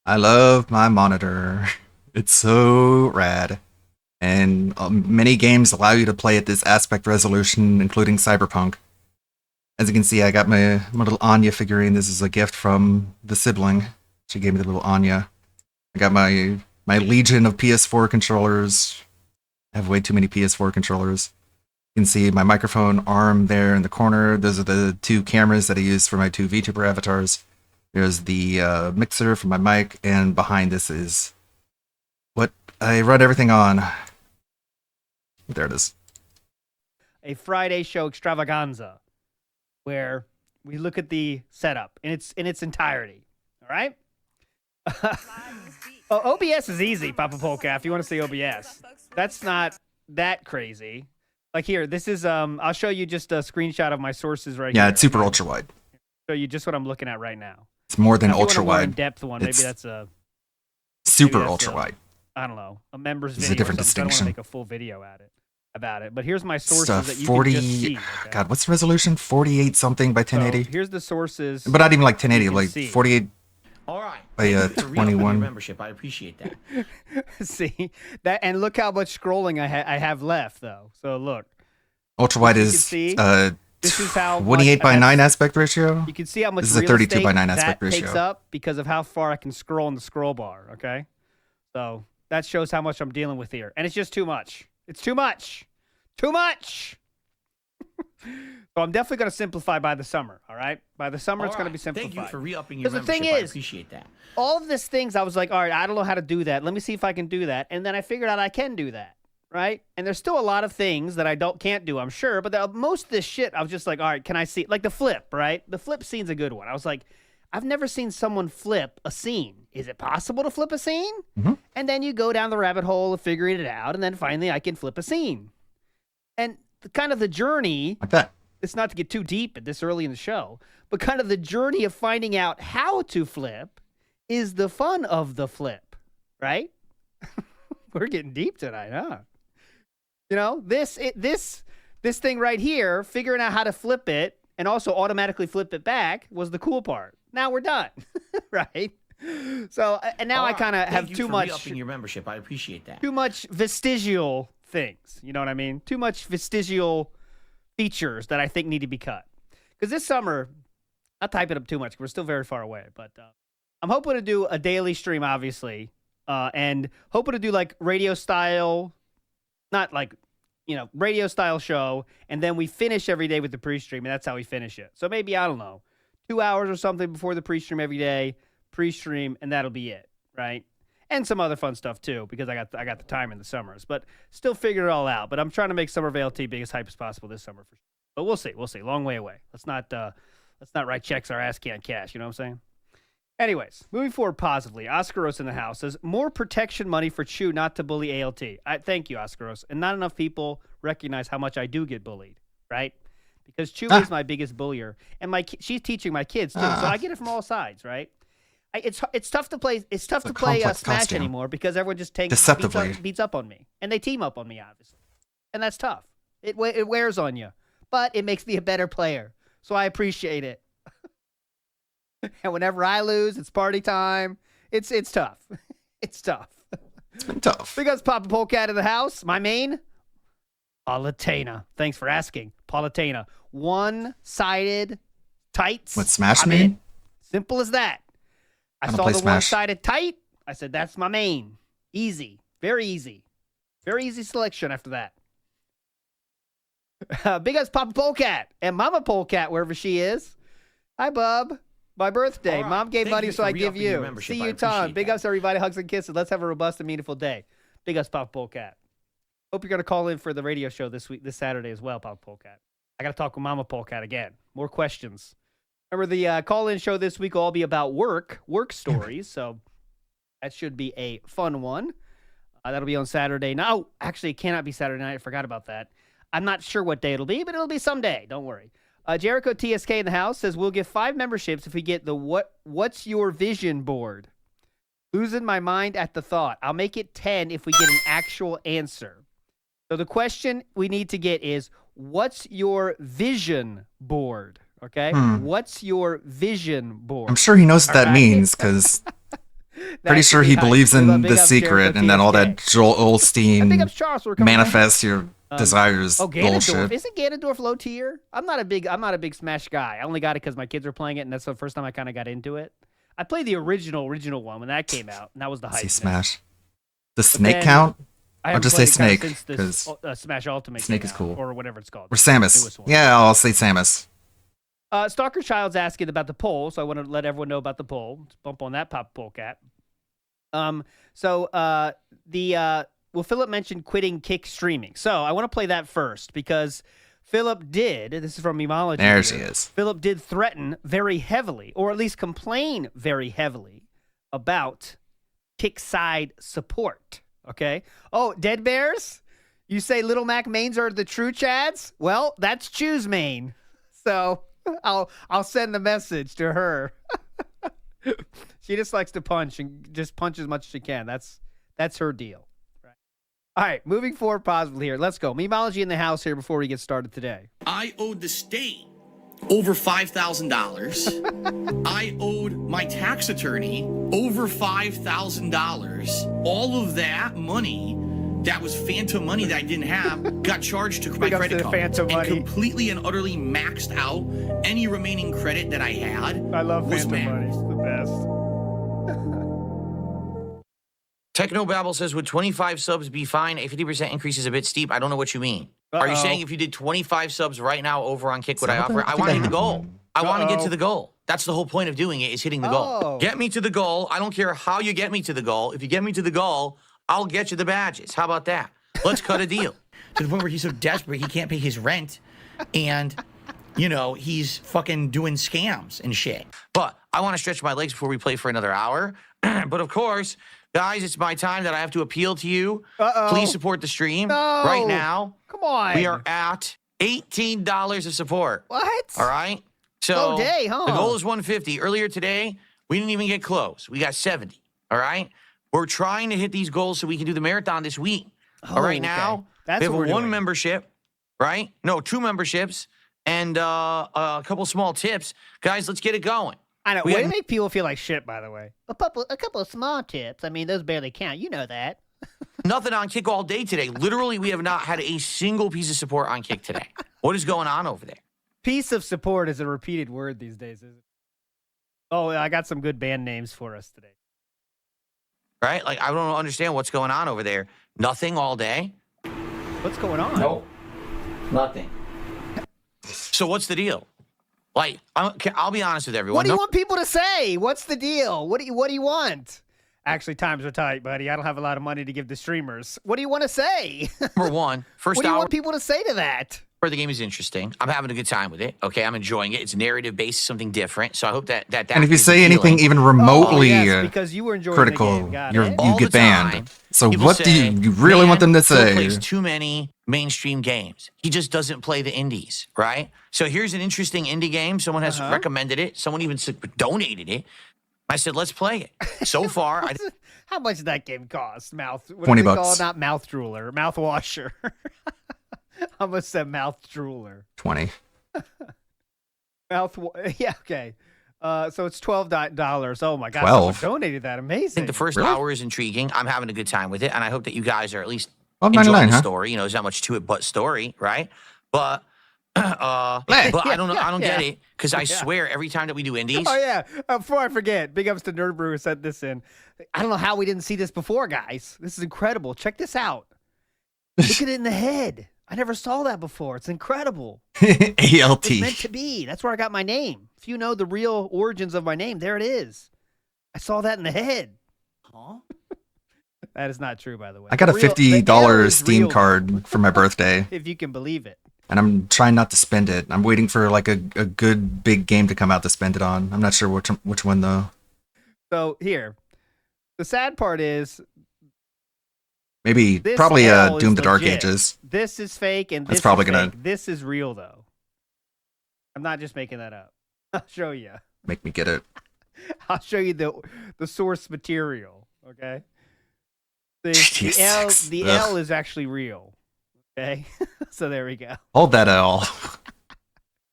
I love my monitor. It's so rad. And many games allow you to play at this aspect resolution, including Cyberpunk. As you can see, I got my little Anya figurine. This is a gift from the sibling. She gave me the little Anya. I got my legion of PS4 controllers. I have way too many PS4 controllers. You can see my microphone arm there in the corner. Those are the 2 cameras that I use for my 2 VTuber avatars. There's the mixer for my mic, and behind this is what I run everything on. There it is. A Friday show extravaganza where we look at the setup in its entirety. All right? Oh, OBS is easy, Papa Polka, if you want to see OBS. That's not that crazy. Like here, this is I'll show you just a screenshot of my sources right here. Yeah, it's super ultra wide. Show you just what I'm looking at right now. It's more than Now, if you want ultra a more wide. in-depth one, maybe It's that's a super maybe that's ultra wide. I don't know, a member's There's video. a different or something, so I don't distinction. want to make a full video about it. But here's my sources Stuff that you 40. can just see. Okay? God, what's the resolution? 48 something by 1080. So here's the sources. But not even like you 1080, can like see. 48 All right. by Thank you for re-upping your 21. membership. I appreciate that. See that, and look how much scrolling I have left, though. So look, Ultra wide you can is see, this is how 28 much by I have- 9 aspect ratio. You can see how much This is a real 32 by estate 9 aspect that takes ratio. up because of how far I can scroll in the scroll bar. Okay, so that shows how much I'm dealing with here, and it's just too much. It's too much. Too much. So I'm definitely going to simplify by the summer. All right, by the summer it's going to be simplified. Thank you for re-upping your Because the membership. thing I is, appreciate that. all of these things, I was like, all right, I don't know how to do that. Let me see if I can do that. And then I figured out I can do that, right? And there's still a lot of things that I can't do, I'm sure. But most of this shit, I was just like, all right, can I see? Like the flip, right? The flip scene's a good one. I was like, I've never seen someone flip a scene. Is it possible to flip a scene? Mm-hmm. And then you go down the rabbit hole of figuring it out. And then finally I can flip a scene. And kind of the journey, like that. It's not to get too deep at this early in the show, but kind of the journey of finding out how to flip is the fun of the flip, right? We're getting deep tonight, huh? You know, this thing right here, figuring out how to flip it and also automatically flip it back was the cool part. Now we're done, right? So, and now I kind of have too much. Re-upping your membership. I appreciate that. Too much vestigial things. You know what I mean? Too much vestigial features that I think need to be cut. Because this summer, Not type it up too much. We're still very far away, but I'm hoping to do a daily stream, obviously, and hoping to do like radio style, not like, radio style show, and then we finish every day with the pre-stream, and that's how we finish it. So maybe, I don't know, 2 hours or something before the pre-stream every day, pre-stream, and that'll be it, right? And some other fun stuff too, because I got the time in the summers, but still figure it all out. But I'm trying to make Summer of ALT big as hype as possible this summer for sure. But we'll see. Long way away. Let's not write checks our ass can't cash. You know what I'm saying? Anyways, moving forward positively. Oscaros in the house says, more protection money for Chew not to bully ALT. Thank you, Oscaros. And not enough people recognize how much I do get bullied, right? Because Chew is my biggest bullier. And she's teaching my kids, too. So I get it from all sides, right? It's tough to play. It's tough to play Smash costume. Anymore because everyone just beats up on me. And they team up on me, obviously. And that's tough. It wears on you. But it makes me a better player. So I appreciate it. And whenever I lose, it's party time. It's tough. It's tough. It's been tough. Because Papa Polecat in the house, my main, Palutena. Thanks for asking. Palutena. One-sided tights. What Smash mean? Simple as that. I saw the one-sided tight. I said, that's my main. Easy. Very easy. Very easy selection after that. Big ups Papa Polecat and Mama Polecat, wherever she is. Hi, Bub. My birthday. Right. Mom gave money, so I give you. See you, Tom. Big ups, everybody. Hugs and kisses. Let's have a robust and meaningful day. Big ups, Papa Polecat. Hope you're going to call in for the radio show this Saturday as well, Papa Polecat. I got to talk with Mama Polecat again. More questions. Remember, the call-in show this week will all be about work stories, so that should be a fun one. That'll be on Saturday. No, actually, it cannot be Saturday night. I forgot about that. I'm not sure what day it'll be, but it'll be someday. Don't worry. Jericho TSK in the house says, we'll give 5 memberships if we get the What's Your Vision board. Losing my mind at the thought. I'll make it 10 if we get an actual answer. So the question we need to get is, what's your vision board? Okay? What's your vision board? I'm sure he knows what that means, because pretty sure he believes in The Secret and then all that Joel Osteen manifest your desires bullshit. Isn't Ganondorf low tier? I'm not a big Smash guy. I only got it because my kids are playing it, and that's the first time I kind of got into it. I played the original one when that came out, and that was the hype. Smash. The Snake count? I'll just say Snake, because Smash Ultimate Snake is cool. Or whatever it's called. Or Samus. Yeah, I'll say Samus. Stalker Child's asking about the poll, so I want to let everyone know about the poll. Let's bump on that, Pop Polecat. Well, Philip mentioned quitting Kick streaming. So I want to play that first because Philip did, this is from Memology. There she is. Philip did threaten very heavily, or at least complain very heavily about Kick side support. Okay? Oh, Dead Bears? You say Little Mac mains are the true Chads? Well, that's Chew's main. So I'll send the message to her. She just likes to punch and just punch as much as she can. That's her deal. Right. All right, moving forward positively here. Let's go. Memology in the house here before we get started today. I owed the state over $5,000. I owed my tax attorney over $5,000. All of that money that was phantom money that I didn't have got charged to my credit card and completely and utterly maxed out any remaining credit that I had. I love phantom money. It's the best. Technobabble says, would 25 subs be fine? A 50% increase is a bit steep. I don't know what you mean. Are you saying if you did 25 subs right now over on Kick, would I offer? I want to hit the goal. I want to get to the goal. That's the whole point of doing it, is hitting the goal. Get me to the goal. I don't care how you get me to the goal. If you get me to the goal, I'll get you the badges. How about that? Let's cut a deal. To the point where he's so desperate he can't pay his rent, and he's fucking doing scams and shit. But I want to stretch my legs before we play for another hour. But of course, guys, it's my time that I have to appeal to you. Please support the stream right now. Come on. We are at $18 of support. What? All right. So slow day, huh? The goal is 150. Earlier today, we didn't even get close. We got 70. All right. We're trying to hit these goals so we can do the marathon this week. All right, now, we have one membership, right? No, 2 memberships and a couple small tips. Guys, let's get it going. I know. Way to make people feel like shit, by the way. A couple of small tips. I mean, those barely count. You know that. Nothing on Kick all day today. Literally, we have not had a single piece of support on Kick today. What is going on over there? Piece of support is a repeated word these days, isn't it? Oh, I got some good band names for us today. Right? Like, I don't understand what's going on over there. Nothing all day? What's going on? Nope. Nothing. So what's the deal? Like, I'll be honest with everyone. What do you want people to say? What's the deal? What do you want? Actually, times are tight, buddy. I don't have a lot of money to give the streamers. What do you want to say? Number one, first what do you hour want people to say to that? where the game is interesting. I'm having a good time with it. Okay, I'm enjoying it. It's narrative based, something different. So I hope that And if you is say appealing. anything even remotely yes, because you were enjoying critical, the game. Got you it. get banned. So People what do say, you really want them to Phil say? plays too many mainstream games. He just doesn't play the indies, right? So here's an interesting indie game. Someone has recommended it. Someone even donated it. I said, let's play it. So far, How much did that game cost? What $20 do they call it? Not mouth drooler, mouth washer. I almost said mouth drooler. 20. Yeah, okay. So it's $12. Oh my God! 12? Someone donated that. I Amazing. think the first hour is intriguing. I'm having a good time with it, and I hope that you guys are at least $12.99, enjoying the huh? story. You know, there's not much to it but story, right? But I don't know. I don't get it because I swear every time that we do indies, Oh yeah! Before I forget, big ups to Nerd Brew who sent this in. I don't know how we didn't see this before, guys. This is incredible. Check this out. Look at it in the head. I never saw that before. It's incredible. ALT. It's meant to be. That's where I got my name. If you know the real origins of my name, there it is. I saw that in the head. Huh? That is not true, by the way. I got a The L $50 is Steam real, card for my birthday, if you can believe it. and I'm trying not to spend it. I'm waiting for like a good big game to come out to spend it on. I'm not sure which one though. So here, the sad part is this Probably L is Doom the Dark legit. Ages. This is fake, and That's this probably is gonna- fake. This is real, though. I'm not just making that up. I'll show you. Make me get it. I'll show you the source material. Okay. The Jesus. the Ugh. L is actually real. Okay. So there we go. Hold that L.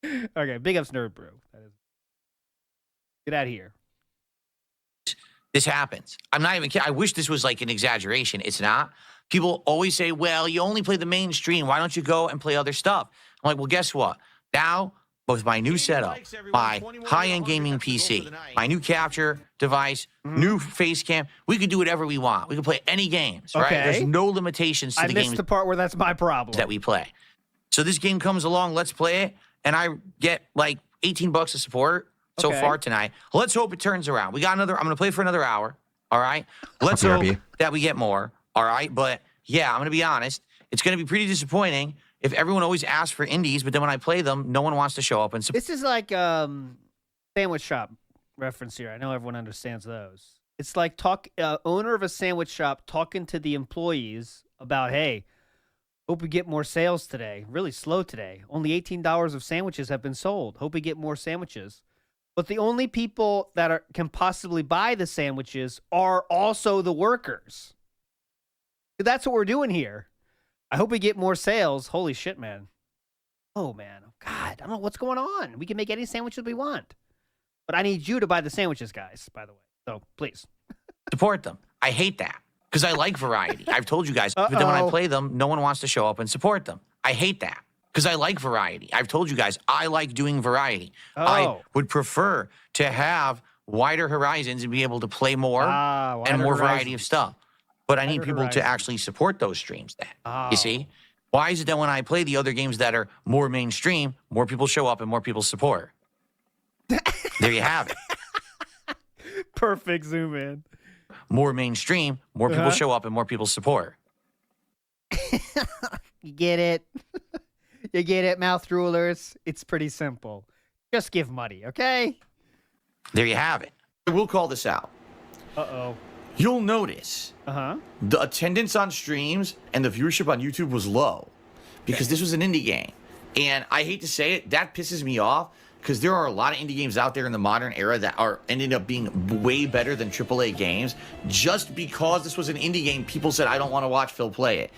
Okay. Big ups, Nerd Brew. Get out of here. this happens. I'm not even kidding. I wish this was like an exaggeration. It's not. People always say, well, you only play the mainstream. Why don't you go and play other stuff? I'm like, well, guess what? Now, with my new setup, my high-end gaming PC, my new capture device, new face cam, we can do whatever we want. We can play any games, right? Okay. There's no limitations to I the missed games the part where that's my problem. that we play. So this game comes along, let's play it, and I get like $18 of support so Okay. far tonight. Let's hope it turns around. We got another, I'm going to play for another hour, all right? Let's hope BRB. that we get more, all right? But yeah, I'm going to be honest. It's going to be pretty disappointing if everyone always asks for indies, but then when I play them, no one wants to show up and support. This is like sandwich shop reference here. I know everyone understands those. It's like owner of a sandwich shop talking to the employees about, hey, hope we get more sales today. Really slow today. Only $18 of sandwiches have been sold. Hope we get more sandwiches. But the only people that can possibly buy the sandwiches are also the workers. That's what we're doing here. I hope we get more sales. Holy shit, man. Oh, man. Oh, God. I don't know what's going on. We can make any sandwiches we want. But I need you to buy the sandwiches, guys, by the way. So, please. Support them. I hate that because I like variety. I've told you guys, but then when I play them, no one wants to show up and support them. I hate that because I like variety. I've told you guys, I like doing variety. I would prefer to have wider horizons and be able to play more and more variety of stuff. But I need people to actually support those streams then. You see? Why is it that when I play the other games that are more mainstream, more people show up and more people support? There you have it. Perfect zoom in. More mainstream, more people show up and more people support. You get it? You get it, mouth rulers? It's pretty simple. Just give money, okay? There you have it. We'll call this out. Uh-oh. You'll notice the attendance on streams and the viewership on YouTube was low because this was an indie game. And I hate to say it, that pisses me off because there are a lot of indie games out there in the modern era that are ended up being way better than AAA games. Just because this was an indie game, people said, I don't want to watch Phil play it.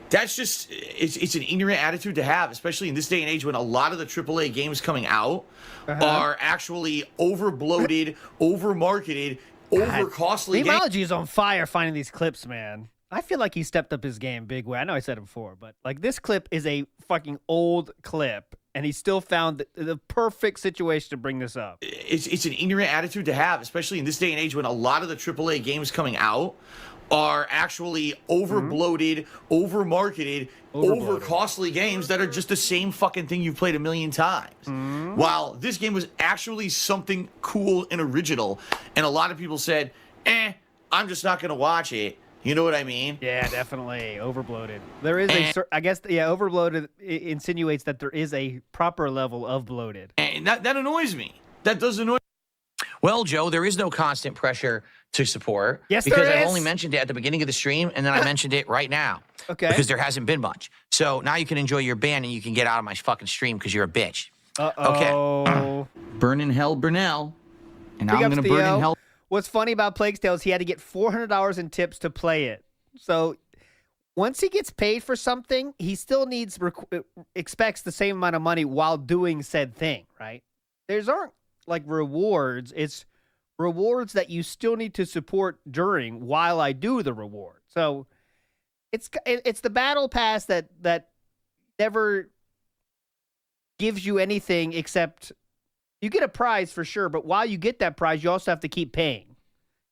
That's just, it's an ignorant attitude to have, especially in this day and age when a lot of the AAA games coming out are actually over-bloated, over-marketed, over-costly games. Memeology is on fire finding these clips, man. I feel like he stepped up his game big way. I know I said it before, but like this clip is a fucking old clip, and he still found the perfect situation to bring this up. it's an ignorant attitude to have, especially in this day and age when a lot of the AAA games coming out are actually over bloated, over marketed, over costly games that are just the same fucking thing you've played a million times. While this game was actually something cool and original, and a lot of people said, I'm just not going to watch it. You know what I mean? Yeah, definitely. Overbloated. There is I guess, overbloated insinuates that there is a proper level of bloated. And that annoys me. That does annoy me. Well, Joe, there is no constant pressure to support. Yes, because there I is. only mentioned it at the beginning of the stream, and then I mentioned it right now. Okay. Because there hasn't been much. So now you can enjoy your band, and you can get out of my fucking stream because you're a bitch. Uh-oh. Burn in hell, Brunel. And Big I'm ups, going to burn Theo. in hell. What's funny about Plague's Tale is he had to get $400 in tips to play it. So once he gets paid for something, he still expects the same amount of money while doing said thing, right? There's aren't like rewards. It's rewards that you still need to support during while I do the reward. So it's the battle pass that never gives you anything except you get a prize for sure, but while you get that prize, you also have to keep paying.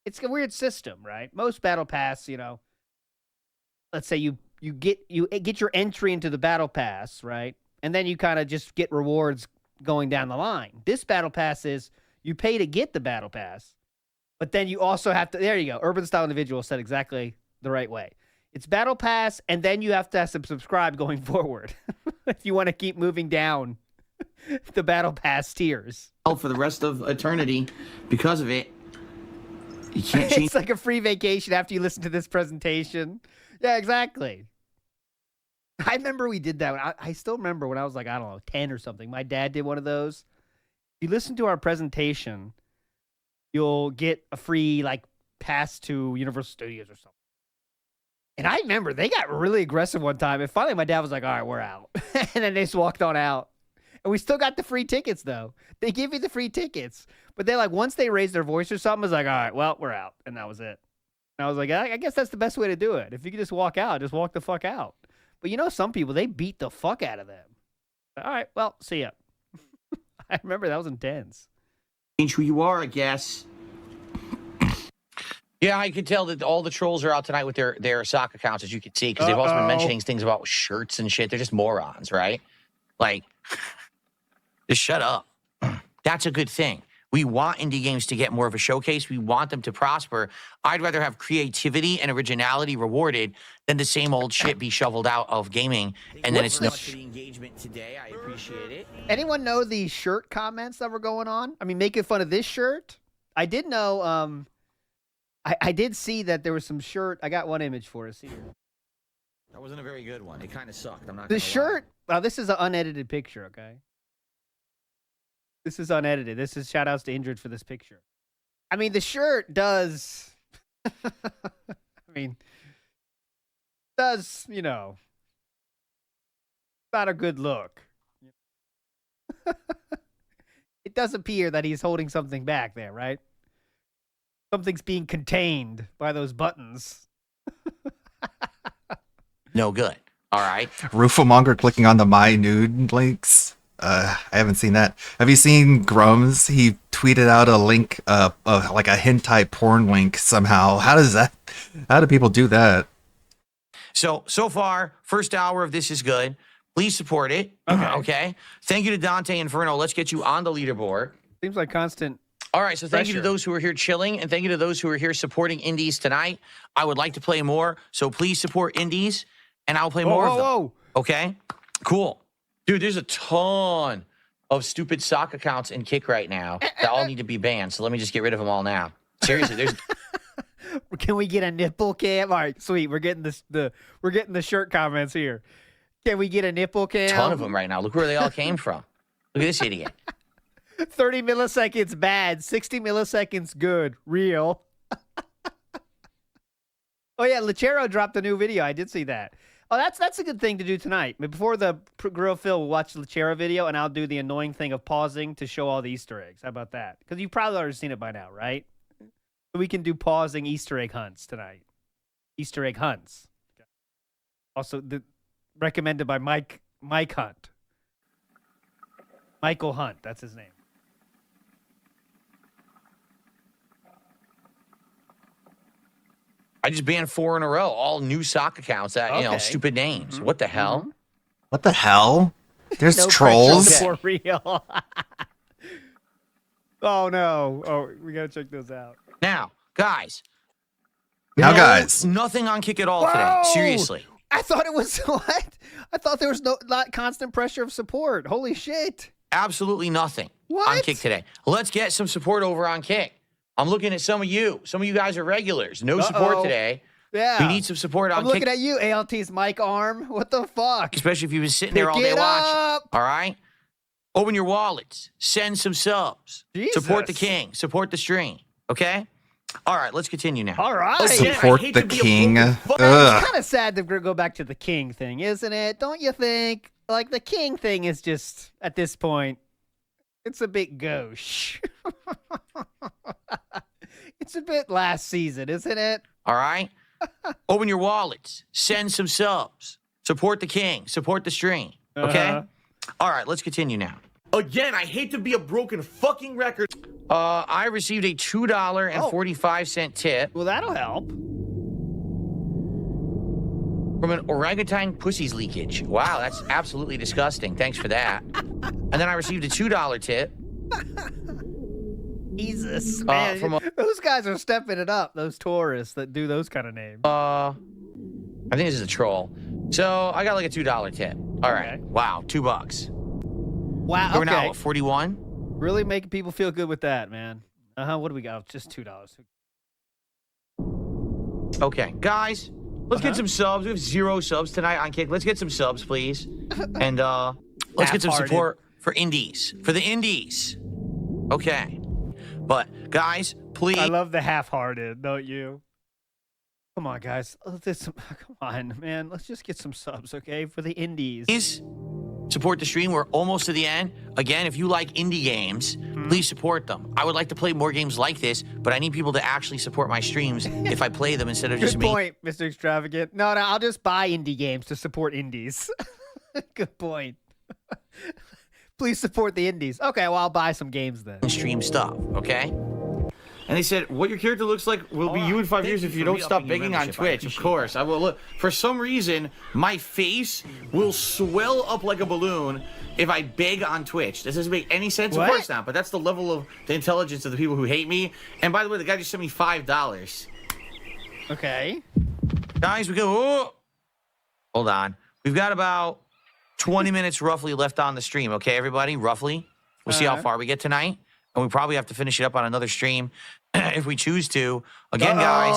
It's a weird system, right? Most battle pass, let's say you get your entry into the battle pass, right? And then you kind of just get rewards going down the line. This battle pass is you pay to get the battle pass, but then you also have to, there you go. Urban Style Individual said exactly the right way. It's battle pass, and then you have to subscribe going forward if you want to keep moving down the battle pass tiers. For the rest of eternity because of it. You can't change. It's like a free vacation after you listen to this presentation. Yeah, exactly. I remember we did that. I still remember when I was like, I don't know, 10 or something. My dad did one of those. If you listen to our presentation, you'll get a free pass to Universal Studios or something. And I remember they got really aggressive one time. And finally my dad was like, all right, we're out. And then they just walked on out. And we still got the free tickets, though. They give you the free tickets. But they once they raised their voice or something, it was like, all right, well, we're out. And that was it. And I was like, I guess that's the best way to do it. If you could just walk out, just walk the fuck out. But some people, they beat the fuck out of them. All right, well, see ya. I remember that was intense. Change who you are, I guess. Yeah, I could tell that all the trolls are out tonight with their sock accounts, as you can see, because they've also been mentioning things about shirts and shit. They're just morons, right? Just shut up. That's a good thing. We want indie games to get more of a showcase. We want them to prosper. I'd rather have creativity and originality rewarded than the same old shit be shoveled out of gaming. And then it's no. The engagement today, I appreciate it. Anyone know the shirt comments that were going on? I mean, making fun of this shirt. I did know. I did see that there was some shirt. I got one image for us here. That wasn't a very good one. It kind of sucked. I'm not. The shirt. Well, this is an unedited picture. Okay. This is unedited. This is shout outs to Indrid for this picture. I mean, the shirt does. Not a good look. It does appear that he's holding something back there, right? Something's being contained by those buttons. No good. All right. Rufomonger clicking on the My Nude links. I haven't seen that. Have you seen Grums? He tweeted out a link, like a hentai porn link somehow. How do people do that? So far, first hour of this is good. Please support it. Okay. Thank you to Dante Inferno. Let's get you on the leaderboard. Seems like constant. All right. So thank you to those who are here chilling, and thank you to those who are here supporting indies tonight. I would like to play more, so please support indies, and I'll play more of them. Okay. Cool. Dude, there's a ton of stupid sock accounts in Kick right now that all need to be banned. So let me just get rid of them all now. Seriously, there's. Can we get a nipple cam? All right, sweet. We're getting the shirt comments here. Can we get a nipple cam? A ton of them right now. Look where they all came from. Look at this idiot. 30 milliseconds bad, 60 milliseconds good, real. Oh yeah, Lechero dropped a new video. I did see that. Oh, that's a good thing to do tonight. Before the Grill Phil, we'll watch the Lechero video, and I'll do the annoying thing of pausing to show all the Easter eggs. How about that? Because you've probably already seen it by now, right? So we can do pausing Easter egg hunts tonight. Easter egg hunts. Also, recommended by Mike Hunt. Michael Hunt, that's his name. I just banned 4 in a row, all new sock accounts that, stupid names. What the hell? What the hell? There's No trolls. pressure, for real. Oh no! Oh, we gotta check those out. Now, guys. Nothing on Kick at all today. Seriously. I thought it was what? I thought there was not constant pressure of support. Holy shit! Absolutely nothing on Kick today. Let's get some support over on Kick. I'm looking at some of you. Some of you guys are regulars. No support today. Yeah. We need some support on I'm looking at you, ALT's mic arm. What the fuck? Especially if you've been sitting there all day watching. All right? Open your wallets. Send some subs. Support the king. Support the stream. Okay? All right, let's continue now. All right. Support the king. It's kind of sad to go back to the king thing, isn't it? Don't you think? Like, the king thing is just, at this point, it's a bit gauche. It's a bit last season, isn't it? All right? Open your wallets. Send some subs. Support the king. Support the stream. Okay? All right, let's continue now. Again, I hate to be a broken fucking record. I received a $2.45 tip. Well, that'll help. From an orangutan pussy's leakage. Wow, that's absolutely disgusting. Thanks for that. And then I received a $2 tip. Jesus, man. Those guys are stepping it up, those tourists that do those kind of names. I think this is a troll. So I got like a $2 tip. All right. Wow, $2. Wow, We're now at 41. Really making people feel good with that, man. What do we got? Just $2. Okay, guys, let's get some subs. We have 0 subs tonight on Kick. Let's get some subs, please. And let's get some support for indies. For the indies. Okay. But, guys, please. I love the half-hearted, don't you? Come on, guys. Come on, man. Let's just get some subs, okay? For the indies. Please support the stream. We're almost to the end. Again, if you like indie games, please support them. I would like to play more games like this, but I need people to actually support my streams if I play them instead of just me. Good point, Mr. Extravagant. No, I'll just buy indie games to support indies. Good point. Please support the indies. Okay, well, I'll buy some games then. Stream stuff, okay? And they said, what your character looks like will be you in 5 years if you don't stop begging on Twitch. Of course, I will. Look, for some reason, my face will swell up like a balloon if I beg on Twitch. This doesn't make any sense. Of course not, but that's the level of the intelligence of the people who hate me. And by the way, the guy just sent me $5. Okay. Guys, we go. Oh, hold on. We've got about 20 minutes roughly left on the stream. Okay, everybody? Roughly. We'll see how far we get tonight. And we probably have to finish it up on another stream if we choose to. Again, guys,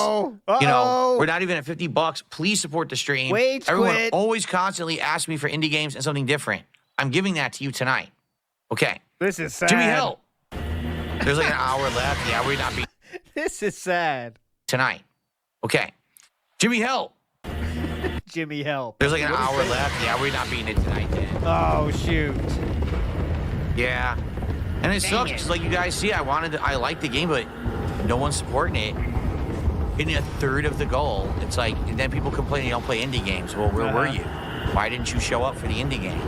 you know, we're not even at $50. Please support the stream. Everyone always constantly asks me for indie games and something different. I'm giving that to you tonight. Okay. This is sad. Jimmy Hill. There's like an hour left. Yeah, we're not being This is sad. tonight. Okay. Jimmy Hill. Jimmy Hill. There's like an hour left. Yeah, we're not beating it tonight, Dan. Oh, shoot. Yeah. And it sucks. Just like you guys see, I like the game, but no one's supporting it. Hitting a third of the goal. It's like, and then people complain you don't play indie games. Well, where were you? Why didn't you show up for the indie game?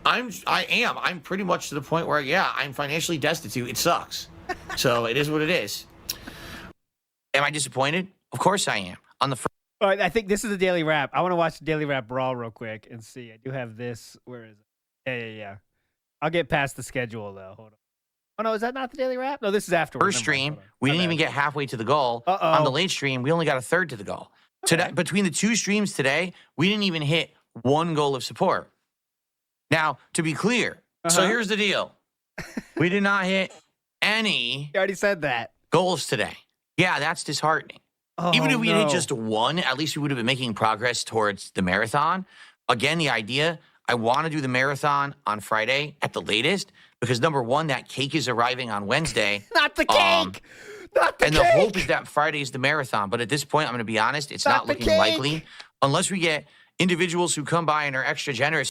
I'm pretty much to the point where, yeah, I'm financially destitute. It sucks. So it is what it is. Am I disappointed? Of course I am. On the first. All right, I think this is the Daily Wrap. I want to watch the Daily Wrap Brawl real quick and see. I do have this. Where is it? Yeah. I'll get past the schedule, though. Hold on. Oh, no, is that not the Daily Wrap? No, this is afterwards. First stream, we didn't even get halfway to the goal. On the late stream, we only got a third to the goal. Today, between the 2 streams today, we didn't even hit 1 goal of support. Now, to be clear, so here's the deal. We did not hit any You already said that. goals today. Yeah, that's disheartening. Even if we hit just 1, at least we would have been making progress towards the marathon. Again, the idea, I want to do the marathon on Friday at the latest because, number 1, that cake is arriving on Wednesday. Not the cake! Not the cake! And the hope is that Friday is the marathon. But at this point, I'm going to be honest, it's not looking likely. Unless we get individuals who come by and are extra generous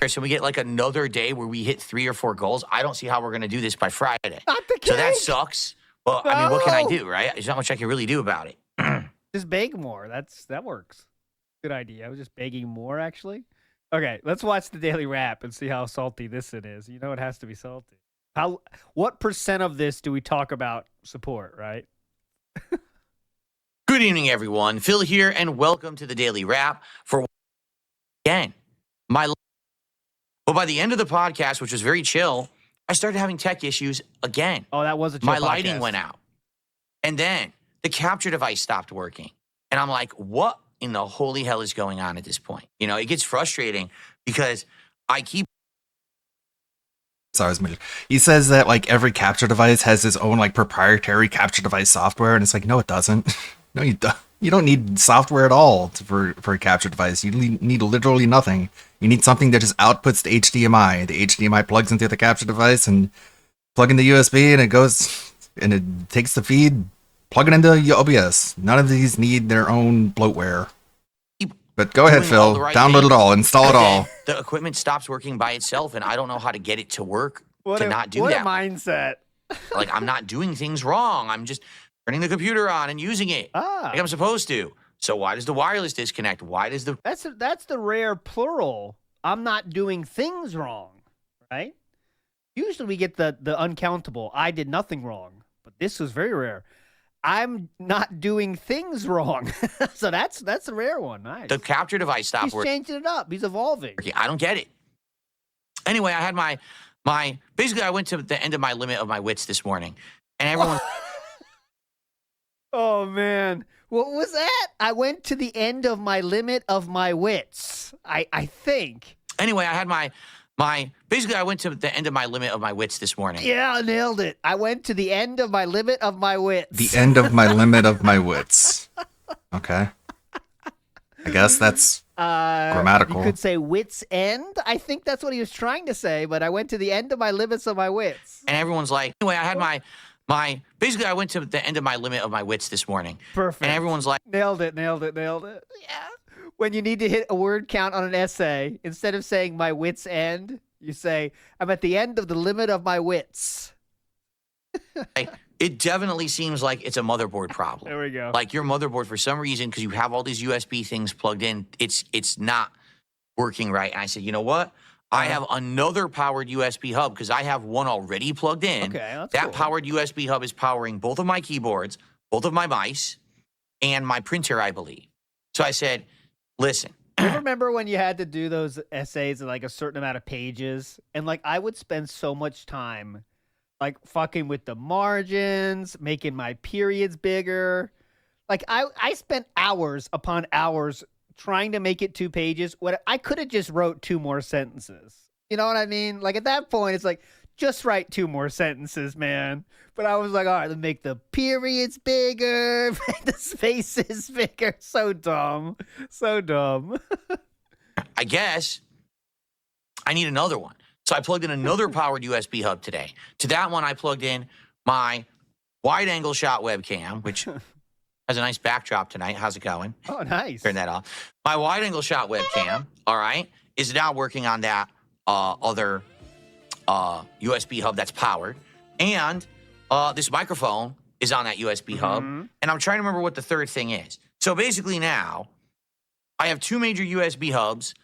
and we get like another day where we hit 3 or 4 goals, I don't see how we're going to do this by Friday. Not the cake! So that sucks. Well, I mean, what can I do, right? There's not much I can really do about it. Just beg more. That works. Good idea. I was just begging more, actually. Okay, let's watch the Daily Wrap and see how salty this it is. You know it has to be salty. What % of this do we talk about support, right? Good evening, everyone. Phil here, and welcome to the Daily Wrap for again my. But by the end of the podcast, which was very chill, I started having tech issues again. Oh, that was a chill My podcast. lighting went out, and then the capture device stopped working, and I'm like, "What in the holy hell is going on at this point?" You know, it gets frustrating because I keep. Sorry, I was muted. He says that like every capture device has his own like proprietary capture device software, and it's like, no, it doesn't. No, you don't. You don't need software at all for a capture device. You need literally nothing. You need something that just outputs the HDMI. The HDMI plugs into the capture device and plug in the USB, and it goes and it takes the feed, plug it into your OBS. None of these need their own bloatware. But go ahead, Phil. Download it all, install it all. The equipment stops working by itself, and I don't know how to get it to work not do what that. a mindset. Like, I'm not doing things wrong. I'm just turning the computer on and using it like I'm supposed to. So why does the wireless disconnect? Why does the... That's the rare plural. I'm not doing things wrong, right? Usually we get the uncountable. I did nothing wrong. But this was very rare. I'm not doing things wrong. So that's a rare one. Nice. The capture device stopped He's working. changing it up. He's evolving. I don't get it. Anyway, I had my basically I went to the end of my limit of my wits this morning, and everyone. Oh man, what was that? I went to the end of my limit of my wits. I think. Anyway, I had my basically I went to the end of my limit of my wits this morning. Yeah, I nailed it. I went to the end of my limit of my wits. The end of my limit of my wits. Okay. I guess that's grammatical. You could say wits end. I think that's what he was trying to say, but I went to the end of my limits of my wits. And everyone's like, anyway, I had my basically I went to the end of my limit of my wits this morning. Perfect. And everyone's like, nailed it. Yeah. When you need to hit a word count on an essay, instead of saying my wits end, you say, I'm at the end of the limit of my wits. it definitely seems like it's a motherboard problem. There we go. Like your motherboard, for some reason, because you have all these USB things plugged in, it's not working right. And I said, you know what? I have another powered USB hub because I have one already plugged in. Okay, that's that cool. powered USB hub is powering both of my keyboards, both of my mice, and my printer, I believe. So I said, listen. You remember when you had to do those essays in like a certain amount of pages? And like I would spend so much time like fucking with the margins, making my periods bigger. Like I spent hours upon hours trying to make it 2 pages when I could have just wrote 2 more sentences. You know what I mean? Like at that point, it's like, just write 2 more sentences, man. But I was like, all right, let's make the periods bigger, make the spaces bigger. So dumb. So dumb. I guess I need another one. So I plugged in another powered USB hub today. To that one, I plugged in my wide angle shot webcam, which has a nice backdrop tonight. How's it going? Oh, nice. Turn that off. My wide angle shot webcam, all right, is now working on that other USB hub that's powered. And this microphone is on that USB hub. And I'm trying to remember what the third thing is. So basically now, I have 2 major USB hubs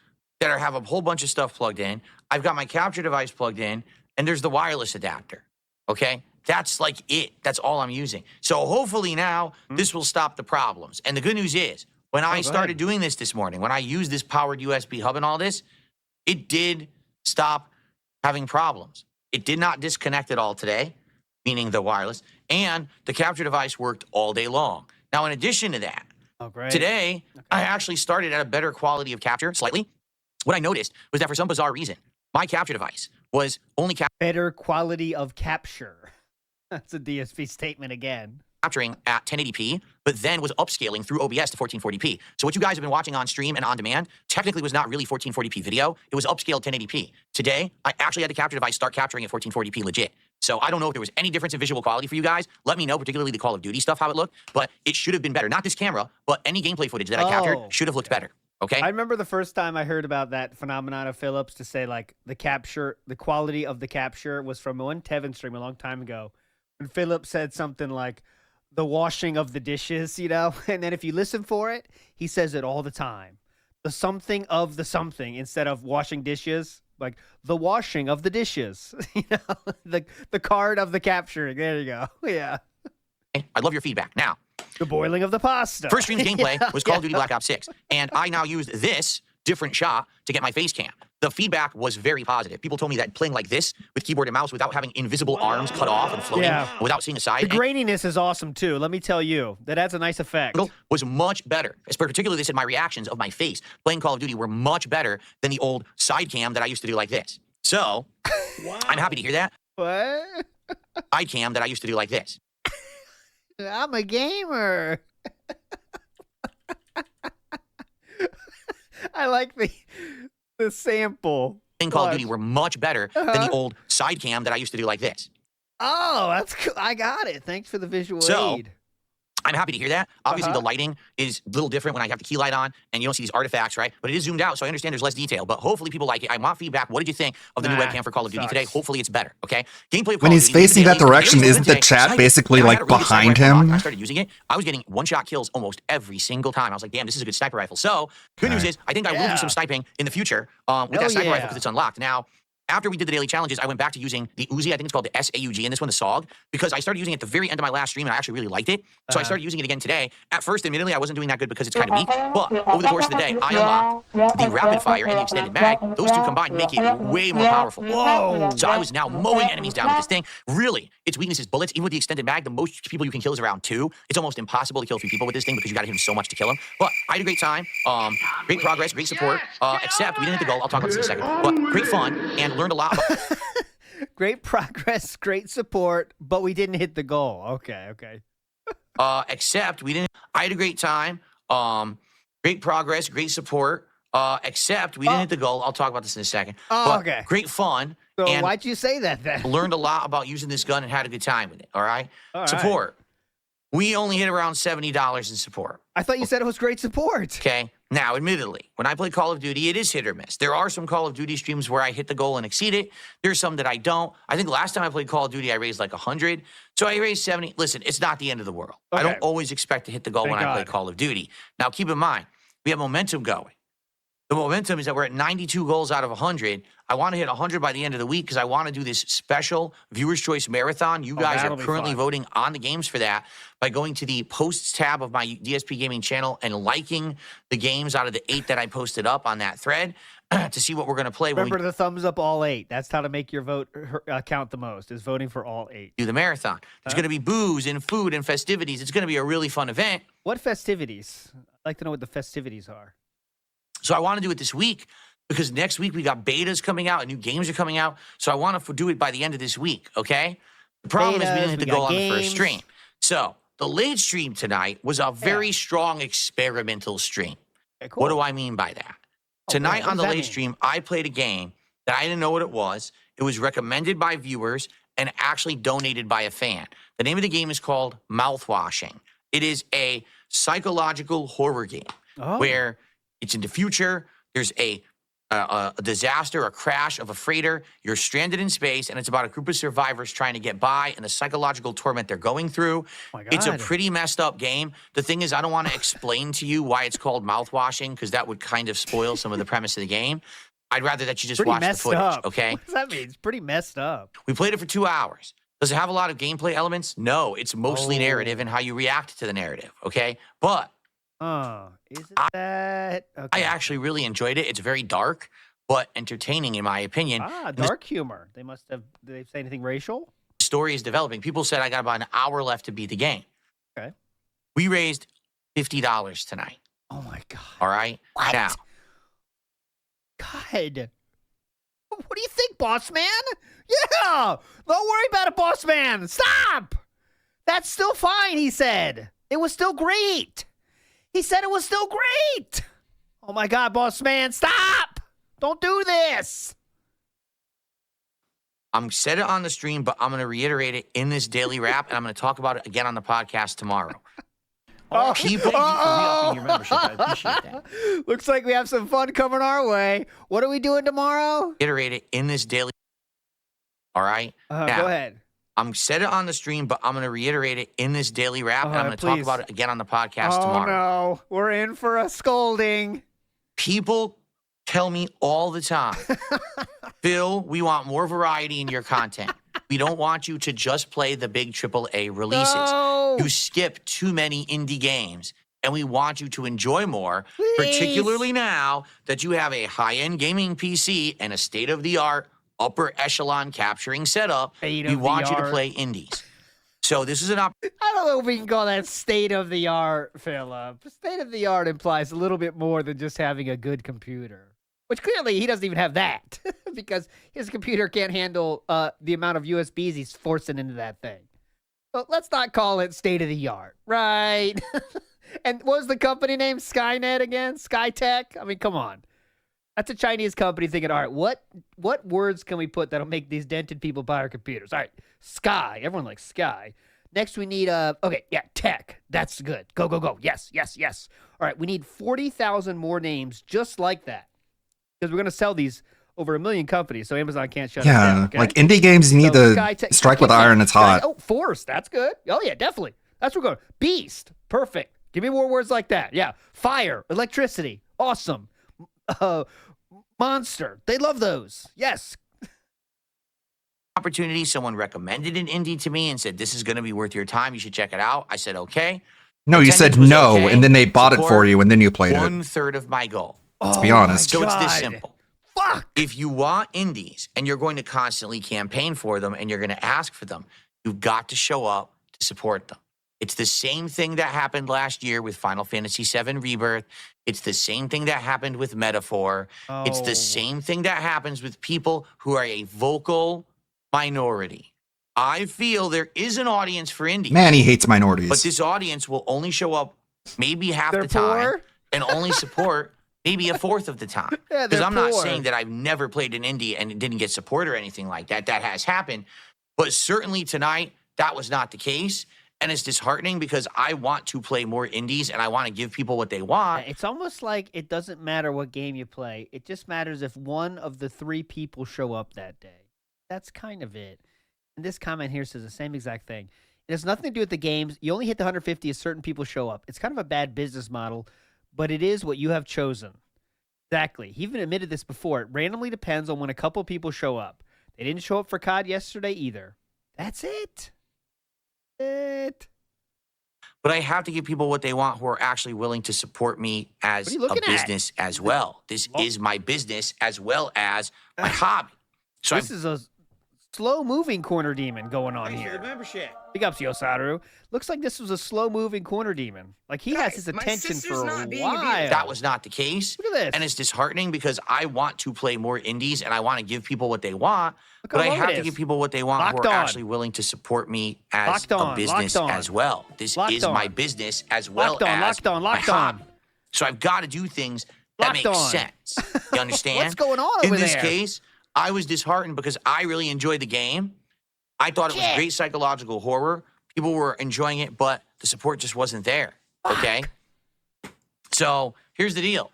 that have a whole bunch of stuff plugged in. I've got my capture device plugged in, and there's the wireless adapter, okay? That's like it. That's all I'm using. So hopefully now this will stop the problems. And the good news is, when I started doing this morning, when I used this powered USB hub and all this, it did stop having problems. It did not disconnect at all today, meaning the wireless, and the capture device worked all day long. Now, in addition to that, today, I actually started at a better quality of capture, slightly. What I noticed was that for some bizarre reason, my capture device was only better quality of capture. That's a DSP statement again. Capturing at 1080p, but then was upscaling through OBS to 1440p. So what you guys have been watching on stream and on demand technically was not really 1440p video. It was upscaled 1080p. Today, I actually had the capture device start capturing at 1440p legit. So I don't know if there was any difference in visual quality for you guys. Let me know, particularly the Call of Duty stuff, how it looked. But it should have been better. Not this camera, but any gameplay footage that I captured should have looked better. Okay? I remember the first time I heard about that phenomenon of Philips to say like the quality of the capture was from one Tevin stream a long time ago. And Philip said something like the washing of the dishes, you know? And then if you listen for it, he says it all the time. The something of the something instead of washing dishes, like the washing of the dishes, you know? The card of the capturing. There you go. Yeah. I love your feedback. Now, The boiling of the pasta. First stream's gameplay was Call of Duty Yeah. Black Ops 6, and I now used this different shot to get my face cam. The feedback was very positive. People told me that playing like this with keyboard and mouse without having invisible arms cut off and floating, without seeing a side, The graininess is awesome too. Let me tell you, that adds a nice effect. was much better. Particularly, they said my reactions of my face playing Call of Duty were much better than the old side cam that I used to do like this. So, I'm happy to hear that. What? Side cam that I used to do like this. I'm a gamer. I like the sample. Playing Call of Duty were much better than the old side cam that I used to do like this. Oh, that's cool. I got it. Thanks for the visual So, aid. I'm happy to hear that. Obviously, the lighting is a little different when I have the key light on and you don't see these artifacts, right? But it is zoomed out, so I understand there's less detail. But hopefully people like it. I want feedback. What did you think of the new webcam for Call of Duty today? Hopefully it's better, okay? Gameplay of When Call he's of Duty, facing that direction, isn't the chat basically like behind him? I started using it. I was getting one-shot kills almost every single time. I was like, damn, this is a good sniper rifle. So, good news is, I think I will do some sniping in the future with that sniper rifle because it's unlocked. Now, after we did the daily challenges, I went back to using the Uzi. I think it's called the SAUG, and this one, the SOG, because I started using it at the very end of my last stream, and I actually really liked it. So I started using it again today. At first, admittedly, I wasn't doing that good because it's kind of weak, but over the course of the day, I unlocked the rapid fire and the extended mag. Those two combined make it way more powerful. Whoa! So I was now mowing enemies down with this thing. Really, its weakness is bullets. Even with the extended mag, the most people you can kill is around 2. It's almost impossible to kill 3 people with this thing because you got to hit them so much to kill them. But I had a great time. Great progress, great support. Except we didn't hit the goal. I'll talk about this in a second. But great fun and learned a lot about. Great progress, great support, but we didn't hit the goal. Okay. Except we didn't. I had a great time. Great progress, great support. Except we didn't hit the goal. I'll talk about this in a second. But okay. Great fun. So and why'd you say that then? learned a lot about using this gun and had a good time with it. All right. All right. Support. We only hit around $70 in support. I thought you said it was great support. Okay. Now, admittedly, when I play Call of Duty, it is hit or miss. There are some Call of Duty streams where I hit the goal and exceed it. There's some that I don't. I think last time I played Call of Duty, I raised like 100. So I raised 70. Listen, it's not the end of the world. I don't always expect to hit the goal when I play Call of Duty. Now, keep in mind, we have momentum going. The momentum is that we're at 92 goals out of 100. I want to hit 100 by the end of the week because I want to do this special Viewer's Choice Marathon. You guys are currently voting on the games for that by going to the posts tab of my DSP Gaming channel and liking the games out of the 8 that I posted up on that thread to see what we're going to play. Remember the thumbs up all 8. That's how to make your vote count the most, is voting for all 8. Do the marathon. There's going to be booze and food and festivities. It's going to be a really fun event. What festivities? I'd like to know what the festivities are. So I want to do it this week because next week we got betas coming out and new games are coming out. So I want to do it by the end of this week, okay? The problem is we didn't hit the goal on the first stream. So the late stream tonight was a very strong experimental stream. Okay, cool. What do I mean by that? Tonight on the late stream, I played a game that I didn't know what it was. It was recommended by viewers and actually donated by a fan. The name of the game is called Mouthwashing. It is a psychological horror game where it's in the future. There's a disaster, a crash of a freighter. You're stranded in space, and it's about a group of survivors trying to get by and the psychological torment they're going through. It's a pretty messed up game. The thing is, I don't want to explain to you why it's called mouthwashing because that would kind of spoil some of the premise of the game. I'd rather that you just watch the footage, okay? What does that mean? It's pretty messed up. We played it for 2 hours. Does it have a lot of gameplay elements? No, it's mostly narrative and how you react to the narrative, okay? But is it that? Okay. I actually really enjoyed it. It's very dark, but entertaining in my opinion. Dark humor. Did they say anything racial? The story is developing. People said I got about an hour left to beat the game. Okay. We raised $50 tonight. Oh my God. All right. What? Now. God. What do you think, boss man? Yeah. Don't worry about it, boss man. Stop. That's still fine, he said. It was still great. He said it was still great. Oh my God, boss man, stop. Don't do this. I'm said it on the stream, but I'm going to reiterate it in this daily wrap, and I'm going to talk about it again on the podcast tomorrow. Keep re-upping your membership. I appreciate that. Looks like we have some fun coming our way. What are we doing tomorrow? Reiterate it in this daily. All right. Now, go ahead. I'm said it on the stream, but I'm going to reiterate it in this daily wrap, and I'm going to talk about it again on the podcast tomorrow. Oh no, we're in for a scolding. People tell me all the time, Phil, we want more variety in your content. We don't want you to just play the big AAA releases. No. You skip too many indie games, and we want you to enjoy more, Please. particularly now that you have a high-end gaming PC and a state-of-the-art upper echelon capturing setup. We want you to play indies. So this is an opportunity. I don't know if we can call that state of the art, Philip. State of the art implies a little bit more than just having a good computer, which clearly he doesn't even have that because his computer can't handle the amount of USBs he's forcing into that thing. So let's not call it state of the art, right? And what was the company name? Skynet again? Skytech? I mean, come on. That's a Chinese company thinking, all right, what words can we put that'll make these dented people buy our computers? All right, Sky. Everyone likes Sky. Next, we need, tech. That's good. Go, go, go. Yes, yes, yes. All right, we need 40,000 more names just like that because we're going to sell these over 1 million companies, so Amazon can't shut us down. Okay? Like indie games, you need to Skytech- strike with iron. It's hot. Oh, Force. That's good. Oh, yeah, definitely. That's what we're going. Beast. Perfect. Give me more words like that. Yeah. Fire. Electricity. Awesome. Monster. They love those. Yes. Opportunity. Someone recommended an indie to me and said, this is going to be worth your time. You should check it out. I said, okay. No, you said Attendance was no, okay. and then they bought it for Support, you, and then you played it. 1/3 of my goal. Let's be honest. So it's this simple. Fuck. If you want indies and you're going to constantly campaign for them and you're going to ask for them, you've got to show up to support them. It's the same thing that happened last year with Final Fantasy VII Rebirth. It's the same thing that happened with Metaphor. It's the same thing that happens with people who are a vocal minority. I feel there is an audience for indies. Man, he hates minorities. But this audience will only show up maybe half They're the time poor? and only support maybe 1/4 of the time. Yeah, Because they're I'm not poor. saying that I've never played an indie and it didn't get support or anything like that. That has happened. But certainly tonight, that was not the case. And it's disheartening because I want to play more indies and I want to give people what they want. It's almost like it doesn't matter what game you play. It just matters if one of the 3 people show up that day. That's kind of it. And this comment here says the same exact thing. It has nothing to do with the games. You only hit the 150 if certain people show up. It's kind of a bad business model, but it is what you have chosen. Exactly. He even admitted this before. It randomly depends on when a couple people show up. They didn't show up for COD yesterday either. That's it. But I have to give people what they want who are actually willing to support me as What are you a looking at? business as well. This is my business as well as my hobby. So This is a slow-moving corner demon going on here. membership. Big ups, Yosaru. Looks like this was a slow-moving corner demon. Like he has his attention for a while. that was not the case. Look at this. And it's disheartening because I want to play more indies and I want to give people what they want. Look But how I long have it to is. give people what they want Locked who are on. actually willing to support me as Locked on, a business locked on. as well. This Locked is on. my business as well Locked on, as locked on, my locked on. hobby. So I've got to do things that Locked make on. sense. You understand? What's going on In over this there? case, I was disheartened because I really enjoyed the game. I thought it was great psychological horror. People were enjoying it, but the support just wasn't there. Okay? So here's the deal.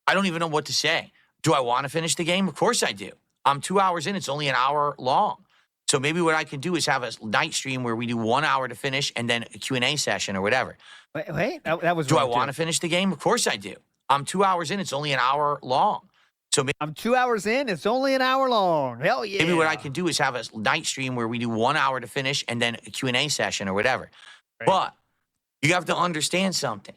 I don't even know what to say. Do I want to finish the game? Of course I do. I'm 2 hours in. It's only an hour long. So maybe what I can do is have a night stream where we do 1 hour to finish and then a Q&A session or whatever. Wait, that was Do I wrong, want too. to finish the game? Of course I do. I'm 2 hours in. It's only an hour long. So I'm 2 hours in. It's only an hour long. Hell yeah. maybe what I can do is have a night stream where we do 1 hour to finish and then a Q&A session or whatever. But you have to understand something.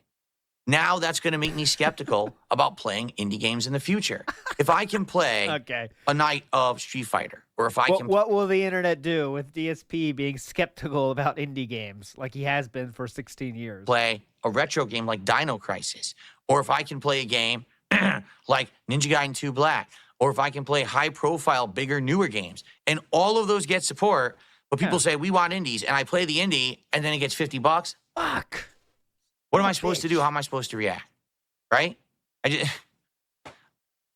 Now that's going to make me skeptical about playing indie games in the future. If I can play Okay. a night of Street Fighter, or if I can What will the internet do with DSP being skeptical about indie games like he has been for 16 years? play a retro game like Dino Crisis, or if I can play a game like Ninja Gaiden 2 Black, or if I can play high-profile, bigger, newer games, and all of those get support, but people say, we want indies, and I play the indie, and then it gets $50. Fuck. What am I supposed to do? How am I supposed to react? Right?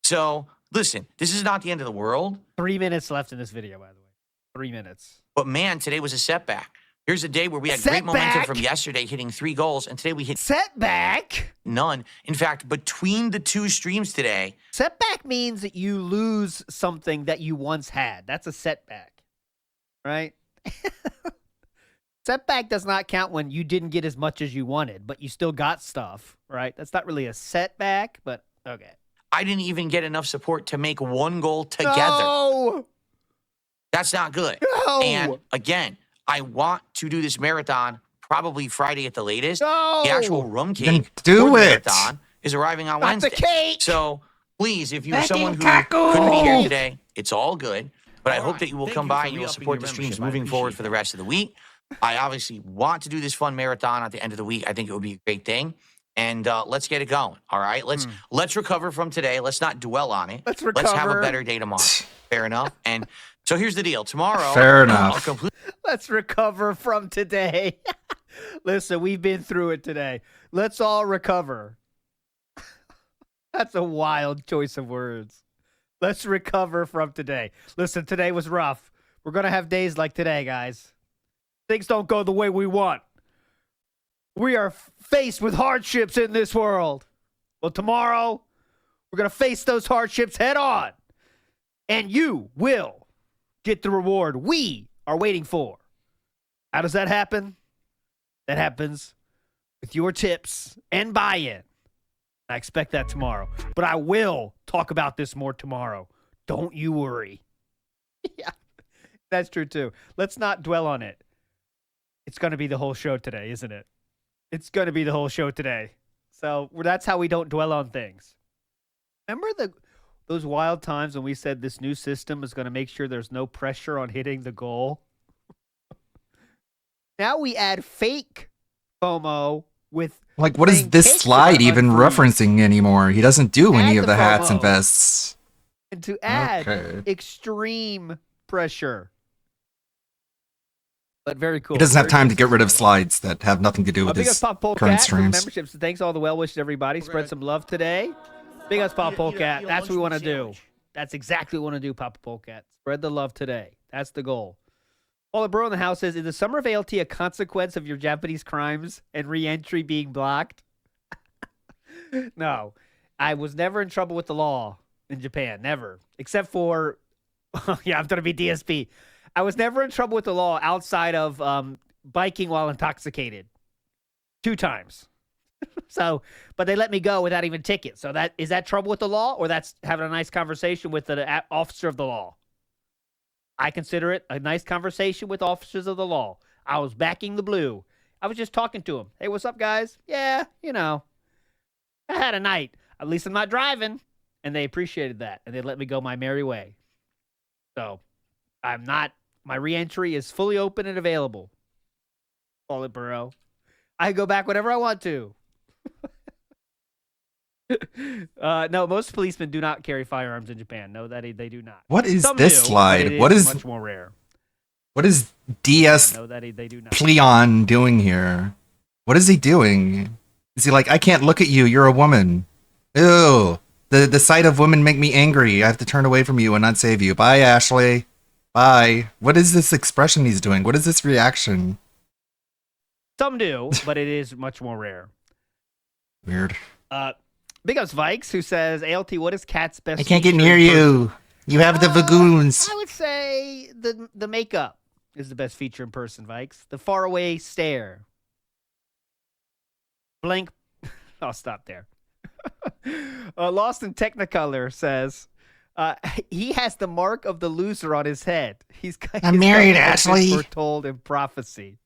So, listen, this is not the end of the world. 3 minutes left in this video, by the way. 3 minutes. But man, today was a setback. Here's a day where we had great momentum from yesterday, hitting 3 goals, and today we hit setback. None. In fact, between the 2 streams today, Setback means that you lose something that you once had. That's a setback, right? Setback does not count when you didn't get as much as you wanted, but you still got stuff, right? That's not really a setback, but okay. I didn't even get enough support to make 1 goal together. No! That's not good. No. And again, I want to do this marathon probably Friday at the latest. No. The actual rum Then cake do for the it. marathon is arriving on Not Wednesday. the cake. So please, if you're Fucking someone who taco. couldn't be here today, it's all good. But I All hope right. that you will Thank come you by for and you will re-upping support your the streams membership. I moving forward appreciate for the rest of the week. I obviously want to do this fun marathon at the end of the week. I think it would be a great thing. And let's get it going. All right. Let's recover from today. Let's not dwell on it. Let's Let's have a recover. better day tomorrow. Fair enough. And so here's the deal. Tomorrow, Fair enough. I'll complete Let's recover from today. Listen, we've been through it today. Let's all recover. That's a wild choice of words. Let's recover from today. Listen, today was rough. We're going to have days like today, guys. Things don't go the way we want. We are faced with hardships in this world. Well, tomorrow, we're going to face those hardships head on. And you will get the reward we are waiting for. How does that happen? That happens with your tips and buy-in. I expect that tomorrow. But I will talk about this more tomorrow. Don't you worry. Yeah, that's true too. Let's not dwell on it. It's going to be the whole show today, isn't it? It's going to be the whole show today. So that's how we don't dwell on things. Remember those wild times when we said this new system is going to make sure there's no pressure on hitting the goal? Now we add fake FOMO with Like, what is saying this cakes slide are even unfree. referencing anymore? He doesn't do any Add of the the hats FOMO. and vests. And to add Okay. extreme pressure. But very cool. He doesn't have Very time good to get rid of system. slides that have nothing to do with Big his ups Pop Polecat current for the streams. memberships. Thanks all the well wishes, everybody. Spread some love today. Big ups Pop Polecat. That's what we want to do. That's exactly what we want to do, Papa Polecat. Spread the love today. That's the goal. Paula Bro in the house says, is the summer of ALT a consequence of your Japanese crimes and re-entry being blocked? No. I was never in trouble with the law in Japan. Never. Except for, yeah, I'm going to be DSP. I was never in trouble with the law outside of biking while intoxicated. 2 times. So, but they let me go without even ticket. So is that trouble with the law, or that's having a nice conversation with the officer of the law? I consider it a nice conversation with officers of the law. I was backing the blue. I was just talking to them. Hey, what's up, guys? Yeah, I had a night. At least I'm not driving. And they appreciated that. And they let me go my merry way. So my reentry is fully open and available. Call it Burrow. I can go back whenever I want to. No, most policemen do not carry firearms in Japan. No, that they do not. What is Some this do, slide? but it What is is much more rare. What is DS No, that they do not. Pleon doing here? What is he doing? Is he like, I can't look at you, you're a woman. Ew. The sight of women make me angry. I have to turn away from you and not save you. Bye, Ashley. Bye. What is this expression he's doing? What is this reaction? Some do, but it is much more rare. Weird. Big ups Vikes, who says, ALT, what is Cat's best I can't get feature near in person?" you. You have the vagoons. I would say the makeup is the best feature in person, Vikes. The faraway stare. Blank. I'll stop there. Lost in Technicolor says, he has the mark of the loser on his head. I'm married, Ashley. Foretold in prophecy.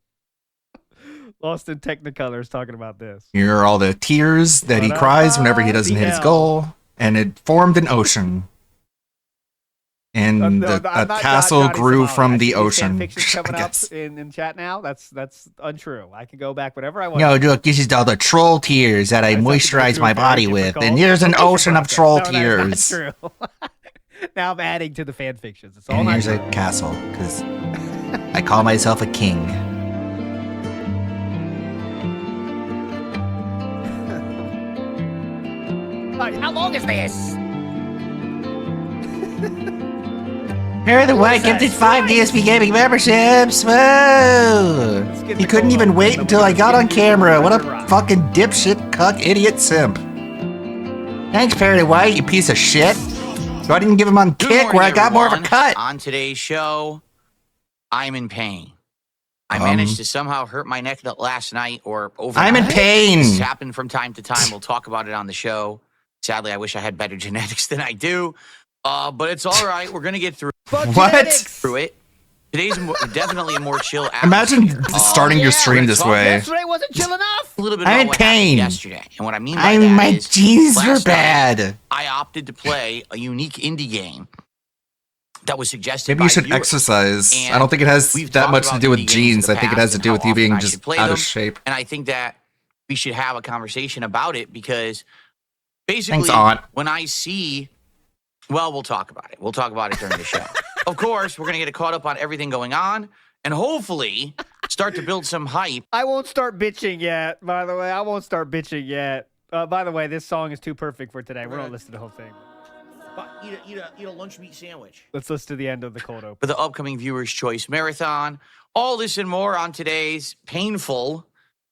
Lost in Technicolor is talking about this. Here are all the tears that he cries whenever he doesn't hit his goal. And it formed an ocean. And a castle grew from the ocean. Fiction's coming up in chat now. That's untrue. I can go back whenever I want. No, look, this is all the troll tears that I moisturize my body with. And there's an ocean of troll tears. That's not true. Now I'm adding to the fan fictions. It's all And not here's a true. castle, because I call myself a king. How long is this? Harry the White gifted 5 DSP Gaming memberships. Whoa! He couldn't even wait until I got on camera. What a fucking dipshit, cuck, idiot, simp. Thanks, Perry White, you piece of shit. So I didn't give him on Good kick morning, where I got more of a everyone. cut. On today's show, I'm in pain. I managed to somehow hurt my neck last night or overnight. I'm in pain. This happened from time to time. We'll talk about it on the show. Sadly, I wish I had better genetics than I do. But it's all right. We're going to get through What? through it. Today's definitely a more chill atmosphere. Imagine starting your stream this way. Yesterday wasn't chill enough. A little bit I'm about in what happened pain. yesterday. And what I mean by that My is jeans were last night, bad. I opted to play a unique indie game that was suggested Maybe by you should viewers. exercise. And I don't think it has we've that talked much to about do with indie games jeans. in I the think it past has to and do how with you often being I should just play out of them. shape. And I think that we should have a conversation about it because basically Thanks, Aunt. when I see, well, we'll talk about it. We'll talk about it during the show. Of course, we're going to get caught up on everything going on and hopefully start to build some hype. I won't start bitching yet, by the way. I won't start bitching yet. By the way, this song is too perfect for today. We don't listen to the whole thing. Eat a lunch meat sandwich. Let's listen to the end of the cold open. For the upcoming Viewers' Choice Marathon. All this and more on today's painful,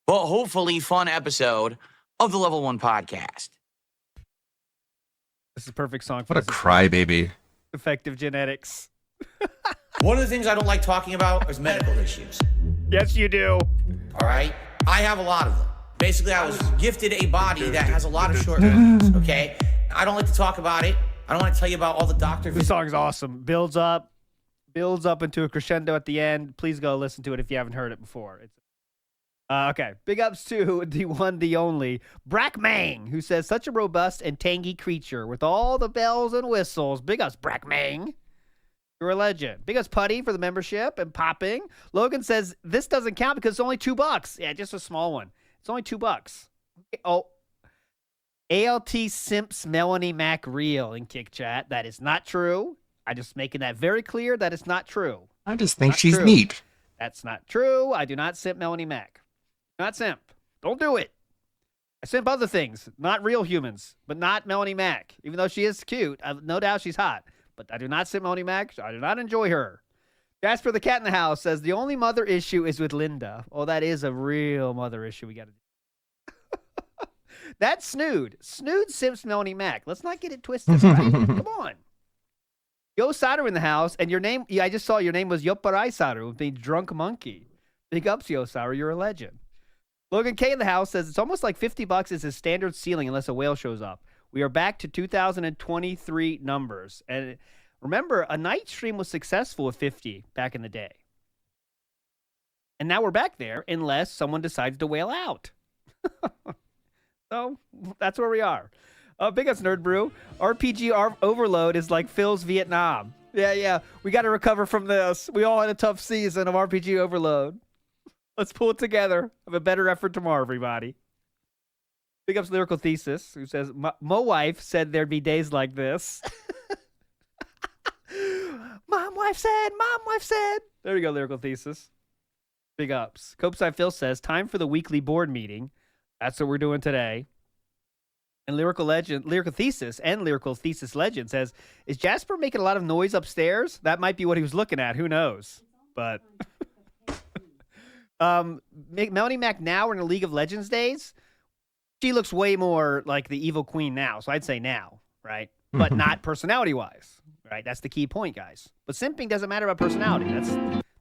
but hopefully fun episode of the Level 1 podcast. This is a perfect song for What a this. crybaby. Effective genetics. One of the things I don't like talking about is medical issues. Yes, you do. All right? I have a lot of them. Basically, I was gifted a body that has a lot of shortcomings, okay? I don't like to talk about it. I don't want to tell you about all the doctor This song is awesome. Builds up into a crescendo at the end. Please go listen to it if you haven't heard it before. It's okay. Big ups to the one, the only Brack Mang, who says such a robust and tangy creature with all the bells and whistles. Big ups, Brack Mang. You're a legend. Big ups, Putty, for the membership and popping. Logan says this doesn't count because it's only $2. Yeah, just a small one. It's only $2. Oh. ALT Simps Melanie Mac Real in Kick Chat. That is not true. I'm just making that very clear that it's not true. I just think Not she's true. neat. That's not true. I do not simp Melanie Mac. Not simp. Don't do it. I simp other things, not real humans, but not Melanie Mac. Even though she is cute, I've no doubt she's hot. But I do not simp Melanie Mac. I do not enjoy her. Jasper the Cat in the House says the only mother issue is with Linda. Oh, that is a real mother issue we got to do. That's Snood. Snood simps Melanie Mac. Let's not get it twisted. Right? Come on. Yo Saru in the house, and your name, I just saw your name was Yoparai Saru, the drunk monkey. Big ups, Yo Saru. You're a legend. Logan K in the house says it's almost like $50 is his standard ceiling unless a whale shows up. We are back to 2023 numbers. And remember, a night stream was successful with 50 back in the day. And now we're back there unless someone decides to whale out. So that's where we are. Big ups, Nerd Brew. RPG Overload is like Phil's Vietnam. Yeah. We got to recover from this. We all had a tough season of RPG Overload. Let's pull it together. Have a better effort tomorrow, everybody. Big ups, Lyrical Thesis, who says, Mo wife said there'd be days like this. Mom wife said. There we go, Lyrical Thesis. Big ups. Copeside Phil says, time for the weekly board meeting. That's what we're doing today. And Lyrical Thesis and Lyrical Thesis Legend says, is Jasper making a lot of noise upstairs? That might be what he was looking at. Who knows? But Melanie Mac now in the League of Legends days, she looks way more like the evil queen now. So I'd say now, right? But not personality-wise, right? That's the key point, guys. But simping doesn't matter about personality.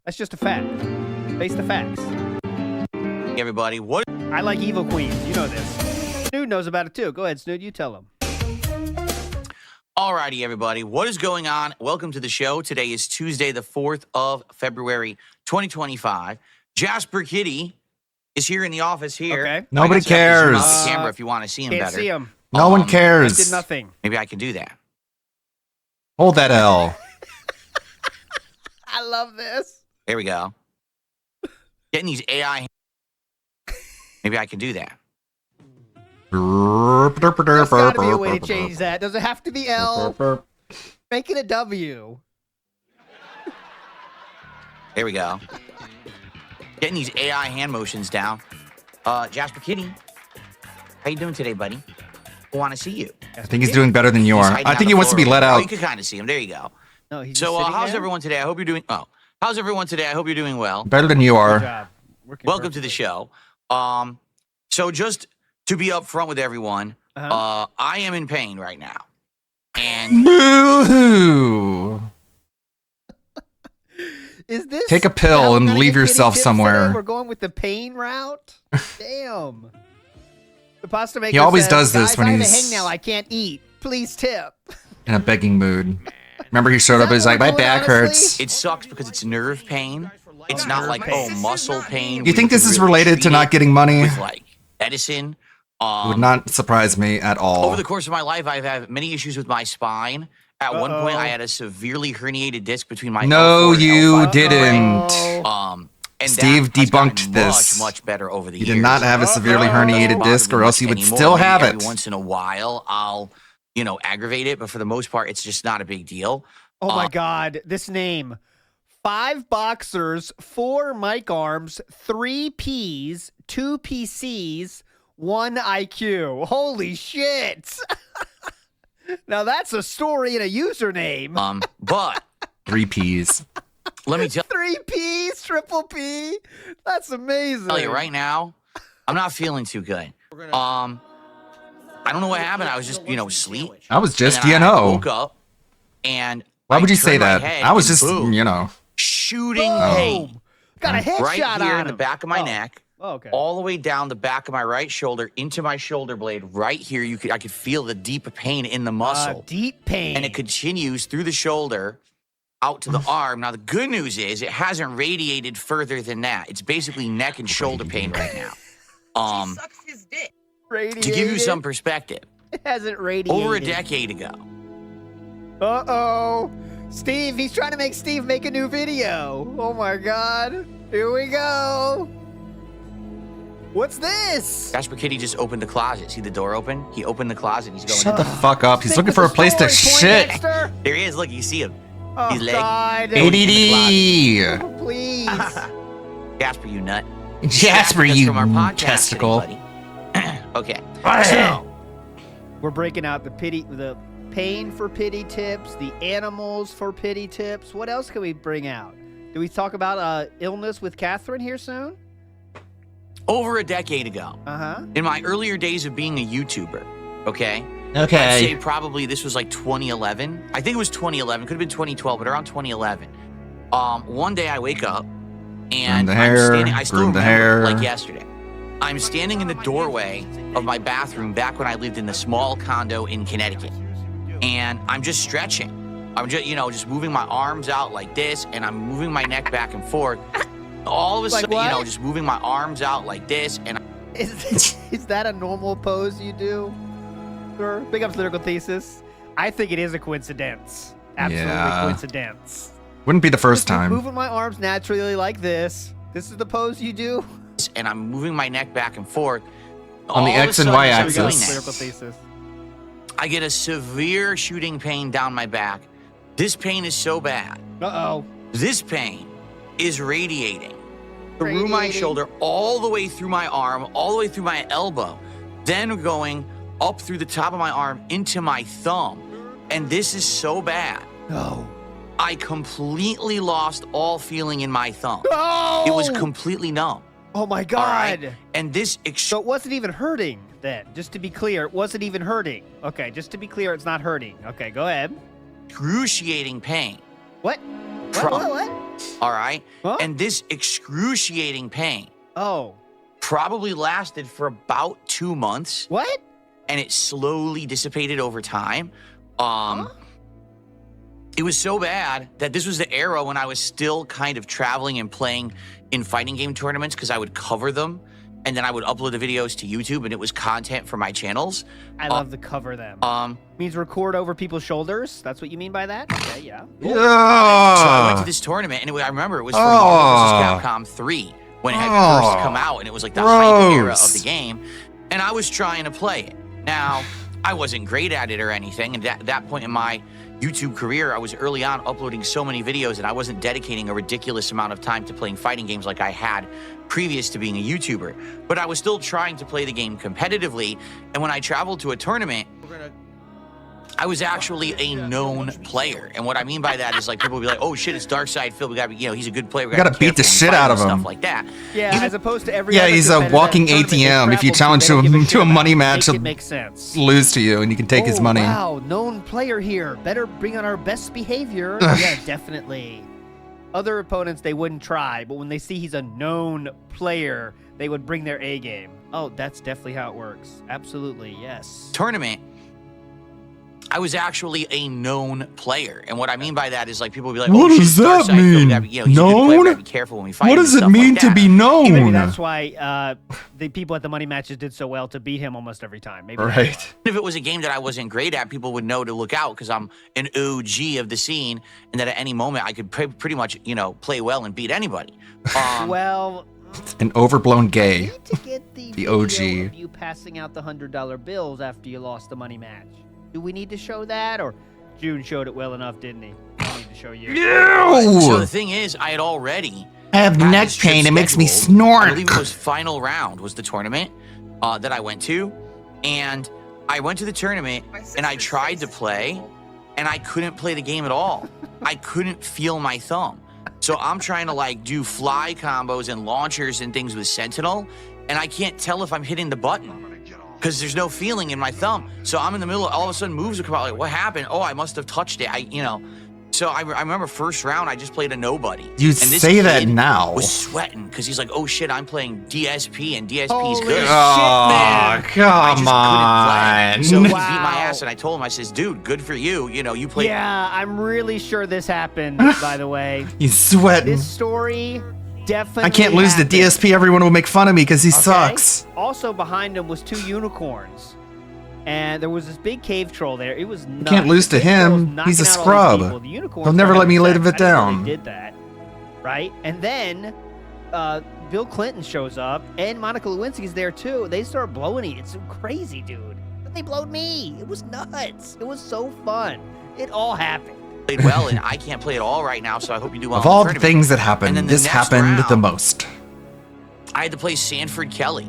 That's just a fact. Face the facts. Everybody, what? I like evil queens. You know this. Snood knows about it too. Go ahead, Snood. You tell him. Alrighty, everybody. What is going on? Welcome to the show. Today is Tuesday, the 4th of February, 2025. Jasper Kitty is here in the office here. Okay. Nobody cares. Off the camera if you want to see him Can't better. see him. No one cares. I did nothing. Maybe I can do that. Hold that L. I love this. There we go. Getting these AI. Maybe I can do that. There's got to be a way to change that. Does it have to be L? Make it a W. There we go. Getting these AI hand motions down. Jasper Kitty, how you doing today, buddy? I want to see you. I think he's doing better than you are. I think he wants to be let Oh, you out. can kind of see him. There you go. No, he's so, just sitting how's there? everyone today? I hope you're doing. Oh, how's everyone today? I hope you're doing well. Better than you Good are. job. Working Welcome to the show. So just to be upfront with everyone, I am in pain right now, and Boo-hoo. Is this Take a pill how and we're gonna leave get kitty yourself tips somewhere. today? We're going with the pain route. Damn. The pasta maker He always says, does this "Guys, when I have a he's- hang now. I can't eat. Please tip. In a begging mood. Remember he showed up, he's like, my back hurts. It sucks because it's nerve pain. It's not like, oh, muscle pain. You think this is related to not getting money? With like medicine. It would not surprise me at all. Over the course of my life, I've had many issues with my spine. At one point, I had a severely herniated disc between my No, L4 and you L5 didn't. And Steve that has debunked gotten this. much better over the years. You did not have a severely herniated disc, or else you would still have it. Every once in a while, I'll, aggravate it, but for the most part, it's just not a big deal. Oh my God, this name. 5 boxers, 4 mic arms, 3 Ps, 2 PCs, 1 IQ. Holy shit. Now that's a story and a username. But 3 Ps. Let me tell 3 Ps, triple P. That's amazing. you right now, I'm not feeling too good. I don't know what happened. I was just, asleep. I was just, And I woke up and Why would you turned say my that? head I was and just, boom, shooting pain. Got a headshot right here on in the him. back of my neck. Oh, okay. All the way down the back of my right shoulder into my shoulder blade. Right here, I could feel the deep pain in the muscle. Deep pain. And it continues through the shoulder out to the arm. Now, the good news is it hasn't radiated further than that. It's basically neck and shoulder pain right now. To give you some perspective, It hasn't radiated. over a decade ago, Uh-oh. Steve, he's trying to make Steve make a new video. Oh my God. Here we go. What's this? Jasper Kitty just opened the closet. See the door open? He opened the closet. He's going. Shut the fuck up. He's looking for a place to shit. There he is. Look, you see him. Oh, He's leg. God. ADD. Please. Jasper, you nut. Jasper, That's you from our podcast testicle. today, buddy. Okay. So, We're breaking out the pain for pity tips, the animals for pity tips. What else can we bring out? Do we talk about illness with Catherine here soon? over a decade ago, in my earlier days of being a YouTuber, okay? Okay. I'd say probably this was like 2011. I think it was 2011. Could have been 2012, but around 2011. One day I wake up and Groom the hair, I'm standing. I still groom the remember hair. like yesterday. I'm standing in the doorway of my bathroom back when I lived in the small condo in Connecticut, and I'm just stretching. I'm just, just moving my arms out like this, and I'm moving my neck back and forth. All of a sudden, just moving my arms out like this, and Is that a normal pose you do? Sir? Big up lyrical thesis. I think it is a coincidence. Absolutely Yeah. coincidence. Wouldn't be the first Just time. moving my arms naturally like this. This is the pose you do? and I'm moving my neck back and forth. On the All of a X and sudden, Y as I'm axis. doing that, Lyrical thesis. I get a severe shooting pain down my back. This pain is so bad. Uh-oh. This pain is radiating through my shoulder, all the way through my arm, all the way through my elbow, then going up through the top of my arm into my thumb. And this is so bad. No. I completely lost all feeling in my thumb. No! It was completely numb. Oh my All God. right? And this So it wasn't even hurting then. Just to be clear, it wasn't even hurting. Okay, just to be clear, it's not hurting. Okay, go ahead. excruciating pain. What? What? All right? Huh? And this excruciating pain Oh. probably lasted for about 2 months. What? And it slowly dissipated over time. It was so bad that this was the era when I was still kind of traveling and playing in fighting game tournaments because I would cover them and then I would upload the videos to YouTube and it was content for my channels. I love to cover them. Means record over people's shoulders. That's what you mean by that? Okay, yeah. So I went to this tournament and I remember it was for Marvel vs. Capcom 3 when it had first come out and it was like the height era of the game. And I was trying to play it. Now, I wasn't great at it or anything. And at that point in my YouTube career, I was early on uploading so many videos and I wasn't dedicating a ridiculous amount of time to playing fighting games like I had previous to being a YouTuber. But I was still trying to play the game competitively. And when I traveled to a tournament, I was actually a known player. And what I mean by that is like people would be like, oh shit, it's Darkside Phil. We gotta be, he's a good player. We gotta beat the shit out of him. Stuff like that. Yeah, as opposed to every Yeah, other he's a competitor walking at tournament, ATM. they If you travel challenge they don't give a him shit to a about money it. match, Make he'll it make sense. lose to you and you can take his money. Wow, known player here. Better bring on our best behavior. Yeah, definitely. Other opponents, they wouldn't try, but when they see he's a known player, they would bring their A game. Oh, that's definitely how it works. Absolutely, yes. Tournament, I was actually a known player. And what I mean by that is like people will be like, What oh, does shit, that Darkseid, mean? you know, he's a good player, we Known? gotta be careful when we fight What him does and it stuff mean like to that. be Maybe known? that's why the people at the money matches did so well to beat him almost every time. Maybe that's Right. why. If it was a game that I wasn't great at, people would know to look out because I'm an OG of the scene, and that at any moment I could pretty much, you know, play well and beat anybody. Well, An overblown gay. to get the The video OG. of you passing out the $100 bills after you lost the money match. Do we need to show that, or June showed it well enough, didn't he? I need to show you. So the thing is, I had already I have had neck this trip pain. It makes me scheduled. I snort. believe it was final round was the tournament that I went to, and I went to the tournament and I tried to play, and I couldn't play the game at all. I couldn't feel my thumb. So I'm trying to like do fly combos and launchers and things with Sentinel, and I can't tell if I'm hitting the button because there's no feeling in my thumb. So I'm in the middle, all of a sudden moves will come out like, what happened? Oh, I must have touched it. So I remember first round, I just played a nobody. You and this say that kid now. was sweating because he's like, oh shit, I'm playing DSP and DSP's Holy good. shit, Oh, man. I just come couldn't play. on. So he beat my ass, and I told him, I says, dude, good for you. You know, you played. Yeah, I'm really sure this happened, by the way. He's sweating. This story definitely I can't lose happened. the DSP. Everyone will make fun of me because he Okay? sucks. Also behind him was 2 unicorns. And there was this big cave troll there. It was nuts. Can't lose to This troll was him. knocking He's a out all these scrub. people. The unicorns He'll never were let me having live sex. it I didn't know down. They did that, right? And then Bill Clinton shows up, and Monica Lewinsky's there too. They start blowing it. It's crazy, dude. But they blowed me. It was nuts. It was so fun. It all happened. Played well, and I can't play at all right now. So I hope you do well. Of in all the tournament. things that And happened, then the this next happened the round, most. I had to play Sanford Kelly.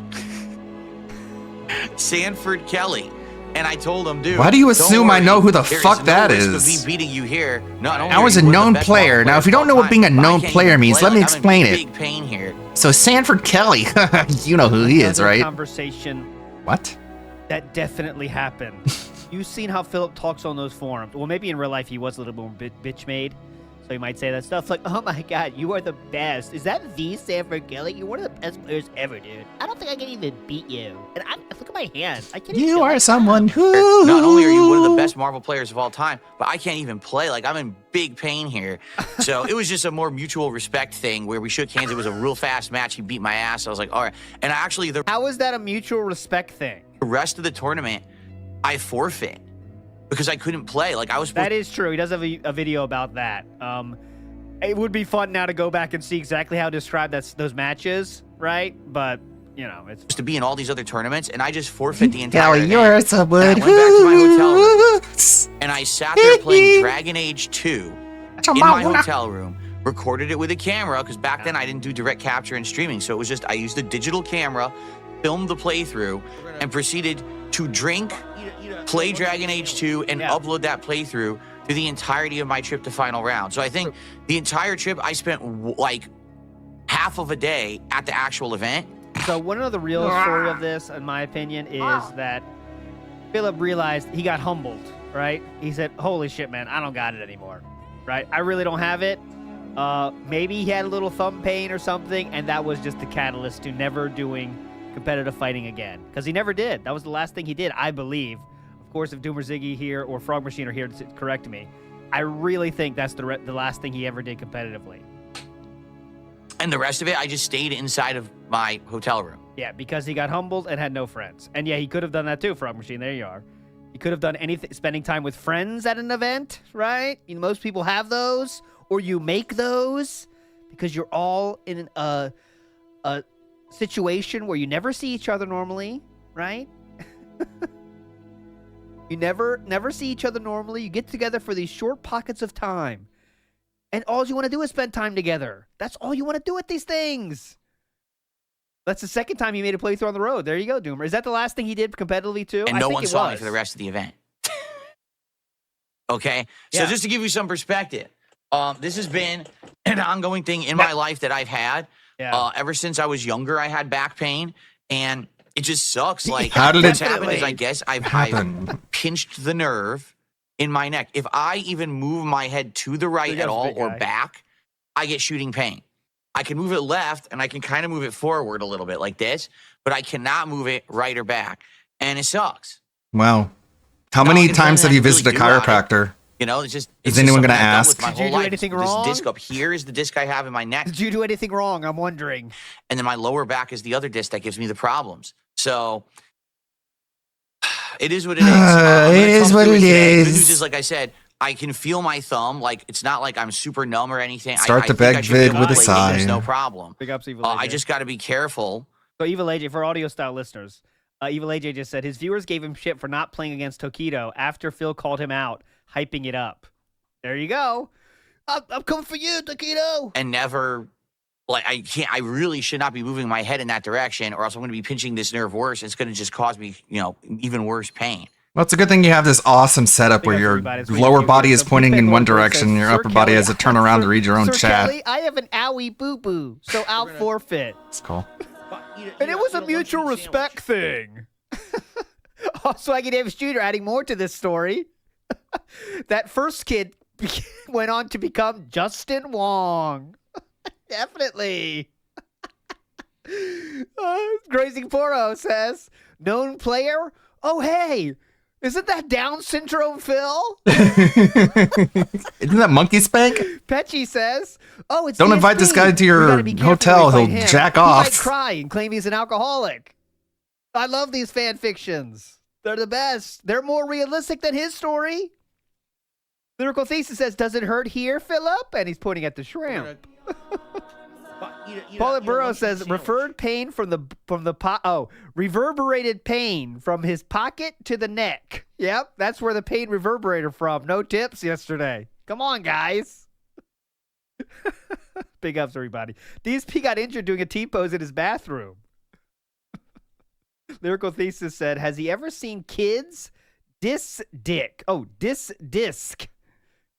Sanford Kelly. And I told him, dude. Why do you don't assume I worry. know who the There fuck no that risk is? Of me beating you here. No, don't I was a worry. You're the known best player. Now, if you don't know what being a all time, known but I can't player even means, play. let me Like, I'm in explain it. big pain here. So Sanford Kelly, you know who he is, Another right? Conversation What? that definitely happened. You've seen how Philip talks on those forums. Well, maybe in real life he was a little more bitch made. So he might say that stuff like, oh my god, you are the best. Is that the Sanford Kelly? You're one of the best players ever, dude. I don't think I can even beat you. And look at my hand. I can't even You feel are my someone hand. who. Not only are you one of the best Marvel players of all time, but I can't even play. Like, I'm in big pain here. So it was just a more mutual respect thing where we shook hands. It was a real fast match. He beat my ass. I was like, all right. And actually, the How is that a mutual respect thing? rest of the tournament, I forfeit because I couldn't play. Like, I was supposed That is true. He does have a video about that. It would be fun now to go back and see exactly how to describe those matches, right? But, you know, it's to be in all these other tournaments, and I just forfeit the entire Kelly, event. you're And someone I went back to my hotel room, who. and I sat there playing Dragon Age 2 in my hotel room, recorded it with a camera, because back then I didn't do direct capture and streaming, so it was just, I used a digital camera, filmed the playthrough, and proceeded to drink, play Dragon Age 2, and upload that playthrough through the entirety of my trip to final round. So I think the entire trip, I spent like half of a day at the actual event. So one of the real story of this, in my opinion, is that Philip realized he got humbled, right? He said, holy shit, man, I don't got it anymore, right? I really don't have it. Maybe he had a little thumb pain or something, and that was just the catalyst to never doing competitive fighting again. Because he never did. That was the last thing he did, I believe. Of course, if Doomer Ziggy here or Frog Machine are here to correct me, I really think that's the last thing he ever did competitively. And the rest of it, I just stayed inside of my hotel room. Yeah, because he got humbled and had no friends. And yeah, he could have done that too, Frog Machine. There you are. He could have done anything, spending time with friends at an event, right? You know, most people have those, or you make those because you're all in a situation where you never see each other normally, right? You never see each other normally. You get together for these short pockets of time. And all you want to do is spend time together. That's all you want to do with these things. That's the second time he made a playthrough on the road. There you go, Doomer. Is that the last thing he did competitively too? And I no think one it saw me was. for the rest of the event. Okay? So Yeah. just to give you some perspective, this has been an ongoing thing in my life that I've had. Yeah. Ever since I was younger, I had back pain, and it just sucks. Like, How did what's it happened is, I guess, I've pinched the nerve in my neck. If I even move my head to the right at all or back, I get shooting pain. I can move it left, and I can kind of move it forward a little bit like this, but I cannot move it right or back, and it sucks. Well, How many times have you visited a chiropractor? You know, it's just. Is anyone going to ask? Did you do anything wrong? This disc up here is the disc I have in my neck. Did you do anything wrong? I'm wondering. And then my lower back is the other disc that gives me the problems. So it is what it is. It is what it today. is. The good news is, like I said, I can feel my thumb. Like, it's not like I'm super numb or anything. Start I the think I beg should be vid able with to a play sigh. games, no problem. Big ups, Evil AJ. I just got to be careful. So Evil AJ, for audio style listeners, Evil AJ just said his viewers gave him shit for not playing against Tokido after Phil called him out, hyping it up. There you go. I'm coming for you, Tokido. And never, like, I really should not be moving my head in that direction, or else I'm going to be pinching this nerve worse. It's going to just cause me, even worse pain. Well, it's a good thing you have this awesome setup where your lower body is pointing in one direction and your upper body has to turn around to read your own Sir chat. Kelly, I have an owie boo-boo, so I'll forfeit. It's cool. And it was a mutual respect thing. Also, Aggie Davis Jr. adding more to this story. That first kid went on to become Justin Wong. Definitely. Grazing Poro says, known player? Oh, hey, isn't that Down syndrome Phil? Isn't that monkey spank? Petchy says, oh, it's Don't DSP. invite this guy to We your gotta be careful hotel. when we He'll fight him. jack He might off. cry and claim he's an alcoholic. I love these fan fictions. They're the best. They're more realistic than his story. Lyrical Thesis says, does it hurt here, Philip? And he's pointing at the shrimp. Paula Burrow says, referred pain from the reverberated pain from his pocket to the neck. Yep, that's where the pain reverberated from. No tips yesterday. Come on, guys. Big ups, everybody. DSP got injured doing a T-pose in his bathroom. Lyrical Thesis said, has he ever seen Kids? Disc.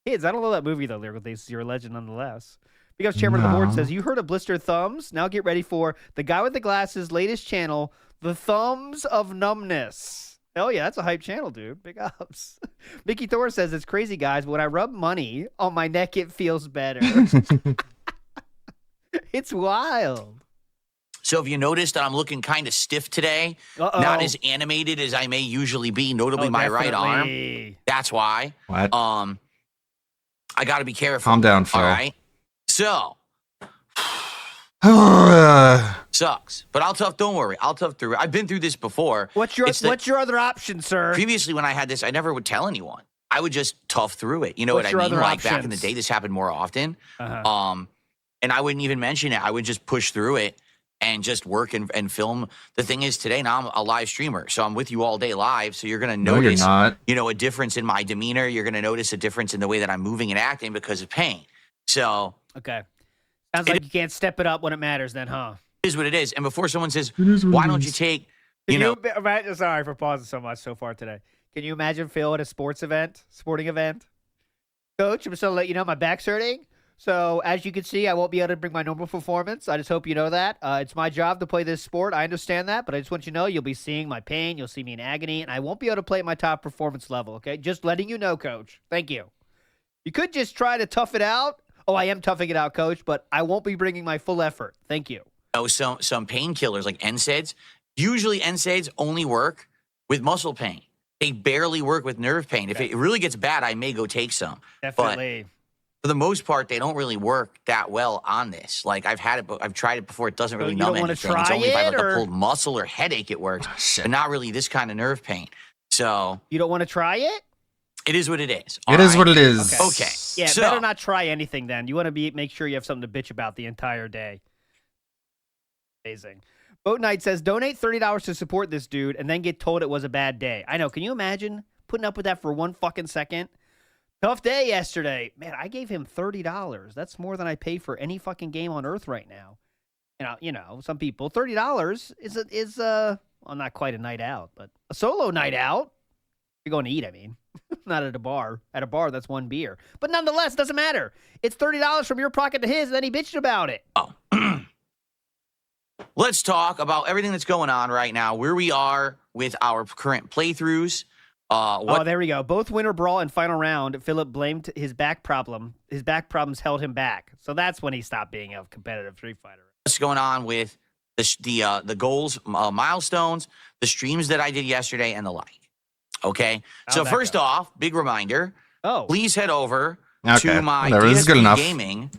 Kids, I don't know that movie, though, Lyrical Thesis. You're a legend nonetheless. Because Chairman of the Board says, you heard of blistered thumbs? Now get ready for the guy with the glasses' latest channel, The Thumbs of Numbness. Hell yeah, that's a hype channel, dude. Big ups. Mickey Thor says, it's crazy, guys. When I rub money on my neck, it feels better. It's wild. So if you noticed that I'm looking kind of stiff today, not as animated as I may usually be, notably my right arm. That's why. What? I got to be careful. Calm down, Phil. All right. So, sucks, but don't worry. I'll tough through it. I've been through this before. What's your other option, sir? Previously, when I had this, I never would tell anyone. I would just tough through it. You know What's what your I mean? other Like back in the options? day, this happened more often. Uh-huh. And I wouldn't even mention it. I would just push through it and just work and film. The thing is, today now I'm a live streamer, so I'm with you all day live. So you're gonna notice, not. a difference in my demeanor. You're gonna notice a difference in the way that I'm moving and acting because of pain. So Okay. Sounds like you can't step it up when it matters then, huh? it is what it is. And before someone says, why don't you take, Sorry for pausing so much so far today. Can you imagine Phil at a sporting event? Coach, I'm just going to let you know my back's hurting. So as you can see, I won't be able to bring my normal performance. I just hope you know that. It's my job to play this sport. I understand that, but I just want you to know you'll be seeing my pain. You'll see me in agony, and I won't be able to play at my top performance level, okay? Just letting you know, Coach. Thank you. You could just try to tough it out. Oh, I am toughing it out, Coach, but I won't be bringing my full effort. Thank you. some painkillers like NSAIDs. Usually NSAIDs only work with muscle pain. They barely work with nerve pain. If it really gets bad, I may go take some. Definitely. But for the most part, they don't really work that well on this. Like I've had it, but I've tried it before. It doesn't really you numb don't wanna anything. try It's only if I have it, like a or- pulled muscle or headache it works, but not really this kind of nerve pain. So You don't want to try it? it is what it is. It is what it is. Okay. Yeah, So- better not try anything then. You want to make sure you have something to bitch about the entire day. Amazing. Boat Knight says, donate $30 to support this dude and then get told it was a bad day. I know. Can you imagine putting up with that for one fucking second? Tough day yesterday. Man, I gave him $30. That's more than I pay for any fucking game on earth right now. Some people, $30 is well, not quite a night out, but a solo night out. You're going to eat, I mean. Not at a bar. At a bar, that's one beer. But nonetheless, doesn't matter. It's $30 from your pocket to his, and then he bitched about it. Let's talk about everything that's going on right now, where we are with our current playthroughs. There we go. Both Winter Brawl and Final Round, Philip blamed his back problem. His back problems held him back. So that's when he stopped being a competitive Street Fighter. What's going on with the goals, milestones, the streams that I did yesterday, and the like. okay? How'd So that first off, big reminder. Oh. Please head over Okay, to my whatever, this is good DSP enough. Gaming.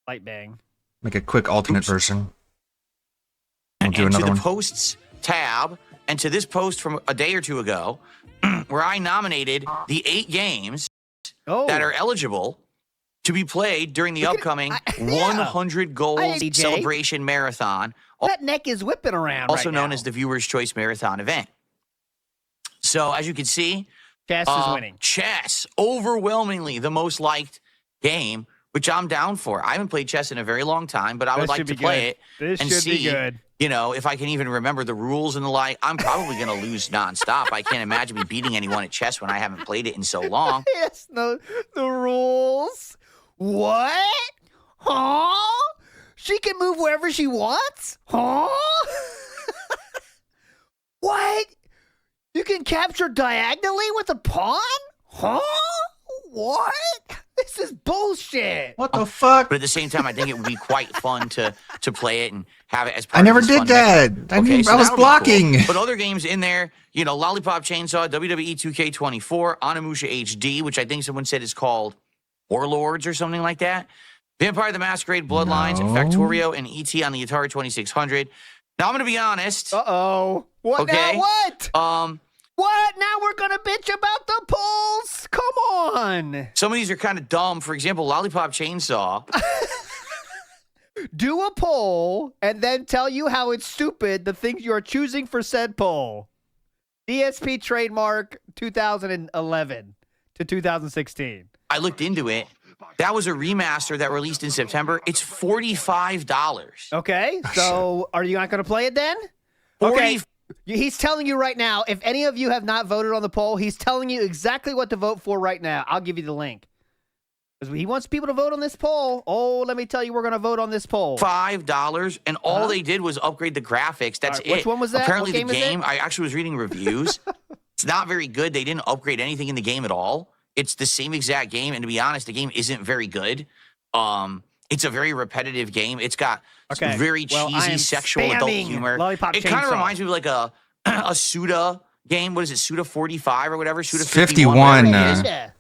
Light bang. Make a quick alternate version. We'll do And to another the one. posts tab, and to this post from a day or two ago, where I nominated the 8 games that are eligible to be played during the upcoming 100 Goals DJ. Celebration Marathon, That neck is whipping around also right known now. as the Viewer's Choice Marathon event. So as you can see, Chess is winning. Chess, overwhelmingly the most liked game, which I'm down for. I haven't played chess in a very long time, but I would This like should to be play it good. This and should be see, good. you know, if I can even remember the rules and the like. I'm probably going to lose nonstop. I can't imagine me beating anyone at chess when I haven't played it in so long. Yes, the rules. What? Huh? She can move wherever she wants? Huh? What? You can capture diagonally with a pawn? Huh? What? This is bullshit. What the fuck? But at the same time, I think it would be quite fun to play it and have it as part I never of this did fun that. mix. I mean, so I was that would be cool. blocking. But other games in there, you know, Lollipop Chainsaw, WWE 2K24, Onimusha HD, which I think someone said is called Warlords or something like that. Vampire the Masquerade, Bloodlines, and Factorio, and ET on the Atari 2600. Now, I'm going to be honest. Uh-oh. What okay? now? What? What? Now we're going to bitch about the polls? Come on. Some of these are kind of dumb. For example, Lollipop Chainsaw. Do a poll and then tell you how it's stupid, the things you are choosing for said poll. DSP trademark 2011 to 2016. I looked into it. That was a remaster that released in September. It's $45. Okay, so are you not going to play it then? 40 Okay. He's telling you right now, if any of you have not voted on the poll, he's telling you exactly what to vote for right now. I'll give you the link. Because he wants people to vote on this poll. Oh, let me tell you, we're going to vote on this poll. $5, and all they did was upgrade the graphics. That's All right, it. which one was that? Apparently, What game the is it? game, I actually was reading reviews. It's not very good. They didn't upgrade anything in the game at all. It's the same exact game, and to be honest, the game isn't very good. It's a very repetitive game. It's got very cheesy sexual adult humor. Lollipop It kind Chainsaw. of reminds me of like a Suda game. What is it, Suda 45 or whatever? Suda 51. 51. Whatever it is.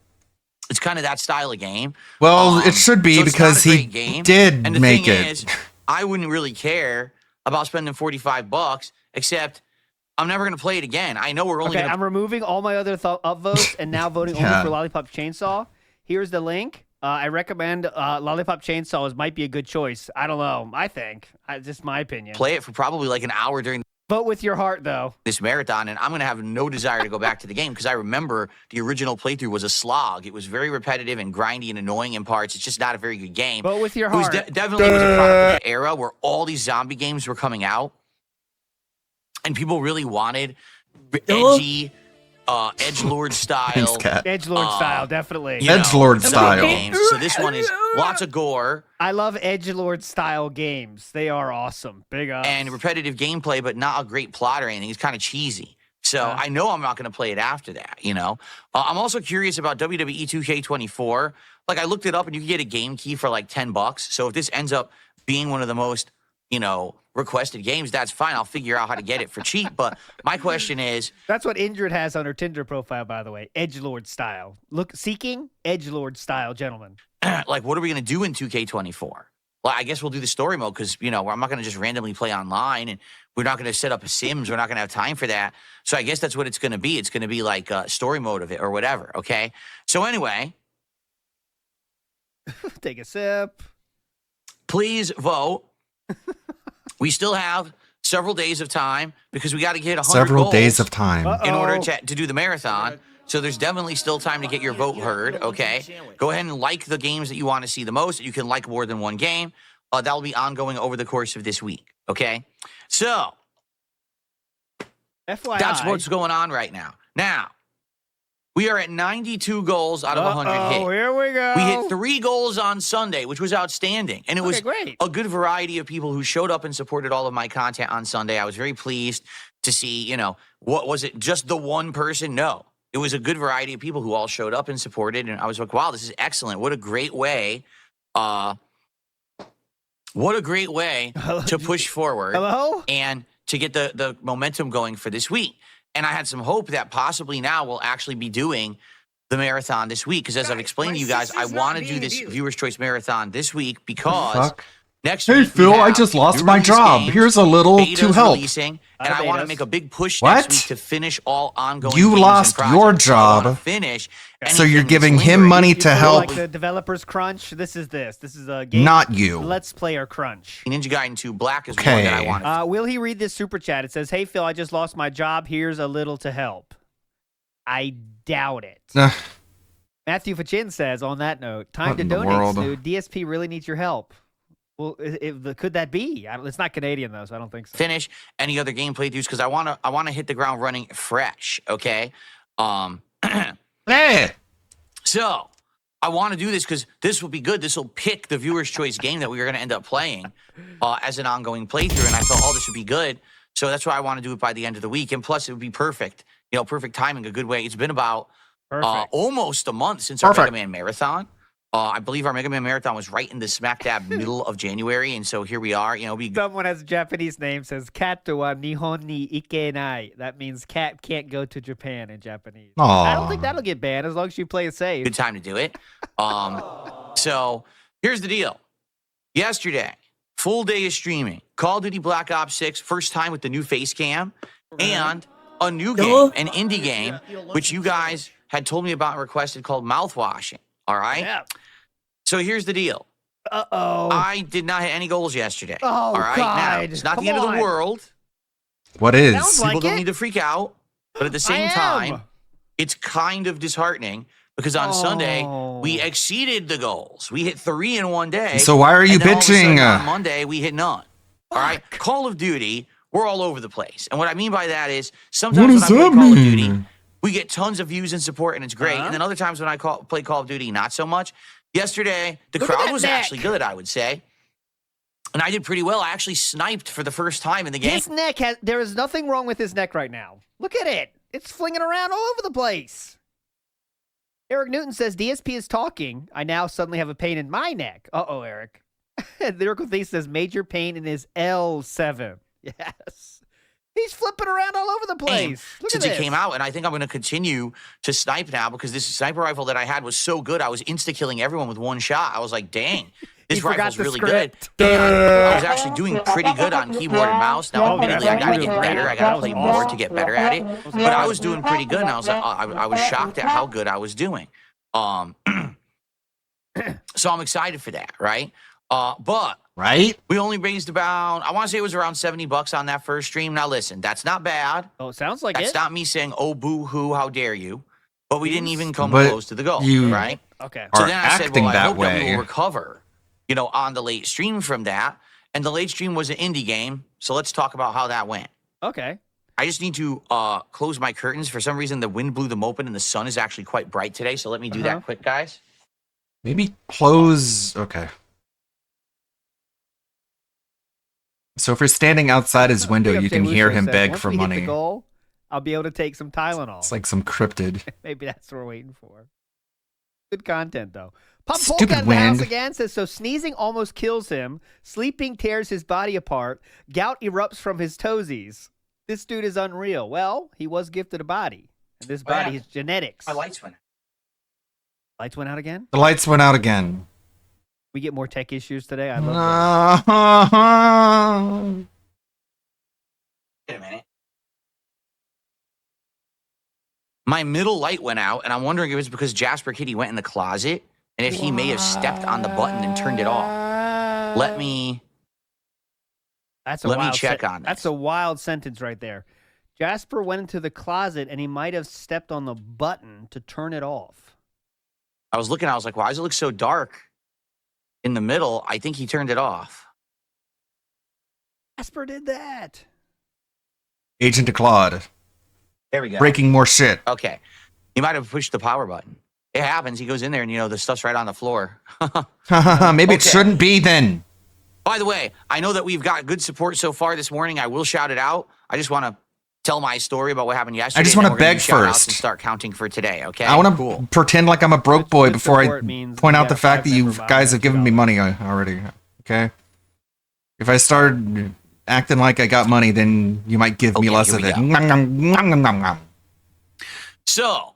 It's kind of that style of game. Well, it should be so it's because not a he great game. did And the make thing it. is, I wouldn't really care about spending $45, except I'm never going to play it again. I know we're only Okay, going I'm removing all my other upvotes and now voting only Yeah. for Lollipop Chainsaw. Here's the link. I recommend Lollipop Chainsaw might be a good choice. I don't know. I think. Just my opinion. play it for probably like an hour during Vote with your heart, though. this marathon, and I'm going to have no desire to go back to the game because I remember the original playthrough was a slog. It was very repetitive and grindy and annoying in parts. It's just not a very good game. Vote with your It was heart. definitely was a product of the era where all these zombie games were coming out, and people really wanted edgy, edgelord style. Thanks, Kat. Edgelord style, definitely. you know, Edgelord zombie style. games. So this one is lots of gore I love Edgelord style games. They are awesome. Big up. and repetitive gameplay, but not a great plot or anything. It's kind of cheesy. So I know I'm not going to play it after that, you know? I'm also curious about WWE 2K24. Like, I looked it up, and you can get a game key for like $10. So if this ends up being one of the most, you know, requested games, that's fine. I'll figure out how to get it for cheap. But my question is, That's what Indrid has on her Tinder profile, by the way. Edgelord style. Look, seeking Edgelord style, gentlemen. like, what are we going to do in 2K24? Well, I guess we'll do the story mode because, you know, I'm not going to just randomly play online, and we're not going to set up a Sims. We're not going to have time for that. So I guess that's what it's going to be. It's going to be like a story mode of it or whatever, okay? So anyway, Take a sip. please vote. We still have several days of time because we got to get 100 Several goals days of time. in order to do the marathon. So there's definitely still time to get your vote heard, okay? Go ahead and like the games that you want to see the most. You can like more than one game. That'll be ongoing over the course of this week, okay? So FYI. that's what's going on right now. Now, we are at 92 goals out of 100 hit. Oh, here we go. We hit 3 goals on Sunday, which was outstanding. And it was great. a good variety of people who showed up and supported all of my content on Sunday. I was very pleased to see, you know, what was it, just the one person? No. It was a good variety of people who all showed up and supported. And I was like, wow, this is excellent. What a great way. What a great way to push forward Hello? and to get the momentum going for this week. And I had some hope that possibly now we'll actually be doing the marathon this week. Because as I've explained to you guys, I want to do this Viewer's Choice Marathon this week because next Hey week we Phil, I have just lost new my release job. games, Here's a little to betas help. releasing, and I want to make a big push What? next week to finish all ongoing You games lost and your projects. I wanna job, finish so you're anything that's giving him lingering. money You to feel help. like the developers crunch. This is a game. Not you. Let's player crunch. Ninja Gaiden 2 Black is one that I Okay. want. Will he read this super chat? It says, "Hey Phil, I just lost my job. Here's a little to help." I doubt it. Matthew Fachin says, on that note, time What to in the donate, world? Snood. DSP really needs your help. Well, could that be? It's not Canadian though, so I don't think so. Finish any other gameplay throughs because I wanna hit the ground running fresh. Okay. Hey. So I want to do this because this will be good. This will pick the viewer's choice game that we are going to end up playing as an ongoing playthrough. And I thought, this would be good. So that's why I want to do it by the end of the week. And plus, it would be perfect. Perfect timing, a good way. It's been about almost a month since our Mega Man Marathon. I believe our Mega Man Marathon was right in the smack dab middle of January. And so here we are. Someone has a Japanese name, says Kato wa Nihon ni ikenai. That means cat can't go to Japan in Japanese. I don't think that'll get banned as long as you play it safe. Good time to do it. So here's the deal. Yesterday, full day of streaming. Call of Duty Black Ops 6, first time with the new face cam, and a new game, an indie game, which you guys had told me about and requested called Mouthwashing. All right? Yeah. So here's the deal. I did not hit any goals yesterday. Oh, all right? God. Now, it's not the end of the world. What is? People don't need to freak out. But at the same time, it's kind of disheartening because on Sunday, we exceeded the goals. We hit 3 in one day. So why are you and then all of a sudden bitching? on Monday, we hit none. All right? Call of Duty, we're all over the place. And what I mean by that is sometimes when I play Call of Duty, we get tons of views and support, and it's great. And then other times when I play Call of Duty, not so much. Yesterday, the crowd was actually good, I would say. And I did pretty well. I actually sniped for the first time in the game. His neck there is nothing wrong with his neck right now. Look at it. It's flinging around all over the place. Eric Newton says, DSP is talking. I now suddenly have a pain in my neck. Uh-oh, Eric. Lyrical Thief says, major pain in his L7. Yes. He's flipping around all over the place. Look Since at it this. came out, and I think I'm going to continue to snipe now because this sniper rifle that I had was so good. I was insta-killing everyone with one shot. I was like, dang, this rifle's really good. And I was actually doing pretty good on keyboard and mouse. Now, admittedly, I got to get better. I got to play more to get better at it. But I was doing pretty good, and I was like, I was shocked at how good I was doing. So I'm excited for that, right? But we only raised about, I want to say it was around $70 on that first stream. Now listen, that's not bad. Oh, it sounds like that's it. Not me saying, oh, boo-hoo, how dare you. But we didn't even come But close to the goal, you right? Okay. So are then I said, acting well, I that hope that we way. will recover, on the late stream from that. And the late stream was an indie game. So let's talk about how that went. Okay. I just need to close my curtains. For some reason, the wind blew them open and the sun is actually quite bright today. So let me do that quick, guys. Maybe close. Okay. So if you're standing outside his window, you can hear him beg for Once we hit the money. goal, I'll be able to take some Tylenol. It's like some cryptid. Maybe that's what we're waiting for. Good content, though. Pop Stupid Polka in the house wind. again says, so sneezing almost kills him. Sleeping tears his body apart. Gout erupts from his toesies. This dude is unreal. Well, he was gifted a body. And this body is genetics. My lights went out. Lights went out again? The lights went out again. We get more tech issues today. I love Wait a minute. My middle light went out, and I'm wondering if it's because Jasper Kitty went in the closet, and if he may have stepped on the button and turned it off. Let me check on that. That's a wild sentence right there. Jasper went into the closet, and he might have stepped on the button to turn it off. I was looking, I was like, why does it look so dark in the middle? I think he turned it off. Jasper did that. Agent Claude. There we go. Breaking more shit. Okay. He might have pushed the power button. It happens. He goes in there and, the stuff's right on the floor. Maybe it Okay. shouldn't be then. By the way, I know that we've got good support so far this morning. I will shout it out. I just want to tell my story about what happened yesterday. I just and want then to we're gonna beg do shout-outs first. and start counting for today, okay? I want to Cool. pretend like I'm a broke boy before I support means point you out got the a fact that you $5 guys have given me money already. Okay? If I start acting like I got money, then you might give me less of it. So,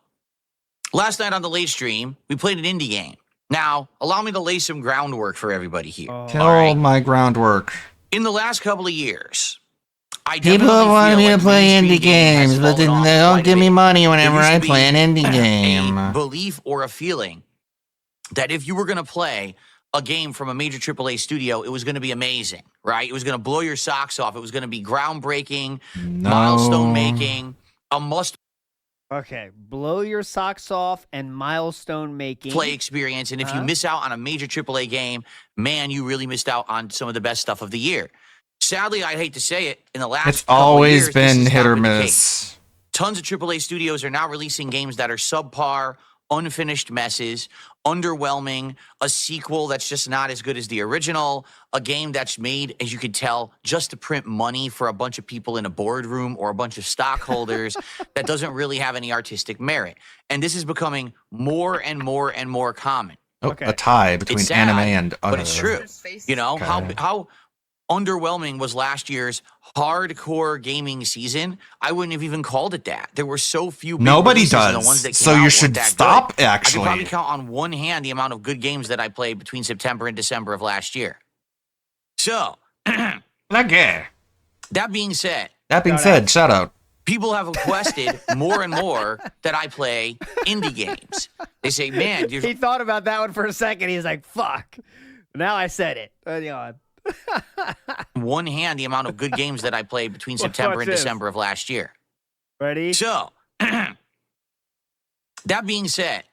last night on the late stream, we played an indie game. Now, allow me to lay some groundwork for everybody here. Tell my groundwork. In the last couple of years, People want me to play indie games, but then they don't give me money whenever I play an indie game. A belief or a feeling that if you were going to play a game from a major AAA studio, it was going to be amazing, right? It was going to blow your socks off. It was going to be groundbreaking, milestone making, a must Okay, blow your socks off and milestone making play experience. And if you miss out on a major AAA game, man, you really missed out on some of the best stuff of the year. Sadly, I'd hate to say it, in the last It's couple always of years, been this has hit not or been the miss. case. Tons of AAA studios are now releasing games that are subpar, unfinished messes, underwhelming, a sequel that's just not as good as the original, a game that's made, as you could tell, just to print money for a bunch of people in a boardroom or a bunch of stockholders that doesn't really have any artistic merit. And this is becoming more and more and more common. Oh, a tie between It's sad, anime and but it's true. You know, how underwhelming was last year's hardcore gaming season? I wouldn't have even called it that. There were so few big Nobody releases, and does. the ones that came So out you weren't should that stop, good. actually. I could probably count on one hand the amount of good games that I played between September and December of last year. So, that being said, shout out. people have requested more and more that I play indie games. They say, man, He thought about that one for a second. He's like, fuck. Now I said it. Hang on. one hand the amount of good games that I played between Watch September and this. December of last year. Ready? So, that being said,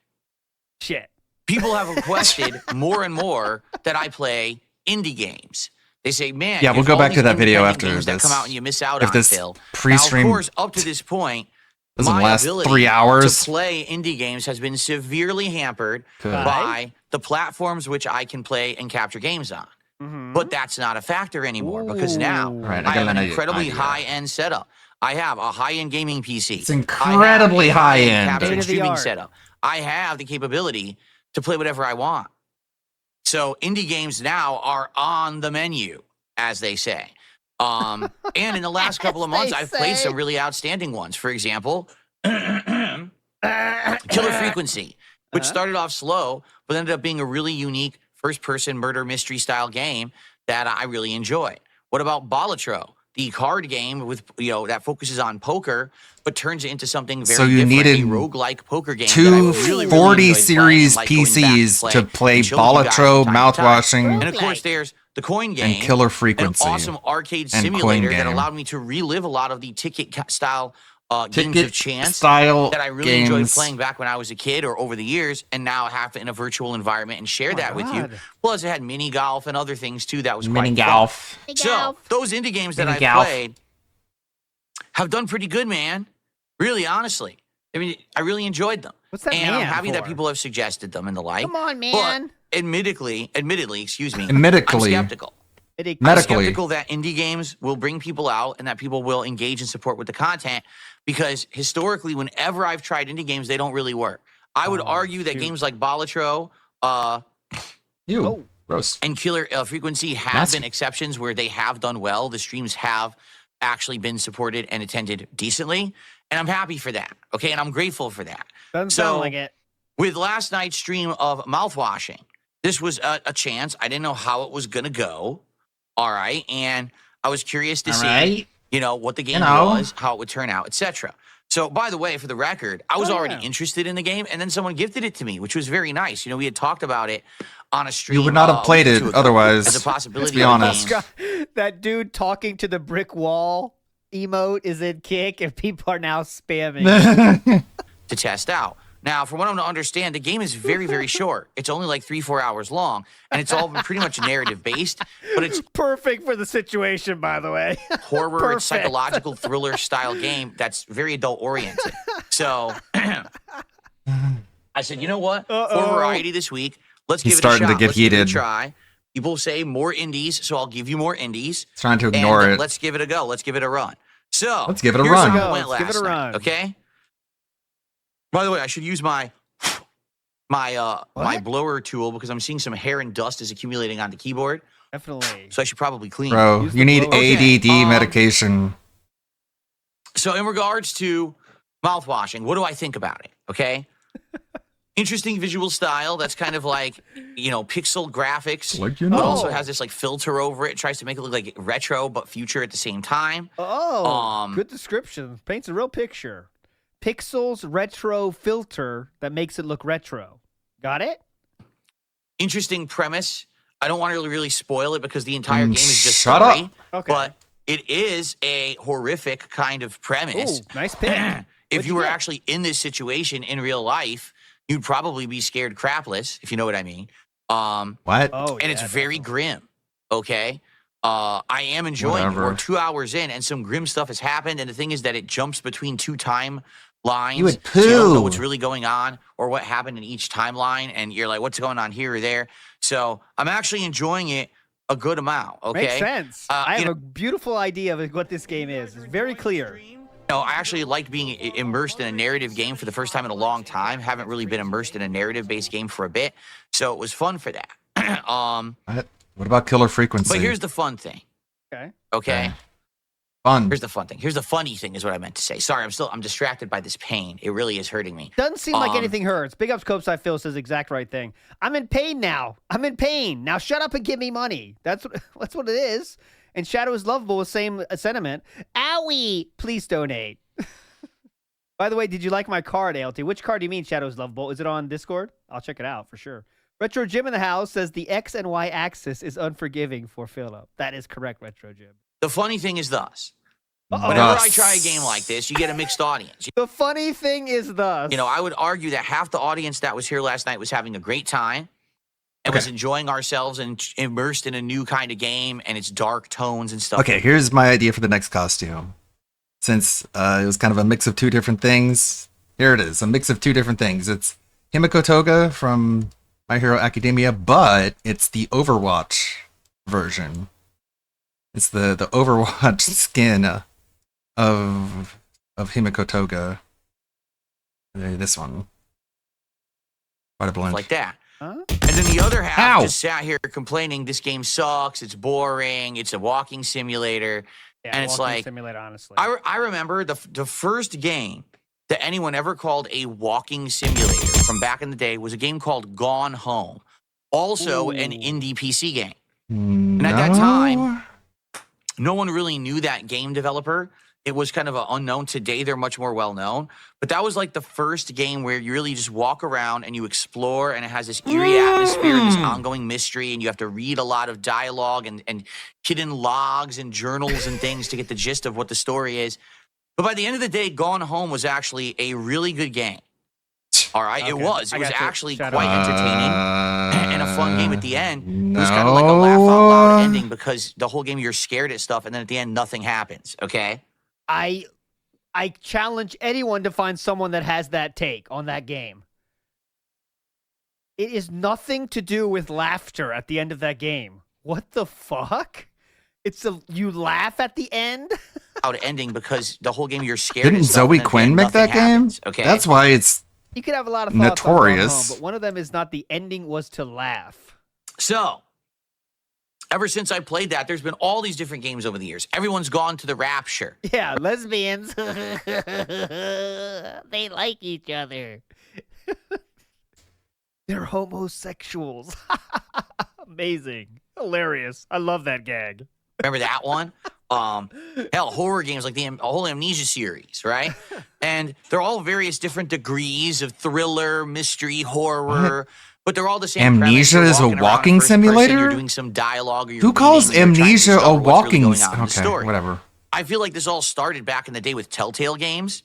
shit. People have requested more and more that I play indie games. They say, man, Yeah, we'll there's go all back to these that video independent after games that come this. out and you miss out If on, this Phil. pre-stream Now, of course, up to this point, doesn't my last ability 3 hours. to play indie games has been severely hampered Good. by the platforms which I can play and capture games on. But that's not a factor anymore because now Right, I I got have an an incredibly idea. high-end setup. I have a high-end gaming PC. It's incredibly I have a high-end. capture and streaming State-of-the-art. setup. I have the capability to play whatever I want. So indie games now are on the menu, as they say. And in the last couple of months, I've played some really outstanding ones. For example, Killer Frequency, which started off slow, but ended up being a really unique first-person murder mystery style game that I really enjoyed. What about Balatro, the card game with that focuses on poker, but turns it into something very So you different, needed a roguelike poker game. two that I really 40 enjoyed series playing, like going back PCs to play and showing you guys Balatro, from time to time. Mouthwashing, And of course, there's the coin game and Killer Frequency. an awesome arcade and simulator coin that game. allowed me to relive a lot of the style games Ticket of chance style that I really enjoyed games. playing back when I was a kid or over the years, and now have it in a virtual environment and share that with you. God. Plus, it had mini golf and other things too. That was Mini quite golf. Fun. So those indie games that Mini I've golf. played have done pretty good, man. Really, honestly. I mean, I really enjoyed them. What's that and I'm man happy that for? people have suggested them and the like. Come on, But man. admittedly, excuse me. Admittedly. I'm skeptical. I'm Medically. skeptical that indie games will bring people out and that people will engage and support with the content because historically, whenever I've tried indie games, they don't really work. I would argue that games like Balatro, Gross. and Killer Frequency have Nasty. been exceptions where they have done well. The streams have actually been supported and attended decently, and I'm happy for that. Okay, and I'm grateful for that. Doesn't So, sound like it. with last night's stream of mouthwashing, this was a chance. I didn't know how it was gonna go. All right, and I was curious to All see, right. What the game know. was, how it would turn out, etc. So, by the way, for the record, I was already interested in the game, and then someone gifted it to me, which was very nice. We had talked about it on a stream. You would not have played a week it or two ago otherwise. as a possibility. Let's be of a honest. game. That dude talking to the brick wall emote is in Kick, and people are now spamming. To test out. Now, from what I'm to understand, the game is very, very short. It's only like 3-4 hours long, and it's all pretty much narrative based. But it's perfect for the situation, by the way. horror, Perfect. it's psychological thriller style game that's very adult oriented. So I said, you know what? For variety this week, let's He's give it a starting to shot. get Let's give it heated. a try. People say more indies, so I'll give you more indies. Trying to ignore and it. Let's give it a go. Let's give it a run. So Let's give it a here's run. how it went Let's give it last a night, run. okay? By the way, I should use my blower tool because I'm seeing some hair and dust is accumulating on the keyboard. Definitely. So I should probably clean. Bro, you need Okay, ADD medication. So in regards to mouthwashing, what do I think about it? Okay. Interesting visual style. That's kind of like, pixel graphics. Like But also has this like filter over it. Tries to make it look like retro but future at the same time. Oh, good description. Paints a real picture. Pixels retro filter that makes it look retro. Got it? Interesting premise. I don't want to really spoil it because the entire game is just shut story. up. Okay. But it is a horrific kind of premise. Ooh, nice pick. If you were actually in this situation in real life, you'd probably be scared crapless, if you know what I mean. What? And it's very grim, okay? I am enjoying it. Whatever. We're 2 hours in, and some grim stuff has happened, and the thing is that it jumps between two timelines. You would So you don't know poo. what's really going on or what happened in each timeline, and you're like, what's going on here or there? So I'm actually enjoying it a good amount, okay? Makes sense. I you have know- a beautiful idea of what this game is. It's very clear. No, I actually liked being immersed in a narrative game for the first time in a long time. Haven't really been immersed in a narrative-based game for a bit, so it was fun for that. What about Killer Frequency? But here's the fun thing. Okay. Okay. Fun. Here's the fun thing. Here's the funny thing is what I meant to say. Sorry, I'm distracted by this pain. It really is hurting me. Doesn't seem like anything hurts. Big ups, Copes. I feel says the exact right thing. I'm in pain now. I'm in pain. Now shut up and give me money. That's what it is. And Shadow is lovable with same sentiment. Owie! Please donate. By the way, did you like my card, ALT? Which card do you mean Shadow is lovable? Is it on Discord? I'll check it out for sure. Retro Jim in the house says the X and Y axis is unforgiving for Philip. That is correct, Retro Jim. The funny thing is thus. Uh-oh. Whenever I try a game like this, you get a mixed audience. The funny thing is thus. I would argue that half the audience that was here last night was having a great time and was enjoying ourselves and immersed in a new kind of game and its dark tones and stuff. Okay, here's my idea for the next costume. Since it was kind of a mix of two different things, here it is, a mix of two different things. It's Himiko Toga from My Hero Academia, but it's the Overwatch version. It's the Overwatch skin of Himiko Toga. This one. Quite a blend. Like that. And then the other half just sat here complaining this game sucks, it's boring, it's a walking simulator. Yeah, and it's walking like, simulator, honestly. I remember the first game that anyone ever called a walking simulator from back in the day was a game called Gone Home. Also an indie PC game. And at that time, no one really knew that game developer. It was kind of an unknown. Today, they're much more well-known. But that was like the first game where you really just walk around and you explore, and it has this eerie atmosphere and this ongoing mystery, and you have to read a lot of dialogue and hidden logs and journals and things to get the gist of what the story is. But by the end of the day, Gone Home was actually a really good game. All right, Okay. it was. I It was got you. actually Shout quite out. entertaining and a fun game at the end. It was kind of like a laugh out loud ending because the whole game you're scared at stuff, and then at the end nothing happens. Okay. I challenge anyone to find someone that has that take on that game. It is nothing to do with laughter at the end of that game. What the fuck? You laugh at the end? Out ending because the whole game you're scared. Didn't at stuff, Zoe and then at the Quinn end, make that nothing game? happens, okay. That's why it's You could have a lot of thoughts on Gone notorious. Home, but one of them is not the ending was to laugh. So, ever since I played that, there's been all these different games over the years. Everyone's gone to the Rapture. Yeah, lesbians. They like each other. They're homosexuals. Amazing. Hilarious. I love that gag. Remember that one? Hell, horror games like the whole Amnesia series, right? And they're all various different degrees of thriller, mystery, horror. But they're all the same. Amnesia is a walking simulator? You're doing some dialogue. Or you're Who calls reading, or trying to Amnesia discover a what's really walking? going on in the Okay, story. whatever. I feel like this all started back in the day with Telltale games,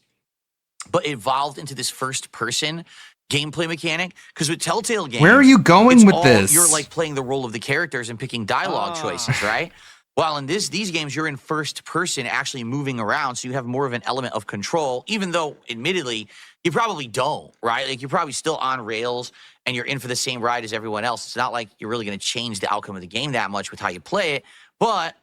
but evolved into this first-person gameplay mechanic. Because with Telltale games, Where are you going it's with all- this? You're like playing the role of the characters and picking dialogue choices, right? While in these games, you're in first person, actually moving around, so you have more of an element of control. Even though, admittedly, you probably don't, right? Like you're probably still on rails and you're in for the same ride as everyone else. It's not like you're really going to change the outcome of the game that much with how you play it. But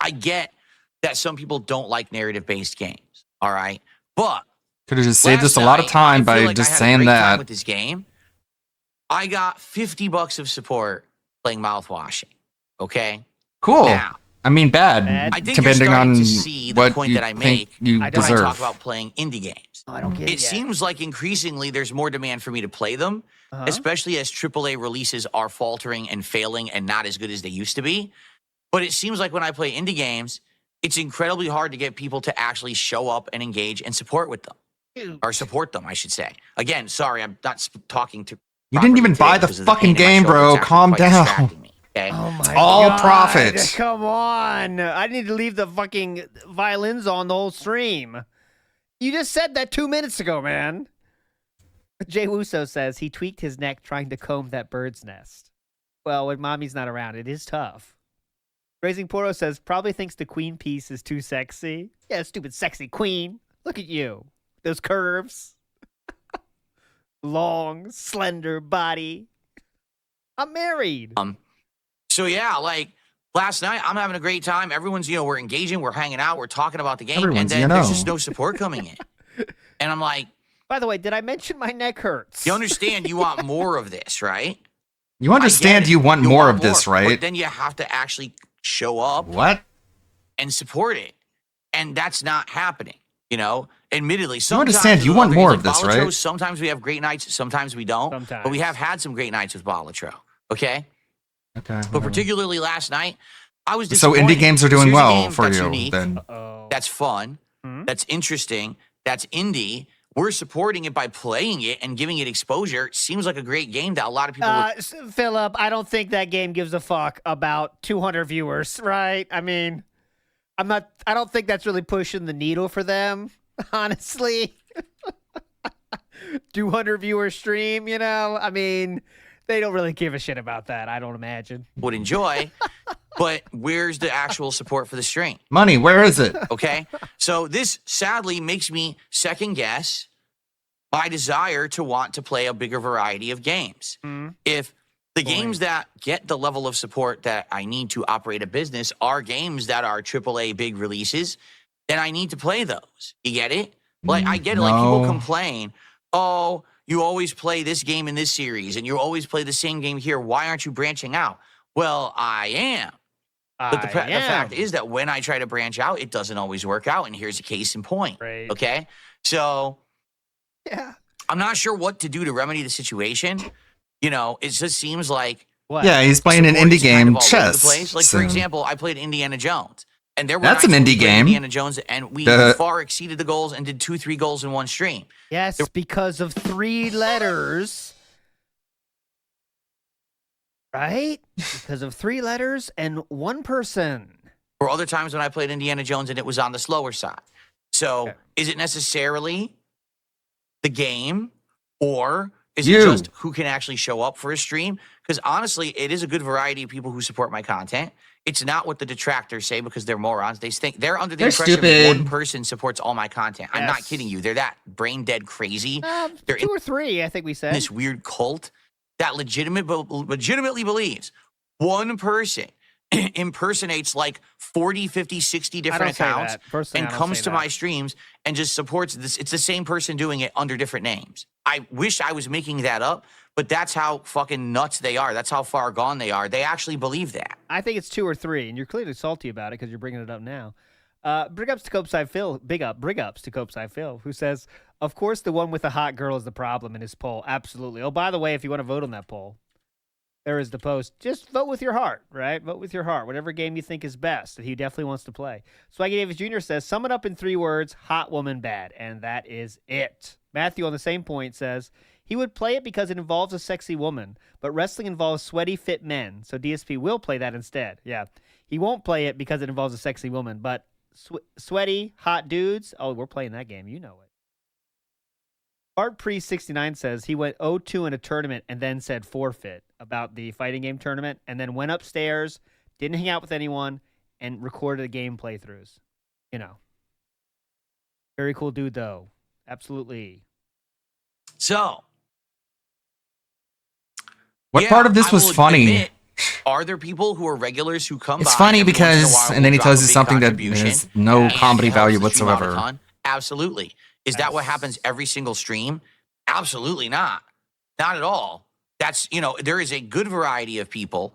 I get that some people don't like narrative-based games. All right, but Could have just saved last us a lot of night, time I feel by like just I had a saying great time that. with this game. I got $50 of support playing mouthwashing. Okay. Cool. Now, I mean, bad. I think you're Depending starting on to see the what point you that I think make you when I deserve. talk about playing indie games. I don't get It seems like increasingly there's more demand for me to play them, Uh-huh. especially as AAA releases are faltering and failing and not as good as they used to be. But it seems like when I play indie games, it's incredibly hard to get people to actually show up and engage and support with them. Or support them, I should say. Again, sorry, I'm not talking to. You didn't even buy the fucking game, bro. Calm down. Okay. Oh my All God. profit. Come on. I need to leave the fucking violins on the whole stream. You just said that 2 minutes ago, man. Jay Wuso says he tweaked his neck trying to comb that bird's nest. Well, when mommy's not around, it is tough. Raising Poro says probably thinks the queen piece is too sexy. Yeah, stupid sexy queen. Look at you. Those curves. Long, slender body. I'm married. So yeah, like last night, I'm having a great time. Everyone's, we're engaging, we're hanging out, we're talking about the game, Everyone's, and then there's just no support coming in. And I'm like, by the way, did I mention my neck hurts? you understand you want more of this, right? You understand you want more of this, But right? then you have to actually show up. What? And support it. And that's not happening, Admittedly, You sometimes understand you with want other more games of this, Balatro, right? Sometimes we have great nights, sometimes we don't. Sometimes. But we have had some great nights with Balatro, okay? Okay. But particularly last night, I was So disappointed. indie games are doing Here's a well game for that's you, unique, then. That's fun. That's interesting. That's indie. We're supporting it by playing it and giving it exposure. Seems like a great game that a lot of people would. Philip, I don't think that game gives a fuck about 200 viewers, right? I mean, I don't think that's really pushing the needle for them, honestly. 200 viewer stream, I mean, they don't really give a shit about that, I don't imagine. Would enjoy, but where's the actual support for the stream? Money, where is it? Okay. So this sadly makes me second guess my desire to want to play a bigger variety of games. If the games that get the level of support that I need to operate a business are games that are AAA big releases, then I need to play those. You get it? Like, I get it. Like, people complain, oh, you always play this game in this series and you always play the same game here. Why aren't you branching out? Well, I am. But the fact is that when I try to branch out, it doesn't always work out. And here's a case in point. Right. Okay? So yeah, I'm not sure what to do to remedy the situation. It just seems like Yeah, he's playing an indie game, all over the chess. place. Like, for example, I played Indiana Jones. And there were That's an nights when we indie played game. Indiana Jones, and we far exceeded the goals and did 2-3 goals in one stream. Yes, because of 3 letters. Right? Because of 3 letters and 1 person. Or other times when I played Indiana Jones and it was on the slower side. So is it necessarily the game, or is it just who can actually show up for a stream? Because honestly, it is a good variety of people who support my content. It's not what the detractors say because they're morons. They're under the impression that one person supports all my content. I'm not kidding you. They're that brain dead crazy. They're 2 or 3, I think we said. this weird cult that legitimately believes one person impersonates like 40, 50, 60 different accounts and comes to my streams and just supports this. It's the same person doing it under different names. I wish I was making that up, but that's how fucking nuts they are. That's how far gone they are. They actually believe that. I think it's 2 or 3, and you're clearly salty about it because you're bringing it up now. Big ups to Copeside Phil. Big ups to Copeside Phil, who says, of course, the one with the hot girl is the problem in his poll. Absolutely. Oh, by the way, if you want to vote on that poll, there is the post. Just vote with your heart, right? Vote with your heart. Whatever game you think is best that he definitely wants to play. Swaggy Davis Jr. says, sum it up in 3 words, hot woman bad. And that is it. Matthew on the same point says, he would play it because it involves a sexy woman, but wrestling involves sweaty, fit men. So DSP will play that instead. Yeah. He won't play it because it involves a sexy woman, but sweaty, hot dudes. Oh, we're playing that game. You know it. Art Priest 69 says he went 0-2 in a tournament and then said forfeit about the fighting game tournament, and then went upstairs, didn't hang out with anyone, and recorded the game playthroughs. Very cool dude, though. Absolutely. So, what part of this was funny? Admit, are there people who are regulars who come by? It's funny every once in a because, while and then he who tells drop you a big something that contribution has no and comedy helps value the stream out a whatsoever. ton? Absolutely. Is that what happens every single stream? Absolutely not. Not at all. That's, there is a good variety of people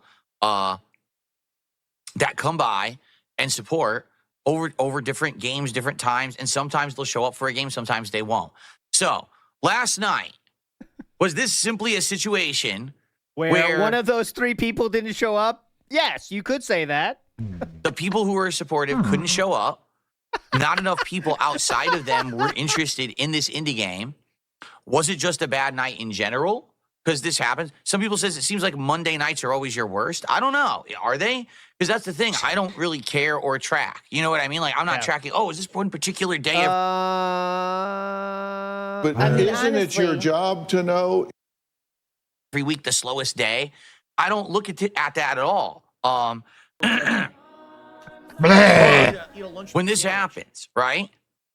that come by and support over different games, different times, and sometimes they'll show up for a game, sometimes they won't. So last night, was this simply a situation where one of those 3 people didn't show up? Yes, you could say that. The people who were supportive couldn't show up. Not enough people outside of them were interested in this indie game. Was it just a bad night in general? Because this happens. Some people says it seems like Monday nights are always your worst. I don't know. Are they? Because that's the thing. I don't really care or track. You know what I mean? Like, I'm not tracking, oh, is this one particular day of... But isn't it your job to know? Every week, the slowest day. I don't look at that at all. When this happens, right?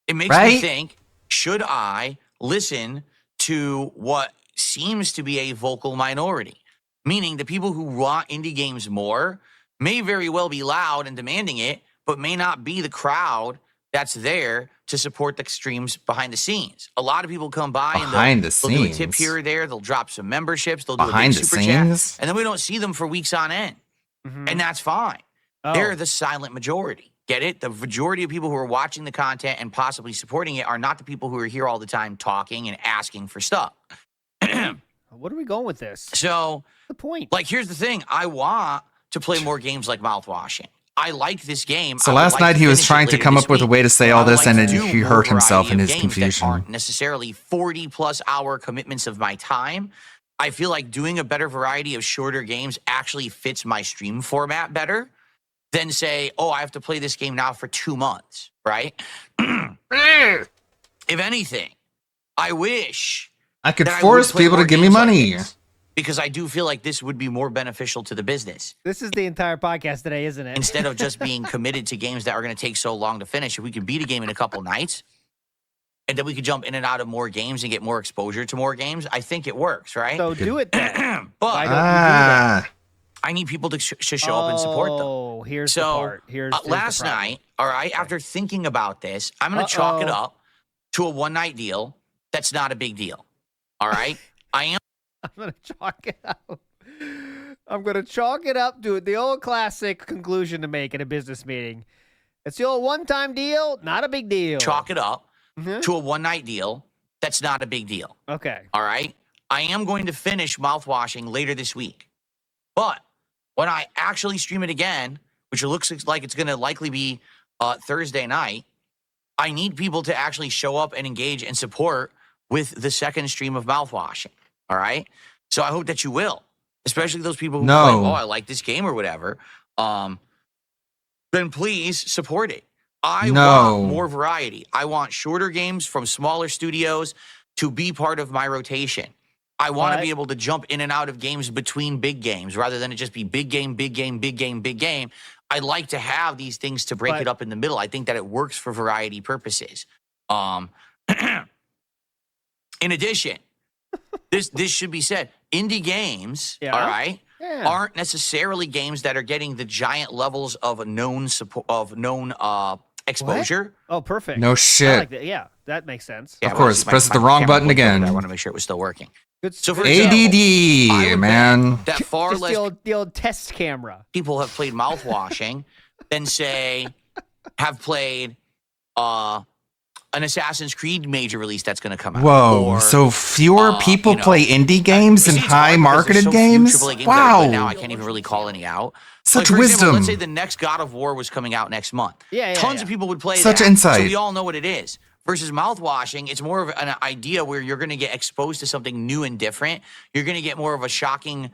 It makes me think, should I listen to what seems to be a vocal minority? Meaning the people who want indie games more may very well be loud and demanding it, but may not be the crowd that's there to support the streams behind the scenes. A lot of people come by and they'll do a tip here or there. They'll drop some memberships. They'll do a big super chat. And then we don't see them for weeks on end. And that's fine. They're the silent majority. Get it? The majority of people who are watching the content and possibly supporting it are not the people who are here all the time talking and asking for stuff. What are we going with this? So, the point. Like, here's the thing. I want to play more games like Mouthwashing. I like this game. So last night he was trying to come up with a way to say all this, and then he hurt himself in his confusion. That aren't necessarily 40+ hour commitments of my time. I feel like doing a better variety of shorter games actually fits my stream format better than say, oh, I have to play this game now for 2 months, right? If anything, I wish I could force people to give me money. Because I do feel like this would be more beneficial to the business. This is the entire podcast today, isn't it? Instead of just being committed to games that are going to take so long to finish, if we could beat a game in a couple nights, and then we could jump in and out of more games and get more exposure to more games, I think it works, right? So do it then. But Why don't you do that? I need people to show up and support them. Oh, here's the part. Here's last night, all right, after thinking about this, I'm going to chalk it up to a one-night deal. That's not a big deal, all right? I'm going to chalk it up. I'm going to chalk it up to the old classic conclusion to make in a business meeting. It's the old one-time deal, not a big deal. Chalk it up to a one-night deal. That's not a big deal. Okay. All right? I am going to finish Mouthwashing later this week. But when I actually stream it again, which it looks like it's going to likely be Thursday night, I need people to actually show up and engage and support with the second stream of Mouthwashing. All right? So I hope that you will, especially those people who play, oh, I like this game or whatever. Then please support it. I want more variety. I want shorter games from smaller studios to be part of my rotation. I want to be able to jump in and out of games between big games rather than it just be big game, big game, big game, big game. I like to have these things to break it up in the middle. I think that it works for variety purposes. In addition, this should be said. Indie games, all right, aren't necessarily games that are getting the giant levels of known exposure. What? Oh, perfect. No shit. I like that. Yeah, that makes sense. Of course, press the wrong button again. I want to make sure it was still working. So for ADD, man. That far just less the old test camera. people have played Mouthwashing than say have played an Assassin's Creed major release that's going to come out. Whoa, Or, so fewer people play indie games than high marketed games? Wow. Now I can't even really call any out. Such for example, wisdom. let's say the next God of War was coming out next month. Tons of people would play Such that. insight. So we all know what it is. Versus Mouthwashing, it's more of an idea where you're going to get exposed to something new and different. You're going to get more of a shocking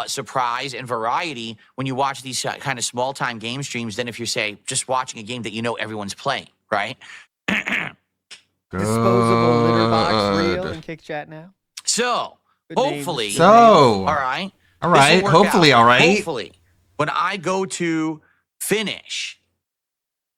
surprise and variety when you watch these kind of small-time game streams than if you're, say, just watching a game that you know everyone's playing, right? Disposable litter box reel and kick chat now. So, Good hopefully, names. all right. All right, This'll work hopefully, out. all right. Hopefully, when I go to finish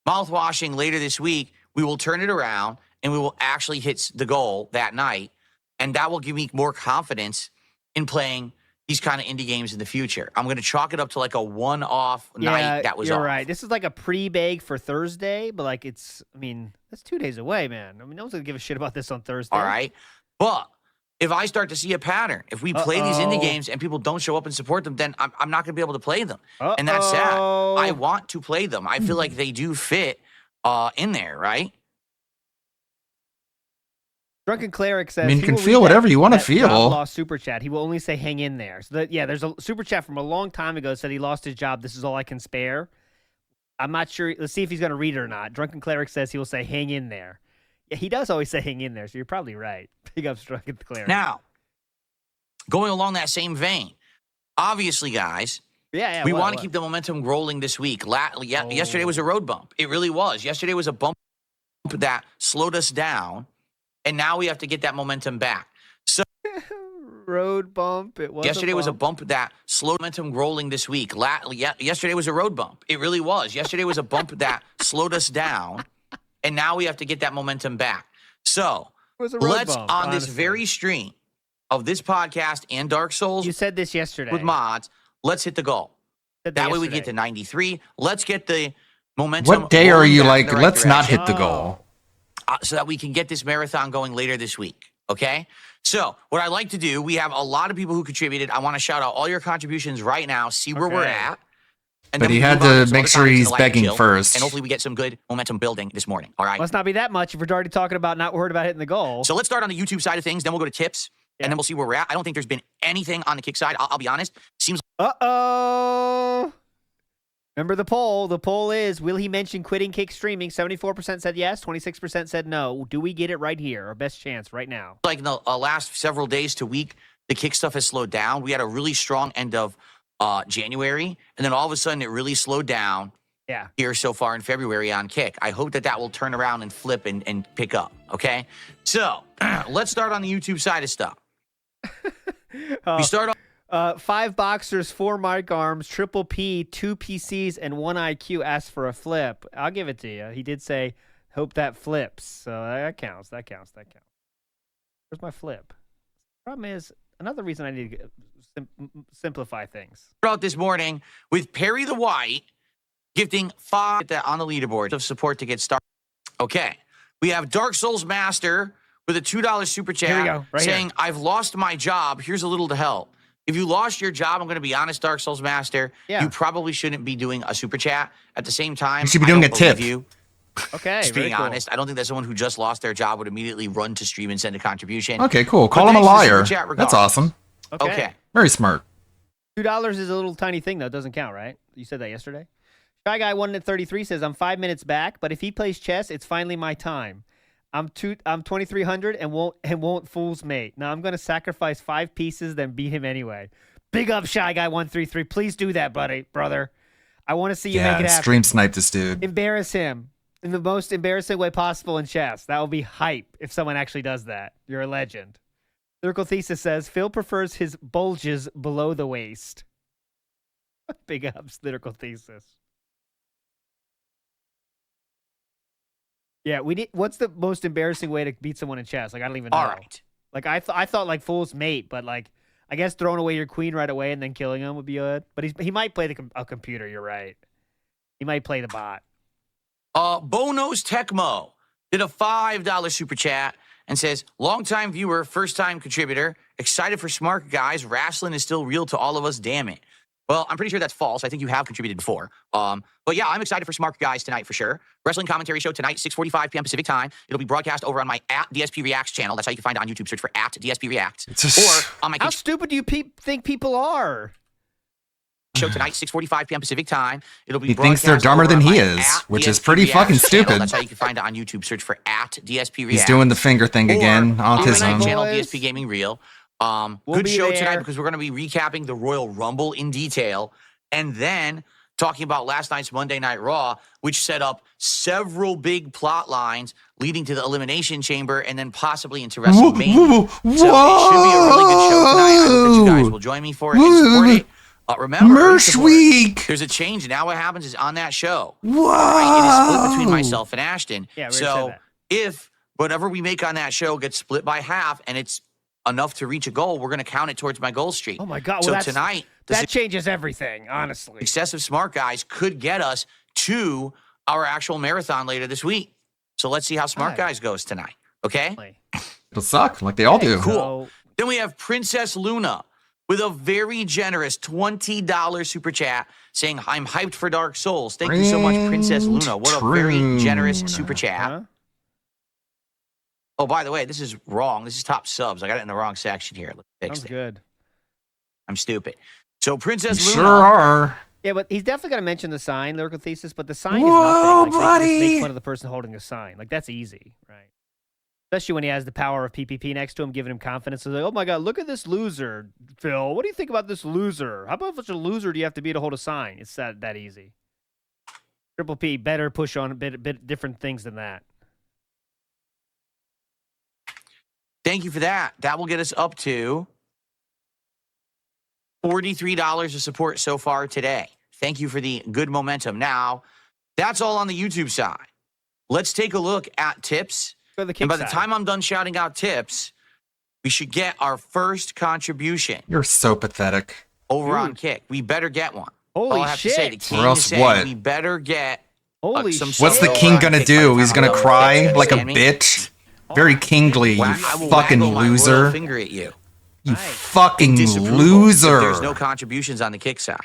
Mouthwashing later this week, we will turn it around and we will actually hit the goal that night. And that will give me more confidence in playing these kind of indie games in the future. I'm going to chalk it up to like a one-off night that was you're off. right. This is like a pre-bake for Thursday, but like it's, I mean, that's 2 days away, man. I mean, no one's going to give a shit about this on Thursday. All right. But if I start to see a pattern, if we play these indie games and people don't show up and support them, then I'm not going to be able to play them. And that's sad. I want to play them. I feel like they do fit in there, right? Drunken Cleric says, I mean, you can feel whatever you want to feel. Lost super chat. He will only say hang in there. So that, yeah, there's a super chat from a long time ago that said he lost his job. This is all I can spare. I'm not sure. Let's see if he's going to read it or not. Drunken Cleric says he will say hang in there. Yeah, he does always say hang in there, so you're probably right. Big ups, Drunken Cleric. Now, going along that same vein, obviously, guys, we want to keep the momentum rolling this week. Yesterday was a road bump. It really was. Yesterday was a bump that slowed us down, and now we have to get that momentum back. So, road bump. It was. Yesterday was a bump that slowed momentum rolling this week. Yesterday was a road bump. It really was. Yesterday was a bump that slowed us down, and now we have to get that momentum back. So let's, bump, on this very stream of this podcast and Dark Souls, you said this yesterday with mods, let's hit the goal. That way we get to 93. Let's get the momentum. What day are you like, right let's not direction. hit the goal? So that we can get this marathon going later this week. Okay? So what I like to do, we have a lot of people who contributed. I want to shout out all your contributions right now, see where we're at. And But then he we had move on to some make other sure topics in he's the light and begging chill, first. And hopefully we get some good momentum building this morning. All right? Must not be that much if we're already talking about not worried about hitting the goal. So let's start on the YouTube side of things. Then we'll go to tips. And then we'll see where we're at. I don't think there's been anything on the kick side. I'll be honest. Seems Uh-oh. Remember the poll. The poll is, will he mention quitting kick streaming? 74% said yes. 26% said no. Do we get it right here? Our best chance right now. like in the last several days to week, the kick stuff has slowed down. We had a really strong end of January. And then all of a sudden it really slowed down here so far in February on kick. I hope that will turn around and flip and pick up. Okay. So let's start on the YouTube side of stuff. We start on 5 boxers, 4 mic arms, triple P, 2 PCs, and 1 IQ asked for a flip. I'll give it to you. He did say, hope that flips. So that counts. That counts. Where's my flip? Problem is, another reason I need to simplify things. out this morning with Perry the White gifting 5 on the leaderboard of support to get started. Okay. We have Dark Souls Master with a $2 super Here we chat go, right saying, here. I've lost my job. Here's a little to help. If you lost your job, I'm going to be honest, Dark Souls Master, you probably shouldn't be doing a super chat. At the same time, You should be doing I a don't tip. believe you. Okay, Just very being cool. honest, I don't think that someone who just lost their job would immediately run to stream and send a contribution. Okay, cool. But Call him a thanks for the liar. super chat That's regardless. awesome. Okay. Very smart. $2 is a little tiny thing, though. It doesn't count, right? You said that yesterday? Shy Guy 1 at 33 says, I'm 5 minutes back, but if he plays chess, it's finally my time. I'm 2,300 and won't fool's mate. Now I'm going to sacrifice 5 pieces, then beat him anyway. Big up, Shy Guy 133. Please do that, brother. I want to see you make it happen. Stream snipe this dude. Embarrass him in the most embarrassing way possible in chess. That will be hype if someone actually does that. You're a legend. Lyrical Thesis says, Phil prefers his bulges below the waist. Big ups, Lyrical Thesis. Yeah, we need. What's the most embarrassing way to beat someone in chess? Like, I don't even know. All right. Like, I thought like fool's mate, but like, I guess throwing away your queen right away and then killing him would be good. But he might play a computer. You're right. He might play the bot. Bonos Tecmo did a $5 super chat and says, longtime viewer, first-time contributor, excited for smart guys. Wrestling is still real to all of us, damn it. Well, I'm pretty sure that's false. I think you have contributed before. But yeah, I'm excited for smart guys tonight for sure. Wrestling commentary show tonight, 6:45 p.m. Pacific time. It'll be broadcast over on my @DSP Reacts channel. That's how you can find it on YouTube. Search for @DSP Reacts. Or on my How stupid do you think people are? show tonight, 6:45 p.m. Pacific time. It'll be He thinks they're broadcast dumber over than on he my is, which is @DSP pretty Reacts fucking channel. stupid. That's how you can find it on YouTube. Search for @DSP Reacts. He's doing the finger thing again. On my Autism. channel, DSP Gaming Reel. We'll Good be show there. tonight because we're going to be recapping the Royal Rumble in detail and then talking about last night's Monday Night Raw, which set up several big plot lines leading to the Elimination Chamber and then possibly into WrestleMania. So it should be a really good show tonight. I hope that you guys will join me for it and support it. Remember, Merch Week. There's a change. Now what happens is on that show, Whoa. right, it is split between myself and Ashton. Yeah, we already said so that. if whatever we make on that show gets split by half and it's enough to reach a goal, we're going to count it towards my goal streak. Oh my God! So Well, tonight, that changes everything. Honestly, excessive smart guys could get us to our actual marathon later this week. So let's see how smart guys goes tonight. Okay. It'll suck like they all do. Cool. Then we have Princess Luna with a very generous $20 super chat saying, I'm hyped for Dark Souls. Thank you so much, Princess Luna. What a very generous super chat. Oh, by the way, this is wrong. This is top subs. I got it in the wrong section here. Let's fix Sounds it. good. I'm stupid. So Princess Sure Luna. are. Yeah, but he's definitely going to mention the sign, lyrical thesis, but the sign Whoa, is nothing. Like, they just buddy. make fun of the person holding the sign. Like, that's easy, right? Especially when he has the power of PPP next to him, giving him confidence. It's like, oh my God, look at this loser, Phil. What do you think about this loser? How about such a loser do you have to be to hold a sign? It's that easy. Triple P better push on a bit different things than that. Thank you for that. That will get us up to $43 of support so far today. Thank you for the good momentum. Now, that's all on the YouTube side. Let's take a look at tips. Go to the Kick And by the side. time I'm done shouting out tips, we should get our first contribution You're so pathetic. over on Kick. We better get one. Holy all I have shit. to say, the king Or else is saying what? we better get Holy some shit. What's the support king over on gonna Kick by do? the He's time gonna I'm done. cry like a Understand me? bitch? Very kingly, you I will fucking waggle my royal loser. finger at you. You fucking Disapproval loser. if there's no contributions on the Kick side.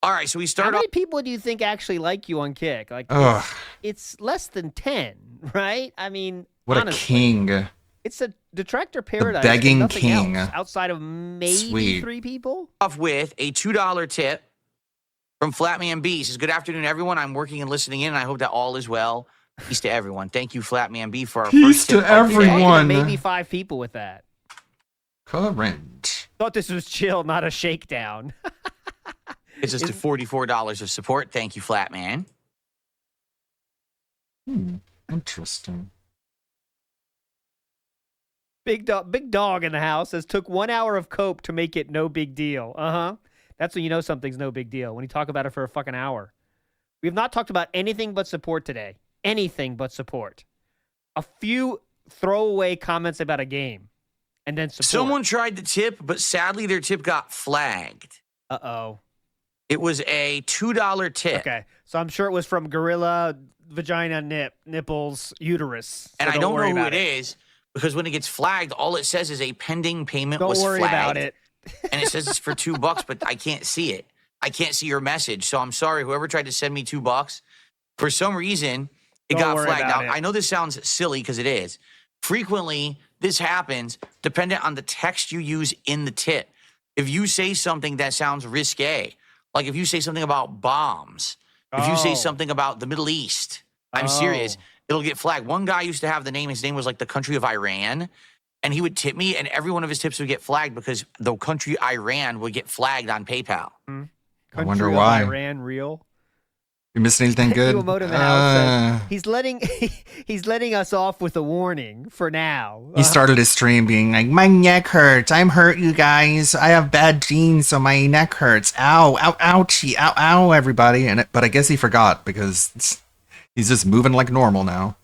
All right, so we How start off. many people do you think actually like you on Kick? Like, Ugh. it's less than 10, right? I mean, What honestly, a king. It's a detractor paradise. begging nothing king. else outside of maybe Sweet. 3 people. Off with a $2 tip from Flatman B. He says, good afternoon, everyone. I'm working and listening in, and I hope that all is well. Peace to everyone. Thank you, Flatman B, for our Peace first tip to of the day. everyone. Maybe 5 people with that. Current. Thought this was chill, not a shakedown. It's just to $44 of support. Thank you, Flatman. Interesting. Big dog in the house says took 1 hour of cope to make it no big deal. That's when you know something's no big deal, when you talk about it for a fucking hour. We have not talked about anything but support today. Anything but support. A few throwaway comments about a game, and then support. Someone tried to tip, but sadly their tip got flagged. Uh-oh. It was a $2 tip. Okay, so I'm sure it was from Gorilla Vagina Nipples Uterus. And So I don't worry know who about it is, because when it gets flagged, all it says is a pending payment Don't was worry flagged. about it. And it says it's for $2, but I can't see it. I can't see your message. So I'm sorry, whoever tried to send me $2, for some reason, it Don't got worry flagged. about Now, it. I know this sounds silly because it is. Frequently, this happens dependent on the text you use in the tip. If you say something that sounds risque, like if you say something about bombs, if you say Oh. something about the Middle East, I'm serious, it'll get flagged. One guy used to have the name, his name was like the country of Iran, and he would tip me, and every one of his tips would get flagged because the country Iran would get flagged on PayPal. I wonder Country of why. Iran real. You missing anything good? Emote in the house says, he's letting us off with a warning for now. He started his stream being like, my neck hurts. I'm hurt, you guys. I have bad genes, so my neck hurts. Ow, ow, ouchie, ow, ow, everybody. But I guess he forgot because he's just moving like normal now.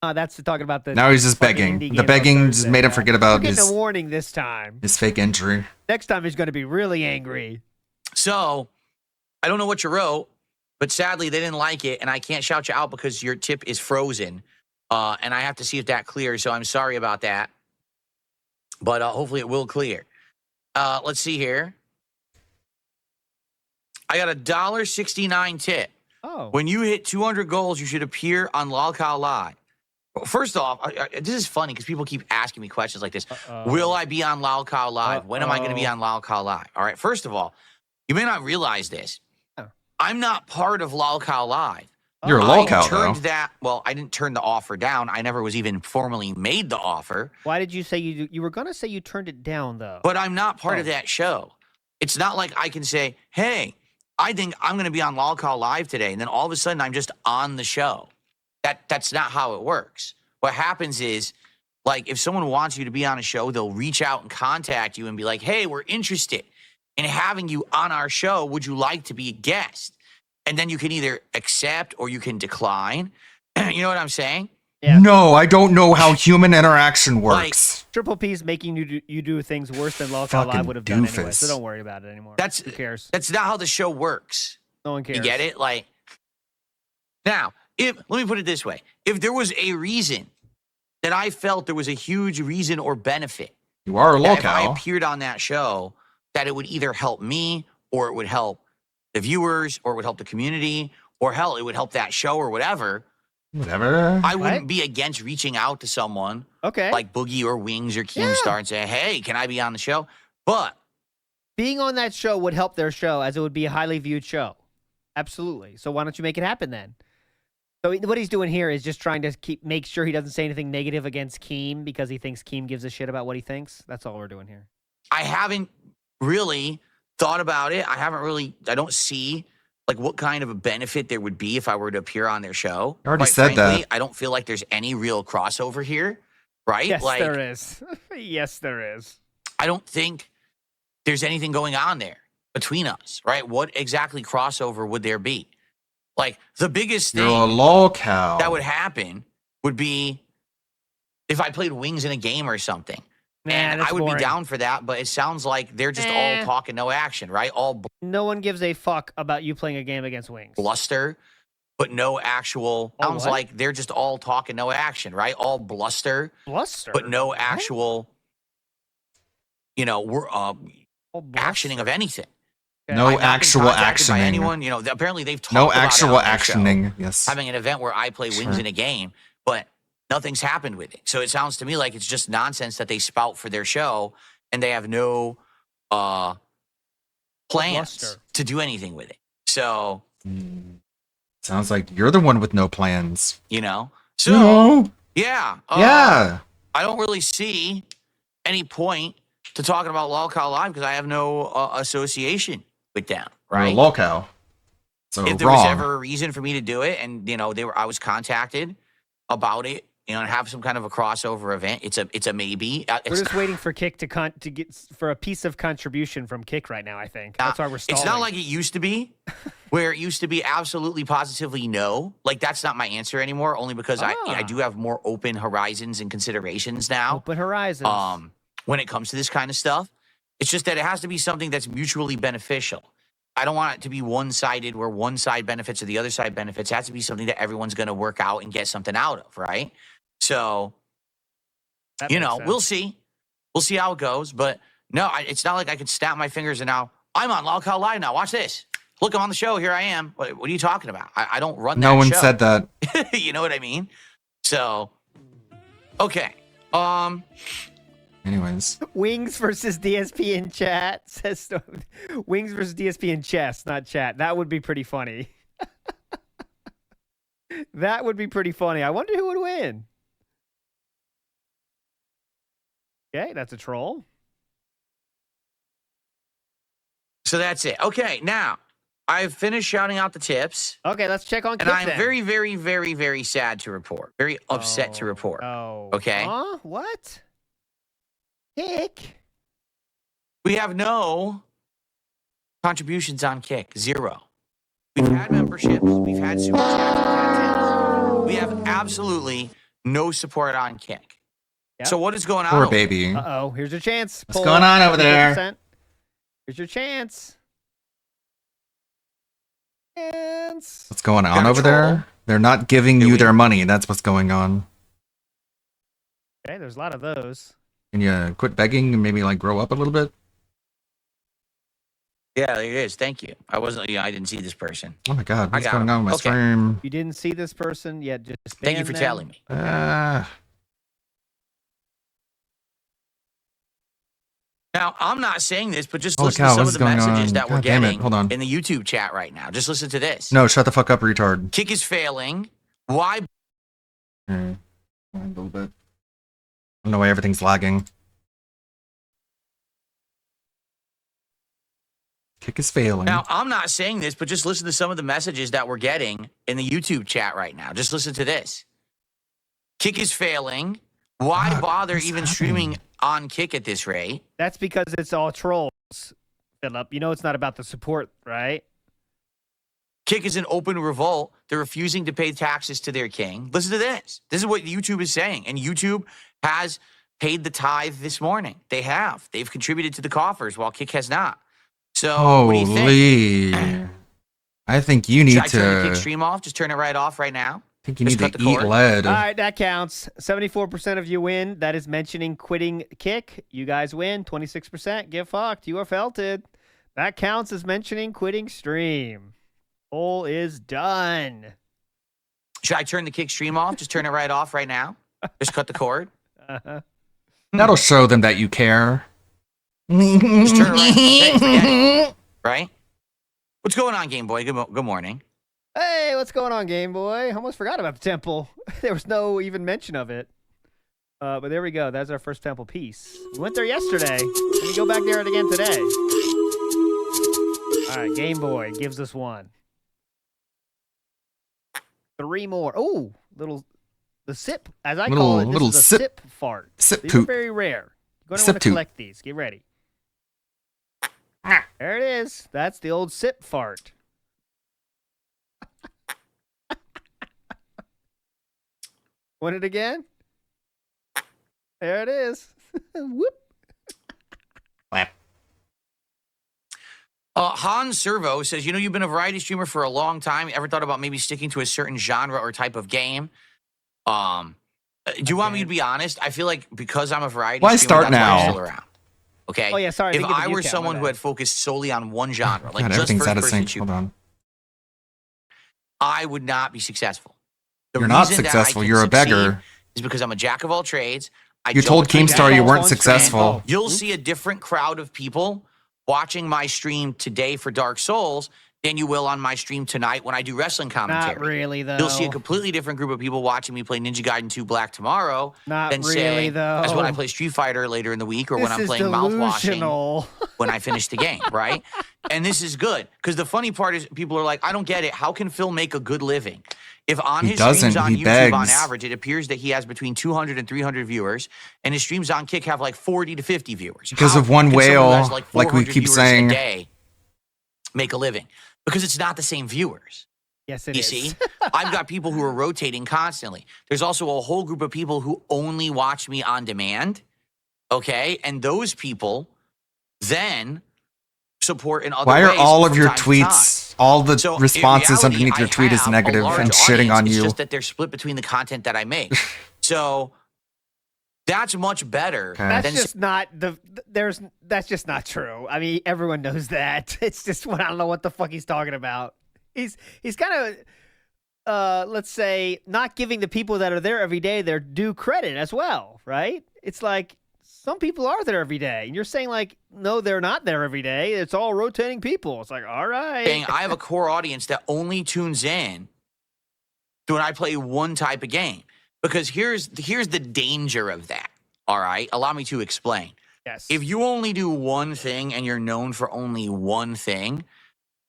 That's talking about the. Now he's just fucking begging. indie The game on begging just Thursday, made him yeah. forget about We're getting his a warning this time. fake injury. Next time he's going to be really angry. So, I don't know what you wrote, but sadly they didn't like it, and I can't shout you out because your tip is frozen, and I have to see if that clears, so I'm sorry about that. But hopefully it will clear. Let's see here. I got a $1.69 tip. Oh. When you hit 200 goals, you should appear on Lolcow Live. Well, first off, this is funny because people keep asking me questions like this. Will I be on Lolcow Live? When am I going to be on Lolcow Live? All right, first of all, you may not realize this. I'm not part of Lolcow Live. You're a I Lolcow, turned though. that. Well, I didn't turn the offer down. I never was even formally made the offer. Why did you say you were going to say you turned it down, though? But I'm not part of that show. It's not like I can say, hey, I think I'm going to be on Lolcow Live today, and then all of a sudden I'm just on the show. That's not how it works. What happens is, like, if someone wants you to be on a show, they'll reach out and contact you and be like, hey, we're interested in having you on our show. Would you like to be a guest? And then you can either accept or you can decline. You know what I'm saying? Yeah. No, I don't know how human interaction works. Triple P's making you do things worse than Lolcow Fucking Live would have done anyway, doofus. so don't worry about it anymore. Who cares? That's not how the show works. No one cares. You get it? Like, now, let me put it this way. If there was a reason that I felt there was a huge reason or benefit You are a that if I lolcow. appeared on that show, that it would either help me or it would help the viewers or it would help the community or hell, it would help that show or whatever. Whatever. I wouldn't be against reaching out to someone like Boogie or Wings or Keemstar and say, hey, can I be on the show? But being on that show would help their show as it would be a highly viewed show. Absolutely. So why don't you make it happen then? So what he's doing here is just trying to make sure he doesn't say anything negative against Keem because he thinks Keem gives a shit about what he thinks. That's all we're doing here. I haven't really thought about it. I don't see like what kind of a benefit there would be if I were to appear on their show. I already Quite said frankly, that. I don't feel like there's any real crossover here, right? Yes, like, there is. Yes, there is. I don't think there's anything going on there between us, right? What exactly crossover would there be? Like the biggest thing You're a lolcow. that would happen would be if I played Wings in a game or something. And I would be down for that, but it sounds like they're just all talk and no action, right? All no one gives a fuck about you playing a game against Wings. bluster, but no actual. All Sounds what? like they're just all talk and no action, right? All bluster, but no actual. You know, we're actioning of anything. No I've not been actual contacted by actioning. anyone, you know, apparently they've talked No about it actual on their show, actioning. Yes. having an event where I play Wings Sure. in a game, but nothing's happened with it. So it sounds to me like it's just nonsense that they spout for their show and they have no plans Bluster. to do anything with it. So, Sounds like you're the one with no plans. you know, so No. yeah, Yeah. I don't really see any point to talking about Lolcow Live because I have no association with them, right? You're a lolcow. So If there wrong. was ever a reason for me to do it, and you know, I was contacted about it, you know, and have some kind of a crossover event. It's a maybe. We're just waiting for Kick to get for a piece of contribution from Kick right now. I think that's why we're stalling. It's not like it used to be, where it used to be absolutely positively no. Like that's not my answer anymore. Only because I do have more open horizons and considerations now. Open horizons. When it comes to this kind of stuff, it's just that it has to be something that's mutually beneficial. I don't want it to be one-sided where one side benefits or the other side benefits. It has to be something that everyone's going to work out and get something out of, right? So, you know, we'll see. We'll see how it goes. But no, it's not like I could snap my fingers and now I'm on Lolcow Live now. Watch this. Look, I'm on the show. Here I am. What are you talking about? I don't run that No one show. said that. You know what I mean? So, okay. Anyways. Wings versus DSP in chat says Wings versus DSP in chess, not chat. That would be pretty funny. That would be pretty funny. I wonder who would win. Okay, that's a troll. So that's it. Okay, now I've finished shouting out the tips. Okay, let's check on And Kick I'm then. very, very, very, very sad to report. Very upset to report. Oh. Okay? Huh? What? Kick? We have no contributions on Kick. Zero. We've had memberships. We've had super chats. We've had tips. We have absolutely no support on Kick. Yep. So what is going on? Poor over baby. Uh-oh, here's your chance. What's going on over there? 75%. Here's your chance. What's going on Got a over troll. there? They're not giving you their money. That's what's going on. Okay, there's a lot of those. Can you quit begging and maybe like grow up a little bit? Yeah, there it is. Thank you. I didn't see this person. Oh my god, what's got going him. on with my Okay. stream? You didn't see this person yet. Just Thank you ban for them. telling me. Now, I'm not saying this, but just Holy listen cow, to some what's of the going messages on? that we're God damn it, getting hold on. in the YouTube chat right now. Just listen to this. No, shut the fuck up, retard. Kick is failing. Why? A little bit. I don't know why everything's lagging. Kick is failing. Now, I'm not saying this, but just listen to some of the messages that we're getting in the YouTube chat right now. Just listen to this. Kick is failing. Why God, bother what's even happening? streaming on Kick at this rate? That's because it's all trolls, Philip. You know it's not about the support, right? Kick is an open revolt. They're refusing to pay taxes to their king. Listen to this. This is what YouTube is saying. And YouTube has paid the tithe this morning. They have. They've contributed to the coffers while Kick has not. So what do you think? Holy. I think you need Should I turn the Kick to. stream off? Just turn it right off right now? think you Just need cut to the eat cord. lead. All right, that counts. 74% of you win. That is mentioning quitting kick. You guys win. 26%. Get fucked. You are felted. That counts as mentioning quitting stream. Poll is done. Should I turn the kick stream off? Just turn it right off right now. Just cut the cord. That'll show them that you care. Just turn it right. Hey, forget it. Right? What's going on, Game Boy? Good morning. Hey, what's going on, Game Boy? I almost forgot about the temple. There was no even mention of it. But there we go. That's our first temple piece. We went there yesterday. Let me go back there again today. All right, Game Boy gives us one. 3 more. Oh, the sip, as I call it, this is a sip fart. Sip These poop. are very rare. You're going to Sip want to toot. collect these. Get ready. There it is. That's the old sip fart. Want it again? There it is. Whoop. Han Servo says, you've been a variety streamer for a long time. Ever thought about maybe sticking to a certain genre or type of game? Do you want me to be honest? I feel like because I'm a variety Why streamer, start that's why I'm now? still around. Okay. Oh, yeah, sorry, I If didn't get the I view were count, my someone who bad. had focused solely on one genre, like God, just everything's out of first-person sync. shooter, Hold on. I would not be successful. The You're not reason that I successful. can You're a succeed beggar. is because I'm a jack of all trades. You told Keemstar you weren't successful. You'll see a different crowd of people watching my stream today for Dark Souls than you will on my stream tonight when I do wrestling commentary. Not really, though. You'll see a completely different group of people watching me play Ninja Gaiden 2 Black tomorrow Not than really, say, though. as when I play Street Fighter later in the week or when This I'm is playing mouthwashing delusional. when I finish the game, right? And this is good because the funny part is people are like, I don't get it. How can Phil make a good living? If on He his streams doesn't. on He YouTube, on begs. average, it appears that he has between 200 and 300 viewers, and his streams on Kick have like 40 to 50 viewers. Because How of one can someone who whale, has like like we 400 keep viewers saying. a day make a living? Because it's not the same viewers. Yes, it You is. see, I've got people who are rotating constantly. There's also a whole group of people who only watch me on demand. Okay, and those people then support in other Why are ways all of from your time to time. tweets, all the So, in responses reality, underneath your I tweet is have a negative large and shitting audience. on It's you? just that they're split between the content that I make. So that's much better. That's than just not that's just not true. I mean, everyone knows that. It's just I don't know what the fuck he's talking about. He's kind of let's say not giving the people that are there every day their due credit as well, right? It's like some people are there every day, and you're saying like, no, they're not there every day. It's all rotating people. It's like, all right. saying I have a core audience that only tunes in when I play one type of game. Because here's the danger of that. All right, allow me to explain. Yes. If you only do one thing and you're known for only one thing,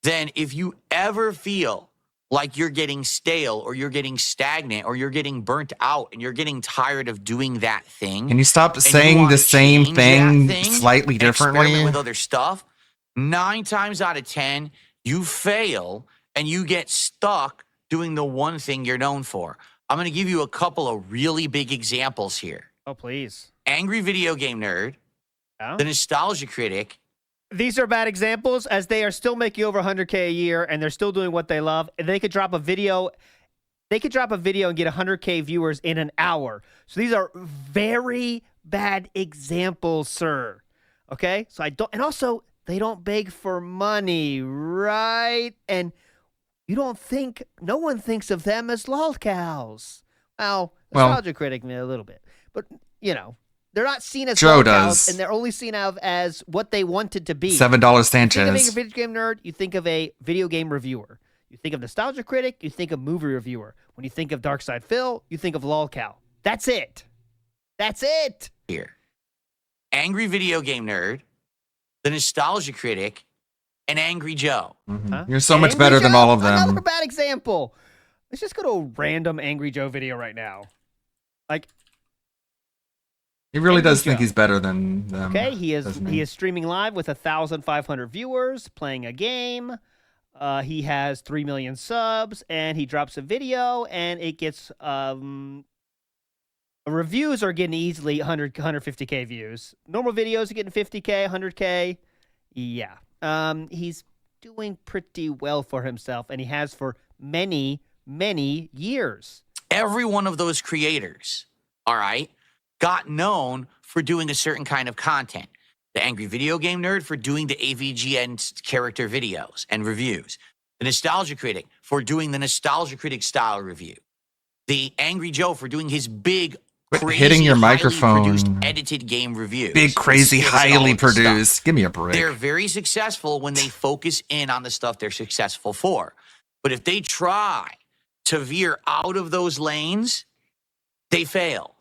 then if you ever feel like you're getting stale or you're getting stagnant or you're getting burnt out and you're getting tired of doing that thing. Can you stop and you saying wanna the same change thing that slightly and experiment differently? with other stuff, 9 times out of 10, you fail and you get stuck doing the one thing you're known for. I'm going to give you a couple of really big examples here. Oh, please. Angry Video Game Nerd, Yeah. the Nostalgia Critic. These are bad examples as they are still making over 100K a year and they're still doing what they love. They could drop a video. They could drop a video and get 100K viewers in an hour. So these are very bad examples, sir. Okay? So and also they don't beg for money, right? And no one thinks of them as lolcows. Well, Nostalgia Critic, a little bit. But, they're not seen as Joe lolcows, does. and they're only seen as what they wanted to be. $7 Think of being a Sanchez. video game nerd, you think of a video game reviewer. You think of Nostalgia Critic, you think of movie reviewer. When you think of Dark Side Phil, you think of lolcow. That's it. That's it. Here. Angry Video Game Nerd, the Nostalgia Critic, and Angry Joe. Huh? You're so much Angry better than Joe? all of Another them. bad example. Let's just go to a random Angry Joe video right now. Like, He really Angry does think Joe. he's better than them. okay, he doesn't he? is streaming live with 1,500 viewers, playing a game. He has 3 million subs, and he drops a video, and it gets reviews are getting easily 150K views. Normal videos are getting 50K, 100K. Yeah, he's doing pretty well for himself, and he has for many many years. Every one of those creators, all right, got known for doing a certain kind of content. The Angry Video Game Nerd for doing the AVGN character videos and reviews. The Nostalgia Critic for doing the Nostalgia Critic style review. The Angry Joe for doing his big, crazy, hitting your highly microphone. produced, edited game reviews. Big, crazy, Skips, all highly of this stuff. produced. Give me a break. They're very successful when they focus in on the stuff they're successful for. But if they try to veer out of those lanes, they fail.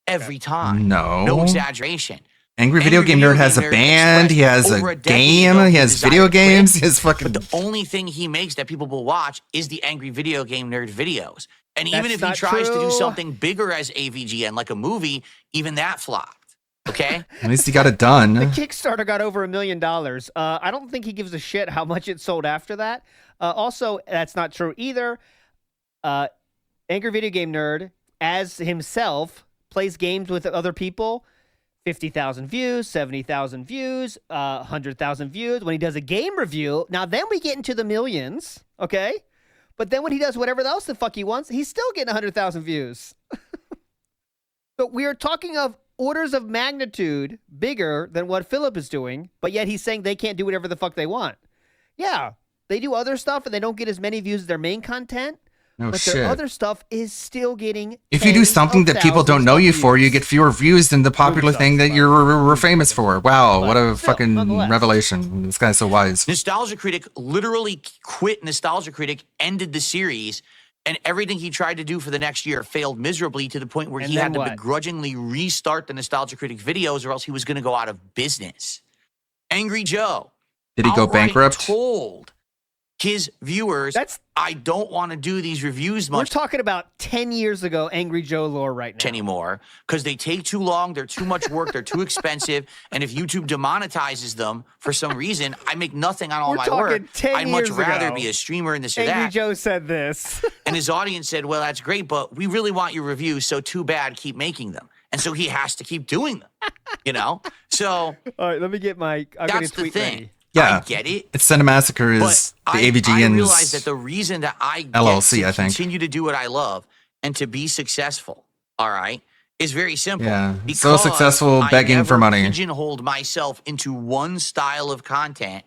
Every time. No exaggeration. Angry Video Game Nerd has a band. He has a game. He has video games. His fucking. But the only thing he makes that people will watch is the Angry Video Game Nerd videos. And even That's if he not tries to do true. something bigger as AVGN, like a movie, even that flopped. Okay? At least he got it done. The Kickstarter got over $1 million. I don't think he gives a shit how much it sold after that. Also, that's not true either. Angry Video Game Nerd, as himself, plays games with other people. 50,000 views, 70,000 views, 100,000 views. When he does a game review, now then we get into the millions, okay? But then when he does whatever else the fuck he wants, he's still getting 100,000 views. So we are talking of orders of magnitude bigger than what Philip is doing, but yet he's saying they can't do whatever the fuck they want. Yeah, they do other stuff and they don't get as many views as their main content. No but shit. their other stuff is still getting. If you do tens something of that people don't thousands know of you views. for, you get fewer views than the popular thing that you're famous for. Wow, what a fucking revelation. This guy's so wise. Nostalgia Critic literally quit Nostalgia Critic, ended the series, and everything he tried to do for the next year failed miserably to the point where And he then had to what? begrudgingly restart the Nostalgia Critic videos or else he was going to go out of business. Angry Joe. Did he go outright bankrupt? Told his viewers, I don't want to do these reviews We're much talking about 10 years ago Angry Joe lore right now. anymore because they take too long, they're too much work, they're too expensive, and if YouTube demonetizes them for some reason, I make nothing on all We're my talking work. 10 I'd much years rather ago. be a streamer in this or Angry that. Joe said this. And his audience said, well, that's great, but we really want your reviews, so too bad, keep making them. And so he has to keep doing them, you know? So All right, let me get my. I'm that's gonna tweet the thing. ready. Yeah, I get it. It's Cinemassacre is But the I AVGN's realize that the reason that I get LLC, to I think. continue to do what I love and to be successful, all right, is very simple. Yeah, so Because successful I begging for never money. pigeonholed myself into one style of content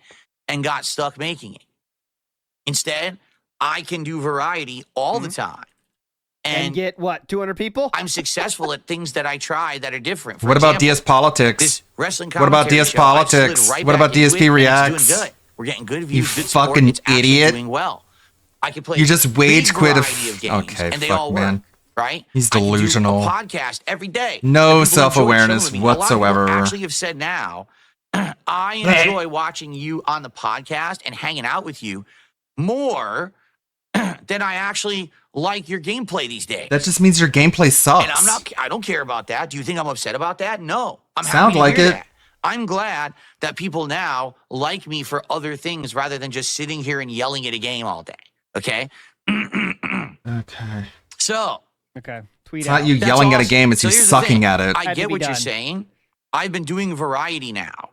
and got stuck making it. Instead, I can do variety all the time. And get what, 200 people? I'm successful at things that I try that are different. For What about example, DS Politics? This wrestling What about commentary DS show, I slid Politics? right What back about into DSP it, and Reacts? It's doing good. We're getting good You views. Good support. fucking It's actually idiot. doing well. I can play. You just wage big quit a variety of games, okay, and they fuck, all man. work, right? He's I can do delusional. a podcast every day. No and people enjoy self-awareness showing me. A lot of people whatsoever. actually have said now, I enjoy watching you on the podcast and hanging out with you more than I actually like your gameplay these days. That just means your gameplay sucks. And I don't care about that. Do you think I'm upset about that? No. I'm Sound happy to like hear it. that. I'm glad that people now like me for other things rather than just sitting here and yelling at a game all day. Okay? Okay. So, Okay. Tweet It's out. not you that's yelling at a awesome. game, it's So you here's the sucking thing. at it. I Had to get be what you're done. saying. I've been doing variety now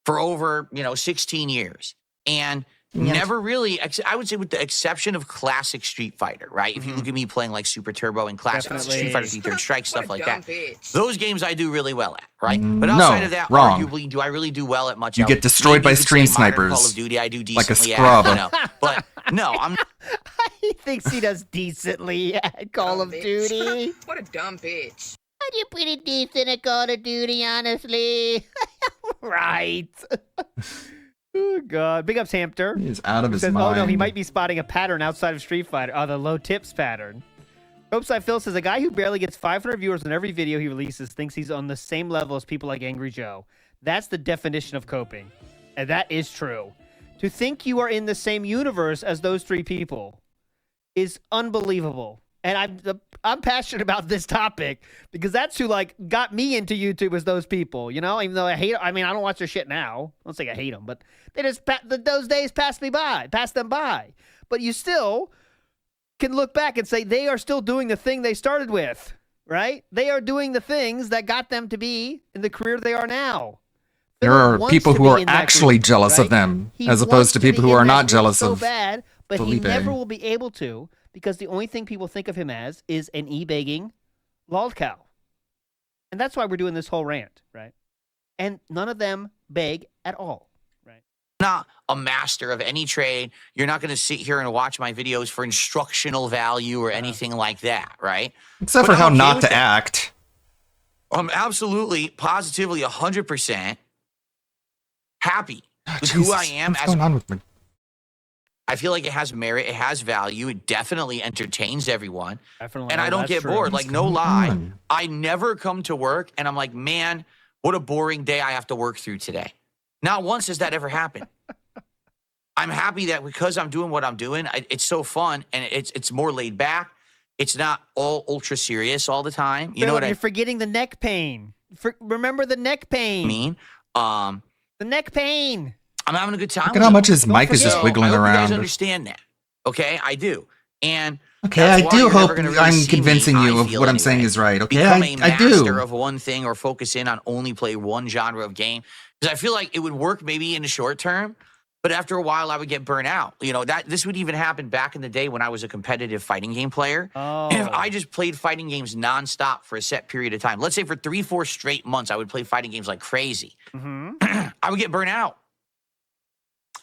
for over, 16 years. And never really, I would say with the exception of classic Street Fighter, right? If you look at me playing like Super Turbo and classic Definitely. Street Fighter 3 Third Strike, stuff like that. Bitch. Those games I do really well at, right? No, But outside of that, wrong. arguably, do I really do well at much You else? get destroyed by Maybe you could stream say modern snipers. Call of Duty, I do Like a decently scrub. at, But no, I'm He thinks he does decently at Call of Duty. What a dumb bitch. I do pretty decent at Call of Duty, honestly. Right. Oh, God. Big ups, Hamster. He's out of his Says, mind. oh, no, he might be spotting a pattern outside of Street Fighter. Oh, the low tips pattern. Hopeside Phil says, a guy who barely gets 500 viewers on every video he releases thinks he's on the same level as people like Angry Joe. That's the definition of coping. And that is true. To think you are in the same universe as those three people is unbelievable. And I'm passionate about this topic because that's who got me into YouTube as those people, even though I don't watch their shit now. I don't say I hate them, but they just, those days passed them by. But you still can look back and say they are still doing the thing they started with, right? They are doing the things that got them to be in the career they are now. There are wants people to who be are in that actually group, jealous right? of them, He as opposed wants to be people who in are that not group jealous so of. bad, but Felipe. he never will be able to because the only thing people think of him as is an e-begging lolcow. And that's why we're doing this whole rant, right? And none of them beg at all, right? Not a master of any trade. You're not going to sit here and watch my videos for instructional value or anything like that, right? Except But for how I'm okay not with to that. act. I'm absolutely, positively, 100% happy with who I am. What's going on with me? I feel like it has merit. It has value. It definitely entertains everyone. Definitely. And I don't get bored. Like, no lie. I never come to work and I'm like, man, what a boring day I have to work through today. Not once has that ever happened. I'm happy that because I'm doing what I'm doing, it's so fun and it's more laid back. It's not all ultra serious all the time. You know what You're forgetting the neck pain. Remember the neck pain. mean? The neck pain. I'm having a good time. Look at how much his mic is just wiggling I hope around. You guys understand that. Okay, I do. And Okay, that's I why do you're hope never gonna really I'm see me, convincing you I of feel what I'm saying anyway. is right. Okay, Become a I master do. of one thing or focus in on only play one genre of game. Because I feel like it would work maybe in the short term, but after a while I would get burnt out. You know, this would even happen back in the day when I was a competitive fighting game player. Oh. And if I just played fighting games nonstop for a set period of time, let's say for 3-4 straight months, I would play fighting games like crazy. Mm-hmm. I would get burnt out.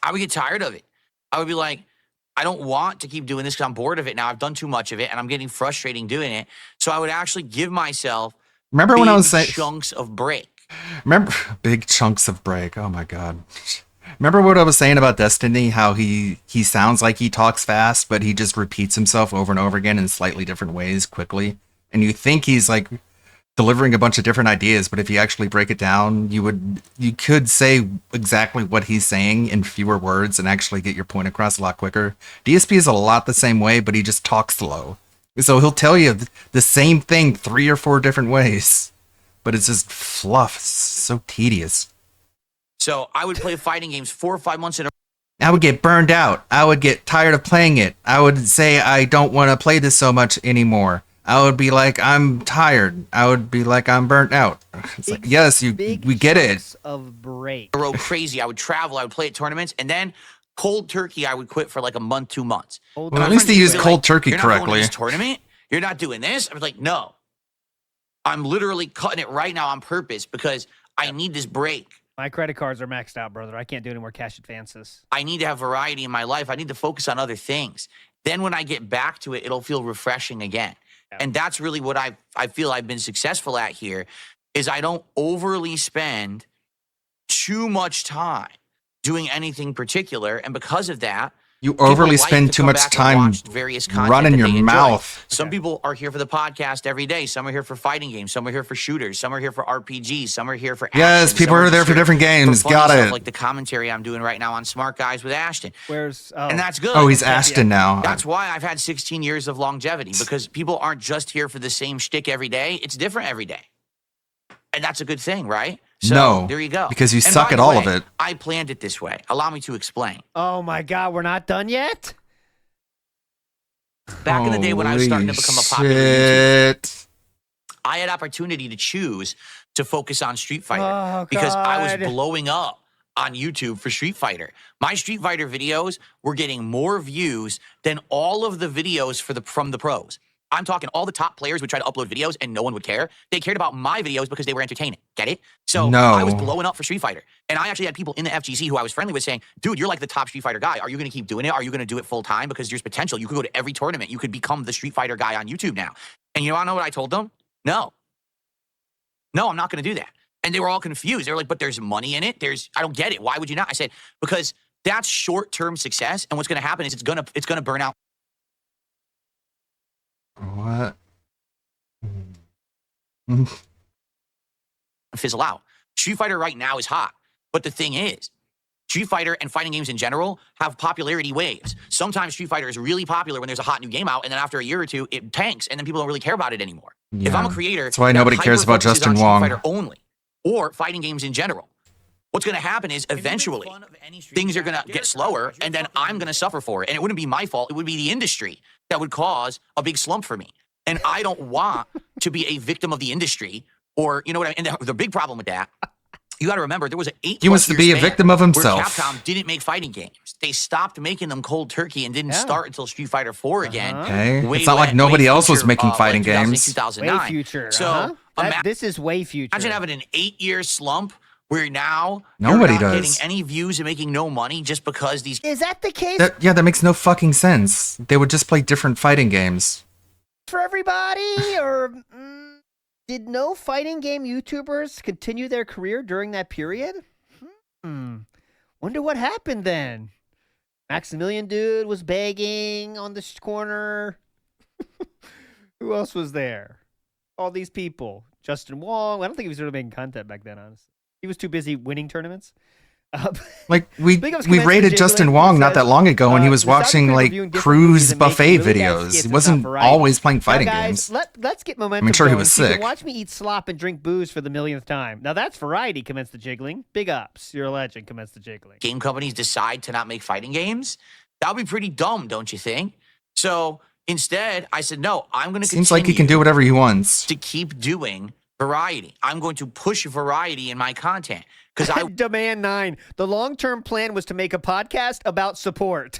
I would get tired of it. I would be like, I don't want to keep doing this because I'm bored of it now. I've done too much of it and I'm getting frustrating doing it. So I would actually give myself Remember when I was saying chunks of break. Remember big chunks of break. Oh my god. Remember what I was saying about Destiny? How he sounds like he talks fast, but he just repeats himself over and over again in slightly different ways quickly. And you think he's like delivering a bunch of different ideas, but if you actually break it down, you could say exactly what he's saying in fewer words and actually get your point across a lot quicker. DSP is a lot the same way, but he just talks slow. So he'll tell you the same thing 3 or 4 different ways, but it's just fluff. It's so tedious. So I would play fighting games 4 or 5 months in a I would get burned out. I would get tired of playing it. I would say I don't want to play this so much anymore. I would be like, I'm tired. I would be like, I'm burnt out. It's like, yes, we get it. Of break. row crazy. I would travel. I would play at tournaments, and then cold turkey, I would quit for like a month, 2 months. Well, at least they used cold turkey You're not going to correctly. this tournament. You're not doing this. I was like, no. I'm literally cutting it right now on purpose because I need this break. My credit cards are maxed out, brother. I can't do any more cash advances. I need to have variety in my life. I need to focus on other things. Then when I get back to it, it'll feel refreshing again. And that's really what I feel I've been successful at here is I don't overly spend too much time doing anything particular. And because of that, You people overly like spend to too come much back and time watch various content running that your they enjoy. mouth. Some people are here for the podcast every day. Some are here for fighting games. Some are here for shooters. Some are here for RPGs. Some are here for Yes, action. people Some are there just for here different games. funny Got stuff it. Like the commentary I'm doing right now on Smart Guys with Ashton. And that's good. Oh, he's Ashton now. That's why I've had 16 years of longevity, because people aren't just here for the same shtick every day. It's different every day. And that's a good thing, right? So No, there you go. because you And suck by at the all way, of it. I planned it this way. Allow me to explain. Oh my God, we're not done yet? Back in the day when I was starting to become a popular YouTuber, I had opportunity to choose to focus on Street Fighter Oh, because I was God. blowing up on YouTube for Street Fighter. My Street Fighter videos were getting more views than all of the videos from the pros. I'm talking all the top players would try to upload videos and no one would care. They cared about my videos because they were entertaining. Get it? So No. I was blowing up for Street Fighter. And I actually had people in the FGC who I was friendly with saying, dude, you're like the top Street Fighter guy. Are you going to keep doing it? Are you going to do it full time? Because there's potential. You could go to every tournament. You could become the Street Fighter guy on YouTube now. And you want to know what I told them? No, I'm not going to do that. And they were all confused. They were like, but there's money in it. I don't get it. Why would you not? I said, because that's short-term success. And what's going to happen is it's going to burn out. What? Fizzle out. Street Fighter right now is hot. But the thing is, Street Fighter and fighting games in general have popularity waves. Sometimes Street Fighter is really popular when there's a hot new game out, and then after a year or two, it tanks, and then people don't really care about it anymore. If I'm a Yeah. creator, That's why that nobody cares about hyper-focuses Justin on Street Wong. Fighter only, or fighting games in general, what's going to happen is eventually things are going to get slower, and then I'm going to suffer for it. And it wouldn't be my fault. It would be the industry that would cause a big slump for me. And I don't want to be a victim of the industry, or, you know what I mean? And the big problem with that You got to remember, there was an 8 He wants to be a victim of himself. where Capcom didn't make fighting games. They stopped making them cold turkey and didn't start until Street Fighter 4 again. Okay. Way It's not like way nobody else was future, making fighting like 2008, games. 2009. Way future. So this is way future. imagine having an 8-year slump where now Nobody you're not does. getting any views and making no money just because these. Is that the case That makes no fucking sense. They would just play different fighting games. for everybody, or did no fighting game YouTubers continue their career during that period? Wonder what happened then. Maximilian dude was begging on the corner. Who else was there? All these people. Justin Wong. I don't think he was really making content back then, honestly. He was too busy winning tournaments. Like we Big ups we commence rated to Justin Jiggler, Wong who not that says, long ago, and he was the Saudi watching critics like reviewing different cruise movies and making buffet really bad videos. skits He is not wasn't variety. always playing fighting now, guys, games. Let's get momentum. I'm sure he going. was So you can sick. watch me eat slop and drink booze for the millionth time. Now that's variety. Commence the jiggling. Big ups. You're a legend. Commence the jiggling. Game companies decide to not make fighting games, that would be pretty dumb, don't you think? So instead, I said, no, I'm going to Seems like he can do whatever he wants. to keep doing variety. I'm going to push variety in my content because I Demand 9. The long-term plan was to make a podcast about support.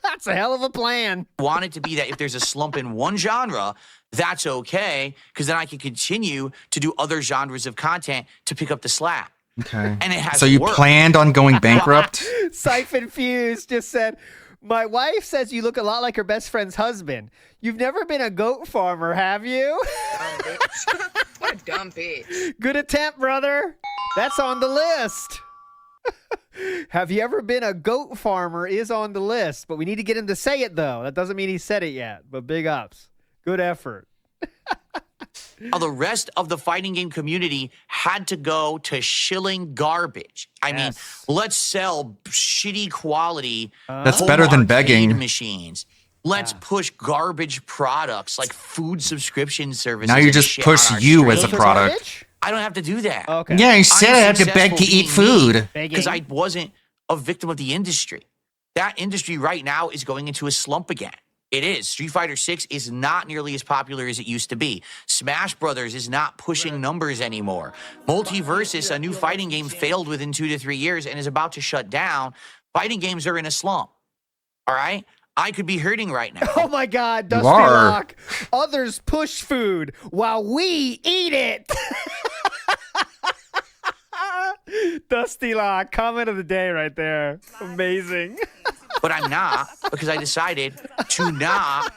That's a hell of a plan. want it to be that if there's a slump in one genre, that's okay because then I can continue to do other genres of content to pick up the slack. Okay. And it has So you worked. planned on going bankrupt? Siphon Fuse just said, my wife says you look a lot like her best friend's husband. You've never been a goat farmer, have you? What a dumb bitch. Good attempt, brother. That's on the list. Have you ever been a goat farmer is on the list, but we need to get him to say it, though. That doesn't mean he said it yet, but big ups. Good effort. The rest of the fighting game community had to go to shilling garbage. I mean, let's sell shitty quality. That's home better than arcade begging. machines. Let's push garbage products like food subscription services. Now you and just shit push on our you as a streams. product. I don't have to do that. Okay. Yeah, you said I have to beg to eat food. Because I wasn't a victim of the industry. That industry right now is going into a slump again. It is. Street Fighter 6 is not nearly as popular as it used to be. Smash Brothers is not pushing numbers anymore. Multiversus, a new fighting game, failed within 2 to 3 years and is about to shut down. Fighting games are in a slump. All right? I could be hurting right now. Oh my God, Dusty are. Lock. Others push food while we eat it. Dusty Lock, comment of the day right there. Amazing. But I'm not because I decided to not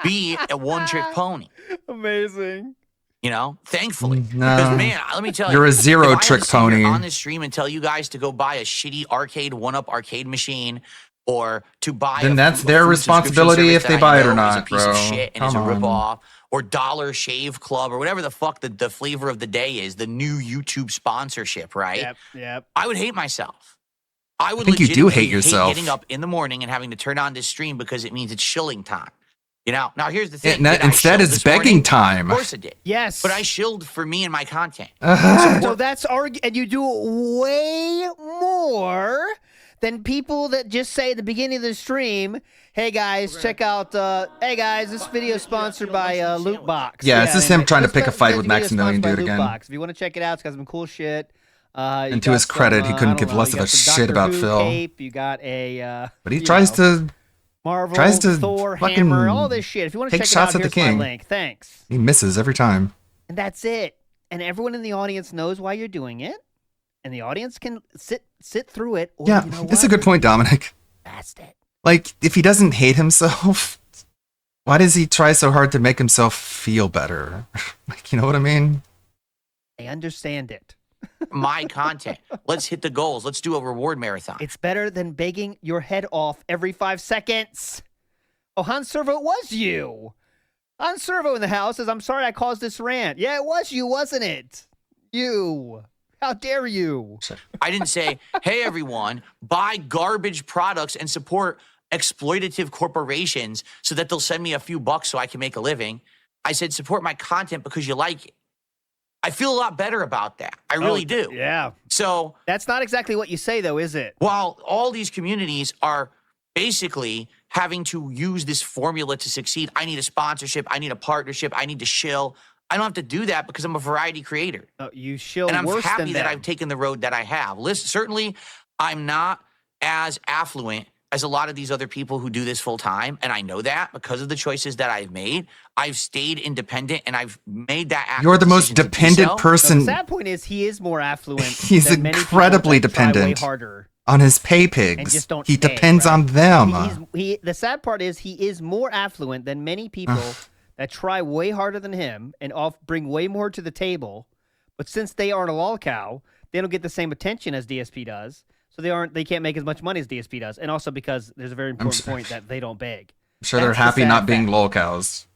be a one-trick pony. Amazing. You know, thankfully. No. Because, man, let me tell you. You're a if I had zero-trick to sit here pony. on this stream and tell you guys to go buy a shitty arcade, one-up arcade machine, or to buy Then a that's food- their food responsibility subscription if service they that buy I it or know is not, a piece bro. of shit and is a Come on. ripoff, or Dollar Shave Club, or whatever the fuck the flavor of the day is, the new YouTube sponsorship, right? Yep. I would hate myself. I would think you do legitimately hate yourself. getting up in the morning and having to turn on this stream because it means it's shilling time. You know, now here's the thing. Yeah, Did I instead shill it's this begging morning? time. Of course it did. Yes. But I shilled for me and my content. So that's and you do way more than people that just say at the beginning of the stream, hey guys, check out, hey guys, this video is sponsored by Lootbox. Yeah, it's just him trying to this pick a fight video with is Maximilian sponsored by Dude again. Lootbox. If you want to check it out, it's got some cool shit. And to his credit, he couldn't give less of a shit about Phil. Cape, you got a, But he tries to Marvel, fucking Thor, Hammer, all this shit. If you want to take check it out, shots at the here's my king. link. Thanks. He misses every time. And that's it. And everyone in the audience knows why you're doing it. And the audience can sit through it. Or, Yeah, you know it's a what? good point, Dominic. That's it. Like, if he doesn't hate himself, why does he try so hard to make himself feel better? Like, you know what I mean? I understand it. My content. Let's hit the goals. Let's do a reward marathon. It's better than begging your head off every 5 seconds. Oh, Han Servo, it was you. Han Servo in the house says, I'm sorry I caused this rant. Yeah, it was you, wasn't it? You. How dare you? I didn't say, hey, everyone, buy garbage products and support exploitative corporations so that they'll send me a few bucks so I can make a living. I said, support my content because you like it. I feel a lot better about that. I really do. Yeah. So that's not exactly what you say, though, is it? While all these communities are basically having to use this formula to succeed, I need a sponsorship, I need a partnership, I need to shill, I don't have to do that because I'm a variety creator. You shill and I'm worse happy than that them. I've taken the road that I have. Listen, certainly, I'm not as affluent as a lot of these other people who do this full time, and I know that because of the choices that I've made. I've stayed independent, and I've made that active You're the most decision to do dependent so. person. The sad point is he is more affluent. He's than many people incredibly that try way dependent harder on his pay and pigs. just don't He pay, depends right? on them. The sad part is he is more affluent than many people that try way harder than him and bring way more to the table. But since they aren't a lol cow, they don't get the same attention as DSP does. So they can't make as much money as DSP does. And also because there's a very important point that they don't beg. I'm sure they're happy not being lol cows.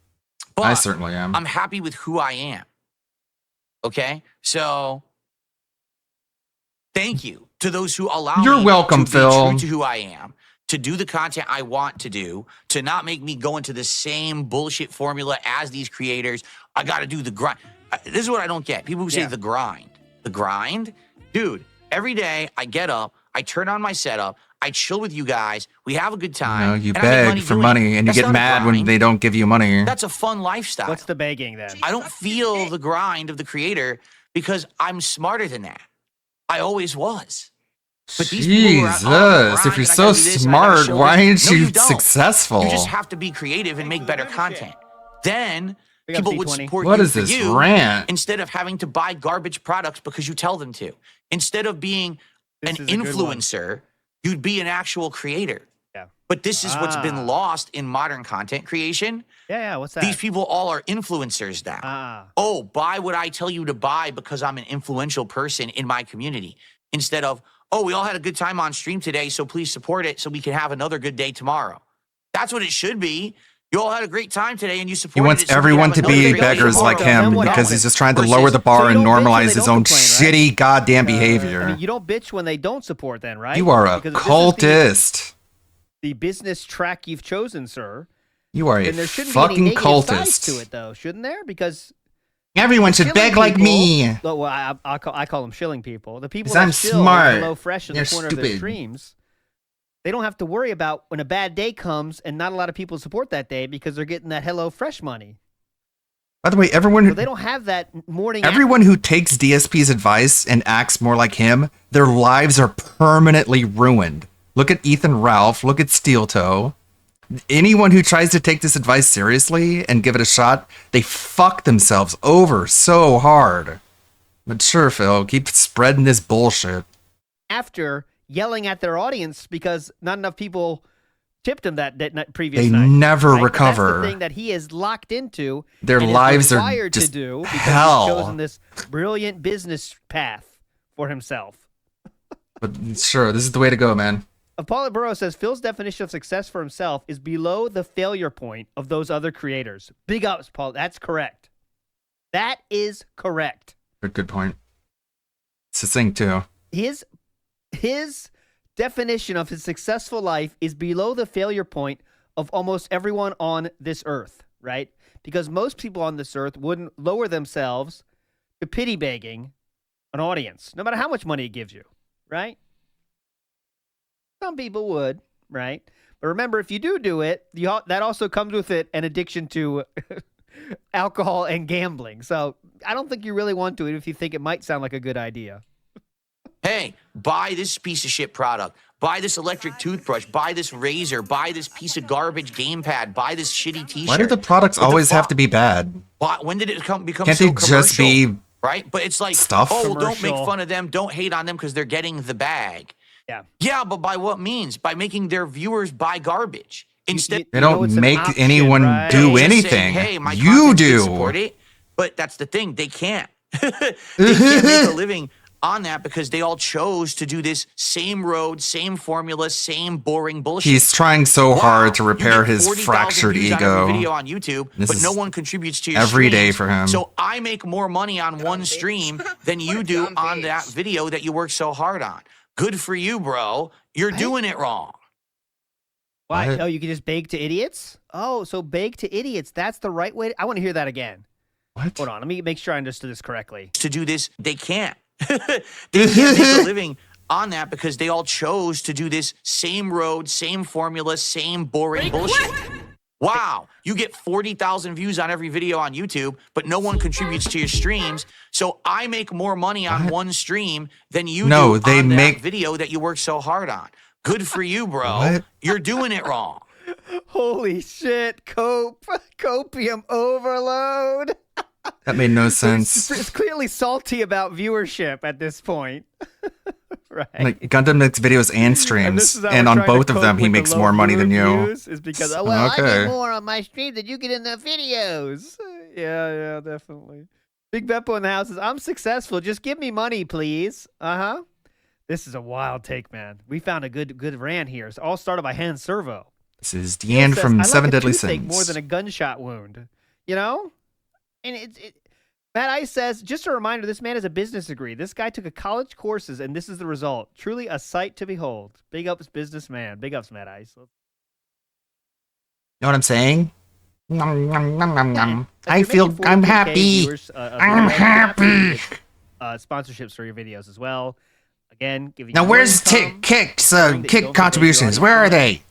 But I certainly am. I'm happy with who I am. Okay? So, thank you to those who allow You're me welcome, to Phil. be true to who I am, to do the content I want to do, to not make me go into the same bullshit formula as these creators. I got to do the grind. This is what I don't get. People who say the grind. The grind? Dude, every day I get up, I turn on my setup, I chill with you guys, we have a good time. No, you and I make beg for doing it. money and you That's get not a mad when grind. they don't give you money. That's a fun lifestyle. What's the begging then? I don't feel the grind of the creator because I'm smarter than that. I always was. But these people who are out on the Jesus, grind if you're and I so gotta do this and I gotta smart, show why this. aren't No, you don't. successful? You just have to be creative and make better content. Then Big up people would C20. support What you is for this you rant? instead of having to buy garbage products because you tell them to. Instead of being This an is a good one. influencer, you'd be an actual creator. Yeah. But this is what's Ah. been lost in modern content creation. Yeah, what's that? These people all are influencers now. Oh, buy what I tell you to buy because I'm an influential person in my community. Instead of, oh, we all had a good time on stream today, so please support it so we can have another good day tomorrow. That's what it should be. You all had a great time today and you supported He wants it. So we can everyone have to another be great day beggars tomorrow. like him because he's just trying to lower the bar and normalize his own shitty goddamn behavior. I mean, you don't bitch when they don't support then, right? You are a Because if this is cultist. the business track you've chosen, sir. You are a Then there shouldn't be any fucking negative sides cultist. to it, though, shouldn't there? Because Everyone should shilling beg like people- me. Well, I call them shilling people. The people 'Cause that I'm shill smart. Hello Fresh in They're the corner of their stupid. streams, they don't have to worry about when a bad day comes and not a lot of people support that day because they're getting that Hello Fresh money. By the way, So they don't have that morning. everyone who takes DSP's advice and acts more like him, their lives are permanently ruined. Look at Ethan Ralph. Look at Steel Toe. Anyone who tries to take this advice seriously and give it a shot, they fuck themselves over so hard. But sure, Phil, keep spreading this bullshit. after yelling at their audience because not enough people tipped him that previous They night. never right? But recover. That's the thing that he is locked into. Their and lives is are required just to do because hell. he's chosen this brilliant business path for himself. But sure, this is the way to go, man. Apollo Burrow says Phil's definition of success for himself is below the failure point of those other creators. Big ups, Paul. That's correct. That is correct. Good point. Succinct, too. His definition of his successful life is below the failure point of almost everyone on this earth, right? Because most people on this earth wouldn't lower themselves to pity begging an audience, no matter how much money it gives you, right? Some people would, right? But remember, if you do it, that also comes with it an addiction to alcohol and gambling. So I don't think you really want to if you think it might sound like a good idea. Hey, buy this piece of shit product. Buy this electric toothbrush. Buy this razor. Buy this piece of garbage gamepad. Buy this shitty t-shirt. Why do the products always have to be bad? When did it become Can't so they just commercial, be right? But it's like, stuff? oh, don't make Commercial. fun of them. Don't hate on them because they're getting the bag. Yeah. Yeah, but by what means? By making their viewers buy garbage. Instead, They don't make anyone do Just anything. saying, hey, my You content's good, do. support it. But that's the thing. They can't. They can't make a living on that because they all chose to do this same road, same formula, same boring bullshit. He's trying so hard to You repair get his 40,000 fractured views on every ego. video on YouTube, This but no is one contributes to your every day streams. for him. So I make more money on one stream than you do on that video that you work so hard on. Good for you, bro. You're doing it wrong. Why? What? Oh, you can just beg to idiots? Oh, so beg to idiots. That's the right way. I want to hear that again. What? Hold on. Let me make sure I understood this correctly. To do this, they can't. They can't make a living on that because they all chose to do this same road, same formula, same boring bullshit. Wow, you get 40,000 views on every video on YouTube, but no one contributes to your streams. So I make more money on one stream than you do they on make that video that you work so hard on. Good for you, bro. What? You're doing it wrong. Holy shit, copium overload. That made no sense. It's clearly salty about viewership at this point. Right. Like Gundam makes videos and streams, and on both of them he makes more money than you. Is because well, I Okay. get more on my stream than you get in the videos. Yeah, definitely. Big Beppo in the house says, I'm successful. Just give me money, please. Uh-huh. This is a wild take, man. We found a good rant here. It's all started by Han Servo. This is Deanne from Seven Deadly Sins. More than a gunshot wound. You know? And Matt Ice says, just a reminder, this man has a business degree. This guy took a college courses, and this is the result. Truly a sight to behold. Big ups, businessman. Big ups, Matt Ice. You know what I'm saying? Nom, nom, nom, nom, nom. I'm happy. Viewers, I'm happy. Sponsorships for your videos as well. Again, giving Now you where's income, kick that you don't contributions? forget Where your are they?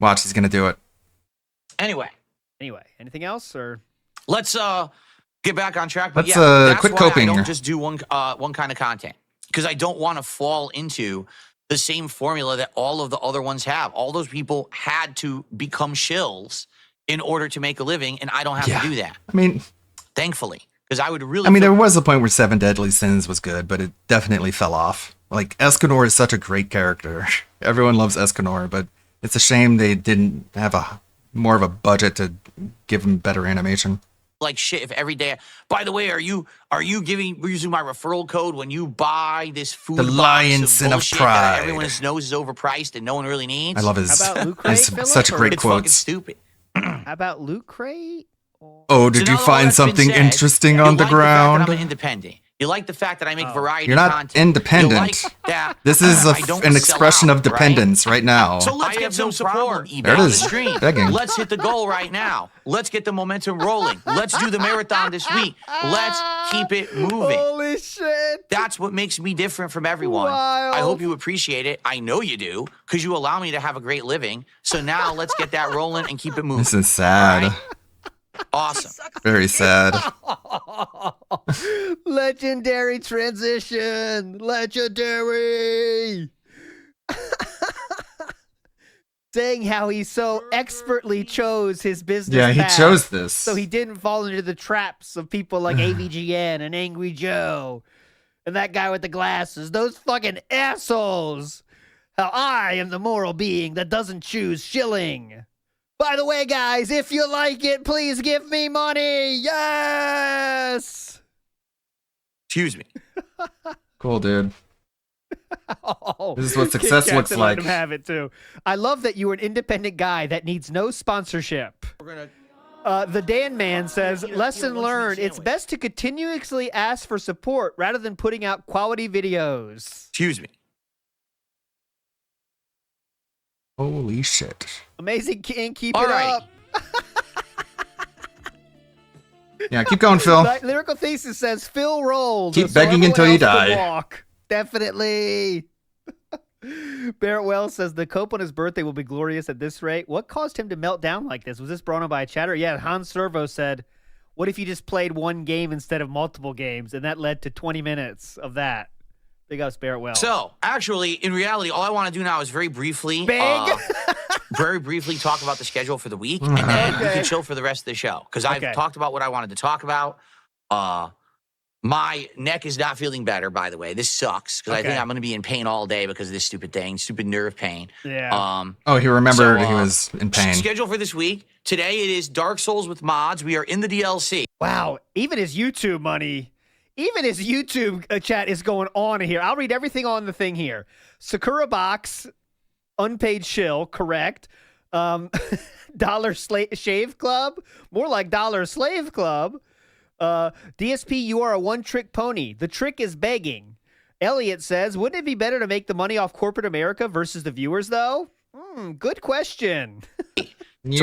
Watch, he's gonna do it. Anyway, anything else or let's get back on track. But Let's, that's quit why coping. I don't just do one kind of content, because I don't want to fall into the same formula that all of the other ones have. All those people had to become shills in order to make a living, and I don't have to do that. I mean, thankfully, because I would really. I mean, there was a point where Seven Deadly Sins was good, but it definitely fell off. Like, Escanor is such a great character. Everyone loves Escanor, but it's a shame they didn't have more of a budget to give him better animation. Like shit if every day. By the way, are you using my referral code when you buy this food? The box Lion of Sin of bullshit Pride. that everyone knows is overpriced and no one really needs? I love his, How about Loot Crate, his Philip, such or- great It's fucking quotes. stupid. how about Loot Crate? Oh, did So you now that all find that's been something said, interesting you on the like fact that ground? I'm an independent. You like the fact that I make variety You're not content. independent. You like that This is I don't an sell expression out, of dependence right now. So let's get some support There it on is. the stream. Begging. Let's hit the goal right now. Let's get the momentum rolling. Let's do the marathon this week. Let's keep it moving. Holy shit. That's what makes me different from everyone. Wild. I hope you appreciate it. I know you do, because you allow me to have a great living. So now let's get that rolling and keep it moving. This is sad. All right? Awesome. Very sad. Legendary transition. Legendary. Saying how he so expertly chose his business Yeah, he path, chose this. so he didn't fall into the traps of people like AVGN and Angry Joe and that guy with the glasses. Those fucking assholes. How I am the moral being that doesn't choose shilling. By the way, guys, if you like it, please give me money. Yes. Excuse me. Cool, dude. Oh, This is what Kit success Kats looks and let like. him have it too. I love that you're an independent guy that needs no sponsorship. The Dan Man says, lesson learned, it's best to continuously ask for support rather than putting out quality videos. Excuse me. Holy shit. Amazing King, keep All it right. up. Yeah, keep going, Phil. Lyrical Thesis says, Phil rolls. Keep so begging everyone until you else can die. walk. Definitely. Barrett Wells says the cope on his birthday will be glorious at this rate. What caused him to melt down like this? Was this brought on by a chatter? Yeah, Hans Servo said, what if you just played one game instead of multiple games? And that led to 20 minutes of that. Big ups, Barrett Wells. So, actually, in reality, all I want to do now is very briefly talk about the schedule for the week, and then we can chill for the rest of the show. Because I've talked about what I wanted to talk about. My neck is not feeling better, by the way. This sucks, because I think I'm going to be in pain all day because of this stupid thing, stupid nerve pain. Yeah. He remembered he was in pain. Schedule for this week. Today it is Dark Souls with mods. We are in the DLC. Wow. Even his YouTube money, even his YouTube chat is going on here. I'll read everything on the thing here. Sakura Box, unpaid shill, correct. Dollar Shave Club, more like Dollar Slave Club. DSP, you are a one-trick pony. The trick is begging. Elliot says, wouldn't it be better to make the money off corporate America versus the viewers, though? Good question. So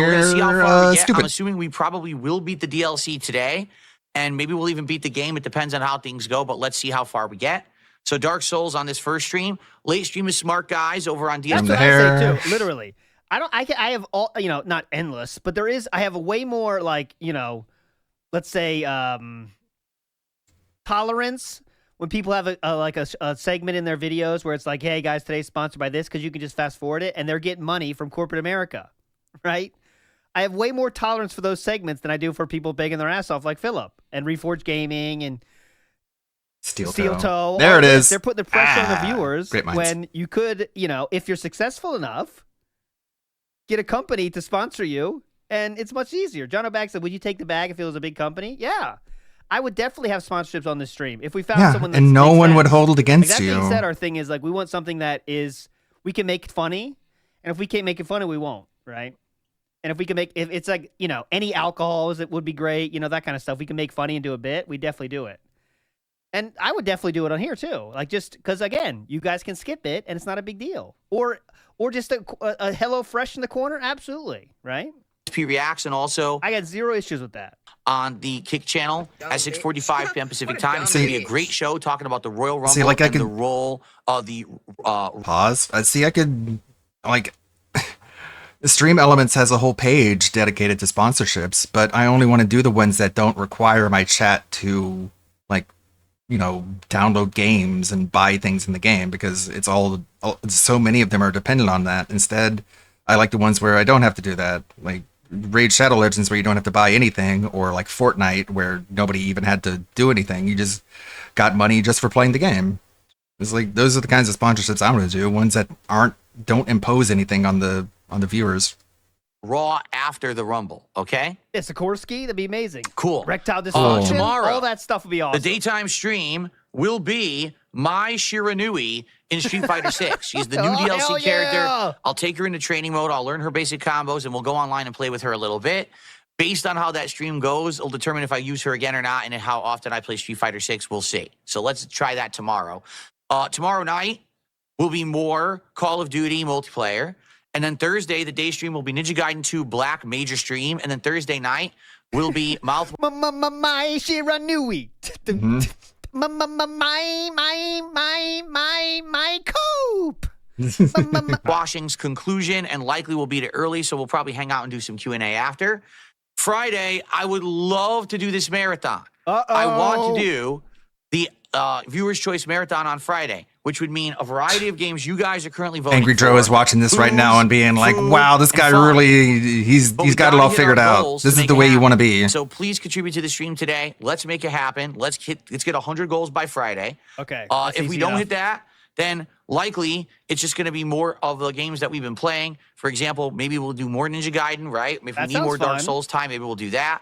we're going to see how far we get. stupid. I'm assuming we probably will beat the DLC today, and maybe we'll even beat the game. It depends on how things go, but let's see how far we get. So Dark Souls on this first stream. Late stream is Smart Guys over on DSP. That's what I say, too, literally. I have all, not endless, but I have a way more like, let's say, tolerance when people have a segment in their videos where it's like, hey guys, today's sponsored by this, because you can just fast forward it and they're getting money from corporate America, right? I have way more tolerance for those segments than I do for people begging their ass off like Philip and Reforged Gaming and Steel Toe. There it is. They're putting the pressure on the viewers great minds. when you could, if you're successful enough, get a company to sponsor you, and it's much easier. John O'Bag said, would you take the bag if it was a big company? Yeah. I would definitely have sponsorships on this stream. If we found someone that and no makes one would sense. hold it against That you. being said, our thing is, like, we want something that is, we can make it funny, and if we can't make it funny, we won't, right? And if we can if it's like, any alcohols, it would be great, that kind of stuff. We can make funny and do a bit, we definitely do it. And I would definitely do it on here too. Like, just because, again, you guys can skip it and it's not a big deal. Or just a Hello Fresh in the corner. Absolutely. Right. Reacts, and also I got zero issues with that. On the Kick channel at 6:45 p.m. Pacific time. It's going to be a great show talking about the Royal Rumble and the role of the pause. I could the Stream Elements has a whole page dedicated to sponsorships, but I only want to do the ones that don't require my chat to download games and buy things in the game, because it's so many of them are dependent on that. Instead, I like the ones where I don't have to do that, like Raid Shadow Legends, where you don't have to buy anything, or like Fortnite, where nobody even had to do anything. You just got money just for playing the game. It's like, those are the kinds of sponsorships I'm going to do, ones that don't impose anything on the viewers. Raw after the Rumble, okay? Yeah, Sikorsky, that'd be amazing. Cool. Erectile dysfunction, tomorrow, all that stuff would be awesome. The daytime stream will be Mai Shiranui in Street Fighter 6. She's the new DLC character. I'll take her into training mode. I'll learn her basic combos, and we'll go online and play with her a little bit. Based on how that stream goes, it'll determine if I use her again or not, and how often I play Street Fighter 6. We'll see. So let's try that tomorrow. Tomorrow night will be more Call of Duty multiplayer. And then Thursday, the day stream will be Ninja Gaiden 2 Black Major Stream. And then Thursday night will be Mouth... My Shiranui. My cope. Washing's conclusion, and likely will be too early, so we'll probably hang out and do some Q&A after. Friday, I would love to do this marathon. I want to do the Viewer's Choice Marathon on Friday, which would mean a variety of games you guys are currently voting Angry for. Joe is watching this right now and being like, wow, this guy really, he's got it all figured out. This is the way you want to be. So please contribute to the stream today. Let's make it happen. Let's get 100 goals by Friday. Okay. If we don't hit that, then likely it's just going to be more of the games that we've been playing. For example, maybe we'll do more Ninja Gaiden, right? If we need more Dark Souls time, maybe we'll do that.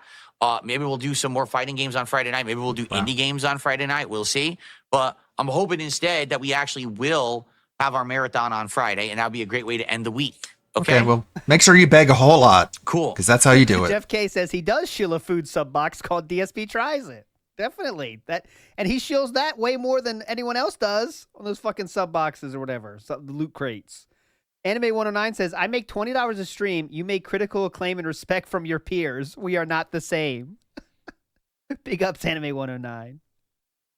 Maybe we'll do some more fighting games on Friday night. Maybe we'll do indie games on Friday night. We'll see. But I'm hoping instead that we actually will have our marathon on Friday, and that would be a great way to end the week. Okay, well, make sure you beg a whole lot. Cool. Because that's how you do it. Jeff K says he does shill a food sub box called DSP Tries It. Definitely. And he shills that way more than anyone else does on those fucking sub boxes or whatever, the loot crates. Anime 109 says, I make $20 a stream. You make critical acclaim and respect from your peers. We are not the same. Big ups, Anime 109.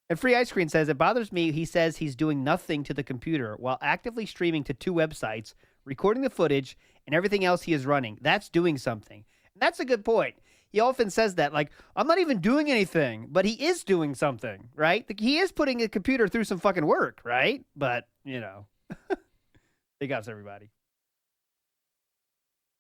And Free Ice Cream says, it bothers me. He says he's doing nothing to the computer while actively streaming to 2 websites, recording the footage, and everything else he is running. That's doing something. And that's a good point. He often says that, like, I'm not even doing anything, but he is doing something, right? He is putting a computer through some fucking work, right? But, big ups, everybody.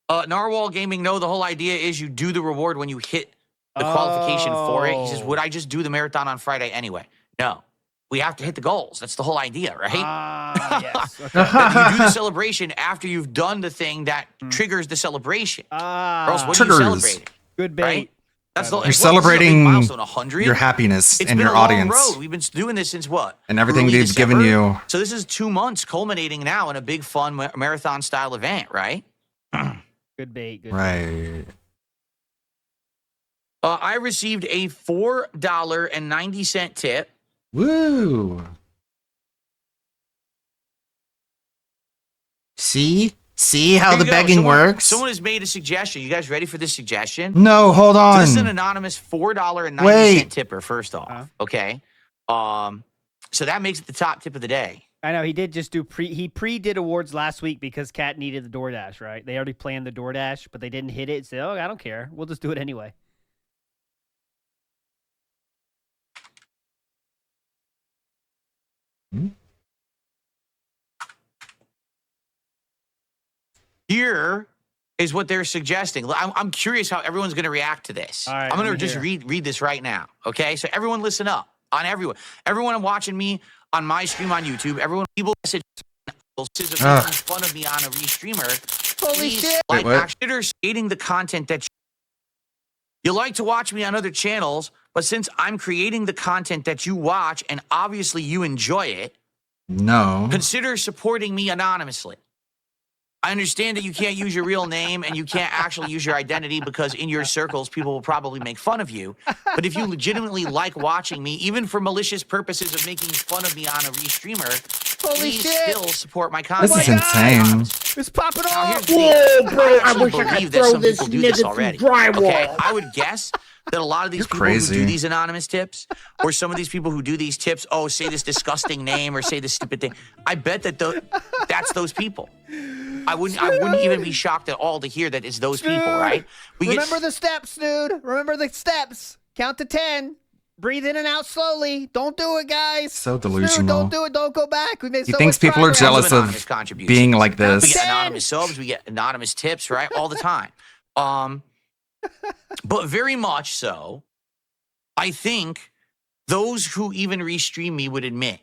Narwhal Gaming, no, the whole idea is you do the reward when you hit the qualification for it. He says, would I just do the marathon on Friday anyway? No. We have to hit the goals. That's the whole idea, right? Yes. Okay. You do the celebration after you've done the thing that triggers the celebration. Or else what are you celebrating? Good bait. Right? That's You're celebrating milestone, 100? your happiness It's and been your a long audience. road. We've been doing this since what? And everything Early they've given December? you. So this is 2 months culminating now in a big fun marathon style event, right? Good bait. Good right. I received a $4.90 tip. Woo. See how Here the you go. begging works? Someone has made a suggestion. You guys ready for this suggestion? No, hold on. So this is an anonymous $4.90 tipper, first off. Okay. So that makes it the top tip of the day. I know he did just do he did awards last week because Kat needed the DoorDash, right? They already planned the DoorDash, but they didn't hit it. So, I don't care. We'll just do it anyway. Here is what they're suggesting. I'm curious how everyone's going to react to this. All right, I'm going to just read this right now. Okay, so everyone listen up. On everyone watching me on my stream on YouTube, everyone people message making fun of me on a restreamer. Holy shit! Like consider stating the content that you like to watch me on other channels, but since I'm creating the content that you watch and obviously you enjoy it, no, consider supporting me anonymously. I understand that you can't use your real name and you can't actually use your identity because in your circles, people will probably make fun of you. But if you legitimately like watching me, even for malicious purposes of making fun of me on a restreamer, please still support my content. This is insane. It's popping off. Whoa, bro, I wish I could throw this nigga already. Okay, I would guess that a lot of these people who do these anonymous tips, or some of these people who do these tips, say this disgusting name or say this stupid thing. I bet that that's those people. I wouldn't even be shocked at all to hear that it's those people, right? Remember the steps, dude. Remember the steps. Count to 10. Breathe in and out slowly. Don't do it, guys. So delusional. Snood, don't do it. Don't go back. We made He so thinks much people are progress. jealous of being like this. We get anonymous subs, we get anonymous tips, right? All the time. But very much so, I think those who even restream me would admit,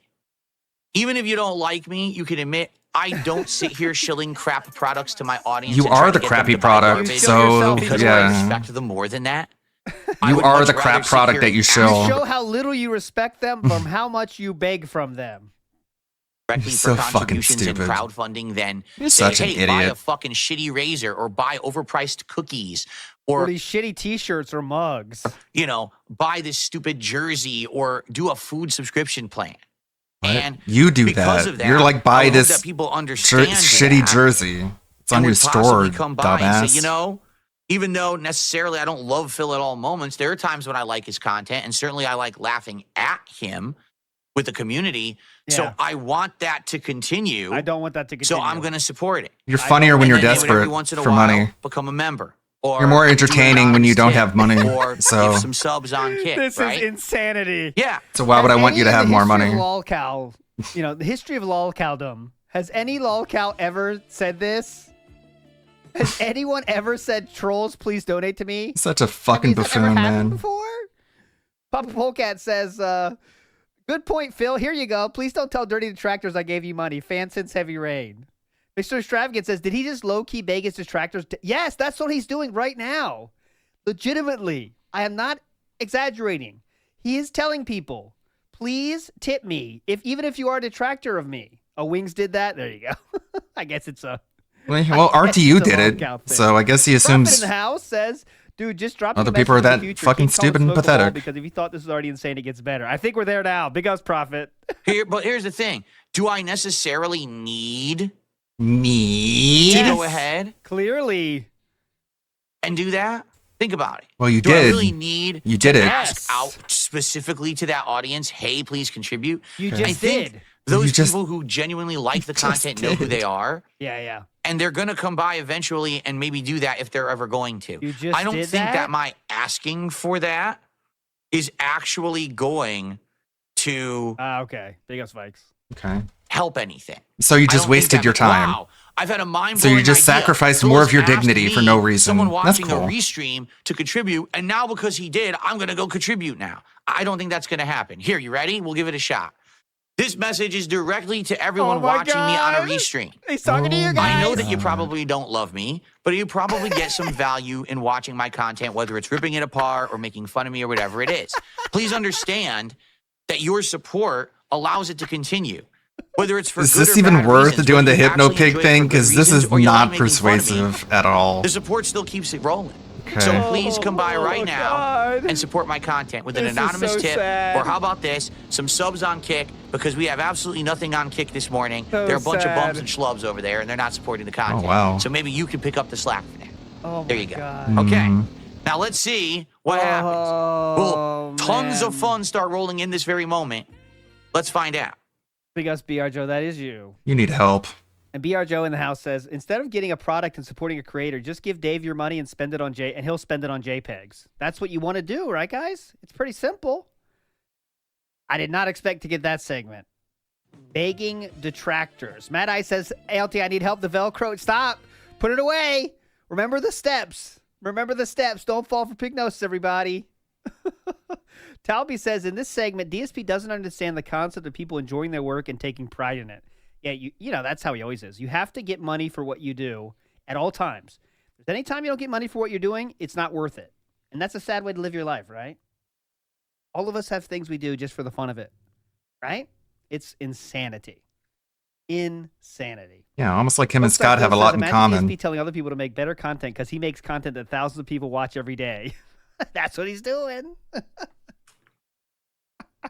even if you don't like me, you can admit I don't sit here shilling crap products to my audience. You are the crappy product, so yeah. I respect them more than that. You are the crap product that you shill. You show how little you respect them from how much you beg from them. Directly so for fucking contributions and stupid. crowdfunding than You're say, such an hey, buy a idiot. fucking shitty razor or buy overpriced cookies Or these shitty t-shirts or mugs. Buy this stupid jersey or do a food subscription plan. What? And You do because that. of that, You're like, I buy hope this that people understand shitty that jersey. It's on and your would store, possibly come by and say, dumbass. even though necessarily I don't love Phil at all moments, there are times when I like his content, and certainly I like laughing at him with the community. Yeah. So I want that to continue. I don't want that to continue. So I'm going to support it. You're funnier when you're And then they would every desperate once in a for while money. Become a member. Or You're more do an entertaining when you anonymous don't tip, have money. Or So give some subs on Kick, This right? is insanity. Yeah. So why would I want you to have more money? LolCal, the history of LolCaldom. Has any LolCal ever said this? Has anyone ever said, trolls, please donate to me? Such a fucking Has that ever buffoon, happened man. before? Papa Polecat says, good point, Phil. Here you go. Please don't tell Dirty Detractors I gave you money. Fan since Heavy Rain. Mr. Extravagant says, did he just low-key beg his detractors? Yes, that's what he's doing right now. Legitimately. I am not exaggerating. He is telling people, please tip me, even if you are a detractor of me. Oh, Wings did that? There you go. I guess it's a... Well, RTU did it, so I guess he Prophet assumes in the house says, dude, just drop other me a people are message in that the future. fucking Keep calling stupid and Smoke the Ball, pathetic. Because if you thought this was already insane, it gets better. I think we're there now. Big ups, Prophet. But here's the thing. Do I necessarily need me to go ahead clearly and do that? Think about it. Well, you Do I did. really need You did to it. ask out specifically to that audience, hey, please contribute? You I just think did. those You just- people who genuinely like the just content know who did. they are. Yeah. And they're going to come by eventually and maybe do that if they're ever going to. You just I don't did think that? that my asking for that is actually going to Okay. Big ups, Vikes. Okay. help anything. So you I just don't think wasted that- your time. Wow. I've had a mind So you just idea. sacrificed Phil more has of your asked dignity for me, no reason. Someone That's watching cool. a restream to contribute, and now because he did, I'm going to go contribute now. I don't think that's going to happen. Here, you ready? We'll give it a shot. This message is directly to everyone watching me on a restream. He's talking to you guys. I know that you probably don't love me, but you probably get some value in watching my content, whether it's ripping it apart or making fun of me or whatever it is. Please understand that your support allows it to continue. Whether it's for Is good this or even bad worth reasons, doing the whether you hypno actually pig enjoy it thing? for good Because this reasons is or you like not making fun of me, persuasive at all. the support still keeps it rolling. Okay. So please come by right now God. and support my content with an This is anonymous so tip. sad. Or how about this? Some subs on Kick, because we have absolutely nothing on Kick this morning. So There are a bunch of bums sad. and schlubs over there, and they're not supporting the content. wow. So maybe you can pick up the slack for that. Oh There my you go. God. Okay. Mm. Now let's see what happens. Will tons of fun start rolling in this very moment? Let's find out. Big us, BR Joe. That is you. You need help. And BR Joe in the house says, instead of getting a product and supporting a creator, just give Dave your money and spend it on and he'll spend it on JPEGs. That's what you want to do, right, guys? It's pretty simple. I did not expect to get that segment. Begging detractors. Mad Eye says, ALT, I need help. The Velcro. Stop. Put it away. Remember the steps. Remember the steps. Don't fall for pignosis, everybody. Talby says, in this segment, DSP doesn't understand the concept of people enjoying their work and taking pride in it. Yeah, you know, that's how he always is. You have to get money for what you do at all times. If any time you don't get money for what you're doing, it's not worth it. And that's a sad way to live your life, right? All of us have things we do just for the fun of it, right? It's insanity. Insanity. Yeah, almost like him and Scott have a lot in common. DSP telling other people to make better content because he makes content that thousands of people watch every day. That's what he's doing.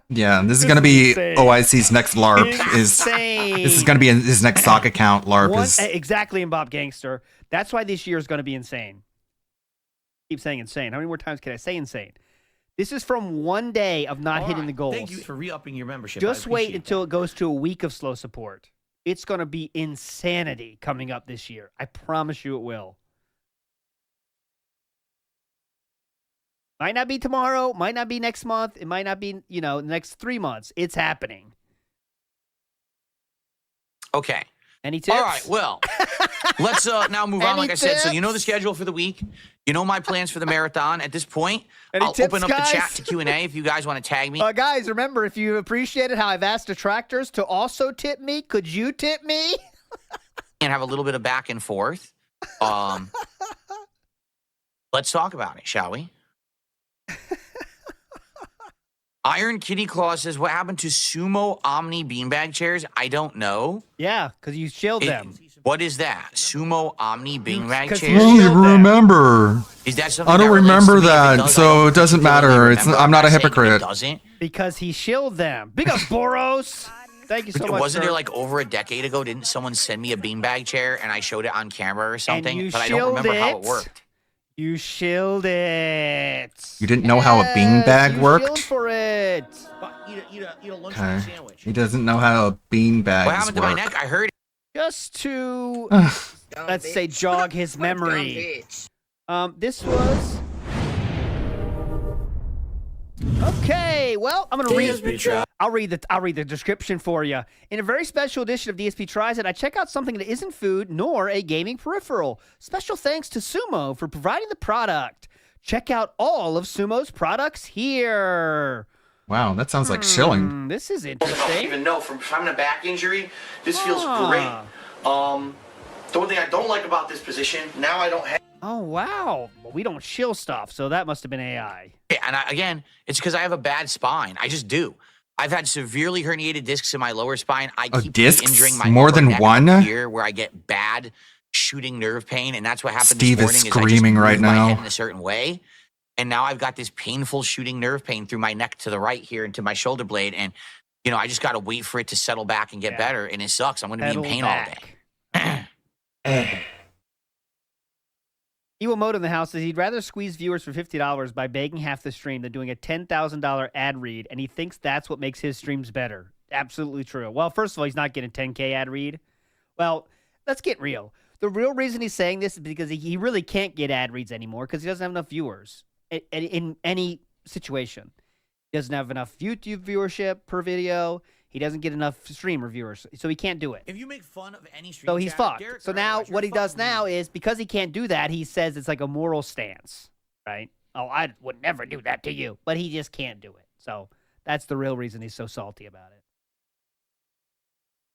Yeah, this is going to be insane. OIC's next LARP. Insane. This is going to be his next sock account LARP. Exactly, in Bob Gangster. That's why this year is going to be insane. Keep saying insane. How many more times can I say insane? This is from one day of not hitting the goals. Thank you for re-upping your membership. Just wait until it goes to a week of slow support. It's going to be insanity coming up this year. I promise you it will. Might not be tomorrow, might not be next month, it might not be, the next 3 months. It's happening. Okay. Any tips? All right, well, let's now move on. Like I said, so you know the schedule for the week. You know my plans for the marathon. At this point, I'll open up the chat to Q&A if you guys want to tag me. Guys, remember, if you appreciated how I've asked detractors to also tip me, could you tip me? And have a little bit of back and forth. Let's talk about it, shall we? Iron Kitty Claw says, what happened to Sumo Omni beanbag chairs? I don't know. Yeah, because you shilled them. What is that? Sumo Omni beanbag I chairs? don't remember. Is that something I don't that relates remember to me? If it that, does, so it doesn't matter. I'm not a saying hypocrite. It doesn't. Because he shilled them. Big up, Boros. Thank you so much. Wasn't sir. there like over a decade ago, didn't someone send me a beanbag chair and I showed it on camera or something? you But I don't remember how it shilled it. worked. You shilled it. You didn't know how a beanbag you worked? shilled for it. Eat a lunch Okay. sandwich. He doesn't know how a beanbag What happened to my work. neck? I heard it. Just to, let's say, jog his memory. This was... Okay, well, I'm gonna read. I'll read the description for you. In a very special edition of DSP Tries It, I check out something that isn't food nor a gaming peripheral. Special thanks to Sumo for providing the product. Check out all of Sumo's products here. Wow, that sounds like shilling. This is I interesting. don't even know. From having a back injury, this feels great. The one thing I don't like about this position, now I don't have. Oh, wow. Well, we don't shill stuff, so that must have been AI. Yeah, and again, it's because I have a bad spine. I just do. I've had severely herniated discs in my lower spine. I keep injuring my More upper than neck one? up here where I get bad shooting nerve pain, and that's what happened Steve this is morning. screaming I just right moved my now. head in a certain way, and now I've got this painful shooting nerve pain through my neck to the right here into my shoulder blade, and I just got to wait for it to settle back and get better, and it sucks. I'm going to be in pain all day. Iwamoto in the house says he'd rather squeeze viewers for $50 by begging half the stream than doing a $10,000 ad read, and he thinks that's what makes his streams better. Absolutely true. Well, first of all, he's not getting 10K ad read. Well, let's get real. The real reason he's saying this is because he really can't get ad reads anymore because he doesn't have enough viewers in any situation. He doesn't have enough YouTube viewership per video. He doesn't get enough streamer viewers, so he can't do it. If you make fun of any stream So he's chat, fucked. Derek So and I now watch, what he you're does fucking now is, because he can't do that, he says it's like a moral stance, right? Oh, I would never do that to you. But he just can't do it. So that's the real reason he's so salty about it.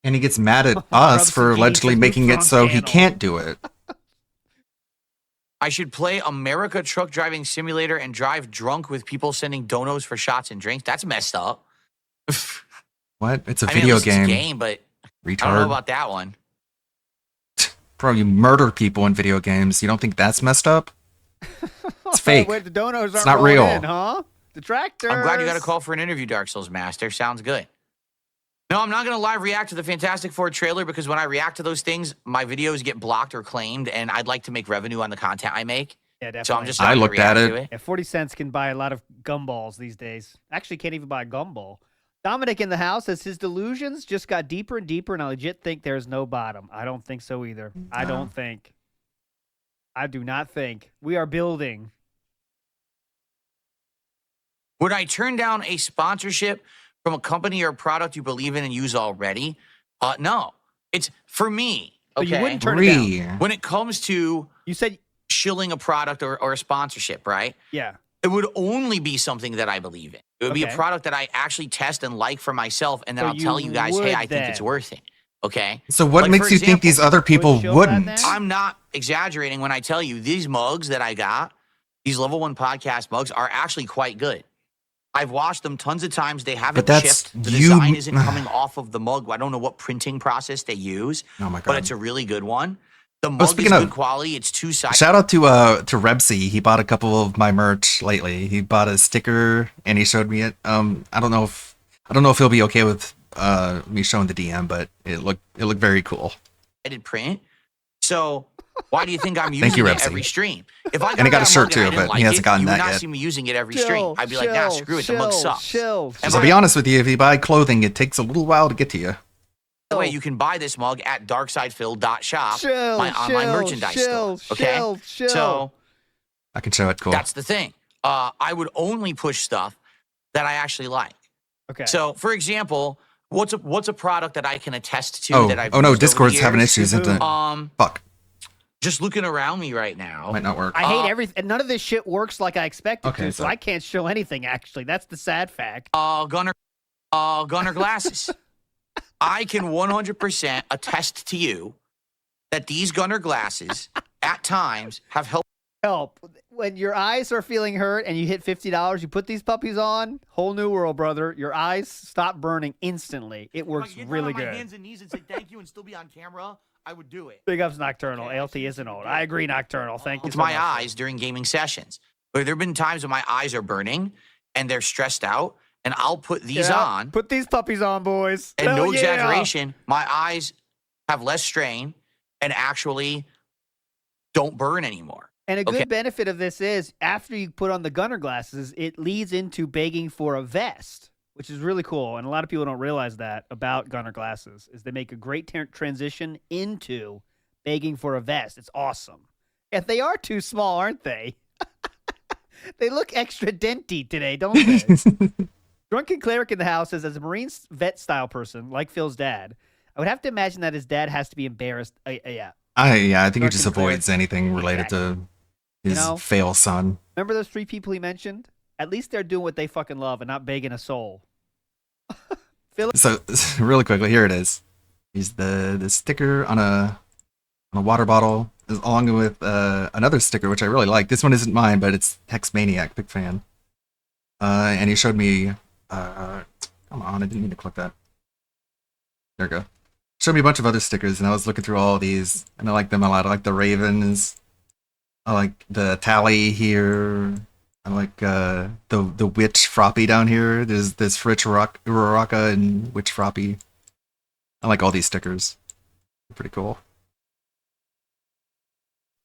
And he gets mad at Rubs us for and allegedly G's making it so he channel. can't do it. I should play America Truck Driving Simulator and drive drunk with people sending donos for shots and drinks. That's messed up. What? It's a I mean, video at least it's a game. game, but Retard. I don't know about that one. Bro, you murder people in video games. You don't think that's messed up? It's fake. Wait, the donos It's aren't not rolling real. in, huh? Detractors. I'm glad you got a call for an interview, Dark Souls Master. Sounds good. No, I'm not going to live react to the Fantastic Four trailer because when I react to those things, my videos get blocked or claimed, and I'd like to make revenue on the content I make. Yeah, definitely. So I'm just not I gonna looked at react to it. Yeah, 40 cents can buy a lot of gumballs these days. Actually, can't even buy a gumball. Dominic in the house says his delusions just got deeper and deeper, and I legit think there's no bottom. I don't think so either. I don't think. I do not think. We are building. Would I turn down a sponsorship from a company or a product you believe in and use already? No. It's for me. So Okay. you wouldn't turn it down. When it comes to you said shilling a product or a sponsorship, right? Yeah. It would only be something that I believe in. It would be a Okay. product that I actually test and like for myself, and then So I'll tell you guys, hey, would I think it's then. worth it. Okay. So what Like, makes for you think these other people Would show that wouldn't? then? I'm not exaggerating when I tell you these mugs that I got, these level 1 podcast mugs, are actually quite good. I've washed them tons of times. They haven't that's chipped. The you- design isn't coming off of the mug. I don't know what printing process they use, Oh my but god. it's a really good one. The mug is speaking good of- quality. It's two-sided. Shout out to Rebsy. He bought a couple of my merch lately. He bought a sticker and he showed me it. I don't know if he'll be okay with me showing the DM, but it looked very cool. Print. So why do you think I'm Thank using you, it Rebsy. every stream? If I And he got a that shirt mug and I too, didn't but he like hasn't it, gotten you that would not yet. see me using it every stream. I'd be like, nah, screw it. The mug sucks. And Because I'll be honest with you, if you buy clothing, it takes a little while to get to you. By the way, you can buy this mug at darksidefilled.shop, my online merchandise store. Okay, so I can show it. Cool. that's the thing. I would only push stuff that I actually like. Okay. So, for example, what's a product that I can attest to Oh, that I've oh no, used over the Discord's having years? issues. Fuck. Just looking around me right now. Might not work. I hate everything. None of this shit works like I expected Okay, to, so so- I can't show anything, actually. That's the sad fact. Gunner glasses. I can 100% attest to you that these Gunner glasses at times have helped. When your eyes are feeling hurt and you hit $50, you put these puppies on, whole new world, brother. Your eyes stop burning instantly. It works really good. My hands and knees and say thank you and still be on camera, I would do it. Big ups, Nocturnal. ALT isn't old. I agree, Nocturnal. Thank you It's so my much. eyes during gaming sessions. But there have been times when my eyes are burning and they're stressed out, and I'll put these Yeah, on. Put these puppies on, boys. And Hell no yeah. exaggeration, my eyes have less strain and actually don't burn anymore. And a good Okay. benefit of this is after you put on the Gunner glasses, it leads into begging for a vest, which is really cool. And a lot of people don't realize that about Gunner glasses is they make a great transition into begging for a vest. It's awesome. If they are too small, aren't they? They look extra denty today, don't they? Drunken Cleric in the house says, as a Marine vet style person, like Phil's dad, I would have to imagine that his dad has to be embarrassed. Yeah. I think he just Drunken avoids anything related to his know? fail son. Remember those 3 people he mentioned? At least they're doing what they fucking love and not begging a soul. So really quickly, here it is. He's the sticker on a water bottle, along with another sticker which I really like. This one isn't mine, but it's Hex Maniac, big fan. And he showed me. Come on, I didn't mean to click that. There we go. Showed me a bunch of other stickers, and I was looking through all of these, and I like them a lot. I like the Ravens. I like the Tally here. I like the Witch Froppy down here. There's this Rich Uraraka and Witch Froppy. I like all these stickers. They're pretty cool.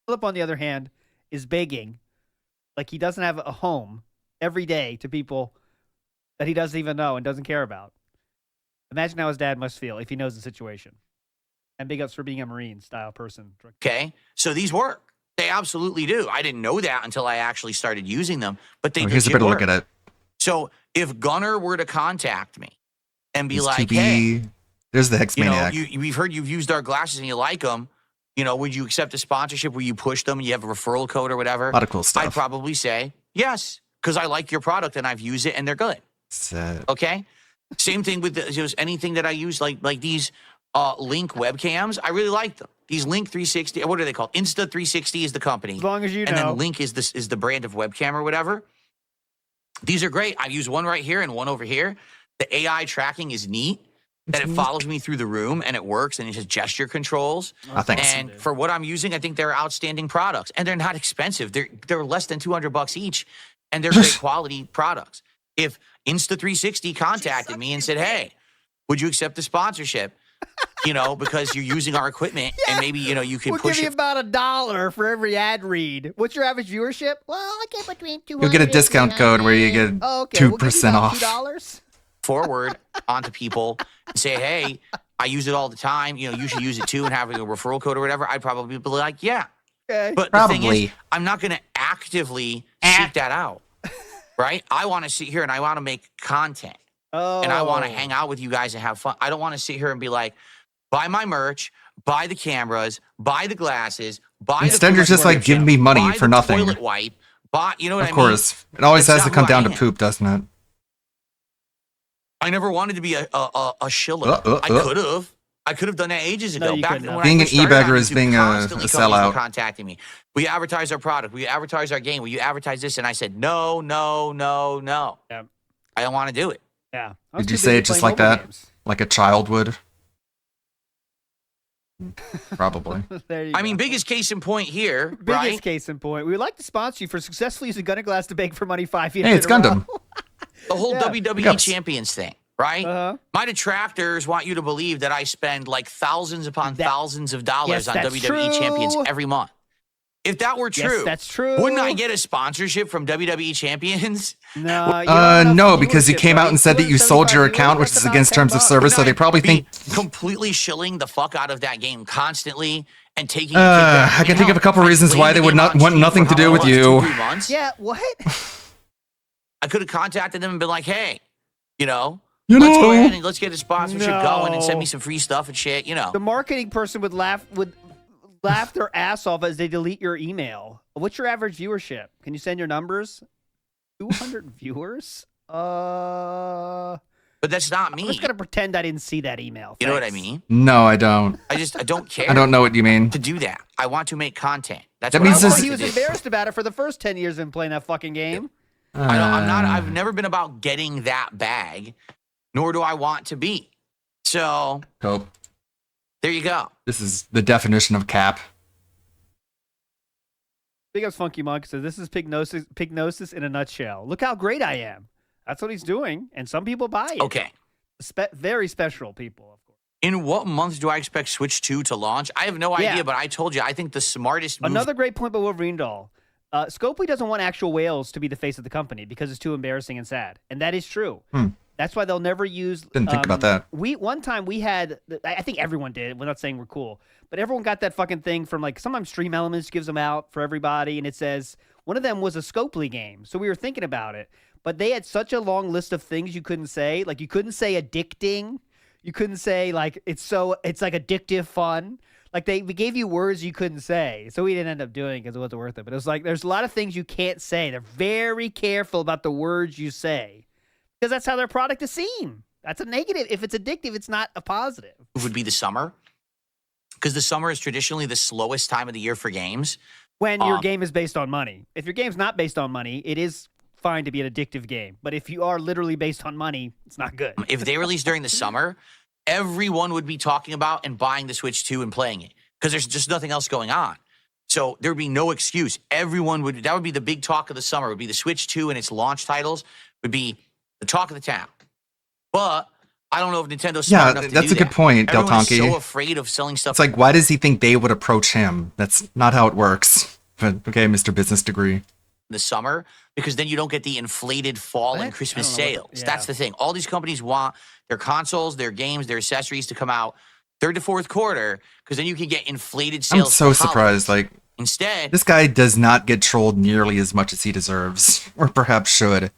Philip, on the other hand, is begging like he doesn't have a home every day to people that he doesn't even know and doesn't care about. Imagine how his dad must feel if he knows the situation. And big ups for being a Marine style person. Okay, so these work. They absolutely do. I didn't know that until I actually started using them, but they Here's a legit better work. look at it. So if Gunner were to contact me and be There's like, 2B. hey, There's the Hex you know, Maniac. we've heard you've used our glasses and you like them. You know, would you accept a sponsorship where you push them and you have a referral code or whatever? A lot of cool stuff. I'd probably say yes, because I like your product and I've used it and they're good. Okay. Same thing with anything that I use, like these Link webcams. I really like them. These Link 360. What are they called? Insta 360 is the company. As long as you and know. then Link is the brand of webcam or whatever. These are great. I use one right here and one over here. The AI tracking is neat. That it follows me through the room and it works and it has gesture controls. Thanks. And for what I'm using, I think they're outstanding products and they're not expensive. They're less than $200 each, and they're great quality products. If Insta360 contacted me and said, "Hey, would you accept the sponsorship?" You know, because you're using our equipment and maybe you can We'll push give you it. about $1 for every ad read. What's your average viewership? Well, I get between 200. You'll get a discount code where you get Oh, okay. We'll give you 2% about off. $2. forward onto people and say, hey, I use it all the time. You know, you should use it too, and having a referral code or whatever, I'd probably be like, yeah. Okay. But the thing is, I'm not going to actively seek that out, right? I want to sit here and I want to make content. And I want to hang out with you guys and have fun. I don't want to sit here and be like, buy my merch, buy the cameras, buy the glasses, buy Instead, you're just like giving me money for nothing. Toilet wipe, buy, you know what I mean? Of course. It always has That's to not come who down I to am. poop, doesn't it? I never wanted to be a shiller. I could have done that ages ago. you Back couldn't when have. I Being an first started on e-bagger is YouTube, being a constantly companies were sellout. contacting me. Will you advertise our product? Will you advertise our game? Will you advertise this? And I said, no. Yeah. I don't want to do it. Yeah. I was Did you too say busy it just playing like mobile that? games. Like a child would? Probably. There you I go. mean, biggest case in point here, Biggest right? case in point. We would like to sponsor you for successfully using Gun and Glass to beg for money 5 years Hey, it's in a row. Gundam. The whole Yeah. WWE Hiccups. Champions thing, right? Uh-huh. My detractors want you to believe that I spend like thousands upon thousands of dollars Yes, on that's WWE Champions true. every month. If that were true, Yes, that's true. wouldn't I get a sponsorship from WWE Champions? No, you don't have enough No, because you viewership, came out buddy. and said that you sold your 275 account, which viewers, is that's against about terms of $10. service, so they probably think. Completely shilling the fuck out of that game constantly and taking. I can think of a couple reasons why they would not want nothing to do with you. 2-3 months. Yeah, what? I could have contacted them and been like, hey, You let's go know. ahead and let's get a sponsorship No. going and send me some free stuff and shit, The marketing person would laugh their ass off as they delete your email. What's your average viewership? Can you send your numbers? 200 viewers? But that's not me. I'm just gonna pretend I didn't see that email. You know what I Thanks. mean? No, I don't. I don't care. I don't know what you mean. To do that, I want to make content. That's That what means I this- want He to was do. embarrassed about it for the first 10 years in playing that fucking game. I'm not. I've never been about getting that bag, nor do I want to be. So Cope. there you go. This is the definition of cap. Big Ups Funky Monk says, this is Pignosis in a nutshell. Look how great I am. That's what he's doing, and some people buy it. Okay. Very special people, of course. In what month do I expect Switch 2 to launch? I have no Yeah. idea, but I told you I think the smartest move. Another great point by Wolverine Doll. Scopely doesn't want actual whales to be the face of the company because it's too embarrassing and sad. And that is true. That's why they'll never use... Didn't think about that. One time we had... I think everyone did. We're not saying we're cool. But everyone got that fucking thing from like... Sometimes Stream Elements gives them out for everybody. And it says... One of them was a Scopely game. So we were thinking about it. But they had such a long list of things you couldn't say. Like you couldn't say addicting. You couldn't say like... It's like addictive fun. Like we gave you words you couldn't say, so we didn't end up doing it because it wasn't worth it. But it was like there's a lot of things you can't say. They're very careful about the words you say because that's how their product is seen. That's a negative. If it's addictive, it's not a positive. would be the summer, because the summer is traditionally the slowest time of the year for games. When your game is based on money. If your game's not based on money, it is fine to be an addictive game. But if you are literally based on money, it's not good. If they release during the summer, everyone would be talking about and buying the Switch 2 and playing it because there's just nothing else going on. So there'd be no excuse. That would be the big talk of the summer, would be the Switch 2 and its launch titles would be the talk of the town. But I don't know if Nintendo's smart enough to do that's a good that. point, Del Everyone's Tonki. so afraid of selling stuff. It's like, why does he think they would approach him? That's not how it works. But okay, Mr. Business Degree. The summer, because then you don't get the inflated fall and Christmas sales. That's the thing. All these companies want their consoles, their games, their accessories to come out third to fourth quarter, because then you can get inflated sales. I'm so for surprised. holidays. Like, Instead, this guy does not get trolled nearly as much as he deserves, or perhaps should.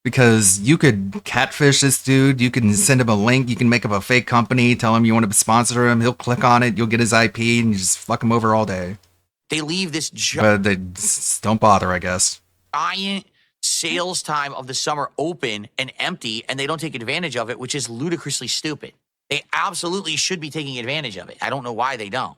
Because you could catfish this dude, you can send him a link, you can make up a fake company, tell him you want to sponsor him, he'll click on it, you'll get his IP, and you just fuck him over all day. they leave this But they just don't bother, I guess. giant sales time of the summer open and empty, and they don't take advantage of it, which is ludicrously stupid. They absolutely should be taking advantage of it. I don't know why they don't.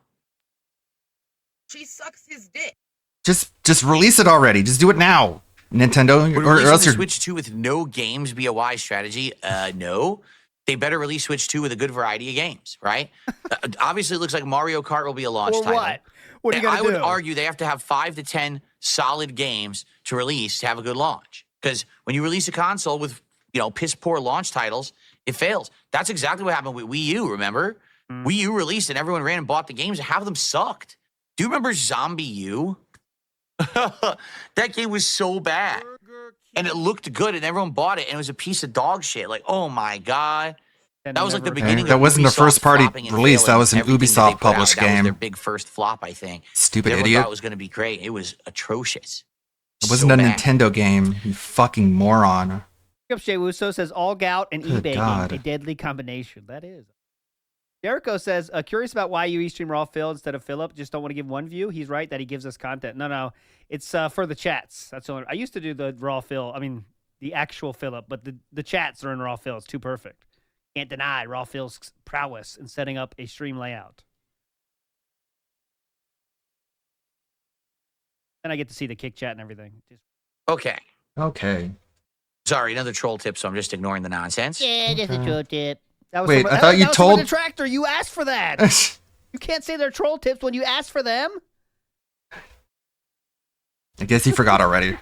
She sucks his dick. Just release it already. Just do it now, Nintendo, Would or releasing else the you're... Switch 2 with no games be a wise strategy? No. They better release Switch 2 with a good variety of games, right? Obviously, it looks like Mario Kart will be a launch Or title. what? What are you And gonna I would do? argue they have to have 5 to 10 solid games to release to have a good launch. Because when you release a console with, piss poor launch titles, it fails. That's exactly what happened with Wii U, remember? Wii U released and everyone ran and bought the games and half of them sucked. Do you remember Zombie U? That game was so bad. and it looked good, and everyone bought it, and it was a piece of dog shit. Like, oh my god, that was like the beginning. That of wasn't the Ubisoft first party flopping and release. That failing was an everything that they Ubisoft put out. published That was their game. big first flop, I think. Stupid Everyone idiot. thought it was going to be great. It was atrocious. It wasn't a bad. Nintendo game, you fucking moron. Jay Wuso says all gout and Good eBay God. a deadly combination. That is. Jericho says, curious about why you stream Raw Phil instead of Philip. Just don't want to give one view. He's right that he gives us content. No. It's for the chats. That's the only. I used to do the Raw Phil. I mean, the actual Philip, but the chats are in Raw Phil. It's too perfect. Can't deny Raw Phil's prowess in setting up a stream layout. And I get to see the kick chat and everything. Okay. Okay. Sorry, another troll tip, so I'm just ignoring the nonsense. Yeah, just a troll tip. That was Wait, from, I thought you that was told- from a detractor. You asked for that. You can't say they're troll tips when you ask for them. I guess you forgot already.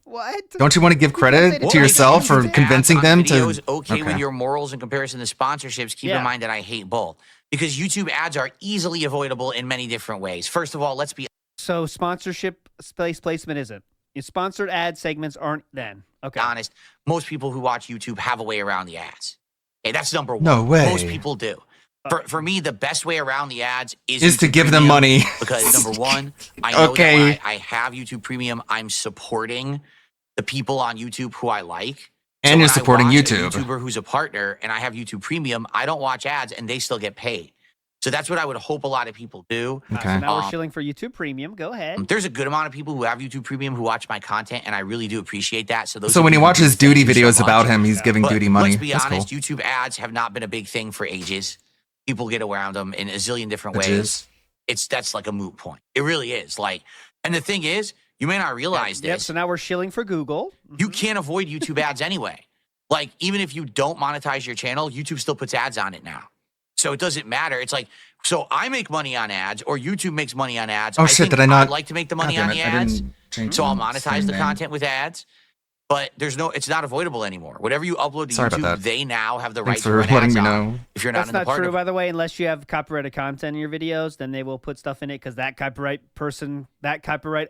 What? Don't you want to give credit Well, to yourself for ads convincing on them videos to? okay with your morals in comparison to sponsorships. Keep in mind that I hate both because YouTube ads are easily avoidable in many different ways. First of all, let's be So sponsorship space placement isn't. Your sponsored ad segments aren't then. Okay. honest. Most people who watch YouTube have a way around the ads. Okay, that's number one. No way. Most people do. For me, the best way around the ads is Is to YouTube give them Premium, money. because number one, I know Okay. that when I have YouTube Premium, I'm supporting the people on YouTube who I like. And when you're I supporting watch a YouTube. YouTuber who's a partner, and I have YouTube Premium, I don't watch ads, and they still get paid. So that's what I would hope a lot of people do. So now we're shilling for YouTube Premium. Go ahead. There's a good amount of people who have YouTube Premium who watch my content, and I really do appreciate that. So those. So are when he people watches who thank duty you so videos much. about him, he's giving But duty money. Let's be That's honest, cool. YouTube ads have not been a big thing for ages. People get around them in a zillion different Which ways. is? That's like a moot point. It really is. Like, and the thing is, you may not realize Yep. this. So now we're shilling for Google. You can't avoid YouTube ads anyway. Like, even if you don't monetize your channel, YouTube still puts ads on it now. So it doesn't matter. It's like, so I make money on ads, or YouTube makes money on ads. Oh, shit, think did I not- I'd like to make the money God damn on the it, I ads. didn't change So I'll the monetize screen the name. content with ads. But it's not avoidable anymore. Whatever you upload to Sorry about YouTube, that. they now have the Thanks right to for run letting ads me on know. if you're not That's in the not part true, of by the way. Unless you have copyrighted content in your videos, then they will put stuff in it because that copyright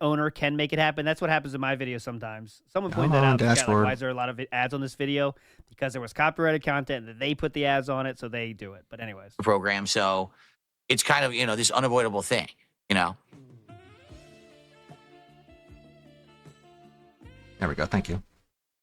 owner can make it happen. That's what happens in my videos sometimes. Someone pointed that Oh, out. Yeah, like, dashboard. why is there a lot of ads on this video? Because there was copyrighted content that they put the ads on it, so they do it. But anyways. the program. So it's kind of, this unavoidable thing, There we go. Thank you.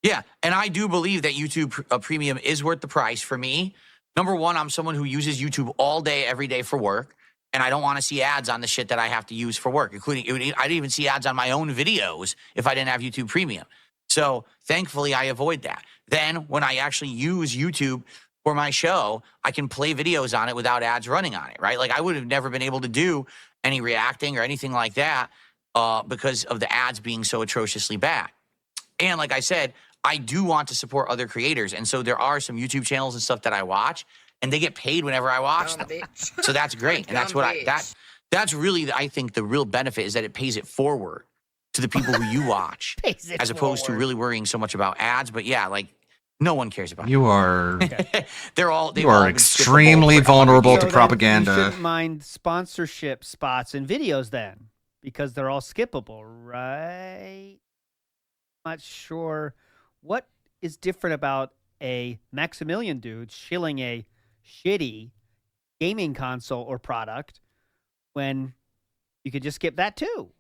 Yeah, and I do believe that YouTube Premium is worth the price for me. Number one, I'm someone who uses YouTube all day, every day for work, and I don't want to see ads on the shit that I have to use for work, including I didn't even see ads on my own videos if I didn't have YouTube Premium. So thankfully, I avoid that. Then when I actually use YouTube for my show, I can play videos on it without ads running on it, right? Like I would have never been able to do any reacting or anything like that because of the ads being so atrociously bad. And like I said, I do want to support other creators. And so there are some YouTube channels and stuff that I watch, and they get paid whenever I watch them. So that's great. And that's what that's really, I think, the real benefit is that it pays it forward to the people who you watch, Pays it as opposed to forward. really worrying so much about ads. But yeah, like no one cares about You are it. They've you all are been skippable extremely for vulnerable years. to So then propaganda. You shouldn't mind sponsorship spots in videos then, because they're all skippable, right? Not sure what is different about a Maximilian dude shilling a shitty gaming console or product when you could just skip that too.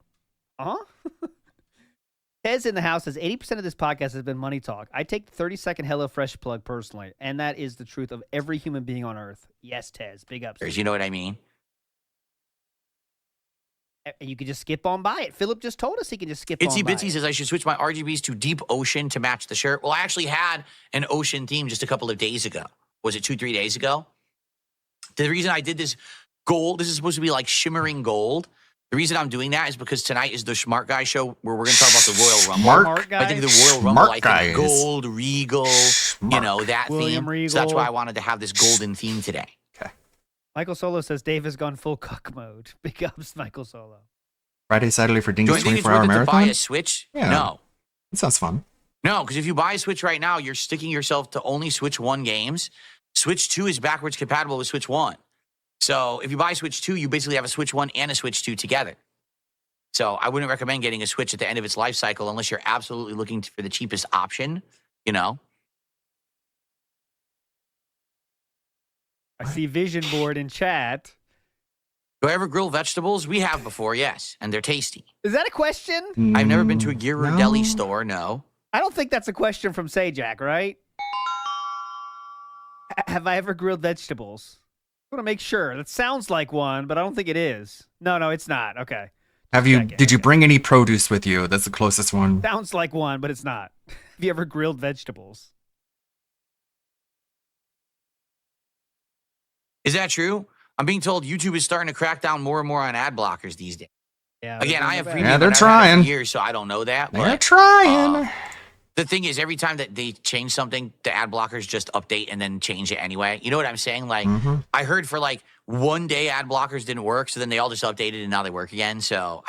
Tez in the house says 80% of this podcast has been money talk. I take the 30-second HelloFresh plug personally, and that is the truth of every human being on earth. Yes, Tez, big ups. You know what I mean? You could just skip on by it. Philip just told us he can just skip on Itsy by Bitsy it. says I should switch my RGBs to deep ocean to match the shirt. Well, I actually had an ocean theme just a couple of days ago. Was it 2-3 days ago? The reason I did this gold, this is supposed to be like shimmering gold. The reason I'm doing that is because tonight is the Smart Guy show where we're going to talk about the Royal Rumble. Smart I think the Royal Rumble, I Guys. think gold, regal, that William theme. Regal. So that's why I wanted to have this golden theme today. Michael Solo says Dave has gone full cuck mode. Big ups, Michael Solo. Friday, Saturday for Do Dingy's I think it's 24-hour worth it to buy marathon. a Switch? Yeah. No. That sounds fun. No, because if you buy a Switch right now, you're sticking yourself to only Switch 1 games. Switch 2 is backwards compatible with Switch 1. So if you buy Switch 2, you basically have a Switch 1 and a Switch 2 together. So I wouldn't recommend getting a Switch at the end of its life cycle unless you're absolutely looking for the cheapest option, you know? I see vision board in chat. Do I ever grill vegetables? We have before, yes, and they're tasty. Is that a question? I've never been to a Ghirardelli store, no. I don't think that's a question from Sajak, right? Have I ever grilled vegetables? I want to make sure. That sounds like one, but I don't think it is. No, it's not. Okay. Did you bring any produce with you? That's the closest one. Sounds like one, but it's not. Have you ever grilled vegetables? Is that true? I'm being told YouTube is starting to crack down more and more on ad blockers these days. Yeah. Again, I have premium. Yeah, they're and I've had it trying. for years, so I don't know that. They're trying. The thing is, every time that they change something, the ad blockers just update and then change it anyway. You know what I'm saying? Like, I heard for like one day ad blockers didn't work, so then they all just updated and now they work again. So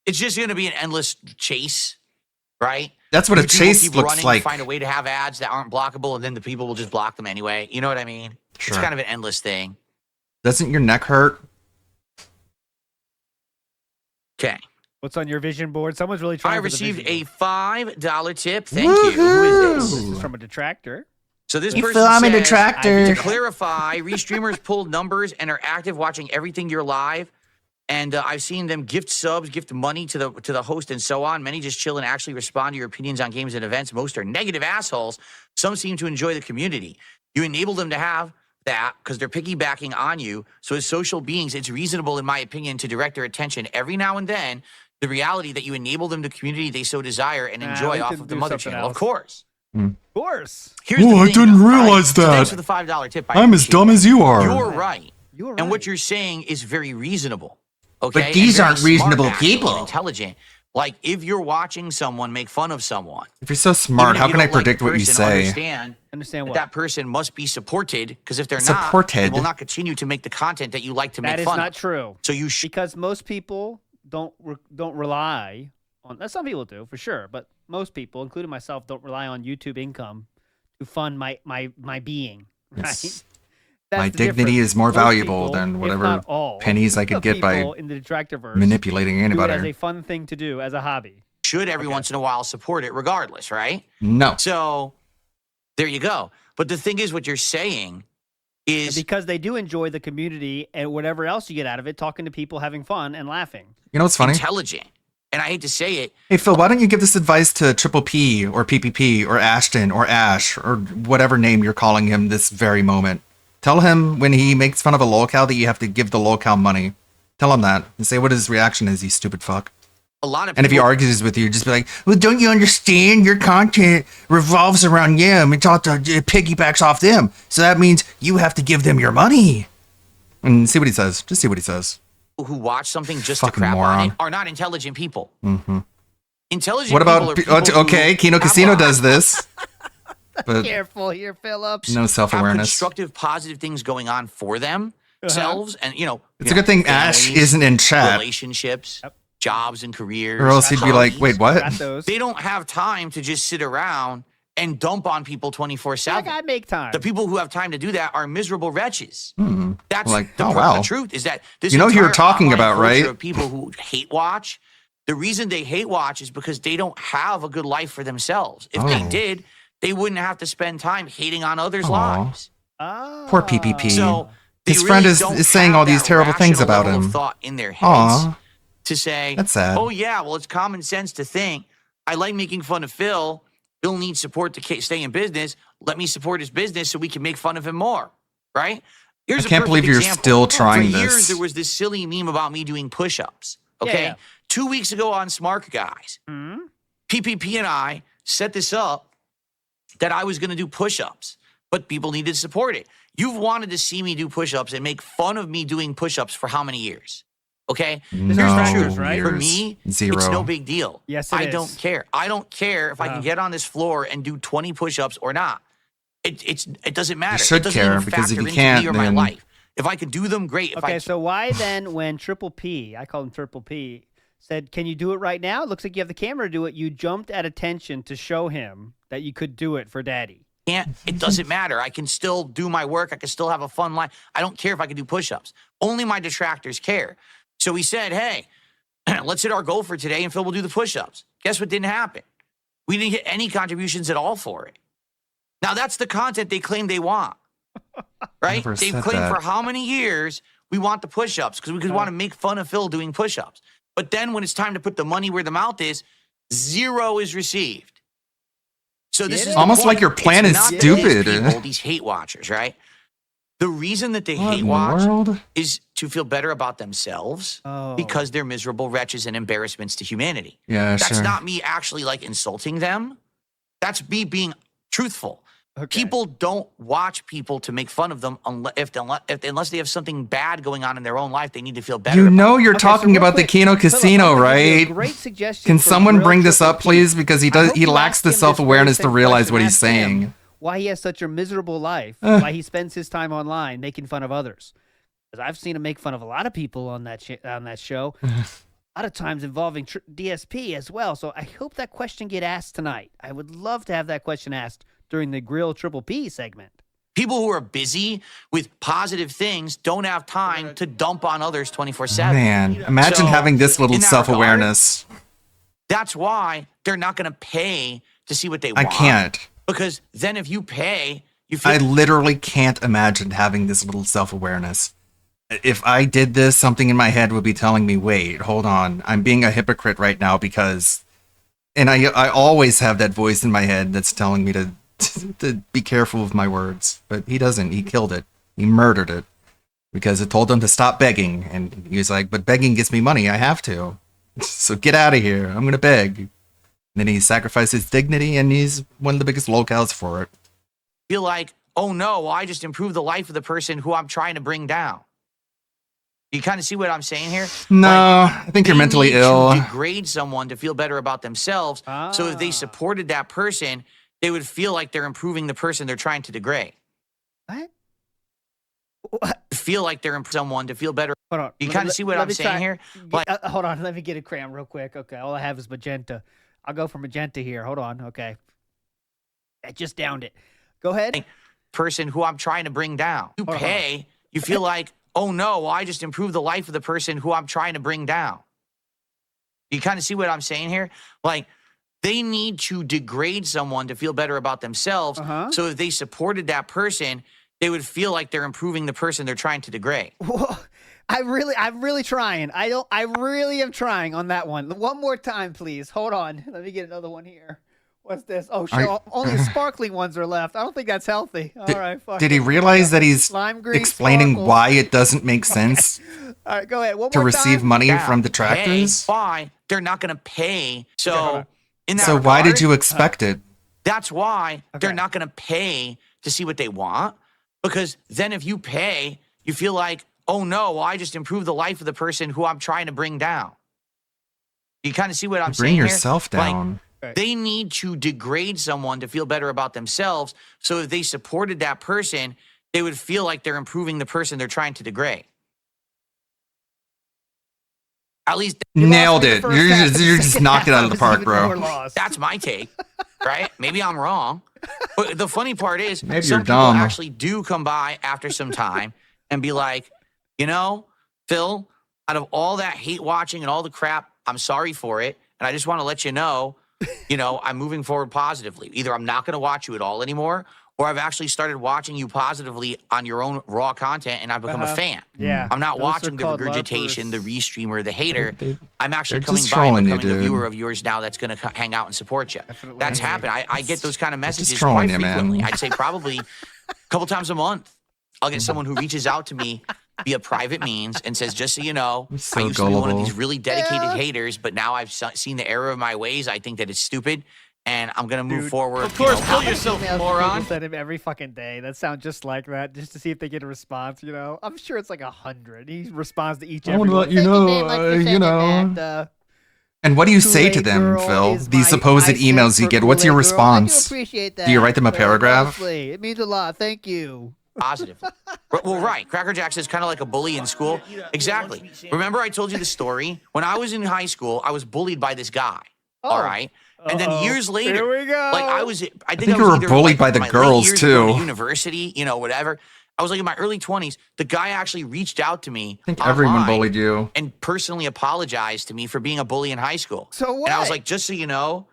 it's just going to be an endless chase, right? That's what a People chase keep looks running, like. Find a way to have ads that aren't blockable, and then the people will just block them anyway. You know what I mean? Sure. It's kind of an endless thing. Doesn't your neck hurt? Okay. What's on your vision board? Someone's really trying. I for the received vision a $5 tip. Thank you. Who is This this? is from a detractor. So this You person found me, says, detractor. to clarify, restreamers pull numbers and are active watching everything you're live. And I've seen them gift subs, gift money to the host, and so on. Many just chill and actually respond to your opinions on games and events. Most are negative assholes. Some seem to enjoy the community. You enable them to have that because they're piggybacking on you. So as social beings, it's reasonable, in my opinion, to direct their attention every now and then the reality that you enable them to community they so desire and enjoy we off can of the do mother something channel. else. Of course. Of course. Here's the I thing, didn't though, realize right? So thanks that. for the $5 tip. I I'm as appreciate dumb that. as you are. You're right. And what you're saying is very reasonable. Okay. But these And very aren't reasonable smart, actually, and people. intelligent. Like if you're watching someone make fun of someone. If you're so smart, even if how you can I don't like predict the what you person, say? Understand what? that person must be supported, because if they're not, Supported? they will not continue to make the content that you like to make That is fun not of. true. So you because most people don't rely on. Some people do for sure, but most people, including myself, don't rely on YouTube income to fund my being. Right. Yes. That's My the dignity difference. is more Most valuable people, than if whatever not all, pennies I could of get by people in the Detractorverse manipulating do it as anybody. a fun thing to do, as a hobby. should every once in a while support it regardless, right? No. So there you go. But the thing is, what you're saying is because they do enjoy the community and whatever else you get out of it, talking to people, having fun, and laughing. You know what's funny? intelligent. And I hate to say it, Hey Phil, why don't you give this advice to Triple P or PPP or Ashton or Ash or whatever name you're calling him this very moment? Tell him when he makes fun of a lolcow that you have to give the lolcow money. Tell him that and say what his reaction is, you stupid fuck. a lot of And if he people- argues with you, just be like, well, don't you understand? Your content revolves around them. It piggybacks off them. So that means you have to give them your money. And see what he says. Just see what he says. who watch something just to Fucking crap on moron. it are not intelligent people. Mm-hmm. Intelligent What people about, are people okay, who Kino have Casino a- does this. But Careful here, Phillips. no have self-awareness. constructive, positive things going on for themselves, and It's a good thing Ash families, isn't in chat. relationships, jobs, and careers. Or else he'd be like, wait, what? They don't have time to just sit around and dump on people 24/7. I make time. The people who have time to do that are miserable wretches. Hmm. That's Like, the, oh, the wow. truth. Is that this You know who you're entire talking online about, culture right? Of people who hate watch. The reason they hate watch is because they don't have a good life for themselves. If they Oh. did, they wouldn't have to spend time hating on others' Aw. lives. Poor PPP. So they His friend really is don't saying all have these that terrible things rational about level of him. thought in their heads Aw. to say, That's sad. oh yeah, well it's common sense to think I like making fun of Phil. Phil needs support to stay in business. Let me support his business so we can make fun of him more, right? Here's I can't a believe perfect you're example. still trying For years, this. there was this silly meme about me doing push-ups. Okay, Yeah. 2 weeks ago on Smart Guys, PPP and I set this up that I was going to do push-ups, but people needed to support it. You've wanted to see me do push-ups and make fun of me doing push-ups for how many years? Okay? No Here's the truth. right? For years. me, Zero. it's no big deal. Yes, it I is. don't care. I don't care if I can get on this floor and do 20 push-ups or not. It doesn't matter. should it doesn't care, even because if factor you into can't, me or my then- life. If I could do them, great. If Okay, I so why then, when Triple P, I call him Triple P, said, "Can you do it right now?" It looks like you have the camera to do it. You jumped at attention to show him that you could do it for Daddy. can't, it doesn't matter. I can still do my work. I can still have a fun life. I don't care if I can do push-ups. Only my detractors care. So he said, hey, let's hit our goal for today and Phil will do the push-ups. Guess what didn't happen? We didn't get any contributions at all for it. Now, that's the content they claim they want, right? Never They've said claimed that. for how many years we want the push-ups because we could want to make fun of Phil doing push-ups. But then when it's time to put the money where the mouth is, 0 is received. So this is almost the like point. your plan It's is not stupid. These people, these hate watchers, right? The reason that they What hate in the watch world? is to feel better about themselves because they're miserable wretches and embarrassments to humanity. Yeah, That's sure. not me actually like insulting them. That's me being truthful. People don't watch people to make fun of them unless they have something bad going on in their own life. They need to feel better. You about know it. you're talking real about the quick, Kino Philip, Casino, I'm gonna give you a right? great suggestion Can for someone Grill bring this Triple up, P. please? Because I hope he you lacks ask the him this self-awareness very to same realize question. what he's Ask him saying. why he has such a miserable life, why he spends his time online making fun of others. Because I've seen him make fun of a lot of people on that show. A lot of times involving DSP as well. So I hope that question get asked tonight. I would love to have that question asked during the Grill Triple P segment. People who are busy with positive things don't have time to dump on others 24/7. Man, imagine So, having this little in that self-awareness. regard, that's why they're not going to pay to see what they I want. can't. Because then if you pay, you feel I literally can't imagine having this little self-awareness. If I did this, something in my head would be telling me, wait, hold on. I'm being a hypocrite right now because... And I always have that voice in my head that's telling me to be careful with my words. But he doesn't. He killed it. He murdered it. Because it told him to stop begging. And he was like, but begging gets me money. I have to. So get out of here. I'm going to beg. And then he sacrificed his dignity and he's one of the biggest locals for it. feel like, oh no, I just improved the life of the person who I'm trying to bring down. You kind of see what I'm saying here? No, I think you're mentally need ill. to degrade someone to feel better about themselves. So if they supported that person, they would feel like they're improving the person they're trying to degrade. What? Feel like they're someone to feel better. Hold on. You kind of see what I'm saying here? Like, hold on. Let me get a crayon real quick. Okay. All I have is magenta. I'll go for magenta here. Hold on. Okay. I just downed it. Go ahead. Person who I'm trying to bring down. You pay, you feel like, oh no, I just improved the life of the person who I'm trying to bring down. You kind of see what I'm saying here? Like, they need to degrade someone to feel better about themselves. So if they supported that person, they would feel like they're improving the person they're trying to degrade. I'm really trying. I really am trying on that one. One more time, please. Hold on. Let me get another one here. What's this? Oh, shit. Only sparkling ones are left. I don't think that's healthy. All right. Fuck Did he it. realize that he's Lime green explaining sparkle. why it doesn't make sense All right, go ahead. One to more receive time. money Yeah, from detractors? Pay, why? They're not going to pay. So in that So why regard, did you expect it? That's why they're not going to pay to see what they want. Because then if you pay, you feel like, oh no, I just improved the life of the person who I'm trying to bring down. You kind of see what I'm saying Bring here? yourself down. Like, they need to degrade someone to feel better about themselves. So if they supported that person, they would feel like they're improving the person they're trying to degrade. At least Nailed it. You're just knocking it out of the park, bro. That's my take, right? Maybe I'm wrong. But the funny part is, Maybe some you're people dumb. actually do come by after some time and be like, you know, Phil, out of all that hate watching and all the crap, I'm sorry for it. And I just want to let you know, I'm moving forward positively. Either I'm not going to watch you at all anymore, or I've actually started watching you positively on your own raw content, and I've become a fan. Yeah. I'm not Those are watching the called regurgitation, the restreamer, the hater. I'm actually they're coming just by and trolling you, becoming a dude. viewer of yours now that's going to hang out and support you. That's happened. I get those kind of messages trolling quite you, man. frequently. I'd say probably a couple times a month. I'll get someone who reaches out to me via private means and says, just so you know, so I used to be one of gullible. these really dedicated haters, but now I've seen the error of my ways. I think that it's stupid, and I'm going to move forward. Of course, kill yourself, moron. People send him every fucking day that sound just like that, just to see if they get a response. I'm sure it's like 100. He responds to each. I want to let you know, And what do you say to them, Phil? These supposed emails you get. What's your response? Appreciate that. Do you write them a paragraph? Honestly, it means a lot. Thank you. Positive. Well, right. Cracker Jacks is kind of like a bully in school. Exactly. Remember I told you the story? When I was in high school, I was bullied by this guy. All right. And then years later, Here we go. like I think was you were either bullied like by the my late girls, years of going to too. University, whatever. I was like in my early 20s. The guy actually reached out to me. I think everyone bullied you. And personally apologized to me for being a bully in high school. So what? And I was like, just so you know,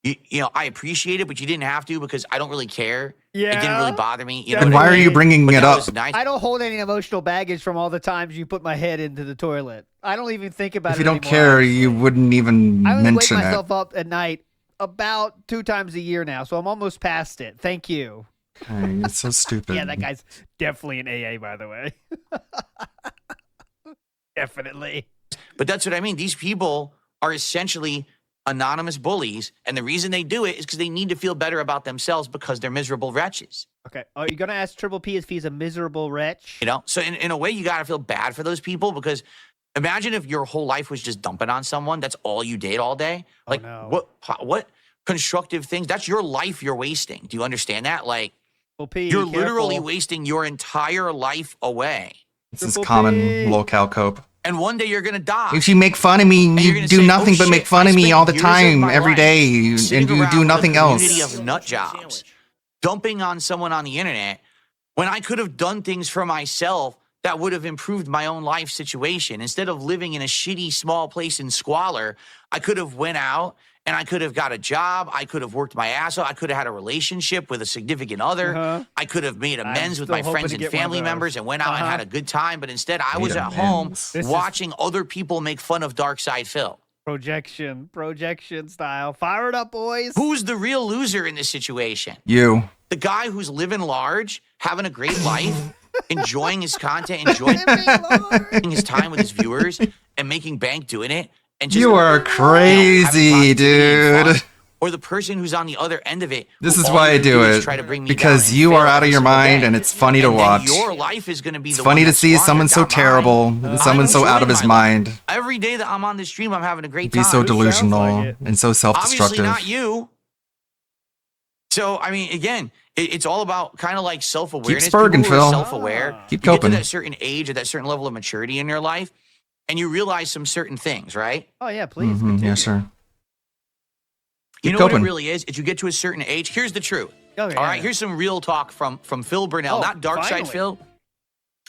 I appreciate it, but you didn't have to because I don't really care. Yeah. It didn't really bother me. You know Then what why I are mean? you bringing But it that up? was nice. I don't hold any emotional baggage from all the times you put my head into the toilet. I don't even think about it If you don't anymore, care, honestly. you wouldn't even I only wake mention it. myself up at night about 2 times a year now, so I'm almost past it. Thank you. Okay, it's so stupid. Yeah, that guy's definitely an AA, by the way. Definitely. But that's what I mean. These people are essentially anonymous bullies, and the reason they do it is because they need to feel better about themselves because they're miserable wretches. Okay. Are you going to ask Triple P if he's a miserable wretch? You know? So in a way, you got to feel bad for those people because imagine if your whole life was just dumping on someone. That's all you did all day. Like, what constructive things? That's your life you're wasting. Do you understand that? Like, Triple P, you're careful. literally wasting your entire life away. This is common locale cope. And one day you're going to die. If you make fun of me, you do nothing but make fun of me all the time, every day, and you do nothing Community else. of nut jobs, dumping on someone on the internet when I could have done things for myself that would have improved my own life situation. Instead of living in a shitty small place in squalor, I could have went out and I could have got a job. I could have worked my ass off. I could have had a relationship with a significant other. I could have made amends with still my hoping friends to and get one of family those. members and went out and had a good time. But instead, I was Made at home amends. watching other people make fun of Dark Side Phil. Projection style. Fire it up, boys. Who's the real loser in this situation? You. The guy who's living large, having a great life, enjoying his content, enjoying his time with his viewers, and making bank doing it. And just, You are crazy, dude. Or the person who's on the other end of it. This who is all why I you do is it. try to bring me Because down and you fail are out of every your single mind day. and it's funny to And then watch. your life is going to be It's the funny one to that's see someone squandered, so not mine. terrible, someone so out of his enjoying my life. mind. Every day that I'm on the stream, I'm having a great Be time. so delusional and so Obviously self-destructive. not you. So, I mean, again, it's all about kind of like self-awareness. Keep spurging, People who are Phil. self-aware. Keep you get to coping. that certain age or that certain level of maturity in your life, and you realize some certain things, right? Oh, yeah, please. Yeah, sure. You Keep know what coping. it really is? Is you get to a certain age. Here's the truth. Okay, All right, here's some real talk from Phil Burnell, Oh, not Dark Side finally. Phil,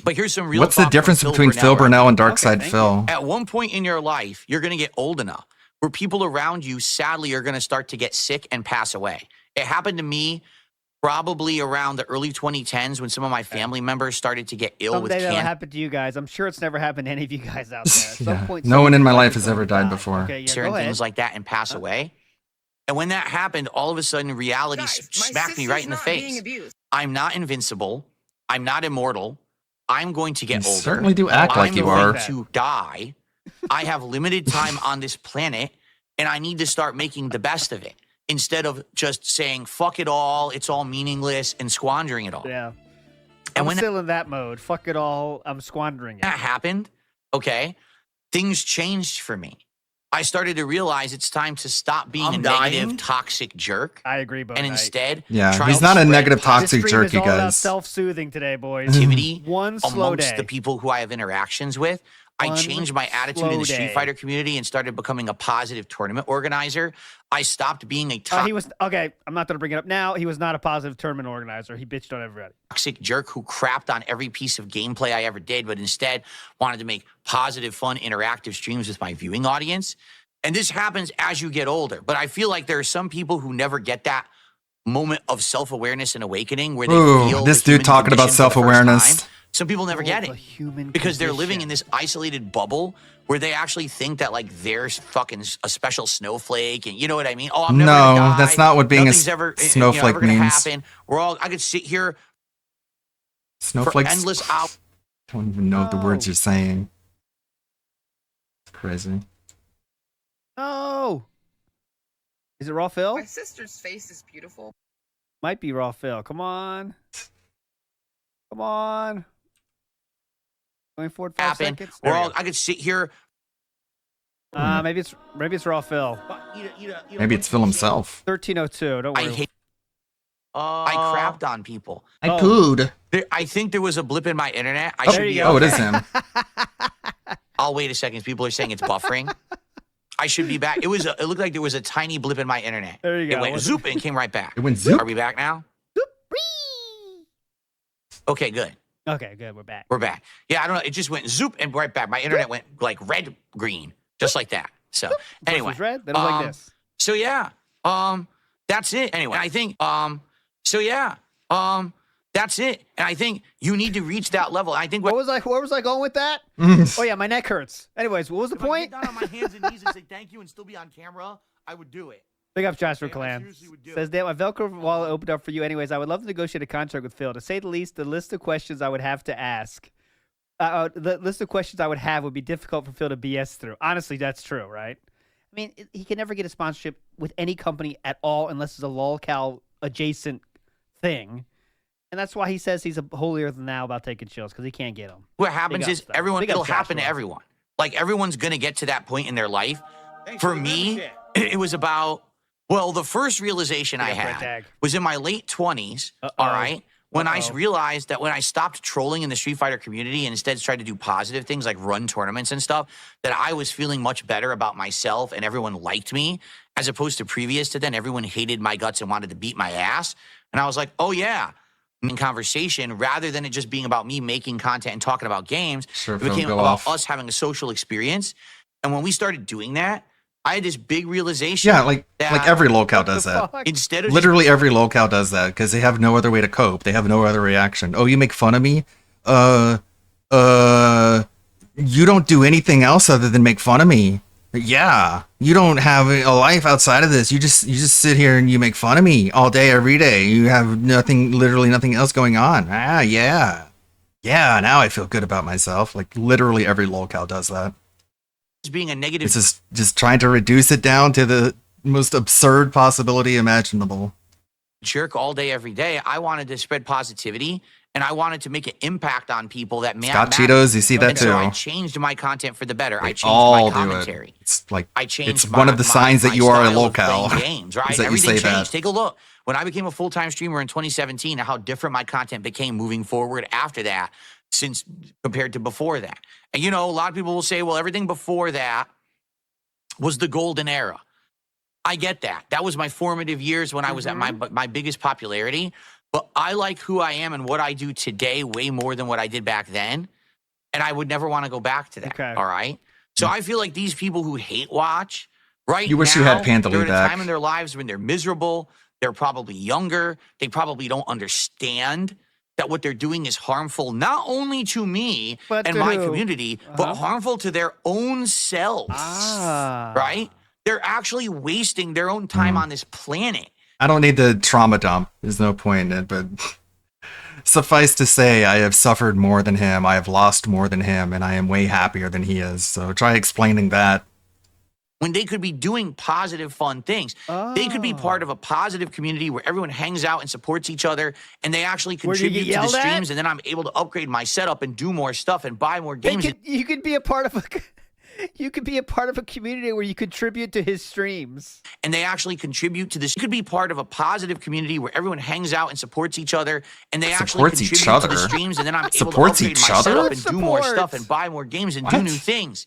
but here's some real What's talk the difference from between Phil right? Burnell and Dark Okay, Side thank Phil? At one point in your life, you're going to get old enough where people around you, sadly, are going to start to get sick and pass away. It happened to me probably around the early 2010s when some of my family members started to get ill with Someday that'll cancer. happen to you guys. I'm sure it's never happened to any of you guys out there. At some Yeah. point, No one in my somebody's life has going ever to died die. before. Okay, yeah, Certain go ahead. things like that and pass away. And when that happened, all of a sudden reality Guys, my smacked me right in the sister's not being face. abused. I'm not invincible. I'm not immortal. I'm going to get You older. certainly do act like I'm you going are. to die. I have limited time on this planet, and I need to start making the best of it instead of just saying, fuck it all, it's all meaningless, and squandering it all. Yeah. And I'm when still in that mode. Fuck it all. I'm squandering it. that happened, okay, things changed for me. I started to realize it's time to stop being a negative, toxic jerk. I agree, but And instead, Yeah, try he's to not a spread negative this toxic stream jerk, is you all about guys. self-soothing today, boys. positivity One slow amongst day. the people who I have interactions with. I One changed my attitude slow in the Street day. Fighter community and started becoming a positive tournament organizer. I stopped being a He was okay. I'm not going to bring it up now. He was not a positive tournament organizer. He bitched on everybody. toxic jerk who crapped on every piece of gameplay I ever did, but instead wanted to make positive, fun, interactive streams with my viewing audience. And this happens as you get older. But I feel like there are some people who never get that moment of self-awareness and awakening where they Ooh, feel this the human dude talking about condition for the first self-awareness. time. Some people never get it because they're living in this isolated bubble where they actually think that like they're fucking a special snowflake, and you know what I mean? Oh, I'm never No, gonna die. that's not what being a Nothing's ever, snowflake ever gonna means. happen. I could sit here Snowflakes. for endless hours. I don't even know what the words you're saying. It's crazy. Oh, is it Raw Phil? My sister's face is beautiful. Might be Raw Phil. Come on. Come on. Going forward 5 Happen. seconds. There we go. I could sit here. Maybe it's Raw Phil. Maybe it's Phil himself. 1302. Don't worry. I hate. I crapped on people. I pooed. I think there was a blip in my internet. I Oh, should there be you go. Oh, it is okay. him. I'll wait a second. People are saying it's buffering. I should be back. It looked like there was a tiny blip in my internet. There you go. It went zoop and came right back. It went zoop? Are we back now? Okay, good. Okay, good. We're back. We're back. Yeah, I don't know. It just went zoop and right back. My internet went like red, green, just like that. So anyway, was red, then it was like this. So yeah, that's it. Anyway, I think so yeah, that's it. And I think you need to reach that level. I think where was I going with that? Oh yeah, my neck hurts. Anyways, what was the point? If I get down on my hands and knees and say thank you and still be on camera, I would do it. Big up Joshua Clan. Says, Dan, my Velcro wallet opened up for you anyways. I would love to negotiate a contract with Phil. To say the least, the list of questions I would have to ask, the list of questions I would have would be difficult for Phil to BS through. Honestly, that's true, right? I mean, he can never get a sponsorship with any company at all unless it's a lolcow adjacent thing. And that's why he says he's a holier than thou about taking chills, because he can't get them. What happens is it'll happen to everyone. Like, everyone's going to get to that point in their life. For me, it was about, well, the first realization I had was in my late 20s, all right, when I realized that when I stopped trolling in the Street Fighter community and instead tried to do positive things like run tournaments and stuff, that I was feeling much better about myself and everyone liked me, as opposed to previous to then everyone hated my guts and wanted to beat my ass. And I was like, oh yeah, in conversation, rather than it just being about me making content and talking about games, it became about us having a social experience. And when we started doing that, I had this big realization. Yeah, like every lolcow does that. Instead of literally every lolcow does that because they have no other way to cope. They have no other reaction. Oh, you make fun of me? You don't do anything else other than make fun of me. Yeah, you don't have a life outside of this. You just sit here and you make fun of me all day, every day. You have literally nothing else going on. Ah, yeah. Yeah, now I feel good about myself. Like literally every lolcow does that. Being a negative, it's just trying to reduce it down to the most absurd possibility imaginable. Jerk all day, every day. I wanted to spread positivity, and I wanted to make an impact on people that Scott Cheetos, you see that too. So I changed my content for the better. I changed my commentary. It's like I changed. It's one of the signs that you are a lolcow. Games, right? That Everything you say changed. that. Take a look. When I became a full-time streamer in 2017, how different my content became moving forward after that, since compared to before that. And you know, a lot of people will say, well, everything before that was the golden era. I get that. That was my formative years when I was at my biggest popularity. But I like who I am and what I do today way more than what I did back then. And I would never want to go back to that. All right. So I feel like these people who hate watch you wish you had Pandaloo they're at a back. time in their lives when they're miserable. They're probably younger. They probably don't understand that what they're doing is harmful, not only to me and my community, but harmful to their own selves, right? They're actually wasting their own time on this planet. I don't need the trauma dump. There's no point in it, but suffice to say, I have suffered more than him. I have lost more than him, and I am way happier than he is. So try explaining that. When they could be doing positive, fun things. They could be part of a positive community where everyone hangs out and supports each other, and they actually contribute to the streams, and then I'm able to upgrade my setup and do more stuff and buy more games. You could be a part of a community where you contribute to his streams. And they actually contribute to this. You could be part of a positive community where everyone hangs out and supports each other, and they actually contribute to the streams, and then I'm able to upgrade my setup and do more stuff and buy more games and do new things.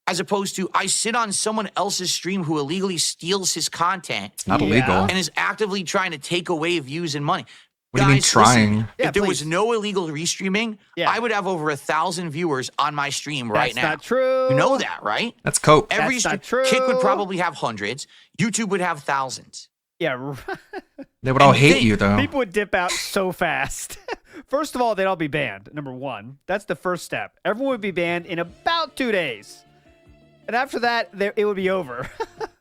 As opposed to, I sit on someone else's stream who illegally steals his content. It's not illegal. And is actively trying to take away views and money. What do you mean trying? Listen, if there was no illegal restreaming, I would have over 1,000 viewers on my stream right now. That's not true. You know that, right? That's cope. Every That's not true. Kick would probably have hundreds. YouTube would have thousands. Yeah. They would all hate you, though. People would dip out so fast. First of all, they'd all be banned. Number one. That's the first step. Everyone would be banned in about 2 days. And after that, it would be over.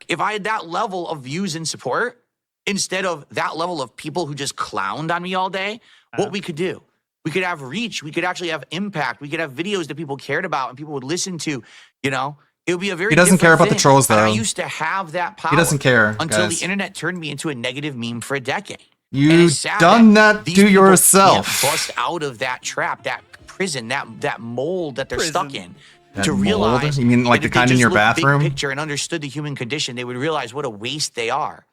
If I had that level of views and support, instead of that level of people who just clowned on me all day, what we could do, we could have reach. We could actually have impact. We could have videos that people cared about and people would listen to. You know, it would be a very He doesn't care about the trolls, though. And I used to have that power. He doesn't care, until guys. the internet turned me into a negative meme for a decade. You've done that to yourself. Can't bust out of that trap, that prison, that mold that they're stuck in. That to realize, mold? You mean like the kind in your bathroom? Big picture and understood the human condition, they would realize what a waste they are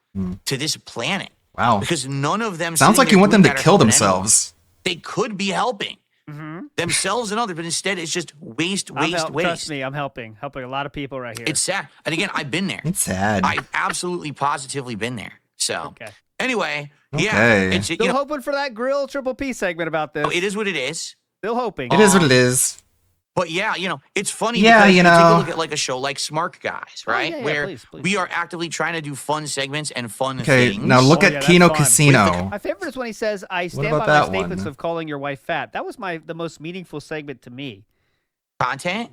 to this planet. Wow. Because none of them sounds like you want them to kill themselves. They could be helping themselves and others, but instead it's just waste. Trust me, I'm helping a lot of people right here. It's sad. And again, I've been there. It's sad. I've absolutely positively been there. So anyway, Okay. yeah. Still hoping for that grill triple P segment about this. It is what it is. Still hoping. It is what it is. But yeah, it's funny Yeah, because you take a know. look at like a show like Smart Guys, right? yeah, Where please. we are actively trying to do fun segments and fun Okay, things. now look at that's Kino fun. Casino. My favorite is when he says, "I stand about by my that statements one? of calling your wife fat." That was the most meaningful segment to me. Content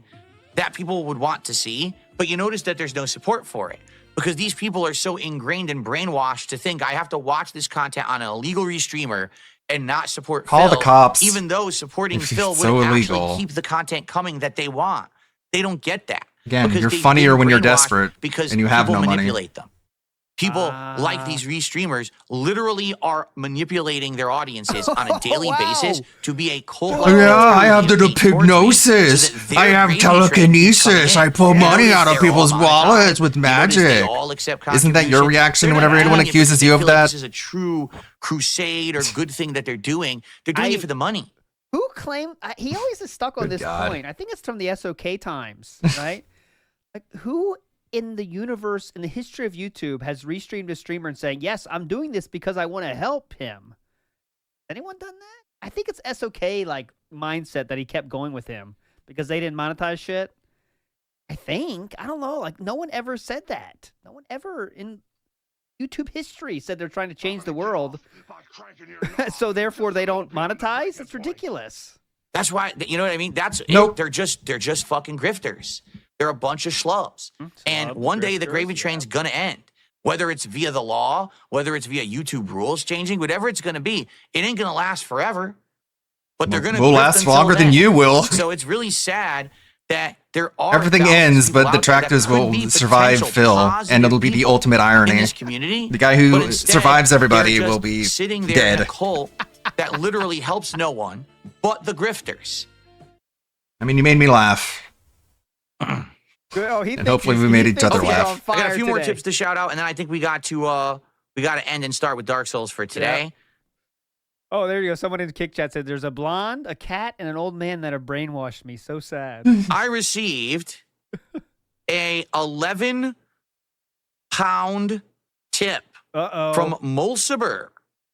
that people would want to see, but you notice that there's no support for it because these people are so ingrained and brainwashed to think I have to watch this content on an illegal restreamer and not support Call Phil, the cops even though supporting if Phil it's would so actually illegal. keep the content coming that they want. They don't get that. Again, because you're they've funnier been when you're brainwashed desperate because and you have people no money. manipulate them. People like these restreamers literally are manipulating their audiences on a daily basis to be a cult. Yeah, I have the hypnosis. I have telekinesis. I pull money out of people's wallets with magic. Isn't that your reaction whenever anyone accuses you of that? This is a true crusade or good thing that they're doing. They're doing it for the money. Who claimed? He always is stuck on Good this God. point. I think it's from the SOK times, right? Like, who in the universe, in the history of YouTube, has restreamed a streamer and saying, "Yes, I'm doing this because I want to help him"? Anyone done that? I think it's SOK like mindset that he kept going with him because they didn't monetize shit. I think. I don't know. Like, no one ever said that. No one ever in YouTube history said they're trying to change the world. So therefore they don't monetize? It's ridiculous. That's why, you know what I mean? That's Nope. They're just fucking grifters. They're a bunch of schlubs. And one day the gravy train's gonna end. Whether it's via the law, whether it's via YouTube rules changing, whatever it's gonna be, it ain't gonna last forever. But they're gonna We'll grift last until longer than then. you will. So it's really sad that there are Everything thousands of ends, people but the out there that tractors could will be survive potential Phil, positive and it'll be the people ultimate in irony. this community. The guy But who instead, survives everybody they're will just be sitting there in a dead. cult that literally helps no one but the grifters. I mean, you made me laugh. Oh, And hopefully we made each other laugh. I got a few more tips to shout out, and then I think we got to end and start with Dark Souls for today. Yeah. Oh, there you go. Someone in the kick chat said there's a blonde, a cat, and an old man that have brainwashed me. So sad. I received a 11-pound tip from Mulciber.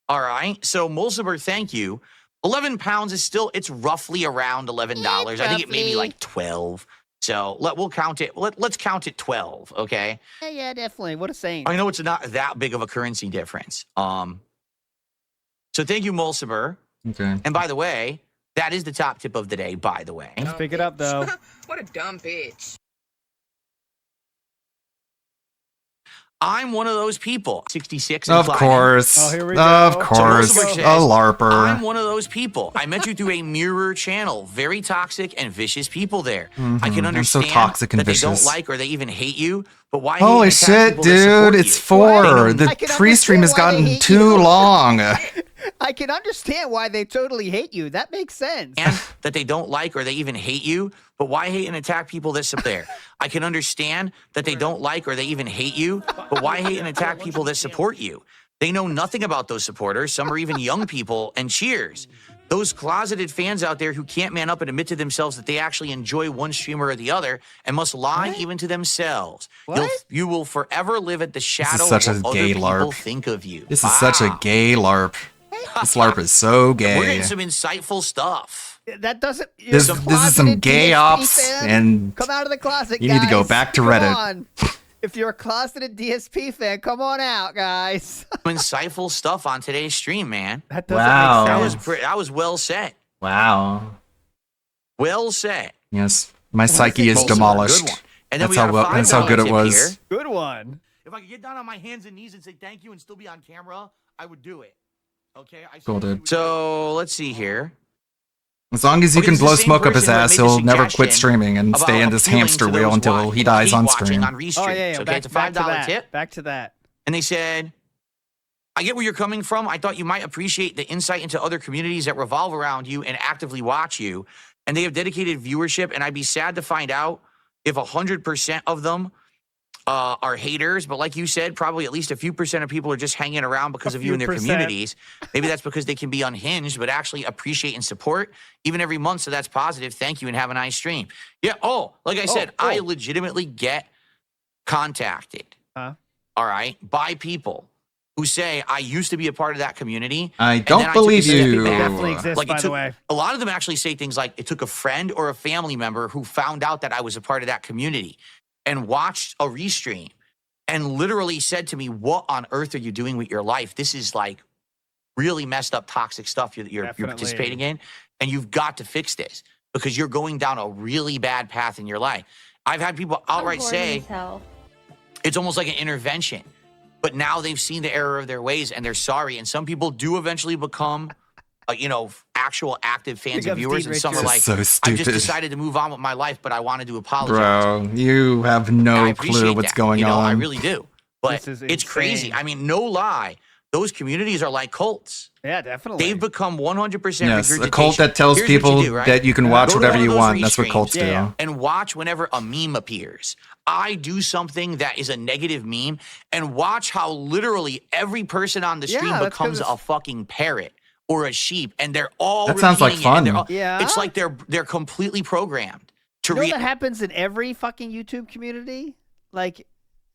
All right. So Mulciber, thank you. 11 pounds is still, it's roughly around $11. I think it may be like 12. So we'll count it. Let's count it 12. Okay. Yeah, definitely. What a saint. I know it's not that big of a currency difference. So thank you, Mulciber. Okay. And by the way, that is the top tip of the day, by the way. Let's pick it up, though. What a dumb bitch. I'm one of those people. 66. Of and course. climbing. Oh, here we Of go. course. So Mulciber A says, LARPer. I'm one of those people. I met you through a mirror channel. Very toxic and vicious people there. I Mhm. can They're so understand toxic and that they don't vicious. like or they even hate you. But why Holy hate and attack shit, people that support dude. It's you? 4. The pre-stream has gotten too long. I can understand why they totally hate you. That makes sense. And that they don't like or they even hate you, but why hate and attack people that support there? I can understand that they don't like or they even hate you, but why hate and attack people that support you? They know nothing about those supporters. Some are even young people, and cheers. Those closeted fans out there who can't man up and admit to themselves that they actually enjoy one streamer or the other and must lie even to themselves. You will forever live at the shadow such of a what gay other people LARP. think of you. This is such a gay LARP. This LARP is so We're gay. getting some insightful stuff. That doesn't. This is some gay ops, and come out of the closet. you need to go guys. back to Come Reddit. on. If you're a closeted DSP fan, come on out, guys. Some insightful stuff on today's stream, man. That doesn't Wow. That make was sense. that was well said. Wow. Well said. Yes, my psyche is Good demolished. one. And then That's we how got a that's how $5 good it tip was. here. Good one. If I could get down on my hands and knees and say thank you and still be on camera, I would do it. Okay. Cool, dude. So let's see here. As long as you Okay, can this is the blow same smoke up his person who ass, made the he'll never quit suggestion streaming and about stay in this appealing hamster to wheel those until he dies hate on watching stream. on restreams. Oh, yeah. Okay, Back, it's a back to $5 that. tip. Back to that. And they said, I get where you're coming from. I thought you might appreciate the insight into other communities that revolve around you and actively watch you. And they have dedicated viewership. And I'd be sad to find out if 100% of them are haters. But like you said, probably at least a few percent of people are just hanging around because of you and their communities. Maybe that's because they can be unhinged, but actually appreciate and support even every month. So that's positive. Thank you and have a nice stream. Yeah. Oh, like I said, I legitimately get contacted. Huh? All right. By people who say, I used to be a part of that community. I and don't then I took a believe step you. back." Definitely exists, Like, by the way. a lot of them actually say things like, it took a friend or a family member who found out that I was a part of that community and watched a restream and literally said to me, what on earth are you doing with your life? This is like really messed up, toxic stuff you're participating in. And you've got to fix this because you're going down a really bad path in your life. I've had people outright say it's almost like an intervention, but now they've seen the error of their ways and they're sorry. And some people do eventually become, actual active fans and viewers. And some are like, So I just stupid. decided to move on with my life, but I wanted to apologize. Bro, you have no I clue appreciate what's that. going I on. really do. But This is it's crazy. insane. I mean, no lie. Those communities are like cults. Yeah, definitely. They've become 100% Yes, a regurgitation. cult that tells Here's what people you do, right? that you can watch Go to whatever one of you those want. That's what cults restreams do. And watch whenever a meme appears. I do something that is a negative meme and watch how literally every person on the stream Yeah, that's 'cause becomes it's- a fucking parrot or a sheep, and they're all That sounds like repeating it, and fun. Yeah. it's like they're completely programmed to You know react. that happens in every fucking YouTube community? Like,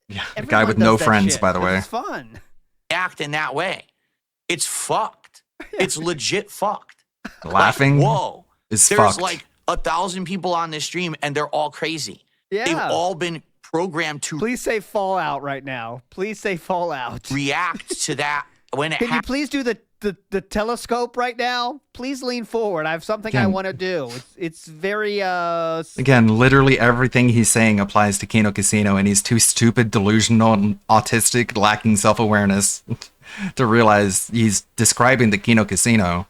Yeah, the everyone guy with does no that friends, shit, by the 'cause way. It's fun. Act in that way. It's fucked. It's legit fucked. Laughing Like, whoa. is There's fucked. like 1,000 people on this stream and they're all crazy. Yeah. They've all been programmed to Please say Fallout right now. Please say Fallout. react to that when it Can you happens. please do the telescope right now? Please lean forward. I have something I Again. want to do. It's very Again, literally everything he's saying applies to Kino Casino, and he's too stupid, delusional, and autistic, lacking self-awareness to realize he's describing the Kino Casino.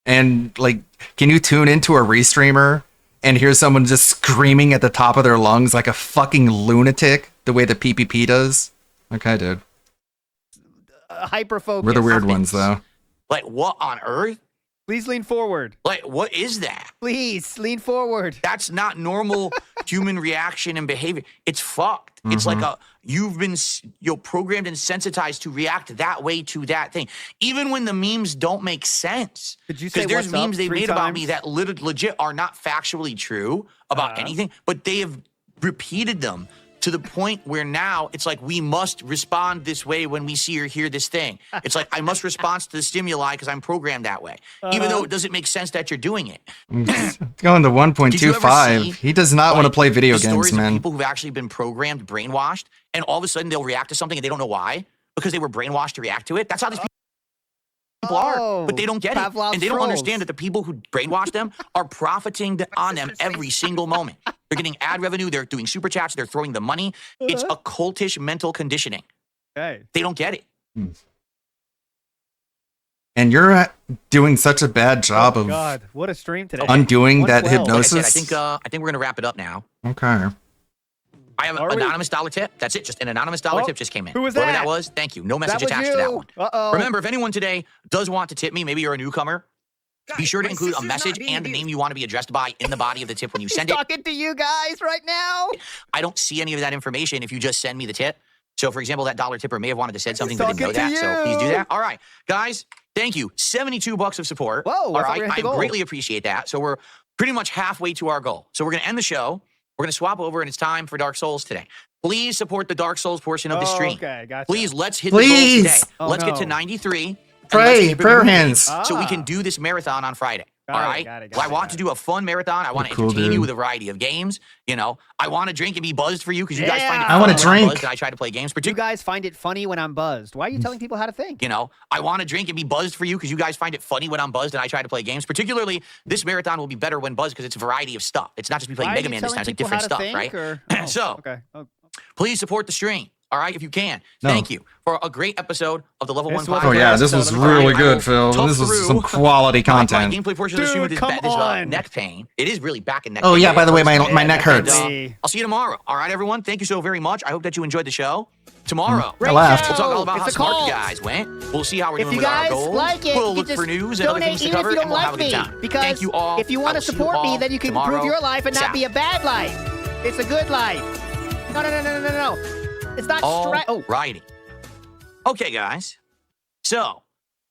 And, like, can you tune into a restreamer and hear someone just screaming at the top of their lungs like a fucking lunatic the way the PPP does? Okay, dude. hyper focus. We're the weird ones, though. Like, what on earth? Please lean forward. Like, what is that? Please lean forward. That's not normal human reaction and behavior. It's fucked. It's like you've been programmed and sensitized to react that way to that thing. Even when the memes don't make sense. Did you say Because there's what's up memes they've 3 made about me times? that legit are not factually true about anything, but they have repeated them to the point where now it's like we must respond this way when we see or hear this thing. It's like I must respond to the stimuli because I'm programmed that way, even though it doesn't make sense that you're doing it. Going to Did you ever 1.25. see, He does not want to like, play video the games, stories of man. people who've actually been programmed, brainwashed, and all of a sudden they'll react to something and they don't know why because they were brainwashed to react to it. That's how these people are, but they don't get Pavlov's it, and they don't trolls. understand that the people who brainwash them are profiting on them every single moment. They're getting ad revenue. They're doing super chats. They're throwing the money. It's a cultish mental conditioning. Okay. They don't get it. And you're doing such a bad job of God, what a stream today. undoing that 112. Like I said, hypnosis. I think we're gonna wrap it up now. Okay. I have an Are we? anonymous dollar tip. That's it. Just an anonymous dollar Oh, tip just came in. who was Whoever that? that was, thank you. No message was attached to that you. one. Uh-oh. Remember, if anyone today does want to tip me, maybe you're a newcomer, be sure to include a message and the name you want to be addressed by in the body of the tip when you He's send it. talking to you guys right now. I don't see any of that information if you just send me the tip. So, for example, that dollar tipper may have wanted to say something but didn't know talking that. to So please do you. that. All right, guys, thank you. $72 of support. Whoa, I all thought right, we were at the I goal. greatly appreciate that. So we're pretty much halfway to our goal. So we're going to end the show. We're going to swap over, and it's time for Dark Souls today. Please support the Dark Souls portion of the stream. Okay, gotcha. Please, let's hit the Please. goal today. Oh, Let's get to no. 93. and Pray, let's keep it prayer moving hands. So we Ah. can do this marathon on Friday. Got all it, right? got it, Well, I got it, want to do a fun marathon. I want to Cool, entertain you dude. with a variety of games. You know, I want to drink and be buzzed for you because you guys find it Yeah. fun I wanna when I'm drink. buzzed and I try to play games. You Particularly, guys find it funny when I'm buzzed. Why are you telling people how to think? you know, I want to drink and be buzzed for you because you guys find it funny when I'm buzzed and I try to play games. Particularly, this marathon will be better when buzzed because it's a variety of stuff. It's not just me playing Why are Mega you Man this telling time. It's like people different how to stuff, think, right? or- So, okay. Oh, please support the stream. All right, if you can. No. Thank you for a great episode of the Level This 1 was podcast. Oh yeah, Podcast this was episode. really All right, I good, will Phil. tough This was through some quality my content. gameplay portion of the stream with Dude, this, come on. neck pain. It is really back and neck Oh pain. yeah, by the way, my Yeah, neck hurts. definitely. I'll see you tomorrow. All right, everyone. Thank you so very much. I hope that you enjoyed the show. Tomorrow, I laughed. we'll talk all about It's how a smart cult. you guys went. We'll see how we're If doing you with our guys goals. like it, we'll you look just for news and other donate things to even cover, if you and don't we'll have a like good me. time. Because Thank you all. if you I want will to see you support me, all then you can tomorrow. improve your life and not Ciao. be a bad life. It's a good life. No. It's not Oh, Alrighty. Okay, guys. So,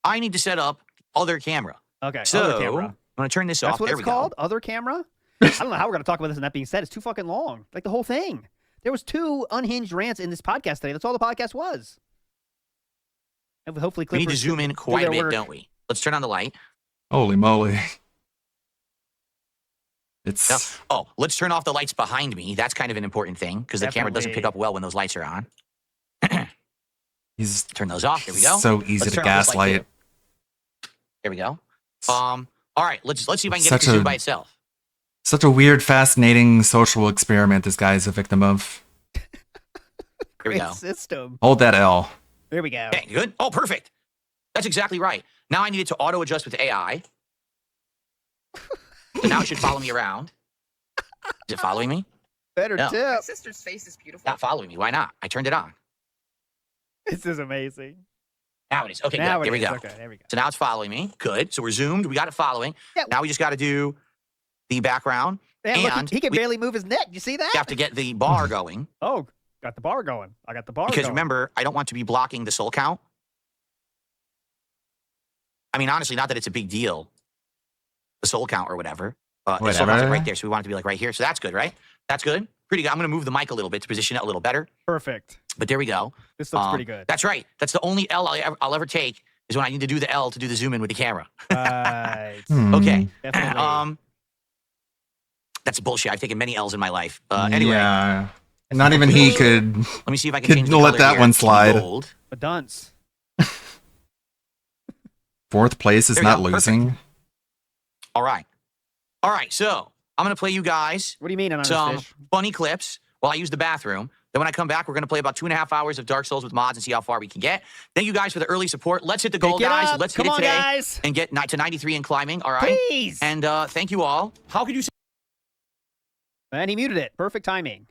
I need to set up other camera. okay. So, Other camera. I'm going to turn this That's off. what There it's we called? go. Other camera? I don't know how we're going to talk about this and that being said. It's too fucking long. Like the whole thing. There was 2 unhinged rants in this podcast today. That's all the podcast was. Hopefully, we need to Clippers zoom can in do quite their a bit, work. don't we? Let's turn on the light. Holy moly. No. It's Oh, let's turn off the lights behind me. That's kind of an important thing because the camera doesn't pick up well when those lights are on. he's Turn those off. There we go. so easy Let's to turn off this light gaslight. too. There we go. All right, let's see if I can get it Such to zoom a- by itself. Such a weird, fascinating social experiment this guy is a victim of. There we Great go. system. Hold that L. There we go. Okay, good. Oh, perfect. That's exactly right. Now I need it to auto adjust with AI. So now it should follow me around. Is it following me? Better No. My tip. sister's face is beautiful. Not following me. Why not? I turned it on. This is amazing. Now it is. Okay, Now good. it There we is. go. Okay, there we go. So now it's following me. Good. So we're zoomed. We got it following. Yeah. Now we just got to do the background. Man, look, and he can we barely move his neck. You see that? have to get the bar going. Oh, got the bar going. I got the bar Because going. remember, I don't want to be blocking the soul count. I mean, honestly, not that it's a big deal, the soul count or whatever. The soul count's like Whatever. right there, so we want it to be like right here. So that's good, right? That's good. Pretty good. I'm going to move the mic a little bit to position it a little better. Perfect. But there we go. This looks pretty good. That's right. That's the only L I'll ever take is when I need to do the L to do the zoom in with the camera. Right. Okay. Definitely. That's bullshit. I've taken many L's in my life. Anyway, Yeah. Not even he could. let me see if I can Could change the let color that here one to slide. gold. A dunce. Fourth place is There we not go. Perfect. losing. All right. All right. So I'm going to play you guys What do you mean, anonymous some fish? funny clips while I use the bathroom. Then when I come back, we're going to play about 2.5 hours of Dark Souls with mods and see how far we can get. Thank you guys for the early support. Let's hit the goal, Pick it guys. up. Let's Come hit it on, today guys. and get to 93 and climbing. All right. Please. And thank you all. How could you say? And he muted it. Perfect timing.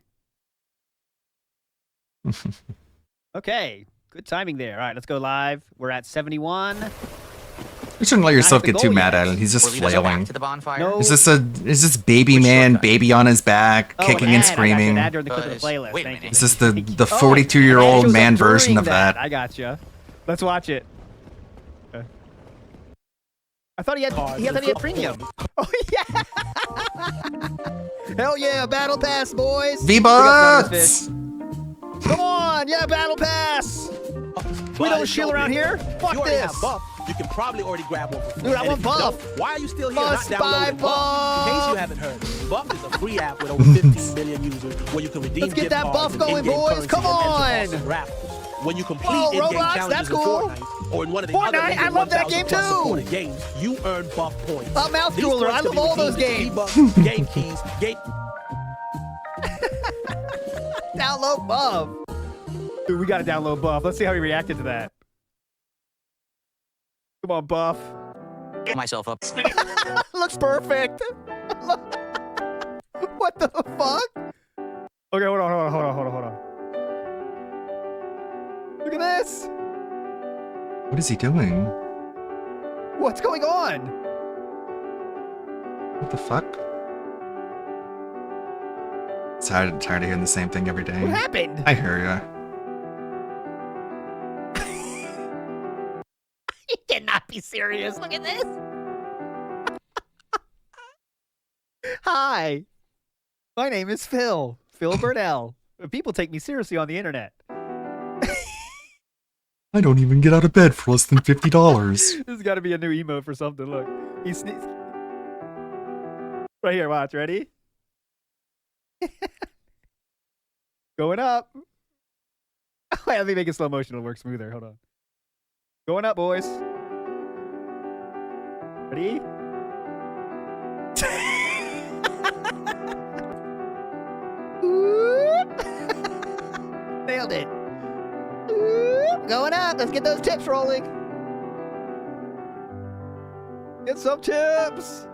Okay. Good timing there. All right, let's go live. We're at 71. You shouldn't let yourself Not at get the too goal mad yet. at it. He's Or just lead us back flailing. to the bonfire? No. Is this baby man, baby on his back, Oh, kicking an and ad. screaming? I got you. An ad during the clip of the Buzz. playlist. Wait a Thank minute. you. Is this the Oh, 42-year-old an ad man shows up version during of that? I got you. Let's watch it. I thought he had premium. Oh yeah! Hell yeah, battle pass, boys! V-Bucks! Come on, yeah, battle pass! We don't chill around here. Fuck this! You can probably already grab one for free. Dude, I And want if you Buff. don't, why are you still here Must not buy downloading Buff? In case Buff. you haven't heard, Buff is a free app with over 15 million users where you can redeem Let's get gift that cards Buff and going, in-game boys. currency Come and enter on. awesome raffles. When you complete Whoa, in-game Roblox, challenges that's in cool. Fortnite or in one of the Fortnite, other I love that game 1,000 plus too. supported games, you earn Buff points. Mouth These Drooler, points I can love be all those redeemed with games. V-Bucks, game keys, game... Download Buff. Dude, we gotta download Buff. Let's see how he reacted to that. Come on, Buff. Myself up. Looks perfect. What the fuck? Okay, hold on. Look at this. What is he doing? What's going on? What the fuck? Tired of hearing the same thing every day. What happened? I hear ya. You cannot be serious. Look at this. Hi. My name is Phil. Phil Burnell. People take me seriously on the internet. I don't even get out of bed for less than $50. This has got to be a new emote for something. Look. He sneezed. Right here, watch. Ready? Going up. Wait, let me make it slow motion. It'll work smoother. Hold on. Going up, boys. Ready? Nailed it. Going up. Let's get those tips rolling. Get some tips.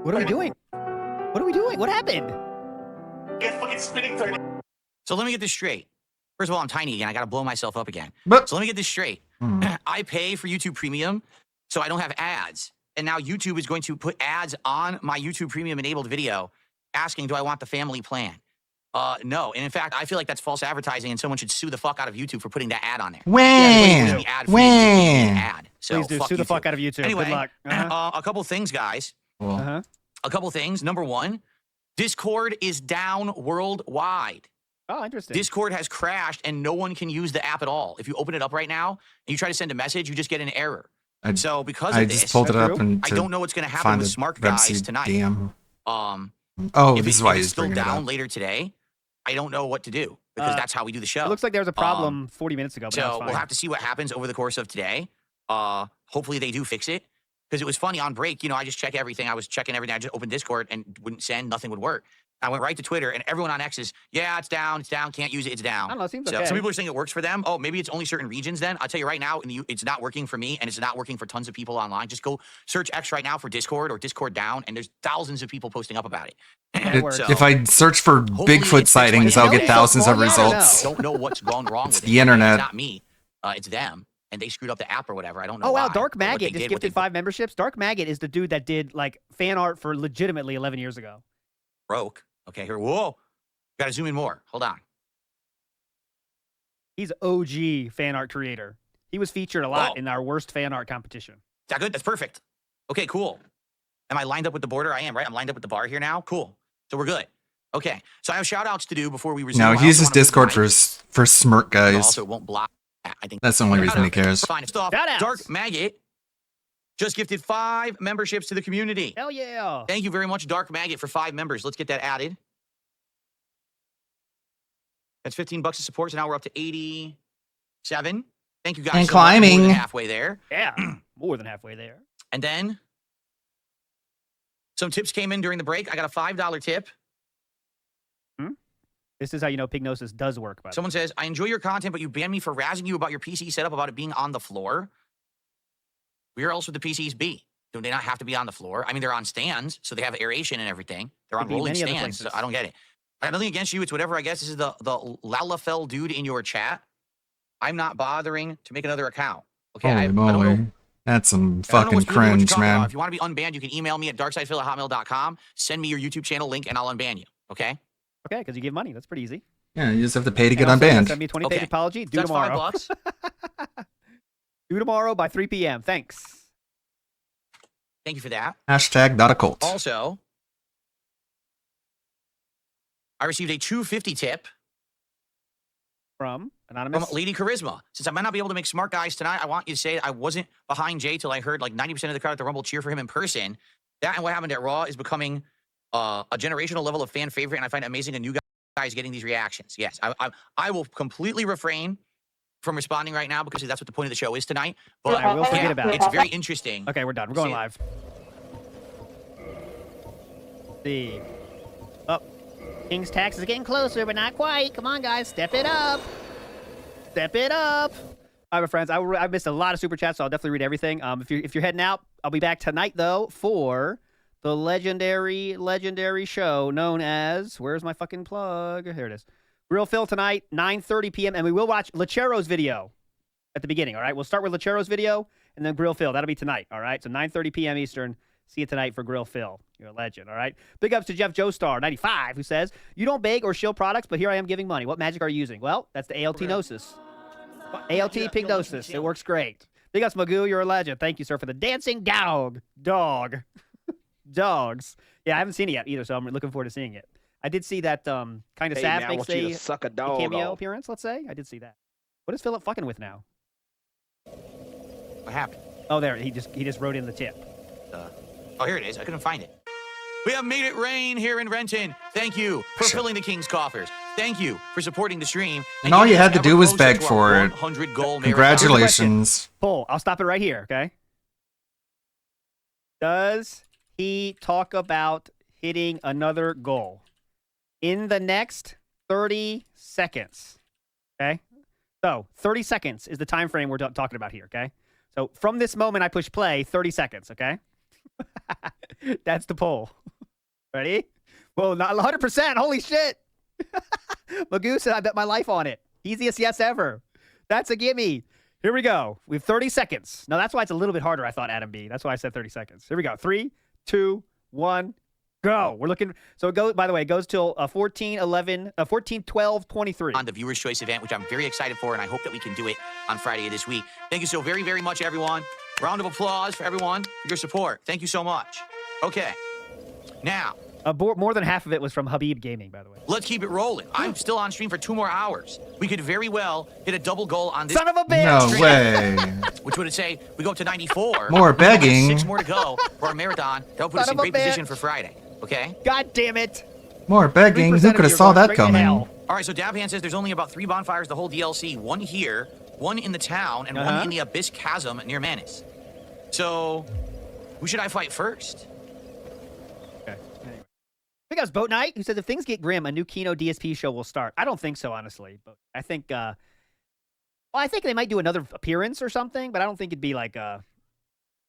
What are we doing? What are we doing? What happened? So let me get this straight. First of all, I'm tiny again. I got to blow myself up again. So let me get this straight. I pay for YouTube Premium, so I don't have ads. And now YouTube is going to put ads on my YouTube Premium enabled video asking, do I want the family plan? No. And in fact, I feel like that's false advertising and someone should sue the fuck out of YouTube for putting that ad on there. When? Ad. So Please do. fuck Sue the YouTube. fuck out of YouTube. Anyway, Good luck. a couple things, guys. Well, A couple things. Number one, Discord is down worldwide. Oh, interesting. Discord has crashed and no one can use the app at all. If you open it up right now and you try to send a message, you just get an error. So because of this, just pulled it up and I don't know what's going to happen with Smart Guys tonight. Oh, if this is if why it's he's still bringing it down up. later today, I don't know what to do because that's how we do the show. It looks like there was a problem 40 minutes ago. But So we'll have to see what happens over the course of today. Hopefully they do fix it. Because it was funny on break, you know, I just check everything. I was checking everything. I just opened Discord and wouldn't send, nothing would work. I went right to Twitter and everyone on X is, yeah, it's down, can't use it, it's down. I don't know, it seems so okay. some people are saying it works for them. Oh, maybe it's only certain regions then. I'll tell you right now, it's not working for me and it's not working for tons of people online. Just go search X right now for Discord or Discord down and there's thousands of people posting up about it. If I search for Bigfoot sightings, I'll get thousands of results. Don't know what's gone wrong with it. the internet. It's not me. It's them. And they screwed up the app or whatever. I don't know. Oh, wow. why, Dark or what Maggot they just did, what gifted 5 memberships. Dark Maggot is the dude that did like fan art for legitimately 11 years ago. Broke. Okay, here. Whoa. Got to zoom in more. Hold on. He's OG fan art creator. He was featured a lot in our worst fan art competition. Is that good? That's perfect. Okay, cool. Am I lined up with the border? I am, right? I'm lined up with the bar here now. Cool. So we're good. Okay. So I have shout outs to do before we resume. No, he uses Discord for Smirk guys. Also, it won't block. I think That's the only reason he cares. Fine. Dark Maggot just gifted 5 memberships to the community. Hell yeah. Thank you very much, Dark Maggot, for 5 members. Let's get that added. That's $15 of support, so now we're up to 87. Thank you guys. And so much. climbing. More than halfway there. Yeah, more than halfway there. And then some tips came in during the break. I got a $5 tip. This is how you know Pignosis does work. By Someone says, I enjoy your content, but you banned me for razzing you about your PC setup, about it being on the floor. Where else would the PCs be? Do they not have to be on the floor? I mean, they're on stands, so they have aeration and everything. They're on Could be rolling many other stands. So places. I don't get it. I have nothing against you. It's whatever, I guess. This is the Lalafell dude in your chat. I'm not bothering to make another account. Okay, Holy I don't know. moly. That's some I don't know fucking what's really what you're cringe, talking about. man. If you want to be unbanned, you can email me at darksidephil@hotmail.com. Send me your YouTube channel link, and I'll unban you. Okay? Okay, because you give money. That's pretty easy. Yeah, you just have to pay to get And also, unbanned. Send me a 20-page Okay. apology. Do That's tomorrow. $5. Do tomorrow by 3 p.m. Thanks. Thank you for that. Hashtag not a cult. Also, I received a $2.50 tip From Anonymous. from Lady Charisma. Since I might not be able to make Smart Guys tonight, I want you to say I wasn't behind Jay till I heard like 90% of the crowd at the Rumble cheer for him in person. That and what happened at Raw is becoming a generational level of fan favorite, and I find it amazing a new guys getting these reactions. Yes, I will completely refrain from responding right now because that's what the point of the show is tonight. But I will forget about it. It's very interesting. Okay, we're done. We're going See- live. See. Oh. King's tax is getting closer, but not quite. Come on, guys. Step it up. Step it up. All right, my friends. I missed a lot of super chats, so I'll definitely read everything. If you're heading out, I'll be back tonight, though, for the legendary show known as, where's my fucking plug? Here it is. Grill Phil tonight, 9:30 p.m., and we will watch Lechero's video at the beginning, all right? We'll start with Lechero's video, and then Grill Phil. That'll be tonight, all right? So 9:30 p.m. Eastern. See you tonight for Grill Phil. You're a legend, all right? Big ups to Jeff Joestar, 95, who says, you don't bake or shill products, but here I am giving money. What magic are you using? Well, that's the ALT Gnosis. ALT Pignosis. It works great. Big ups, Magoo. You're a legend. Thank you, sir, for the dancing dog. Dogs. Yeah, I haven't seen it yet either, so I'm looking forward to seeing it. I did see that Kind of Hey, Sav man, I makes want you a to suck a dog cameo off. appearance, let's say. I did see that. What is Philip fucking with now? What happened? Oh, there. He just wrote in the tip. Oh, here it is. I couldn't find it. We have made it rain here in Renton. Thank you for filling the King's coffers. Thank you for supporting the stream. And all you had to do was beg closer to for our it. 100 goal marathon. Congratulations. Paul, I'll stop it right here, okay? Does he talk about hitting another goal in the next 30 seconds? Okay? So 30 seconds is the time frame we're talking about here, okay? So from this moment I push play, 30 seconds, okay? That's the poll. Ready? Well, not 100%. Holy shit. Magoo said I bet my life on it. Easiest yes ever. That's a gimme. Here we go. We have 30 seconds. Now, that's why it's a little bit harder, I thought, Adam B. That's why I said 30 seconds. Here we go. 3, 2, 1, go. We're looking. So it goes, by the way, it goes till 14, 12, 23. On the Viewer's Choice event, which I'm very excited for, and I hope that we can do it on Friday of this week. Thank you so very, very much, everyone. Round of applause for everyone for your support. Thank you so much. Okay. Now, More than half of it was from Habib Gaming, by the way. Let's keep it rolling. I'm still on stream for 2 more hours. We could very well hit a double goal on this. Son of a bitch! No way. Which would say we go up to 94. More We only have begging. 6 more to go for our marathon. That'll put us in Son of a great position bitch. for Friday. Okay? God damn it! More begging. 3% Who of could have you are saw going that straight to coming? hell. All right, so Dabhan says there's only about 3 bonfires the whole DLC. 1 here, 1 in the town, and 1 in the Abyss Chasm near Manus. So, who should I fight first? Okay. Anyway. Big Ups Boat Night, who says if things get grim, a new Kino DSP show will start. I don't think so, honestly. But I think, well, I think they might do another appearance or something, but I don't think it'd be like a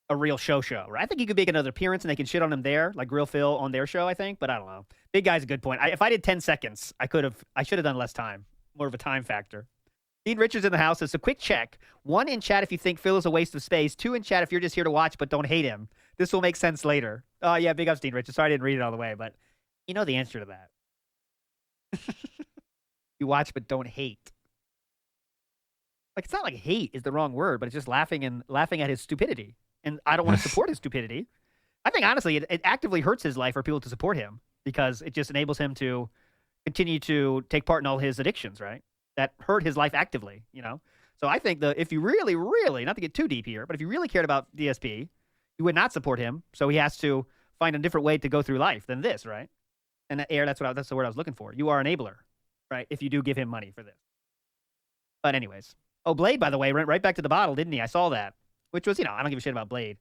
real show, right? I think he could make another appearance and they can shit on him there, like Grill Phil on their show, I think, but I don't know. Big Guy's a good point. If I did 10 seconds, I should have done less time. More of a time factor. Dean Richards in the house says, a quick check. 1 in chat if you think Phil is a waste of space. 2 in chat if you're just here to watch but don't hate him. This will make sense later. Oh, yeah, big ups, Dean Richards. Sorry I didn't read it all the way, but you know the answer to that. You watch but don't hate. Like, it's not like hate is the wrong word, but it's just laughing at his stupidity. And I don't want to support his stupidity. I think, honestly, it actively hurts his life for people to support him because it just enables him to continue to take part in all his addictions, right? That hurt his life actively, you know? So I think if you really, really, not to get too deep here, but if you really cared about DSP, you would not support him. So he has to find a different way to go through life than this, right? And that's the word I was looking for. You are an enabler, right? If you do give him money for this. But anyways. Oh, Blade, by the way, went right back to the bottle, didn't he? I saw that. Which was, I don't give a shit about Blade.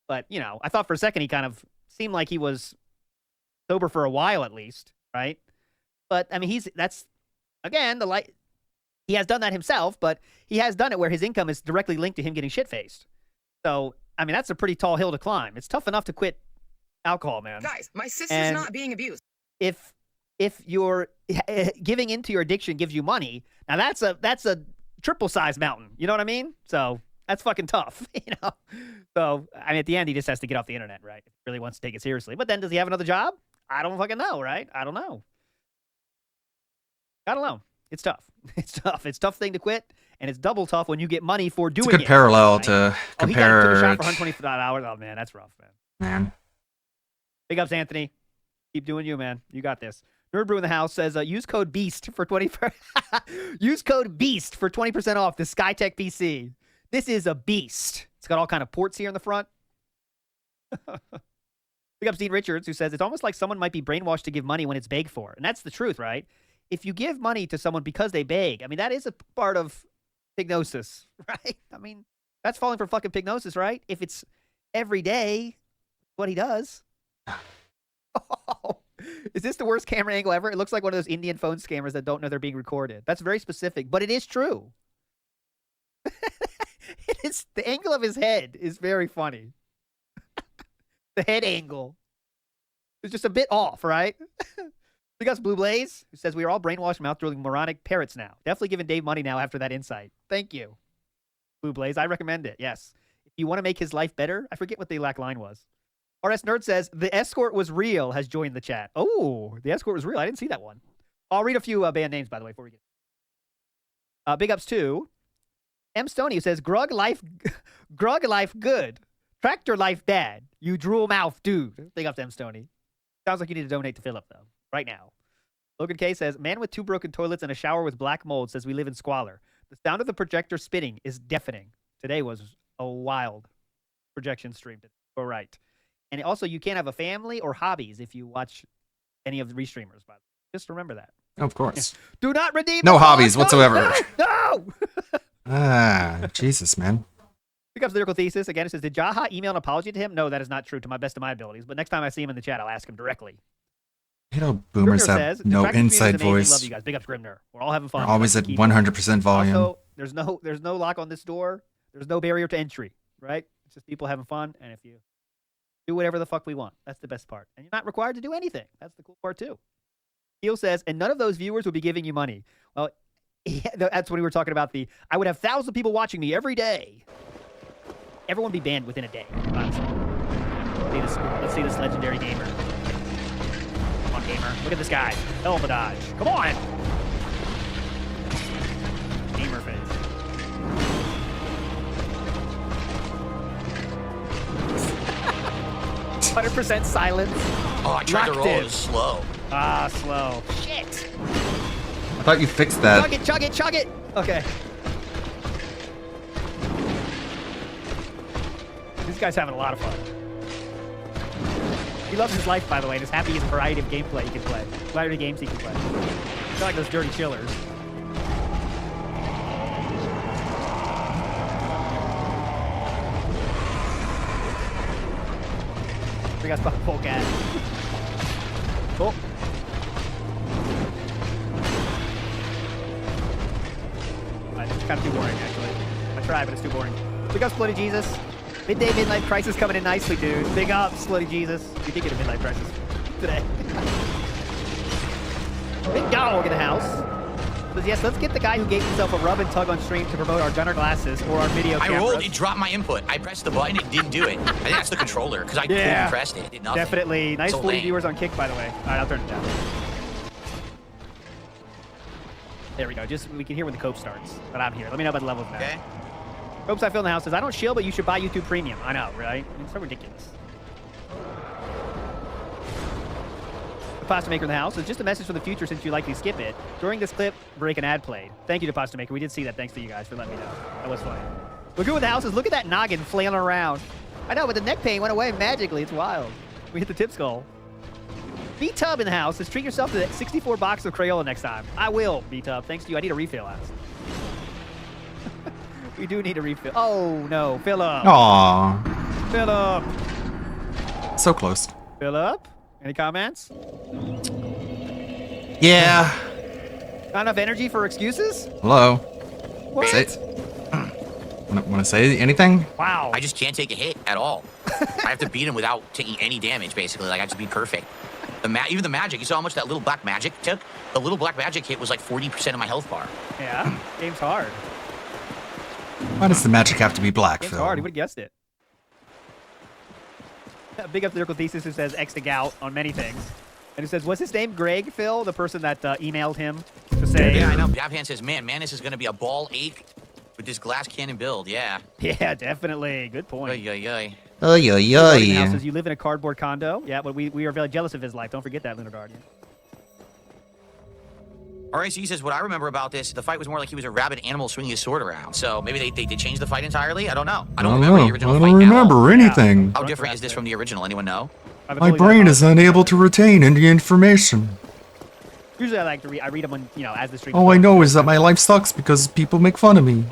But, I thought for a second he kind of seemed like he was sober for a while at least, right? But, I mean, he has done that himself, but he has done it where his income is directly linked to him getting shit-faced. So, I mean, that's a pretty tall hill to climb. It's tough enough to quit alcohol, man. Guys, my sister's not being abused. If you're giving into your addiction gives you money, now that's a triple-sized mountain. You know what I mean? So... that's fucking tough, So, I mean, at the end, he just has to get off the internet, right? If he really wants to take it seriously. But then, does he have another job? I don't fucking know, right? I don't know. It's tough. It's tough. It's a tough thing to quit, and it's double tough when you get money for doing it. It's a good parallel to compare. He took a shot for 125 hours. Oh, man, that's rough, man. Big ups, Anthony. Keep doing you, man. You got this. Nerd Brew in the house says, use code BEAST for 20%. Use code BEAST for 20% off the Skytech PC. This is a beast. It's got all kind of ports here in the front. Big up Dean Richards, who says, it's almost like someone might be brainwashed to give money when it's begged for. And that's the truth, right? If you give money to someone because they beg, I mean, that is a part of hypnosis, right? I mean, that's falling for fucking hypnosis, right? If it's every day, what he does. Oh, is this the worst camera angle ever? It looks like one of those Indian phone scammers that don't know they're being recorded. That's very specific, but it is true. The angle of his head is very funny. The head angle is just a bit off, right? We got Blue Blaze, who says we are all brainwashed, mouth-drooling, moronic parrots now. Definitely giving Dave money now after that insight. Thank you, Blue Blaze. I recommend it, yes. If you want to make his life better, I forget what the lack line was. RS Nerd says, the escort was real, has joined the chat. Oh, the escort was real. I didn't see that one. I'll read a few band names, by the way, before we get big ups to M. Stoney, who says, Grug life good. Tractor life bad. You drool mouth dude. Big up to M. Stoney. Sounds like you need to donate to Philip, though, right now. Logan K says, man with 2 broken toilets and a shower with black mold says we live in squalor. The sound of the projector spinning is deafening. Today was a wild projection stream. All right. And also, you can't have a family or hobbies if you watch any of the restreamers, by the way. Just remember that. Of course. Do not redeem. No hobbies whatsoever. No! Jesus, man. Pick up Lyrical Thesis. Again, it says, did Jaha email an apology to him? No, that is not true to my best of my abilities. But next time I see him in the chat, I'll ask him directly. You know, boomers Grimner have says, no inside amazing. voice. Love you guys. Big up Grimner. We're all having fun. We're always at 100% volume. Also, there's no lock on this door. There's no barrier to entry, right? It's just people having fun. And if you do whatever the fuck we want, that's the best part. And you're not required to do anything. That's the cool part, too. Keel says, and none of those viewers will be giving you money. Well, yeah, that's when we were talking about I would have thousands of people watching me every day. Everyone would be banned within a day, honestly. Let's see this legendary gamer. Come on, gamer. Look at this guy. Hell of a dodge. Come on. Gamer face. 100% silence. Oh, I tried to roll. Locked in. It was slow. Ah, slow. Shit. I thought you fixed that. Chug it, chug it, chug it. Okay. This guy's having a lot of fun. He loves his life, by the way, and is happy he's a variety of gameplay he can play. Variety of games he can play. Not like those dirty chillers. We got fucking full gas. Cool. This is kind of too boring, actually. I tried, but it's too boring. Big up, Splitty Jesus. Midday Midlife Crisis coming in nicely, dude. Big up, Splitty Jesus. You did get a Midlife Crisis today. Big dog in the house. Says, yes, let's get the guy who gave himself a rub and tug on stream to promote our gunner glasses or our video cameras. I rolled, it dropped my input. I pressed the button, it didn't do it. I think that's the controller, because I couldn't press it. It did nothing. Definitely. Nice So 40 lame. viewers on Kick, by the way. All right, I'll turn it down. There we go. Just we can hear when the cope starts. But I'm here. Let me know about the levels now. Okay. Copes I feel in the house says, I don't shield, but you should buy YouTube Premium. I know, right? I mean, it's so ridiculous. The Pasta Maker in the house is just a message for the future since you likely skip it. During this clip, break an ad played. Thank you to Pasta Maker. We did see that. Thanks to you guys for letting me know. That was funny. We're good with the houses. Look at that noggin flailing around. I know, but the neck pain went away magically. It's wild. We hit the tip skull. B-Tub in the house says, treat yourself to that 64 box of Crayola next time. I will, B-Tub. Thanks to you. I need a refill, Alex. We do need a refill. Oh, no. Fill up. Aww. Fill up. So close. Fill up. Any comments? Yeah. Not enough energy for excuses? Hello. What? Say, want to say anything? Wow. I just can't take a hit at all. I have to beat him without taking any damage, basically. Like, I have to be perfect. Even the magic, you saw how much that little black magic took? The little black magic hit was like 40% of my health bar. Yeah. Game's hard. Why does the magic have to be black, Game's Phil? hard. He would have guessed it. Big up Lyrical Thesis who says X to gout on many things. And who says, what's his name? Greg, Phil? The person that emailed him to say... Yeah, I know. Jabhan says, man, this is going to be a ball ache with this glass cannon build. Yeah. Yeah, definitely. Good point. Oy, oy, oy. Oy, oy, oy. Says, you live in a cardboard condo. Yeah, but we are very jealous of his life. Don't forget that, Lunar Guardian. RAC says, what I remember about this, the fight was more like he was a rabid animal swinging his sword around. So maybe they changed the fight entirely? I don't know. I don't remember the original I fight don't at all. remember anything. How different is this from the original? Anyone know? My brain is unable to retain any information. Usually I like to read. I read them when, as the stream. All I know is that my life sucks because people make fun of me.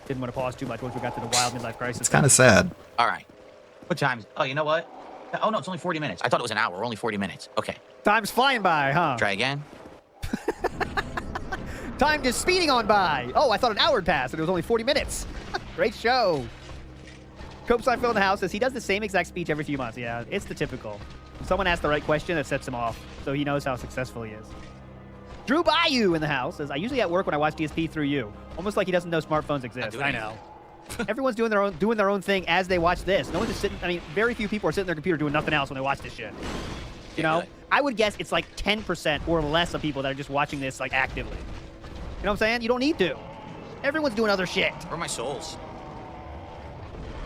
Didn't want to pause too much once we got to the wild midlife crisis. It's kind of sad. All right. What time? Oh, you know what? Oh, no, it's only 40 minutes. I thought it was an hour. Only 40 minutes. Okay. Time's flying by, huh? Try again. Time just speeding on by. Oh, I thought an hour had passed, and it was only 40 minutes. Great show. Cope's I Phil in the house says he does the same exact speech every few months. Yeah, it's the typical. When someone asks the right question, that sets him off, so he knows how successful he is. Drew Bayou in the house says, I usually at work when I watch DSP through you. Almost like he doesn't know smartphones exist. I know. Everyone's doing their own thing as they watch this. No one's just sitting. I mean, very few people are sitting on their computer doing nothing else when they watch this shit. You know, I would guess it's like 10% or less of people that are just watching this like actively. You know what I'm saying? You don't need to. Everyone's doing other shit. Where are my souls?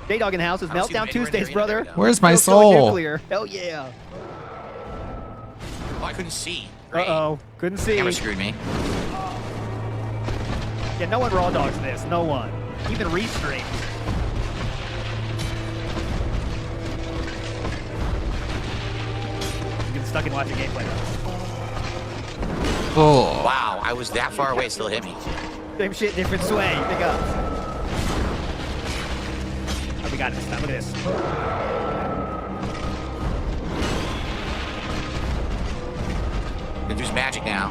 J-Dog in the house is Meltdown Tuesdays, brother. Where's my Go soul? nuclear. Hell yeah. Oh, I couldn't see. Great. Uh-oh. Couldn't see. Camera screwed me. Yeah, no one raw dogs this. No one. Even restream. I'm getting stuck in watching gameplay though. Oh. Wow, I was that far away, it still hit me. Same shit, different sway. Big up. Oh, we got it this time. Look at this. There's magic now.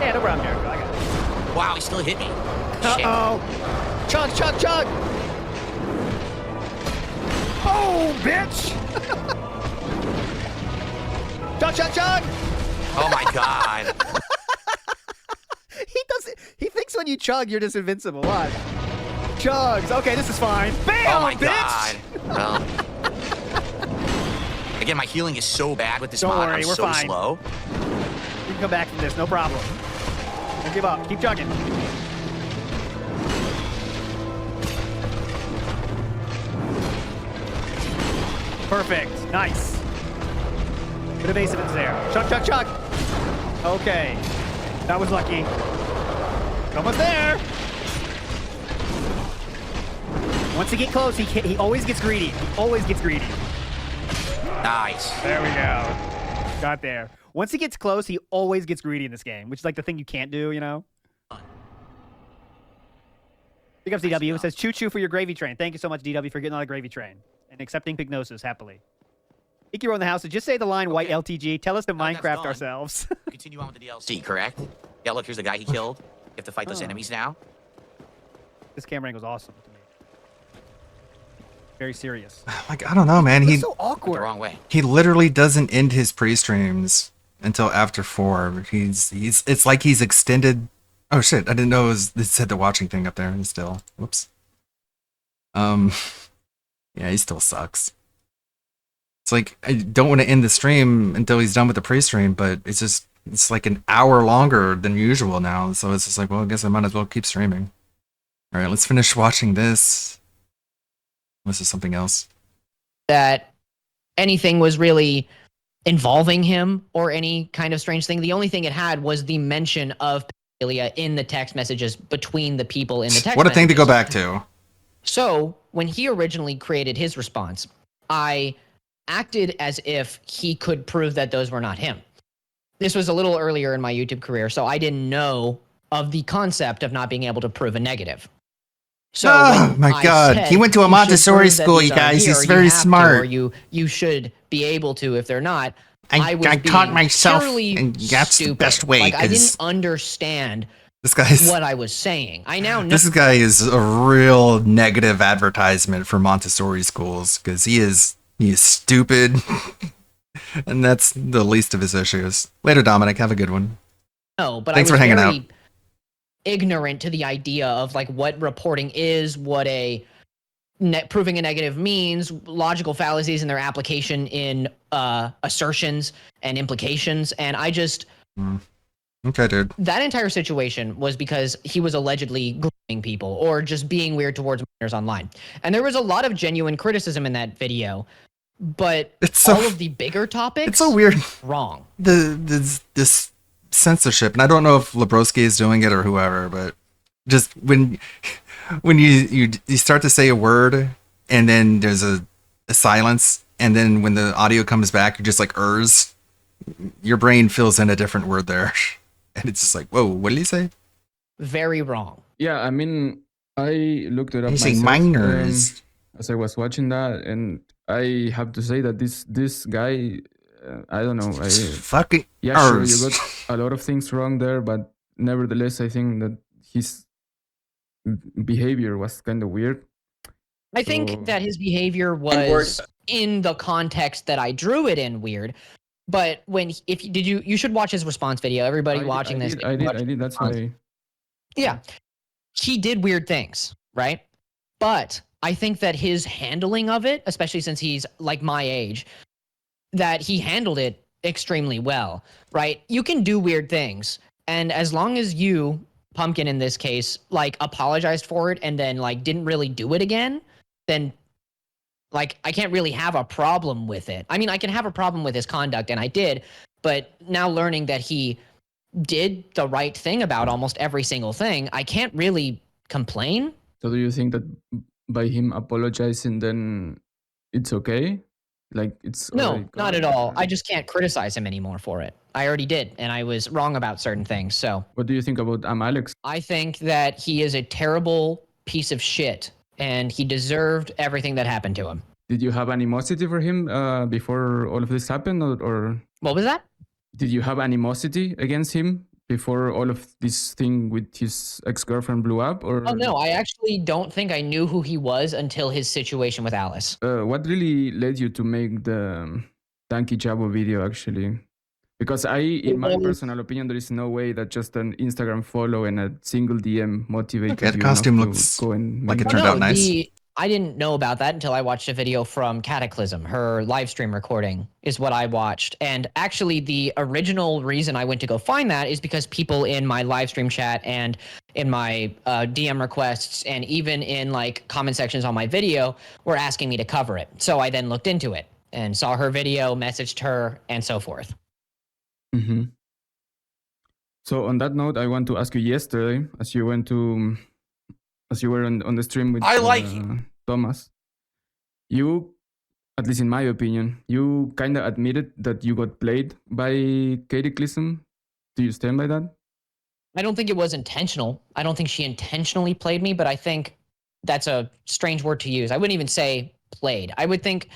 Yeah, no problem, Jericho. I got it. Wow, he still hit me. Uh-oh. Chug, chug, chug. Oh, bitch. Chug, chug, chug. Oh, my God. He thinks when you chug, you're just invincible. Watch. Chugs. Okay, this is fine. Bam, Oh, my bitch. God. Well, again, my healing is so bad with this Don't mod. worry, I'm we're so fine. slow. You can come back from this, no problem. Don't give up. Keep chugging. Perfect. Nice. Good evasiveness there. Chuck. Okay. That was lucky. Almost there. Once he get close, he always gets greedy. Nice. There we go. Got there. Once he gets close, he always gets greedy in this game, which is like the thing you can't do, you know? Big up DW. It says, choo-choo for your gravy train. Thank you so much, DW, for getting on the gravy train and accepting Pygnosis happily. Ikiro in the house. So just say the line, white LTG. Tell us to Minecraft ourselves. Continue on with the DLC, correct? Yeah, look, here's the guy he killed. You have to fight those enemies now. This camera angle's awesome to me. Very serious. Like, I don't know, man. He's so awkward. The wrong way. He literally doesn't end his pre-streams until after 4. It's like he's extended. Oh shit! I didn't know it said the watching thing up there. Still, whoops. Yeah, he still sucks. It's like, I don't want to end the stream until he's done with the pre-stream, but it's like an hour longer than usual now. So it's just like, well, I guess I might as well keep streaming. All right, let's finish watching this. This is something else. That anything was really involving him or any kind of strange thing. The only thing it had was the mention of pedophilia in the text messages between the people in the text What a thing to go messages. back to. So when he originally created his response, I acted as if he could prove that those were not him. This was a little earlier in my YouTube career, so I didn't know of the concept of not being able to prove a negative. So oh my I god, said, he went to a "You should Montessori prove that school, these you are guys. here, He's you very have to, smart. or you should be able to if they're not. I was taught being myself, purely and that's the stupid. best way. Like, I 'Cause didn't understand this guy's what I was saying. I now know. this guy is a real negative advertisement for Montessori schools because he is stupid, and that's the least of his issues. Later, Dominic. Have a good one. No, but Thanks I was for hanging very out. ignorant to the idea of like what reporting is, what a proving a negative means, logical fallacies in their application in assertions and implications, and I just Okay, dude. that entire situation was because he was allegedly grooming people or just being weird towards minors online, and there was a lot of genuine criticism in that video, but all of the bigger topics, It's so weird. Wrong. This censorship, and I don't know if Lebroski is doing it or whoever, but just when you start to say a word and then there's a silence, and then when the audio comes back, you're just like ers. Your brain fills in a different word there, and it's just like, whoa, what did he say? Very wrong. Yeah, I mean, I looked it up You say myself, minors. as I was watching that, and I have to say that this guy, I don't know, fucking yeah, sure, ers. you got a lot of things wrong there, but nevertheless, I think that his behavior was kind of weird. I think that his behavior was in the context that I drew it in weird. But you should watch his response video. Everybody watching this. I did. That's why. Yeah. He did weird things, right? But I think that his handling of it, especially since he's like my age, that he handled it extremely well, right? You can do weird things. And as long as you, Pumpkin in this case, like apologized for it and then like didn't really do it again, then like I can't really have a problem with it. I mean, I can have a problem with his conduct, and I did, but now learning that he did the right thing about almost every single thing, I can't really complain. So do you think that by him apologizing, then it's okay? Like it's No, not at all. I just can't criticize him anymore for it. I already did, and I was wrong about certain things. So what do you think about Alex? I think that he is a terrible piece of shit, and he deserved everything that happened to him. Did you have animosity for him before all of this happened, or what was that? Did you have animosity against him before all of this thing with his ex-girlfriend blew up? Or Oh no, I actually don't think I knew who he was until his situation with Alice. What really led you to make the Danky Jabo video, actually? Because in my personal opinion, there is no way that just an Instagram follow and a single DM motivated Okay, the you costume enough looks to go and like make it turned out nice. I didn't know about that until I watched a video from Cataclysm. Her live stream recording is what I watched. And actually, the original reason I went to go find that is because people in my live stream chat and in my DM requests and even in like comment sections on my video were asking me to cover it. So I then looked into it. and saw her video, messaged her, and so forth. Mm-hmm. So on that note, I want to ask you yesterday, as you were on the stream with Thomas, you, at least in my opinion, you kind of admitted that you got played by Katie Clisson. Do you stand by that? I don't think it was intentional. I don't think she intentionally played me, but I think that's a strange word to use. I wouldn't even say played. I would think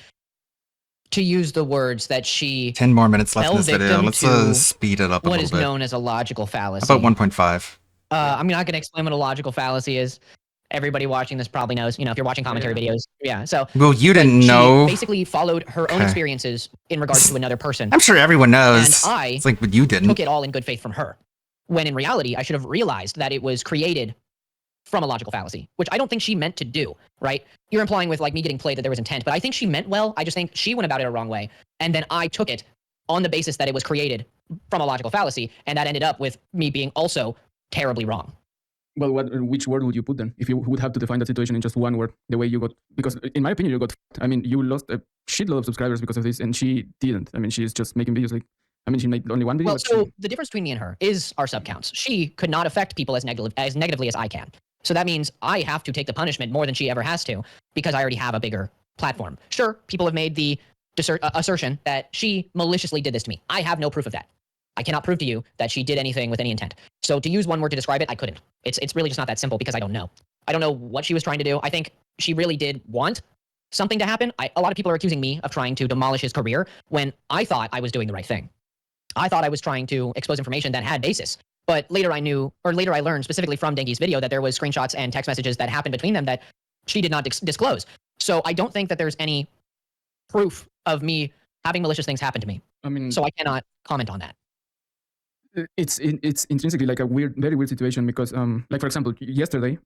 to use the words that she 10 more minutes left in fell this video. victim Let's to speed it up a what little is bit. known as a logical fallacy. How about 1.5? I'm not going to explain what a logical fallacy is. Everybody watching this probably knows, if you're watching commentary videos. Yeah. So, Well, you but didn't she know. basically followed her own Okay. experiences in regards to another person. I'm sure everyone knows. And I It's like, but you didn't. took it all in good faith from her. When in reality, I should have realized that it was created from a logical fallacy, which I don't think she meant to do, right? You're implying with like me getting played that there was intent, but I think she meant well. I just think she went about it a wrong way. And then I took it on the basis that it was created from a logical fallacy. And that ended up with me being also terribly wrong. Well, which word would you put then? If you would have to define that situation in just one word, the way you got, because in my opinion, you got, I mean, you lost a shitload of subscribers because of this, and she didn't. I mean, she's just making videos like, I mean, she made only one video. Well, so the difference between me and her is our sub counts. She could not affect people as negatively as I can. So that means I have to take the punishment more than she ever has to because I already have a bigger platform. Sure, people have made the assertion that she maliciously did this to me. I have no proof of that. I cannot prove to you that she did anything with any intent. So to use one word to describe it, I couldn't. It's really just not that simple because I don't know. I don't know what she was trying to do. I think she really did want something to happen. A lot of people are accusing me of trying to demolish his career when I thought I was doing the right thing. I thought I was trying to expose information that had basis. But later I learned specifically from Dengi's video that there was screenshots and text messages that happened between them that she did not disclose. So I don't think that there's any proof of me having malicious things happen to me. I mean, so I cannot comment on that. It's intrinsically like a very weird situation because, like for example, yesterday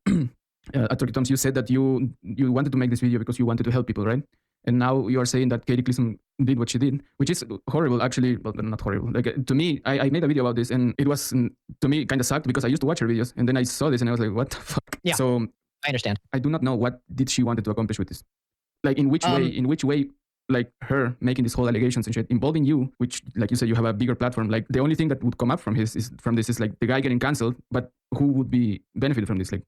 at Turkey Toms, you said that you wanted to make this video because you wanted to help people, right? And now you are saying that Katie Clisson did what she did, which is horrible, actually. Well, not horrible. Like to me, I made a video about this, and it was to me kind of sucked because I used to watch her videos, and then I saw this, and I was like, "What the fuck?" Yeah, so I understand. I do not know what did she wanted to accomplish with this. Like in which way, like her making these whole allegations and shit involving you, which, like you said, you have a bigger platform. Like the only thing that would come up from this is like the guy getting canceled, but who would be benefited from this? Like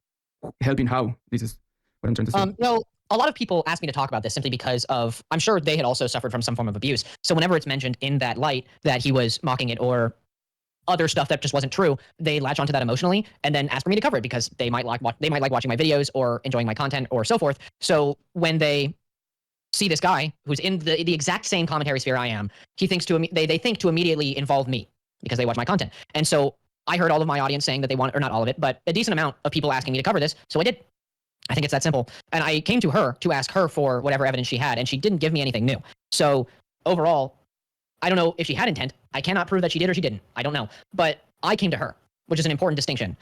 helping how? This is what I'm trying to say. No. A lot of people ask me to talk about this simply because of, I'm sure they had also suffered from some form of abuse. So whenever it's mentioned in that light that he was mocking it or other stuff that just wasn't true, they latch onto that emotionally and then ask for me to cover it because they might like watching my videos or enjoying my content or so forth. So when they see this guy who's in the exact same commentary sphere I am, they think to immediately involve me because they watch my content. And so I heard all of my audience saying that they want, or not all of it, but a decent amount of people asking me to cover this. So I did. I think it's that simple. And I came to her to ask her for whatever evidence she had, and she didn't give me anything new. So overall, I don't know if she had intent. I cannot prove that she did or she didn't. I don't know. But I came to her, which is an important distinction.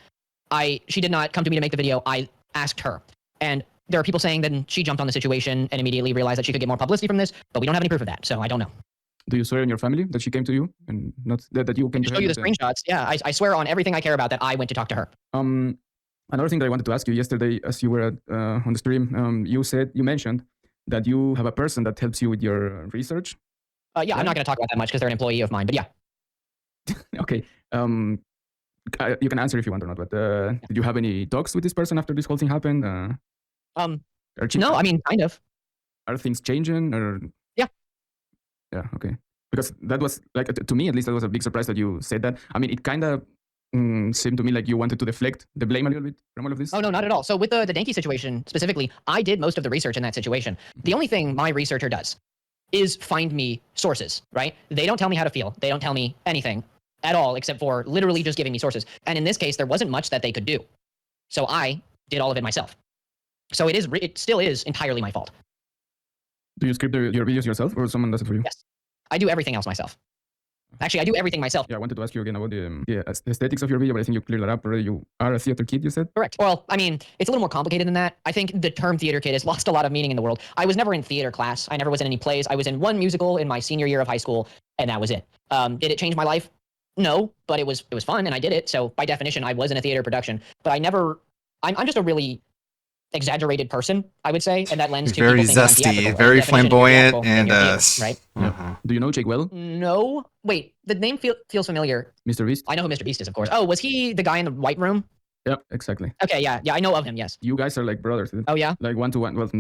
She did not come to me to make the video. I asked her. And there are people saying that she jumped on the situation and immediately realized that she could get more publicity from this, but we don't have any proof of that, so I don't know. Do you swear on your family that she came to you and not that you came to her? Show you the screenshots. Yeah, I swear on everything I care about that I went to talk to her. Another thing that I wanted to ask you yesterday, as you were on the stream, you mentioned that you have a person that helps you with your research. Yeah, I'm not going to talk about that much because they're an employee of mine, but yeah. Okay. You can answer if you want or not, but did you have any talks with this person after this whole thing happened? No, I mean, kind of. Are things changing or? Yeah. Yeah, okay. Because that was, like, to me at least, that was a big surprise that you said that. I mean, it kind of seemed to me like you wanted to deflect the blame a little bit from all of this. Oh, no, not at all. So with the Denki situation specifically, I did most of the research in that situation. The only thing my researcher does is find me sources, right? They don't tell me how to feel. They don't tell me anything at all except for literally just giving me sources. And in this case, there wasn't much that they could do. So I did all of it myself. So it still is entirely my fault. Do you script your videos yourself or someone does it for you? Yes. I do everything else myself. Actually, I do everything myself. Yeah, I wanted to ask you again about the aesthetics of your video, but I think you cleared that up already. You are a theater kid, you said? Correct. Well, I mean, it's a little more complicated than that. I think the term theater kid has lost a lot of meaning in the world. I was never in theater class. I never was in any plays. I was in one musical in my senior year of high school, and that was it. Did it change my life? No, but it was fun, and I did it. So by definition, I was in a theater production. But I'm just a really exaggerated person, I would say, and that lends to Very people thinking I'm zesty, theatrical. very The definition of flamboyant, theatrical and being a view, right? uh-huh. Do you know Jake Well? No, wait, the name feels familiar. Mr. Beast? I know who Mr. Beast is, of course. Oh, was he the guy in the white room? Yep, exactly. Okay, yeah, I know of him. Yes. You guys are like brothers. Oh yeah. Like 1-to-1. Well,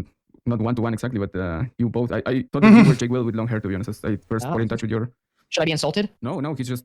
not 1-to-1 exactly, but you both. I thought that you were Jake Well with long hair. To be honest, I first got in touch with your. Should I be insulted? No, he's just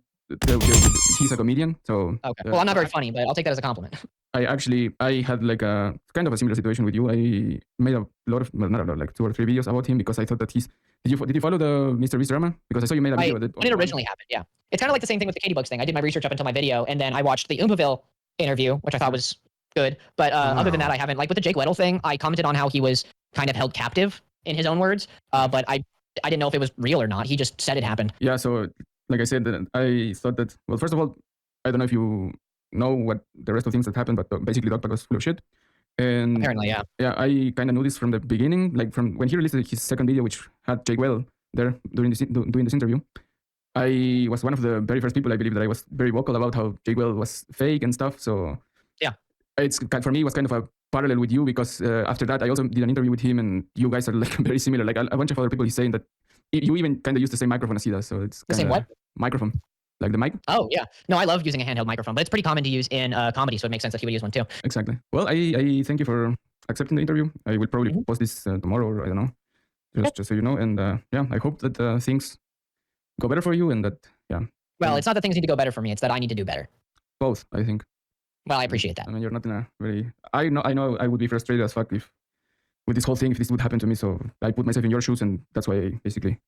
he's a comedian. So okay. Well, I'm not very funny, but I'll take that as a compliment. I had like a kind of a similar situation with you. I made a lot of, well, not a lot, like 2 or 3 videos about him because I thought that he's. Did you follow the Mr. Beast drama? Because I saw you made a video. When it originally happened, yeah. It's kind of like the same thing with the Katie Bugs thing. I did my research up until my video, and then I watched the Oompaville interview, which I thought was good. But other than that, I haven't. Like with the Jake Weddle thing, I commented on how he was kind of held captive in his own words. But I didn't know if it was real or not. He just said it happened. Yeah. So like I said, I thought that. Well, first of all, I don't know if you know what the rest of things that happened, but basically Dogpack was full of shit. And apparently, yeah. Yeah, I kind of knew this from the beginning, like from when he released his second video, which had Jake Well there doing this interview. I was one of the very first people, I believe, that I was very vocal about how Jake Well was fake and stuff. So yeah, it's for me it was kind of a parallel with you because after that I also did an interview with him, and you guys are like very similar. Like a bunch of other people, he's saying that you even kind of use the same microphone as he does. So it's the same what microphone. Like the mic? Oh, yeah. No, I love using a handheld microphone, but it's pretty common to use in comedy, so it makes sense that he would use one too. Exactly. Well, I thank you for accepting the interview. I will probably post this tomorrow, or I don't know, just so you know. And yeah, I hope that things go better for you, and that Well, it's not that things need to go better for me; it's that I need to do better. Both, I think. Well, I appreciate that. I mean, you're not in a very. I know I would be frustrated as fuck if with this whole thing if this would happen to me. So I put myself in your shoes, and that's why I basically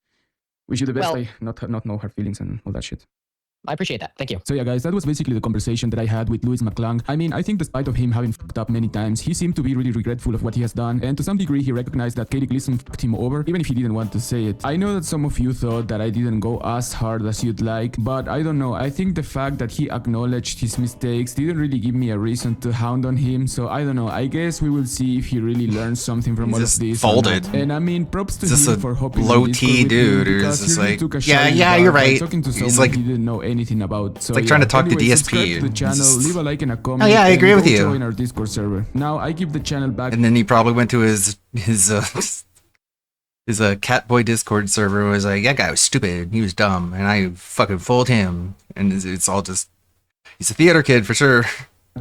wish you the best. I not know hard feelings and all that shit. I appreciate that. Thank you. So yeah, guys, that was basically the conversation that I had with Louis McClung. I mean, I think despite of him having fucked up many times, he seemed to be really regretful of what he has done, and to some degree he recognized that Katie Gleason fucked him over, even if he didn't want to say it. I know that some of you thought that I didn't go as hard as you'd like, but I don't know. I think the fact that he acknowledged his mistakes didn't really give me a reason to hound on him, so I don't know. I guess we will see if he really learns something from all of this. Folded. And I mean, props to him for hopping low T dude who's just like, yeah, you're right. He's like, he didn't know anything about. So like trying to talk to DSP. Subscribe to the channel, leave a like and a comment. Oh yeah, I agree with you. Join our Discord server. Now I give the channel back. And then he probably went to his Catboy Discord server and was like, that guy was stupid, he was dumb, and I fucking fooled him. And it's all just, he's a theater kid for sure.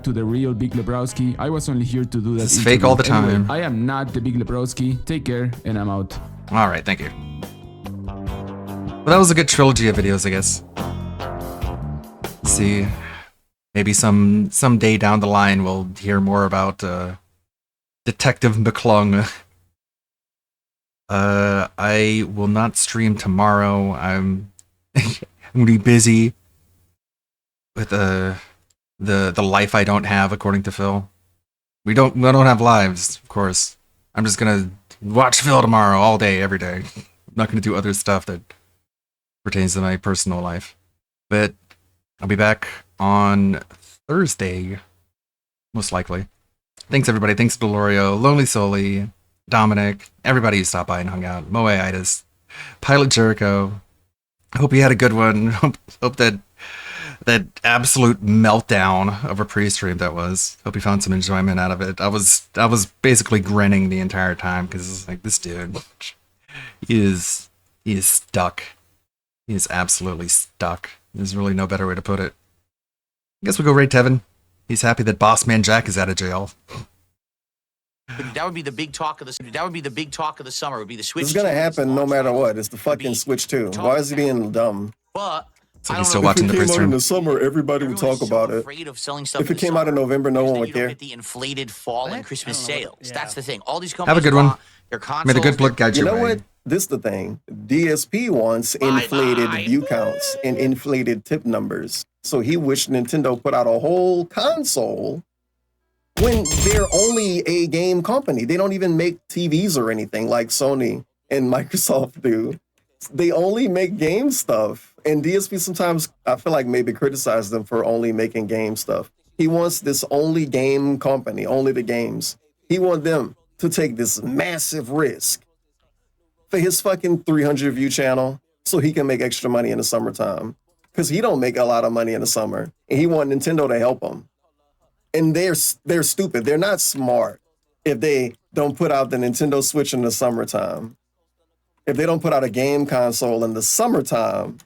To the real Big Lebowski, I was only here to do that. It's fake all the time. Anyway, I am not the Big Lebowski. Take care, and I'm out. All right, thank you. Well, that was a good trilogy of videos, I guess. Let's see, maybe some day down the line we'll hear more about Detective McClung. I will not stream tomorrow. I'm gonna be busy with the life I don't have, according to Phil. We don't have lives, of course. I'm just gonna watch Phil tomorrow all day, every day. I'm not gonna do other stuff that pertains to my personal life. But I'll be back on Thursday, most likely. Thanks, everybody. Thanks, Delorio, Lonely Soli, Dominic, everybody who stopped by and hung out, Moe-itis, Pilot Jericho. I hope you had a good one. Hope that absolute meltdown of a pre-stream that was. Hope you found some enjoyment out of it. I was basically grinning the entire time because it's like, this dude, he is stuck. He is absolutely stuck. There's really no better way to put it. I guess we'll go raid Tevin. He's happy that Boss Man Jack is out of jail. That would be the big talk of the. That would be the big talk of the summer. Would be the Switch. It's gonna happen no matter what. It's the fucking Switch 2. Why is he being dumb? But so he's still watching the If it came out in pre-stream. the summer, everybody would talk about it. If it came out in November, no one would care. The inflated fall and Christmas sales. That's the thing. All these Have companies a good one. Their consoles, May the good blood guide You your know way. what? This is the thing. DSP wants inflated view counts and inflated tip numbers. So he wished Nintendo put out a whole console when they're only a game company. They don't even make TVs or anything like Sony and Microsoft do. They only make game stuff. And DSP sometimes, I feel like, maybe criticize them for only making game stuff. He wants this only game company, only the games. He wants them to take this massive risk for his fucking 300 view channel so he can make extra money in the summertime. Because he don't make a lot of money in the summer. And he want Nintendo to help him. And they're stupid. They're not smart. if they don't put out the Nintendo Switch in the summertime. If they don't put out a game console in the summertime,